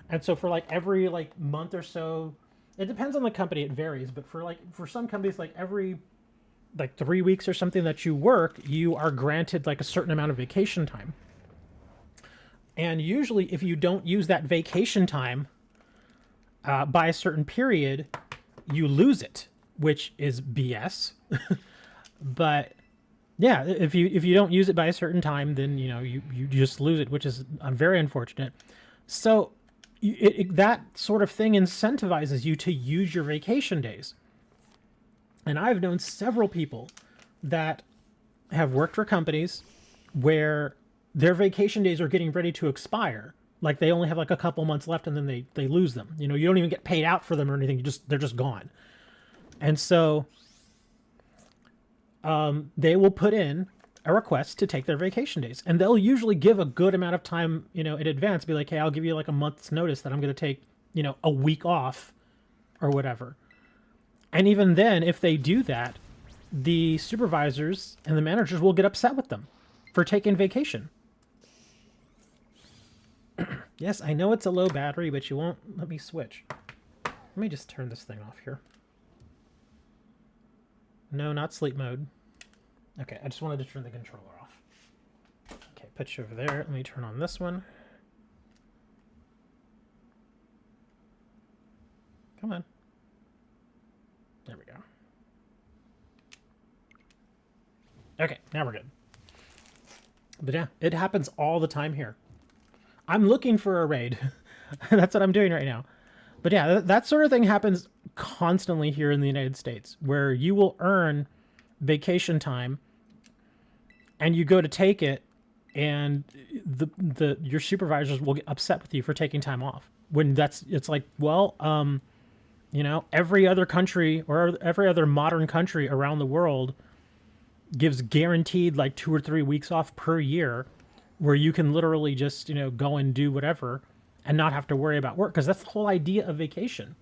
And so for like every like month or so, it depends on the company. It varies, but for some companies, like every like 3 weeks or something that you work, you are granted like a certain amount of vacation time. And usually if you don't use that vacation time by a certain period, you lose it, which is BS. But yeah, if you don't use it by a certain time, then you just lose it, which is very unfortunate. So that sort of thing incentivizes you to use your vacation days. And I've known several people that have worked for companies where their vacation days are getting ready to expire. Like they only have like a couple months left and then they lose them. You don't even get paid out for them or anything. They're just gone. And so they will put in a request to take their vacation days, and they'll usually give a good amount of time, in advance, be like, hey, I'll give you like a month's notice that I'm going to take, a week off or whatever. And even then, if they do that, the supervisors and the managers will get upset with them for taking vacation. Yes, I know it's a low battery, but you won't let me switch. Let me just turn this thing off here. No, not sleep mode. Okay, I just wanted to turn the controller off. Okay, put you over there. Let me turn on this one. Come on. There we go. Okay, now we're good. But yeah, it happens all the time here. I'm looking for a raid. That's what I'm doing right now. But yeah, that sort of thing happens constantly here in the United States, where you will earn vacation time and you go to take it, and your supervisors will get upset with you for taking time off. When it's like, well, every other country or every other modern country around the world gives guaranteed like 2 or 3 weeks off per year, where you can literally just, go and do whatever and not have to worry about work, because that's the whole idea of vacation.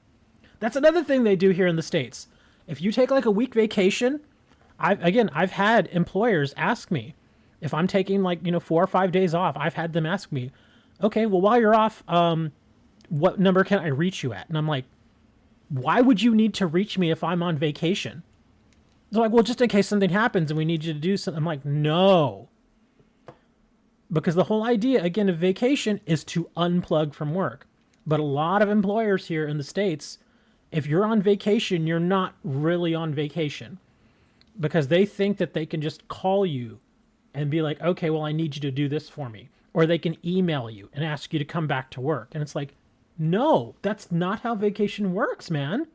That's another thing they do here in the States. If you take like a week vacation, I've had employers ask me if I'm taking like, 4 or 5 days off. I've had them ask me, okay, well, while you're off, what number can I reach you at? And I'm like, why would you need to reach me if I'm on vacation? They're like, well, just in case something happens and we need you to do something. I'm like, no. Because the whole idea, again, of vacation is to unplug from work. But a lot of employers here in the States, if you're on vacation, you're not really on vacation. Because they think that they can just call you and be like, okay, well, I need you to do this for me. Or they can email you and ask you to come back to work. And it's like, no, that's not how vacation works, man.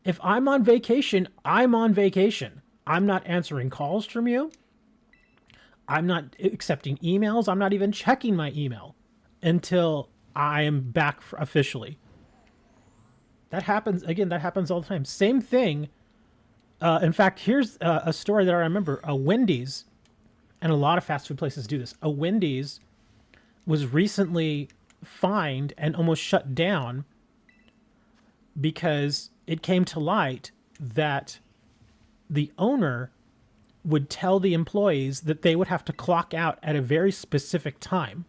If I'm on vacation, I'm on vacation. I'm not answering calls from you. I'm not accepting emails. I'm not even checking my email until I am back officially. That happens, again, that happens all the time. Same thing In fact, here's a story that I remember. A Wendy's, and a lot of fast food places do this. A Wendy's was recently fined and almost shut down because it came to light that the owner would tell the employees that they would have to clock out at a very specific time.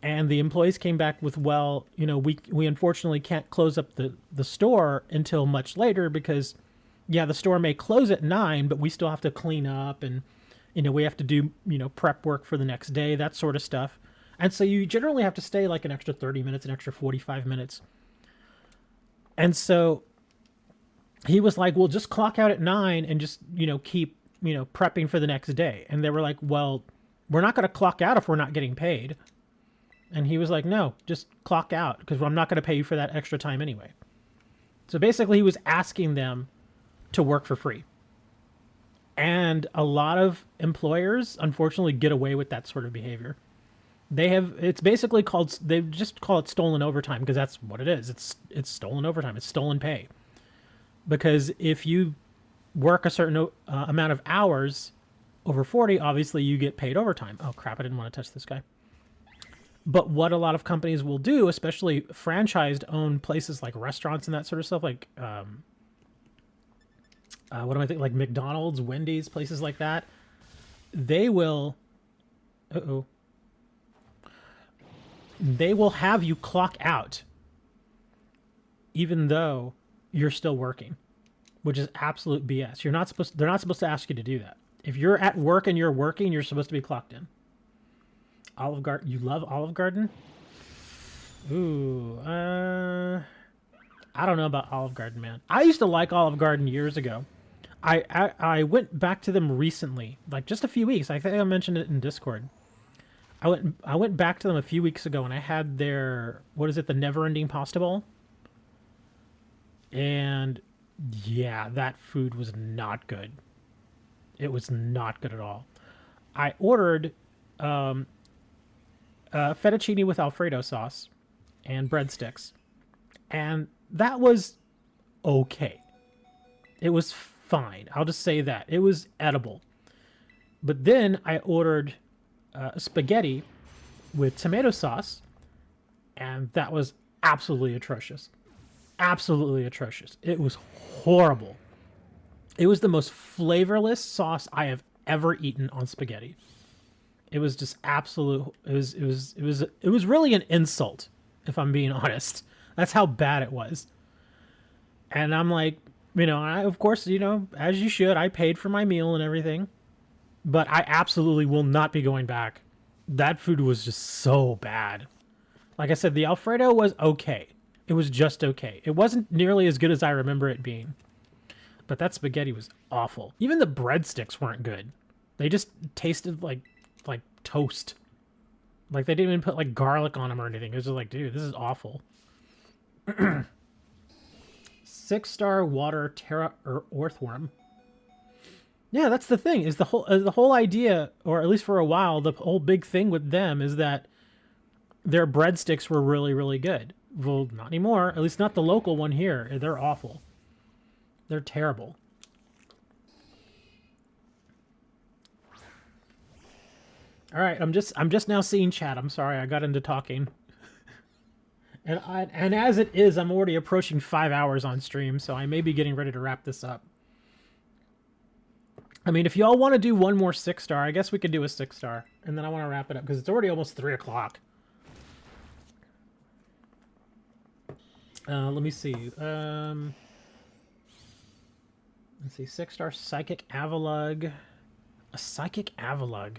And the employees came back with, well, you know, we unfortunately can't close up the store until much later because, yeah, the store may close at 9, but we still have to clean up and, you know, we have to do, you know, prep work for the next day, that sort of stuff. And so you generally have to stay like an extra 30 minutes, an extra 45 minutes. And so he was like, well, just clock out at 9 and just, you know, keep, you know, prepping for the next day. And they were like, well, we're not going to clock out if we're not getting paid. And he was like, no, just clock out because I'm not going to pay you for that extra time anyway. So basically he was asking them to work for free. And a lot of employers, unfortunately, get away with that sort of behavior. It's basically called, they just call it stolen overtime because that's what it is. It's stolen overtime. It's stolen pay. Because if you work a certain amount of hours over 40, obviously you get paid overtime. Oh crap, I didn't want to touch this guy. But what a lot of companies will do, especially franchised owned places like restaurants and that sort of stuff, like what am I thinking? Like McDonald's, Wendy's, places like that, they will they will have you clock out even though you're still working, which is absolute BS. They're not supposed to ask you to do that. If you're at work and you're working, you're supposed to be clocked in. Olive Garden, you love Olive Garden? Ooh, I don't know about Olive Garden, man. I used to like Olive Garden years ago. I went back to them recently, like just a few weeks. I think I mentioned it in Discord. I went back to them a few weeks ago, and I had their, what is it, the Never-Ending Pasta Bowl? And yeah, that food was not good. It was not good at all. I ordered fettuccine with Alfredo sauce and breadsticks, and that was okay. It was fine. I'll just say that. It was edible. But then I ordered spaghetti with tomato sauce, and that was absolutely atrocious. Absolutely atrocious. It was horrible. It was the most flavorless sauce I have ever eaten on spaghetti. It was just absolute. It was really an insult, if I'm being honest. That's how bad it was. And I'm like, you know, of course, you know, as you should, I paid for my meal and everything, but I absolutely will not be going back. That food was just so bad. Like I said, the Alfredo was okay. It was just okay. It wasn't nearly as good as I remember it being. But that spaghetti was awful. Even the breadsticks weren't good. They just tasted like toast. Like they didn't even put like garlic on them or anything. It was just like, dude, this is awful. 6-star water Tera earthworm. Yeah, that's the thing. Is the whole idea, or at least for a while, the whole big thing with them is that their breadsticks were really, really good. Well, not anymore. At least not the local one here. They're awful. They're terrible. All right, I'm just now seeing chat. I'm sorry, I got into talking. And as it is, I'm already approaching 5 hours on stream, so I may be getting ready to wrap this up. I mean, if y'all want to do one more 6-star, I guess we could do a 6-star, and then I want to wrap it up because it's already almost 3 o'clock. Let me see. Let's see. 6-star Psychic Avalug. A Psychic Avalug.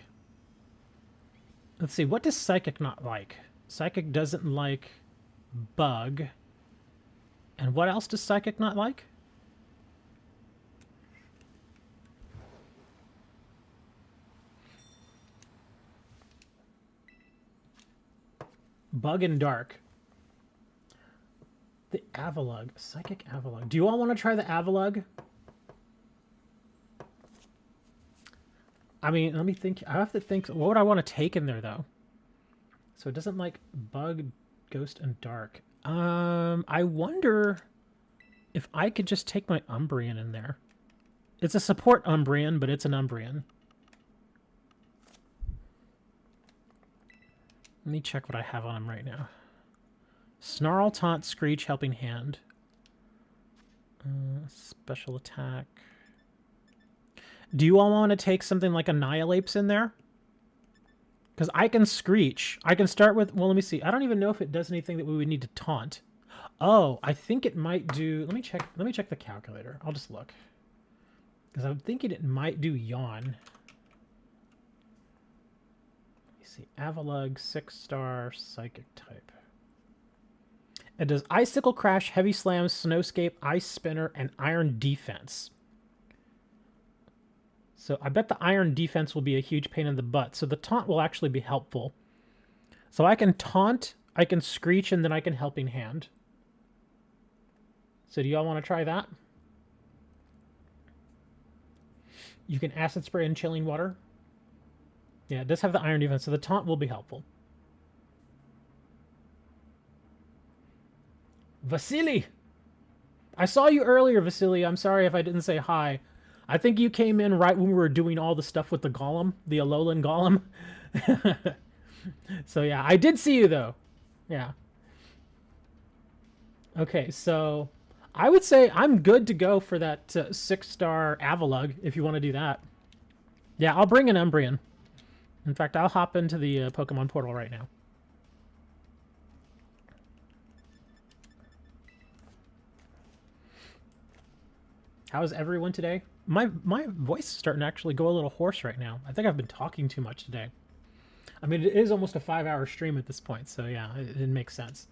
Let's see. What does Psychic not like? Psychic doesn't like Bug. And what else does Psychic not like? Bug and Dark. The Avalug. Psychic Avalug. Do you all want to try the Avalug? I mean, let me think. I have to think. What would I want to take in there, though? So it doesn't like Bug, Ghost, and Dark. I wonder If I could just take my Umbrian in there. It's a support Umbrian, but it's an Umbrian. Let me check what I have on him right now. Snarl, Taunt, Screech, Helping Hand. Special attack. Do you all want to take something like Annihilapes in there? Because I can Screech. I can start with... Well, let me see. I don't even know if it does anything that we would need to taunt. Oh, I think it might do... Let me check the calculator. I'll just look. Because I'm thinking it might do Yawn. Let me see. Avalug, 6-star, Psychic type. It does Icicle Crash, Heavy Slam, Snowscape, Ice Spinner, and Iron Defense. So I bet the Iron Defense will be a huge pain in the butt. So the Taunt will actually be helpful. So I can Taunt, I can Screech, and then I can Helping Hand. So do y'all want to try that? You can Acid Spray and Chilling Water. Yeah, it does have the Iron Defense, so the Taunt will be helpful. Vasily! I saw you earlier, Vasily. I'm sorry if I didn't say hi. I think you came in right when we were doing all the stuff with the Golem, the Alolan Golem. So yeah, I did see you though. Yeah. Okay, so I would say I'm good to go for that 6-star Avalug if you want to do that. Yeah, I'll bring an Umbrian. In fact, I'll hop into the Pokemon portal right now. How's everyone today? My voice is starting to actually go a little hoarse right now. I think I've been talking too much today. I mean, it is almost a 5-hour stream at this point, so yeah, it makes sense.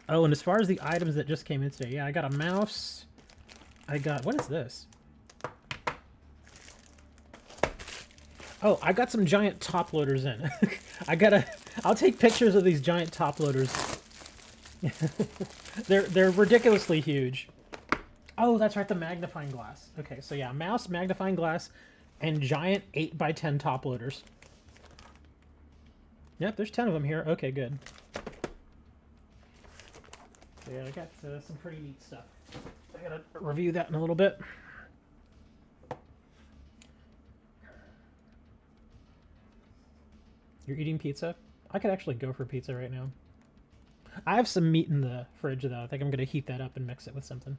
Oh, and as far as the items that just came in today, yeah, I got a mouse. I got... What is this? Oh, I got some giant top loaders in. I'll take pictures of these giant top loaders. They're ridiculously huge. Oh, that's right, the magnifying glass. Okay, so yeah, mouse, magnifying glass, and giant 8x10 top loaders. Yep, there's 10 of them here. Okay, good. So yeah, I got some pretty neat stuff. I gotta review that in a little bit. You're eating pizza? I could actually go for pizza right now. I have some meat in the fridge, though. I think I'm going to heat that up and mix it with something.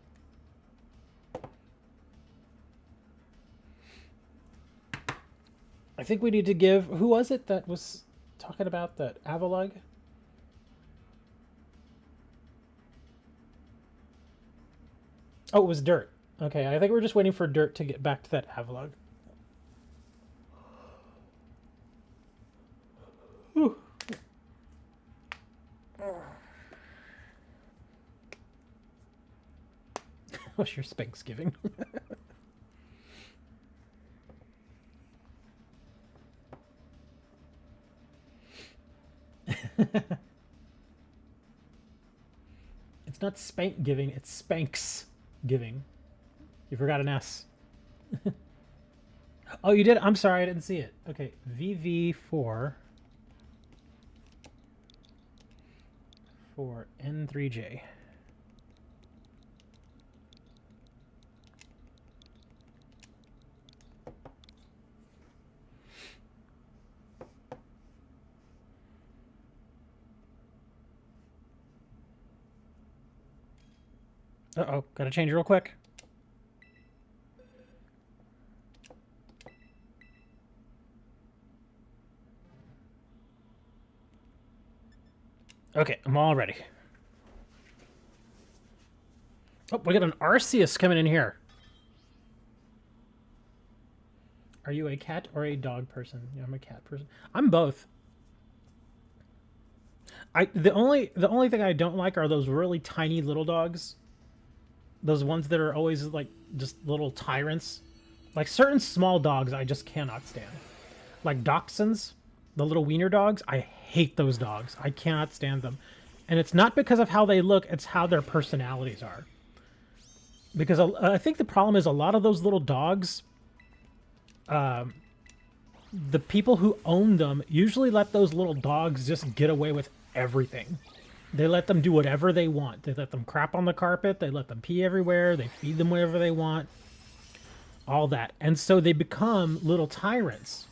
I think we need to give... Who was it that was talking about that Avalug? Oh, it was Dirt. Okay, I think we're just waiting for Dirt to get back to that Avalug. Whew. What's your Spanksgiving? It's not spank giving, it's Spanks giving. You forgot an S. Oh, you did? I'm sorry, I didn't see it. Okay, VV4 for N3J. Uh-oh, gotta change real quick. Okay, I'm all ready. Oh, we got an Arceus coming in here. Are you a cat or a dog person? Yeah, I'm a cat person. I'm both. The only thing I don't like are those really tiny little dogs. Those ones that are always like just little tyrants. Like certain small dogs I just cannot stand. Like dachshunds, the little wiener dogs, I hate those dogs. I cannot stand them. And it's not because of how they look, it's how their personalities are. Because I think the problem is a lot of those little dogs, the people who own them usually let those little dogs just get away with everything. They let them do whatever they want. They let them crap on the carpet. They let them pee everywhere. They feed them whatever they want. All that. And so they become little tyrants.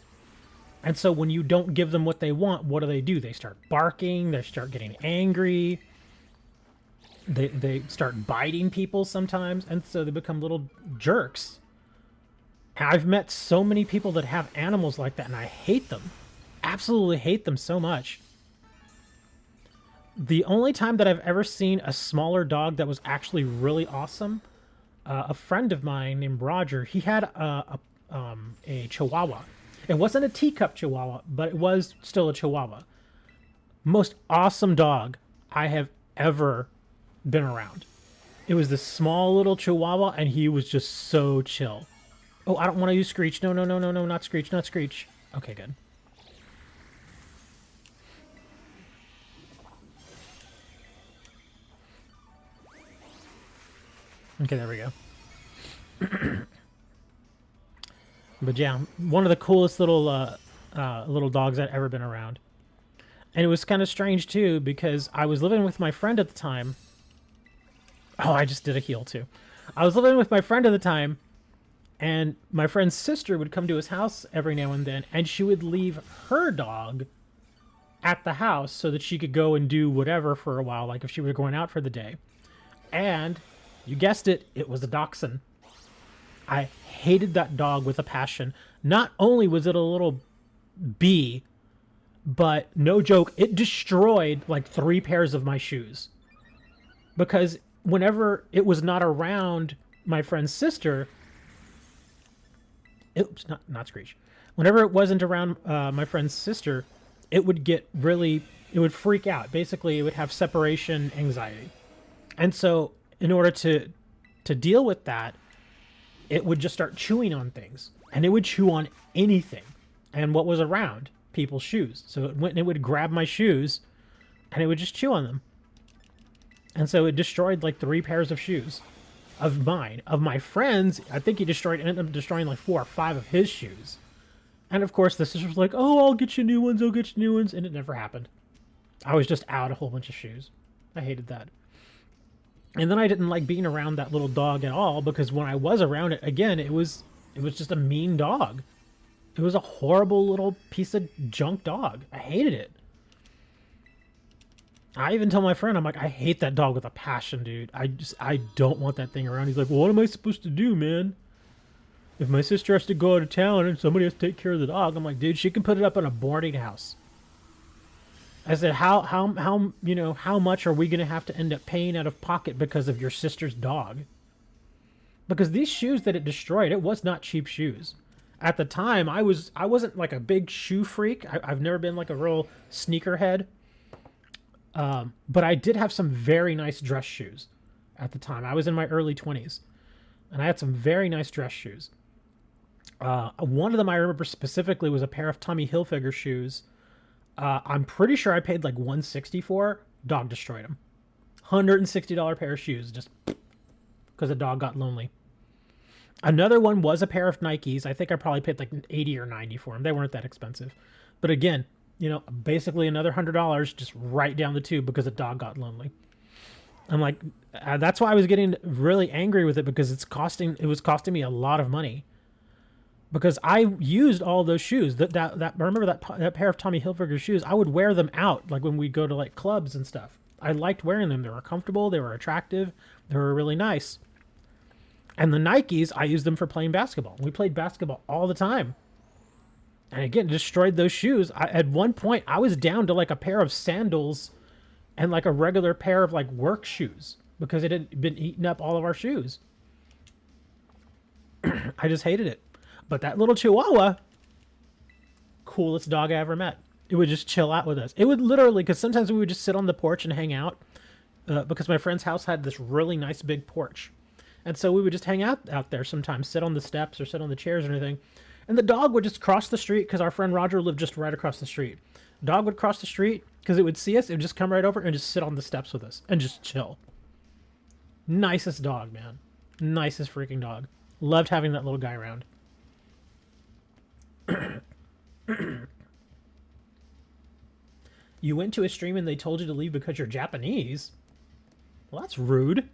And so when you don't give them what they want, what do? They start barking. They start getting angry. They start biting people sometimes. And so they become little jerks. And I've met so many people that have animals like that, and I hate them. Absolutely hate them so much. The only time that I've ever seen a smaller dog that was actually really awesome, a friend of mine named Roger, he had a Chihuahua. It wasn't a teacup Chihuahua, but it was still a Chihuahua. Most awesome dog I have ever been around. It was this small little Chihuahua, and he was just so chill. Oh, I don't want to use Screech. No, not Screech, not Screech. Okay, good. Okay, there we go. But yeah, one of the coolest little little dogs I'd ever been around. And it was kind of strange too, because I was living with my friend at the time. Oh, I just did a heel too. I was living with my friend at the time, and my friend's sister would come to his house every now and then, and she would leave her dog at the house so that she could go and do whatever for a while, like if she were going out for the day. And you guessed it, it was a dachshund. I hated that dog with a passion. Not only was it a little bee, but no joke, it destroyed like 3 pairs of my shoes. Because whenever it was not around my friend's sister, oops, not Screech. Whenever it wasn't around my friend's sister, it would get really, it would freak out. Basically, it would have separation anxiety. And so in order to deal with that, it would just start chewing on things. And it would chew on anything. And what was around people's shoes. So it went and it would grab my shoes and it would just chew on them. And so it destroyed like 3 pairs of shoes of mine. Of my friends, I think he ended up destroying like 4 or 5 of his shoes. And of course the sister was like, oh, I'll get you new ones, I'll get you new ones. And it never happened. I was just out a whole bunch of shoes. I hated that. And then I didn't like being around that little dog at all, because when I was around it, again, it was just a mean dog. It was a horrible little piece of junk dog. I hated it. I even told my friend, I'm like, I hate that dog with a passion, dude. I don't want that thing around. He's like, well, what am I supposed to do, man? If my sister has to go out of town and somebody has to take care of the dog, I'm like, dude, she can put it up in a boarding house. I said, how you know, how much are we going to have to end up paying out of pocket because of your sister's dog? Because these shoes that it destroyed, it was not cheap shoes. At the time, I wasn't like a big shoe freak. I've never been like a real sneakerhead. But I did have some very nice dress shoes at the time. I was in my early 20s, and I had some very nice dress shoes. One of them I remember specifically was a pair of Tommy Hilfiger shoes. I'm pretty sure I paid like $160 for. Dog destroyed them. $160 pair of shoes, just because the dog got lonely. Another one was a pair of Nikes. I think I probably paid like $80 or $90 for them. They weren't that expensive. But again, you know, basically another $100 just right down the tube because the dog got lonely. I'm like, that's why I was getting really angry with it, because it was costing me a lot of money. Because I used all those shoes. Remember that pair of Tommy Hilfiger shoes? I would wear them out, like when we go to like clubs and stuff. I liked wearing them. They were comfortable. They were attractive. They were really nice. And the Nikes, I used them for playing basketball. We played basketball all the time. And again, destroyed those shoes. At one point, I was down to like a pair of sandals and like a regular pair of like work shoes because it had been eating up all of our shoes. I just hated it. But that little Chihuahua, coolest dog I ever met. It would just chill out with us. It would literally, because sometimes we would just sit on the porch and hang out, because my friend's house had this really nice big porch. And so we would just hang out there sometimes, sit on the steps or sit on the chairs or anything. And the dog would just cross the street, because our friend Roger lived just right across the street. Dog would cross the street because it would see us. It would just come right over and just sit on the steps with us and just chill. Nicest dog, man. Nicest freaking dog. Loved having that little guy around. You went to a stream and they told you to leave because you're Japanese? Well, that's rude.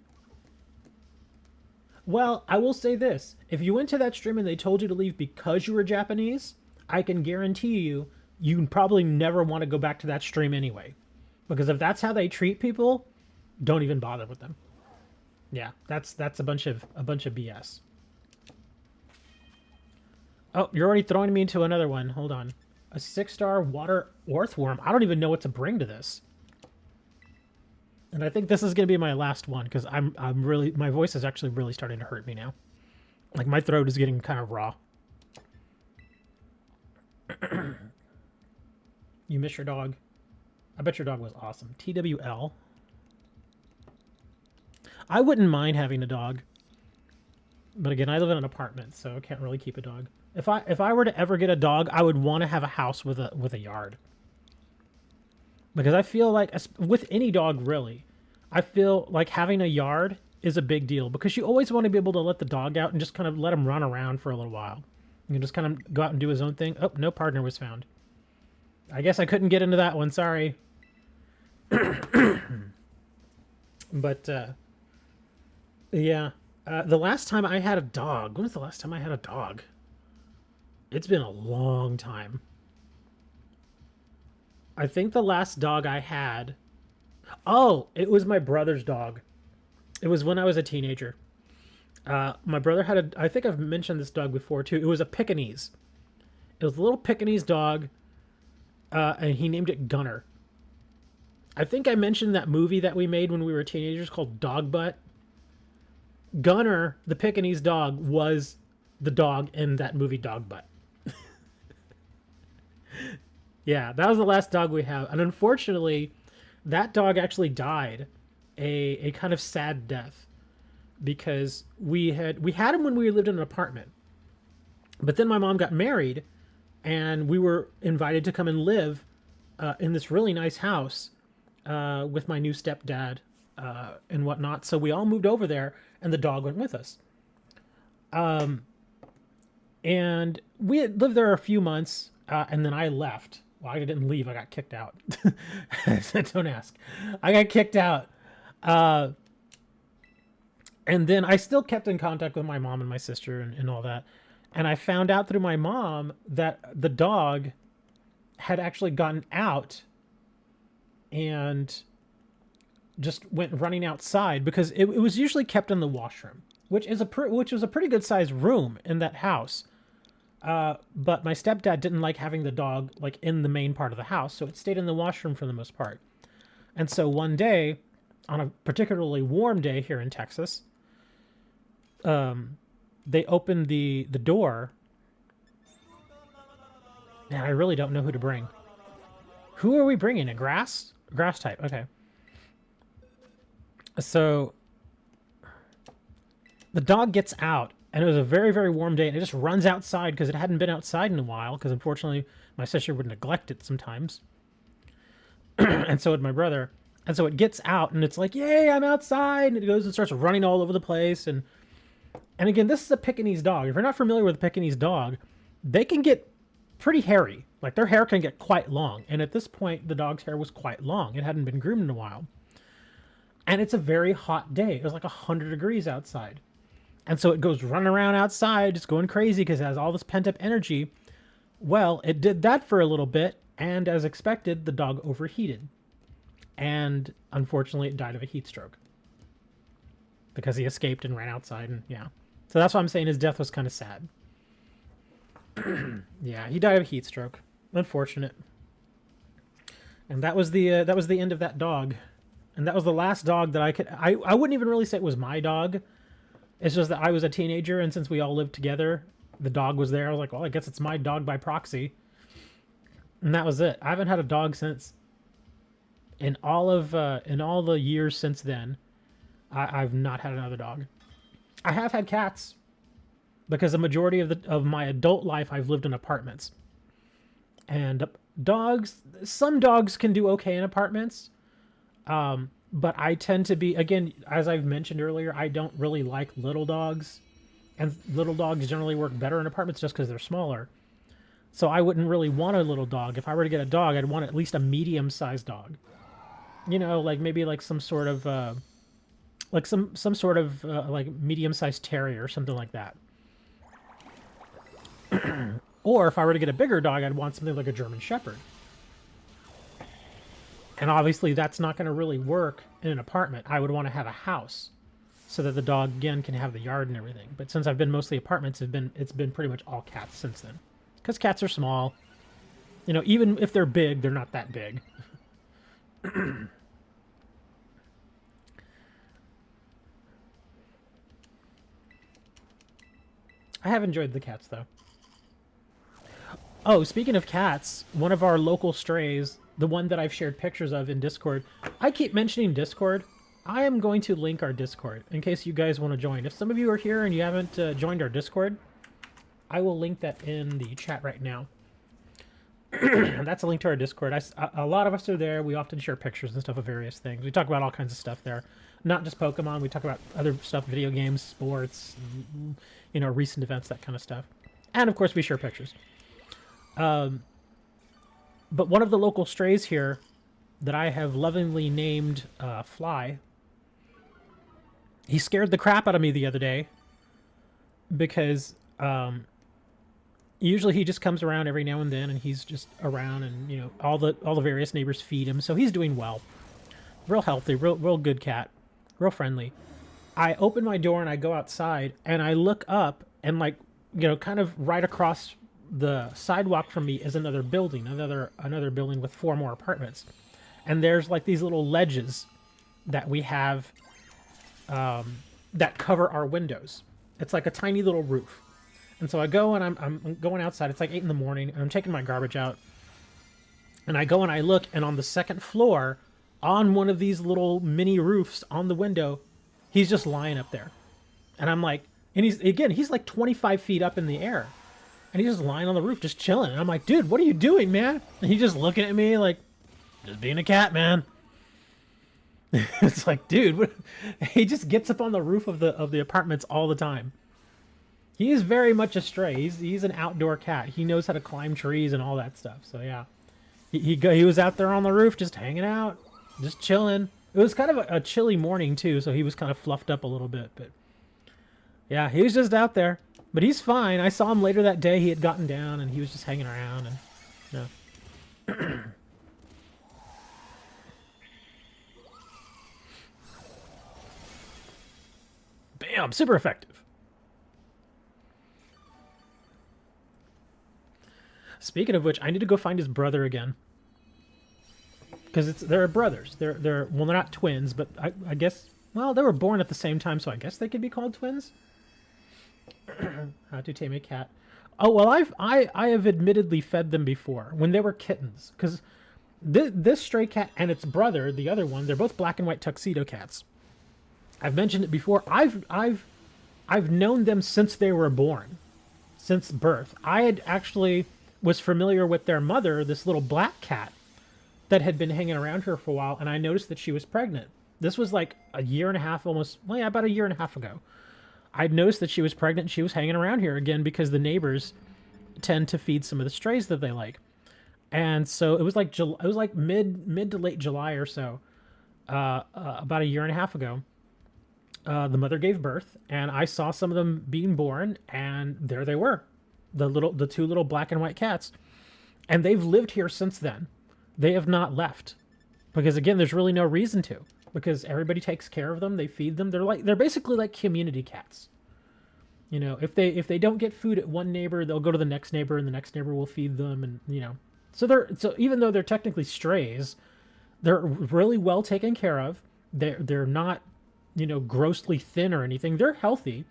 Well, I will say this. If you went to that stream and they told you to leave because you were Japanese, I can guarantee you, you probably never want to go back to that stream anyway. Because if that's how they treat people, don't even bother with them. Yeah, that's a bunch of BS. Oh, you're already throwing me into another one. Hold on. A 6-star water earthworm. I don't even know what to bring to this. And I think this is going to be my last one because I'm really, my voice is actually really starting to hurt me now. Like my throat is getting kind of raw. You miss your dog? I bet your dog was awesome. TWL. I wouldn't mind having a dog. But again, I live in an apartment, so I can't really keep a dog. If I were to ever get a dog, I would want to have a house with a yard. Because I feel like, with any dog really, I feel like having a yard is a big deal. Because you always want to be able to let the dog out and just kind of let him run around for a little while. You can just kind of go out and do his own thing. Oh, no partner was found. I guess I couldn't get into that one, sorry. But, yeah. The last time I had a dog, when was the last time I had a dog? It's been a long time. I think the last dog I had... Oh, it was my brother's dog. It was when I was a teenager. My brother had a... I think I've mentioned this dog before, too. It was a Pekingese. It was a little Pekingese dog, and he named it Gunner. I think I mentioned that movie that we made when we were teenagers called Dog Butt. Gunner, the Pekingese dog, was the dog in that movie Dog Butt. Yeah, that was the last dog we have. And unfortunately, that dog actually died a kind of sad death because we had him when we lived in an apartment. But then my mom got married and we were invited to come and live in this really nice house with my new stepdad and whatnot. So we all moved over there and the dog went with us. And we had lived there a few months and then I left. Well, I didn't leave. I got kicked out. Don't ask. I got kicked out. And then I still kept in contact with my mom and my sister and all that. And I found out through my mom that the dog had actually gotten out and just went running outside because it was usually kept in the washroom, which was a pretty good sized room in that house. But my stepdad didn't like having the dog like in the main part of the house, so it stayed in the washroom for the most part. And so one day, on a particularly warm day here in Texas, they opened the door. Man, I really don't know who to bring. Who are we bringing? A grass type. Okay. So the dog gets out. And it was a very, very warm day, and it just runs outside because it hadn't been outside in a while, because unfortunately my sister would neglect it sometimes. And so would my brother. And so it gets out, and it's like, yay, I'm outside! And it goes and starts running all over the place. And again, this is a Pekingese dog. If you're not familiar with a Pekingese dog, they can get pretty hairy. Like, their hair can get quite long. And at this point, the dog's hair was quite long. It hadn't been groomed in a while. And it's a very hot day. It was like 100 degrees outside. And so it goes running around outside, just going crazy because it has all this pent-up energy. Well, it did that for a little bit, and as expected, the dog overheated. And unfortunately, it died of a heat stroke. Because he escaped and ran outside, and yeah. So that's why I'm saying his death was kind of sad. Yeah, he died of a heat stroke. Unfortunate. And that was the end of that dog. And that was the last dog that I wouldn't even really say it was my dog. It's just that I was a teenager, and since we all lived together, the dog was there. I was like, well, I guess it's my dog by proxy. And that was it. I haven't had a dog since. In all the years since then, I've not had another dog. I have had cats, because the majority of my adult life I've lived in apartments. And dogs, some dogs can do okay in apartments. But I tend to be, again, as I've mentioned earlier, I don't really like little dogs. And little dogs generally work better in apartments just because they're smaller. So I wouldn't really want a little dog. If I were to get a dog, I'd want at least a medium-sized dog. You know, like maybe like some sort of like medium-sized terrier or something like that. Or if I were to get a bigger dog, I'd want something like a German Shepherd. And obviously that's not going to really work in an apartment. I would want to have a house so that the dog again can have the yard and everything. But since I've been mostly apartments, it's been pretty much all cats since then. Because cats are small. You know, even if they're big, they're not that big. I have enjoyed the cats, though. Oh, speaking of cats, one of our local strays, the one that I've shared pictures of in Discord. I keep mentioning Discord. I am going to link our Discord in case you guys want to join. If some of you are here and you haven't joined our Discord, I will link that in the chat right now. That's a link to our Discord. A lot of us are there. We often share pictures and stuff of various things. We talk about all kinds of stuff there. Not just Pokemon. We talk about other stuff, video games, sports, you know, recent events, that kind of stuff. And, of course, we share pictures. But one of the local strays here that I have lovingly named Fly, he scared the crap out of me the other day because usually he just comes around every now and then and he's just around, and you know all the various neighbors feed him, so he's doing well. Real healthy, real good cat, real friendly. I open my door and I go outside and I look up, and like, you know, kind of right across the sidewalk from me is another building, another building with 4 more apartments. And there's like these little ledges that we have that cover our windows. It's like a tiny little roof. And so I go and I'm going outside. It's like 8 in the morning and I'm taking my garbage out. And I go and I look, and on the second floor, on one of these little mini roofs on the window, he's just lying up there. And I'm like, and he's like 25 feet up in the air. And he's just lying on the roof, just chilling. And I'm like, dude, what are you doing, man? And he's just looking at me like, just being a cat, man. It's like, dude, what? He just gets up on the roof of the apartments all the time. He is very much a stray. He's an outdoor cat. He knows how to climb trees and all that stuff. So yeah, he was out there on the roof, just hanging out, just chilling. It was kind of a chilly morning too, so he was kind of fluffed up a little bit. But yeah, he was just out there. But he's fine. I saw him later that day. He had gotten down and he was just hanging around, and yeah. Bam! Super effective. Speaking of which, I need to go find his brother again. Because they're brothers. They're well, they're not twins, but I guess, well, they were born at the same time, so I guess they could be called twins. How to tame a cat. Oh, well, I have admittedly fed them before when they were kittens, because this stray cat and its brother, the other one, they're both black and white tuxedo cats. I've mentioned it before. I've known them since they were born, since birth. I had actually was familiar with their mother, this little black cat that had been hanging around here for a while, and I noticed that she was pregnant. This was like a year and a half, almost, well, yeah, about a year and a half ago. I'd noticed that she was pregnant and she was hanging around here again because the neighbors tend to feed some of the strays that they like. And so it was like mid to late July or so, about a year and a half ago. The mother gave birth, and I saw some of them being born, and there they were, the 2 little black and white cats. And they've lived here since then. They have not left, because again, there's really no reason to. Because everybody takes care of them, they feed them. They're basically like community cats. You know, if they don't get food at one neighbor, they'll go to the next neighbor, and the next neighbor will feed them, and you know. So even though they're technically strays, they're really well taken care of. They're not, you know, grossly thin or anything. They're healthy,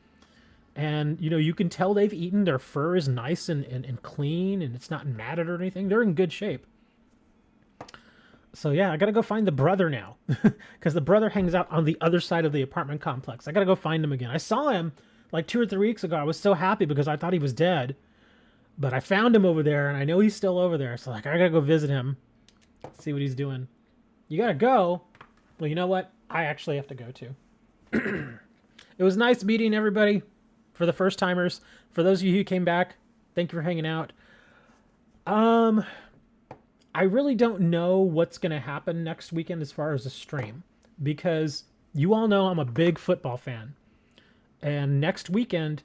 and you know, you can tell they've eaten. Their fur is nice and clean, and it's not matted or anything. They're in good shape. So yeah, I gotta go find the brother now, because the brother hangs out on the other side of the apartment complex. I gotta go find him again. I saw him like 2 or 3 weeks ago. I was so happy because I thought he was dead, but I found him over there, and I know he's still over there. So like, I gotta go visit him, see what he's doing. You gotta go. Well, you know what? I actually have to go too. It was nice meeting everybody. For the first timers, for those of you who came back, thank you for hanging out. Um, I really don't know what's going to happen next weekend as far as a stream because you all know I'm a big football fan. And next weekend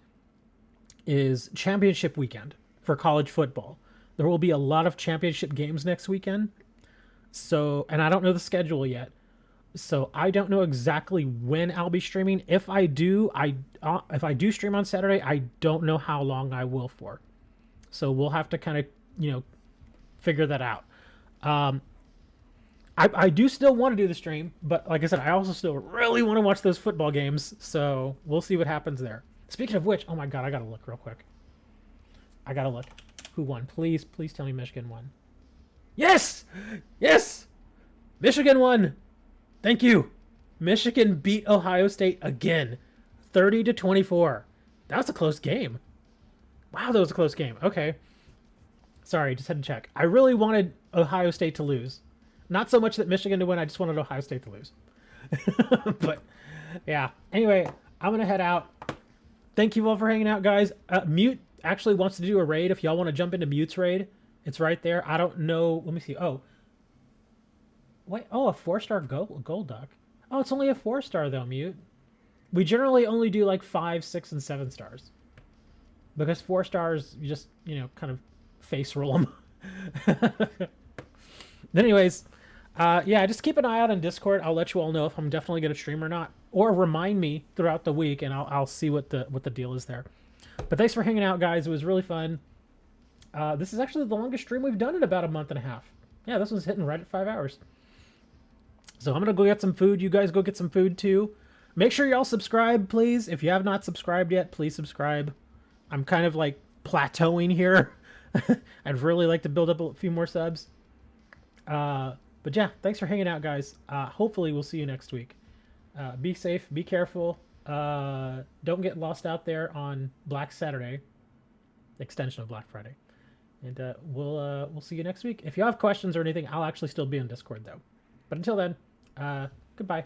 is championship weekend for college football. There will be a lot of championship games next weekend. So, and I don't know the schedule yet. So I don't know exactly when I'll be streaming. If I do, if I do stream on Saturday, I don't know how long I will for. So we'll have to kind of, figure that out. I do still want to do the stream, but like I said, I also still really want to watch those football games. So we'll see what happens there. Speaking of which, oh my god, I gotta look real quick. I gotta look. Who won? Please, please tell me Michigan won. Yes! Yes! Michigan won! Thank you! Michigan beat Ohio State again. 30-24. That was a close game. Wow, that was a close game. Okay. Sorry, just had to check. I really wanted Ohio State to lose. Not so much that Michigan to win, I just wanted Ohio State to lose. But, yeah. Anyway, I'm going to head out. Thank you all for hanging out, guys. Mute actually wants to do a raid. If y'all want to jump into Mute's raid, it's right there. I don't know. Let me see. Oh. Wait. Oh, a 4-star gold duck. Oh, it's only a 4-star, though, Mute. We generally only do like 5, 6, and 7 stars. Because 4 stars, you just, kind of face roll them. Anyways, yeah, just keep an eye out on Discord. I'll let you all know if I'm definitely going to stream or not. Or remind me throughout the week, and I'll see what the deal is there. But thanks for hanging out, guys. It was really fun. This is actually the longest stream we've done in about a month and a half. Yeah, this one's hitting right at 5 hours. So I'm going to go get some food. You guys go get some food, too. Make sure y'all subscribe, please. If you have not subscribed yet, please subscribe. I'm kind of, like, plateauing here. I'd really like to build up a few more subs. But yeah, thanks for hanging out, guys. Hopefully we'll see you next week. Be safe, be careful. Don't get lost out there on Black Saturday, extension of Black Friday. And we'll see you next week. If you have questions or anything, I'll actually still be on Discord though. But until then, goodbye.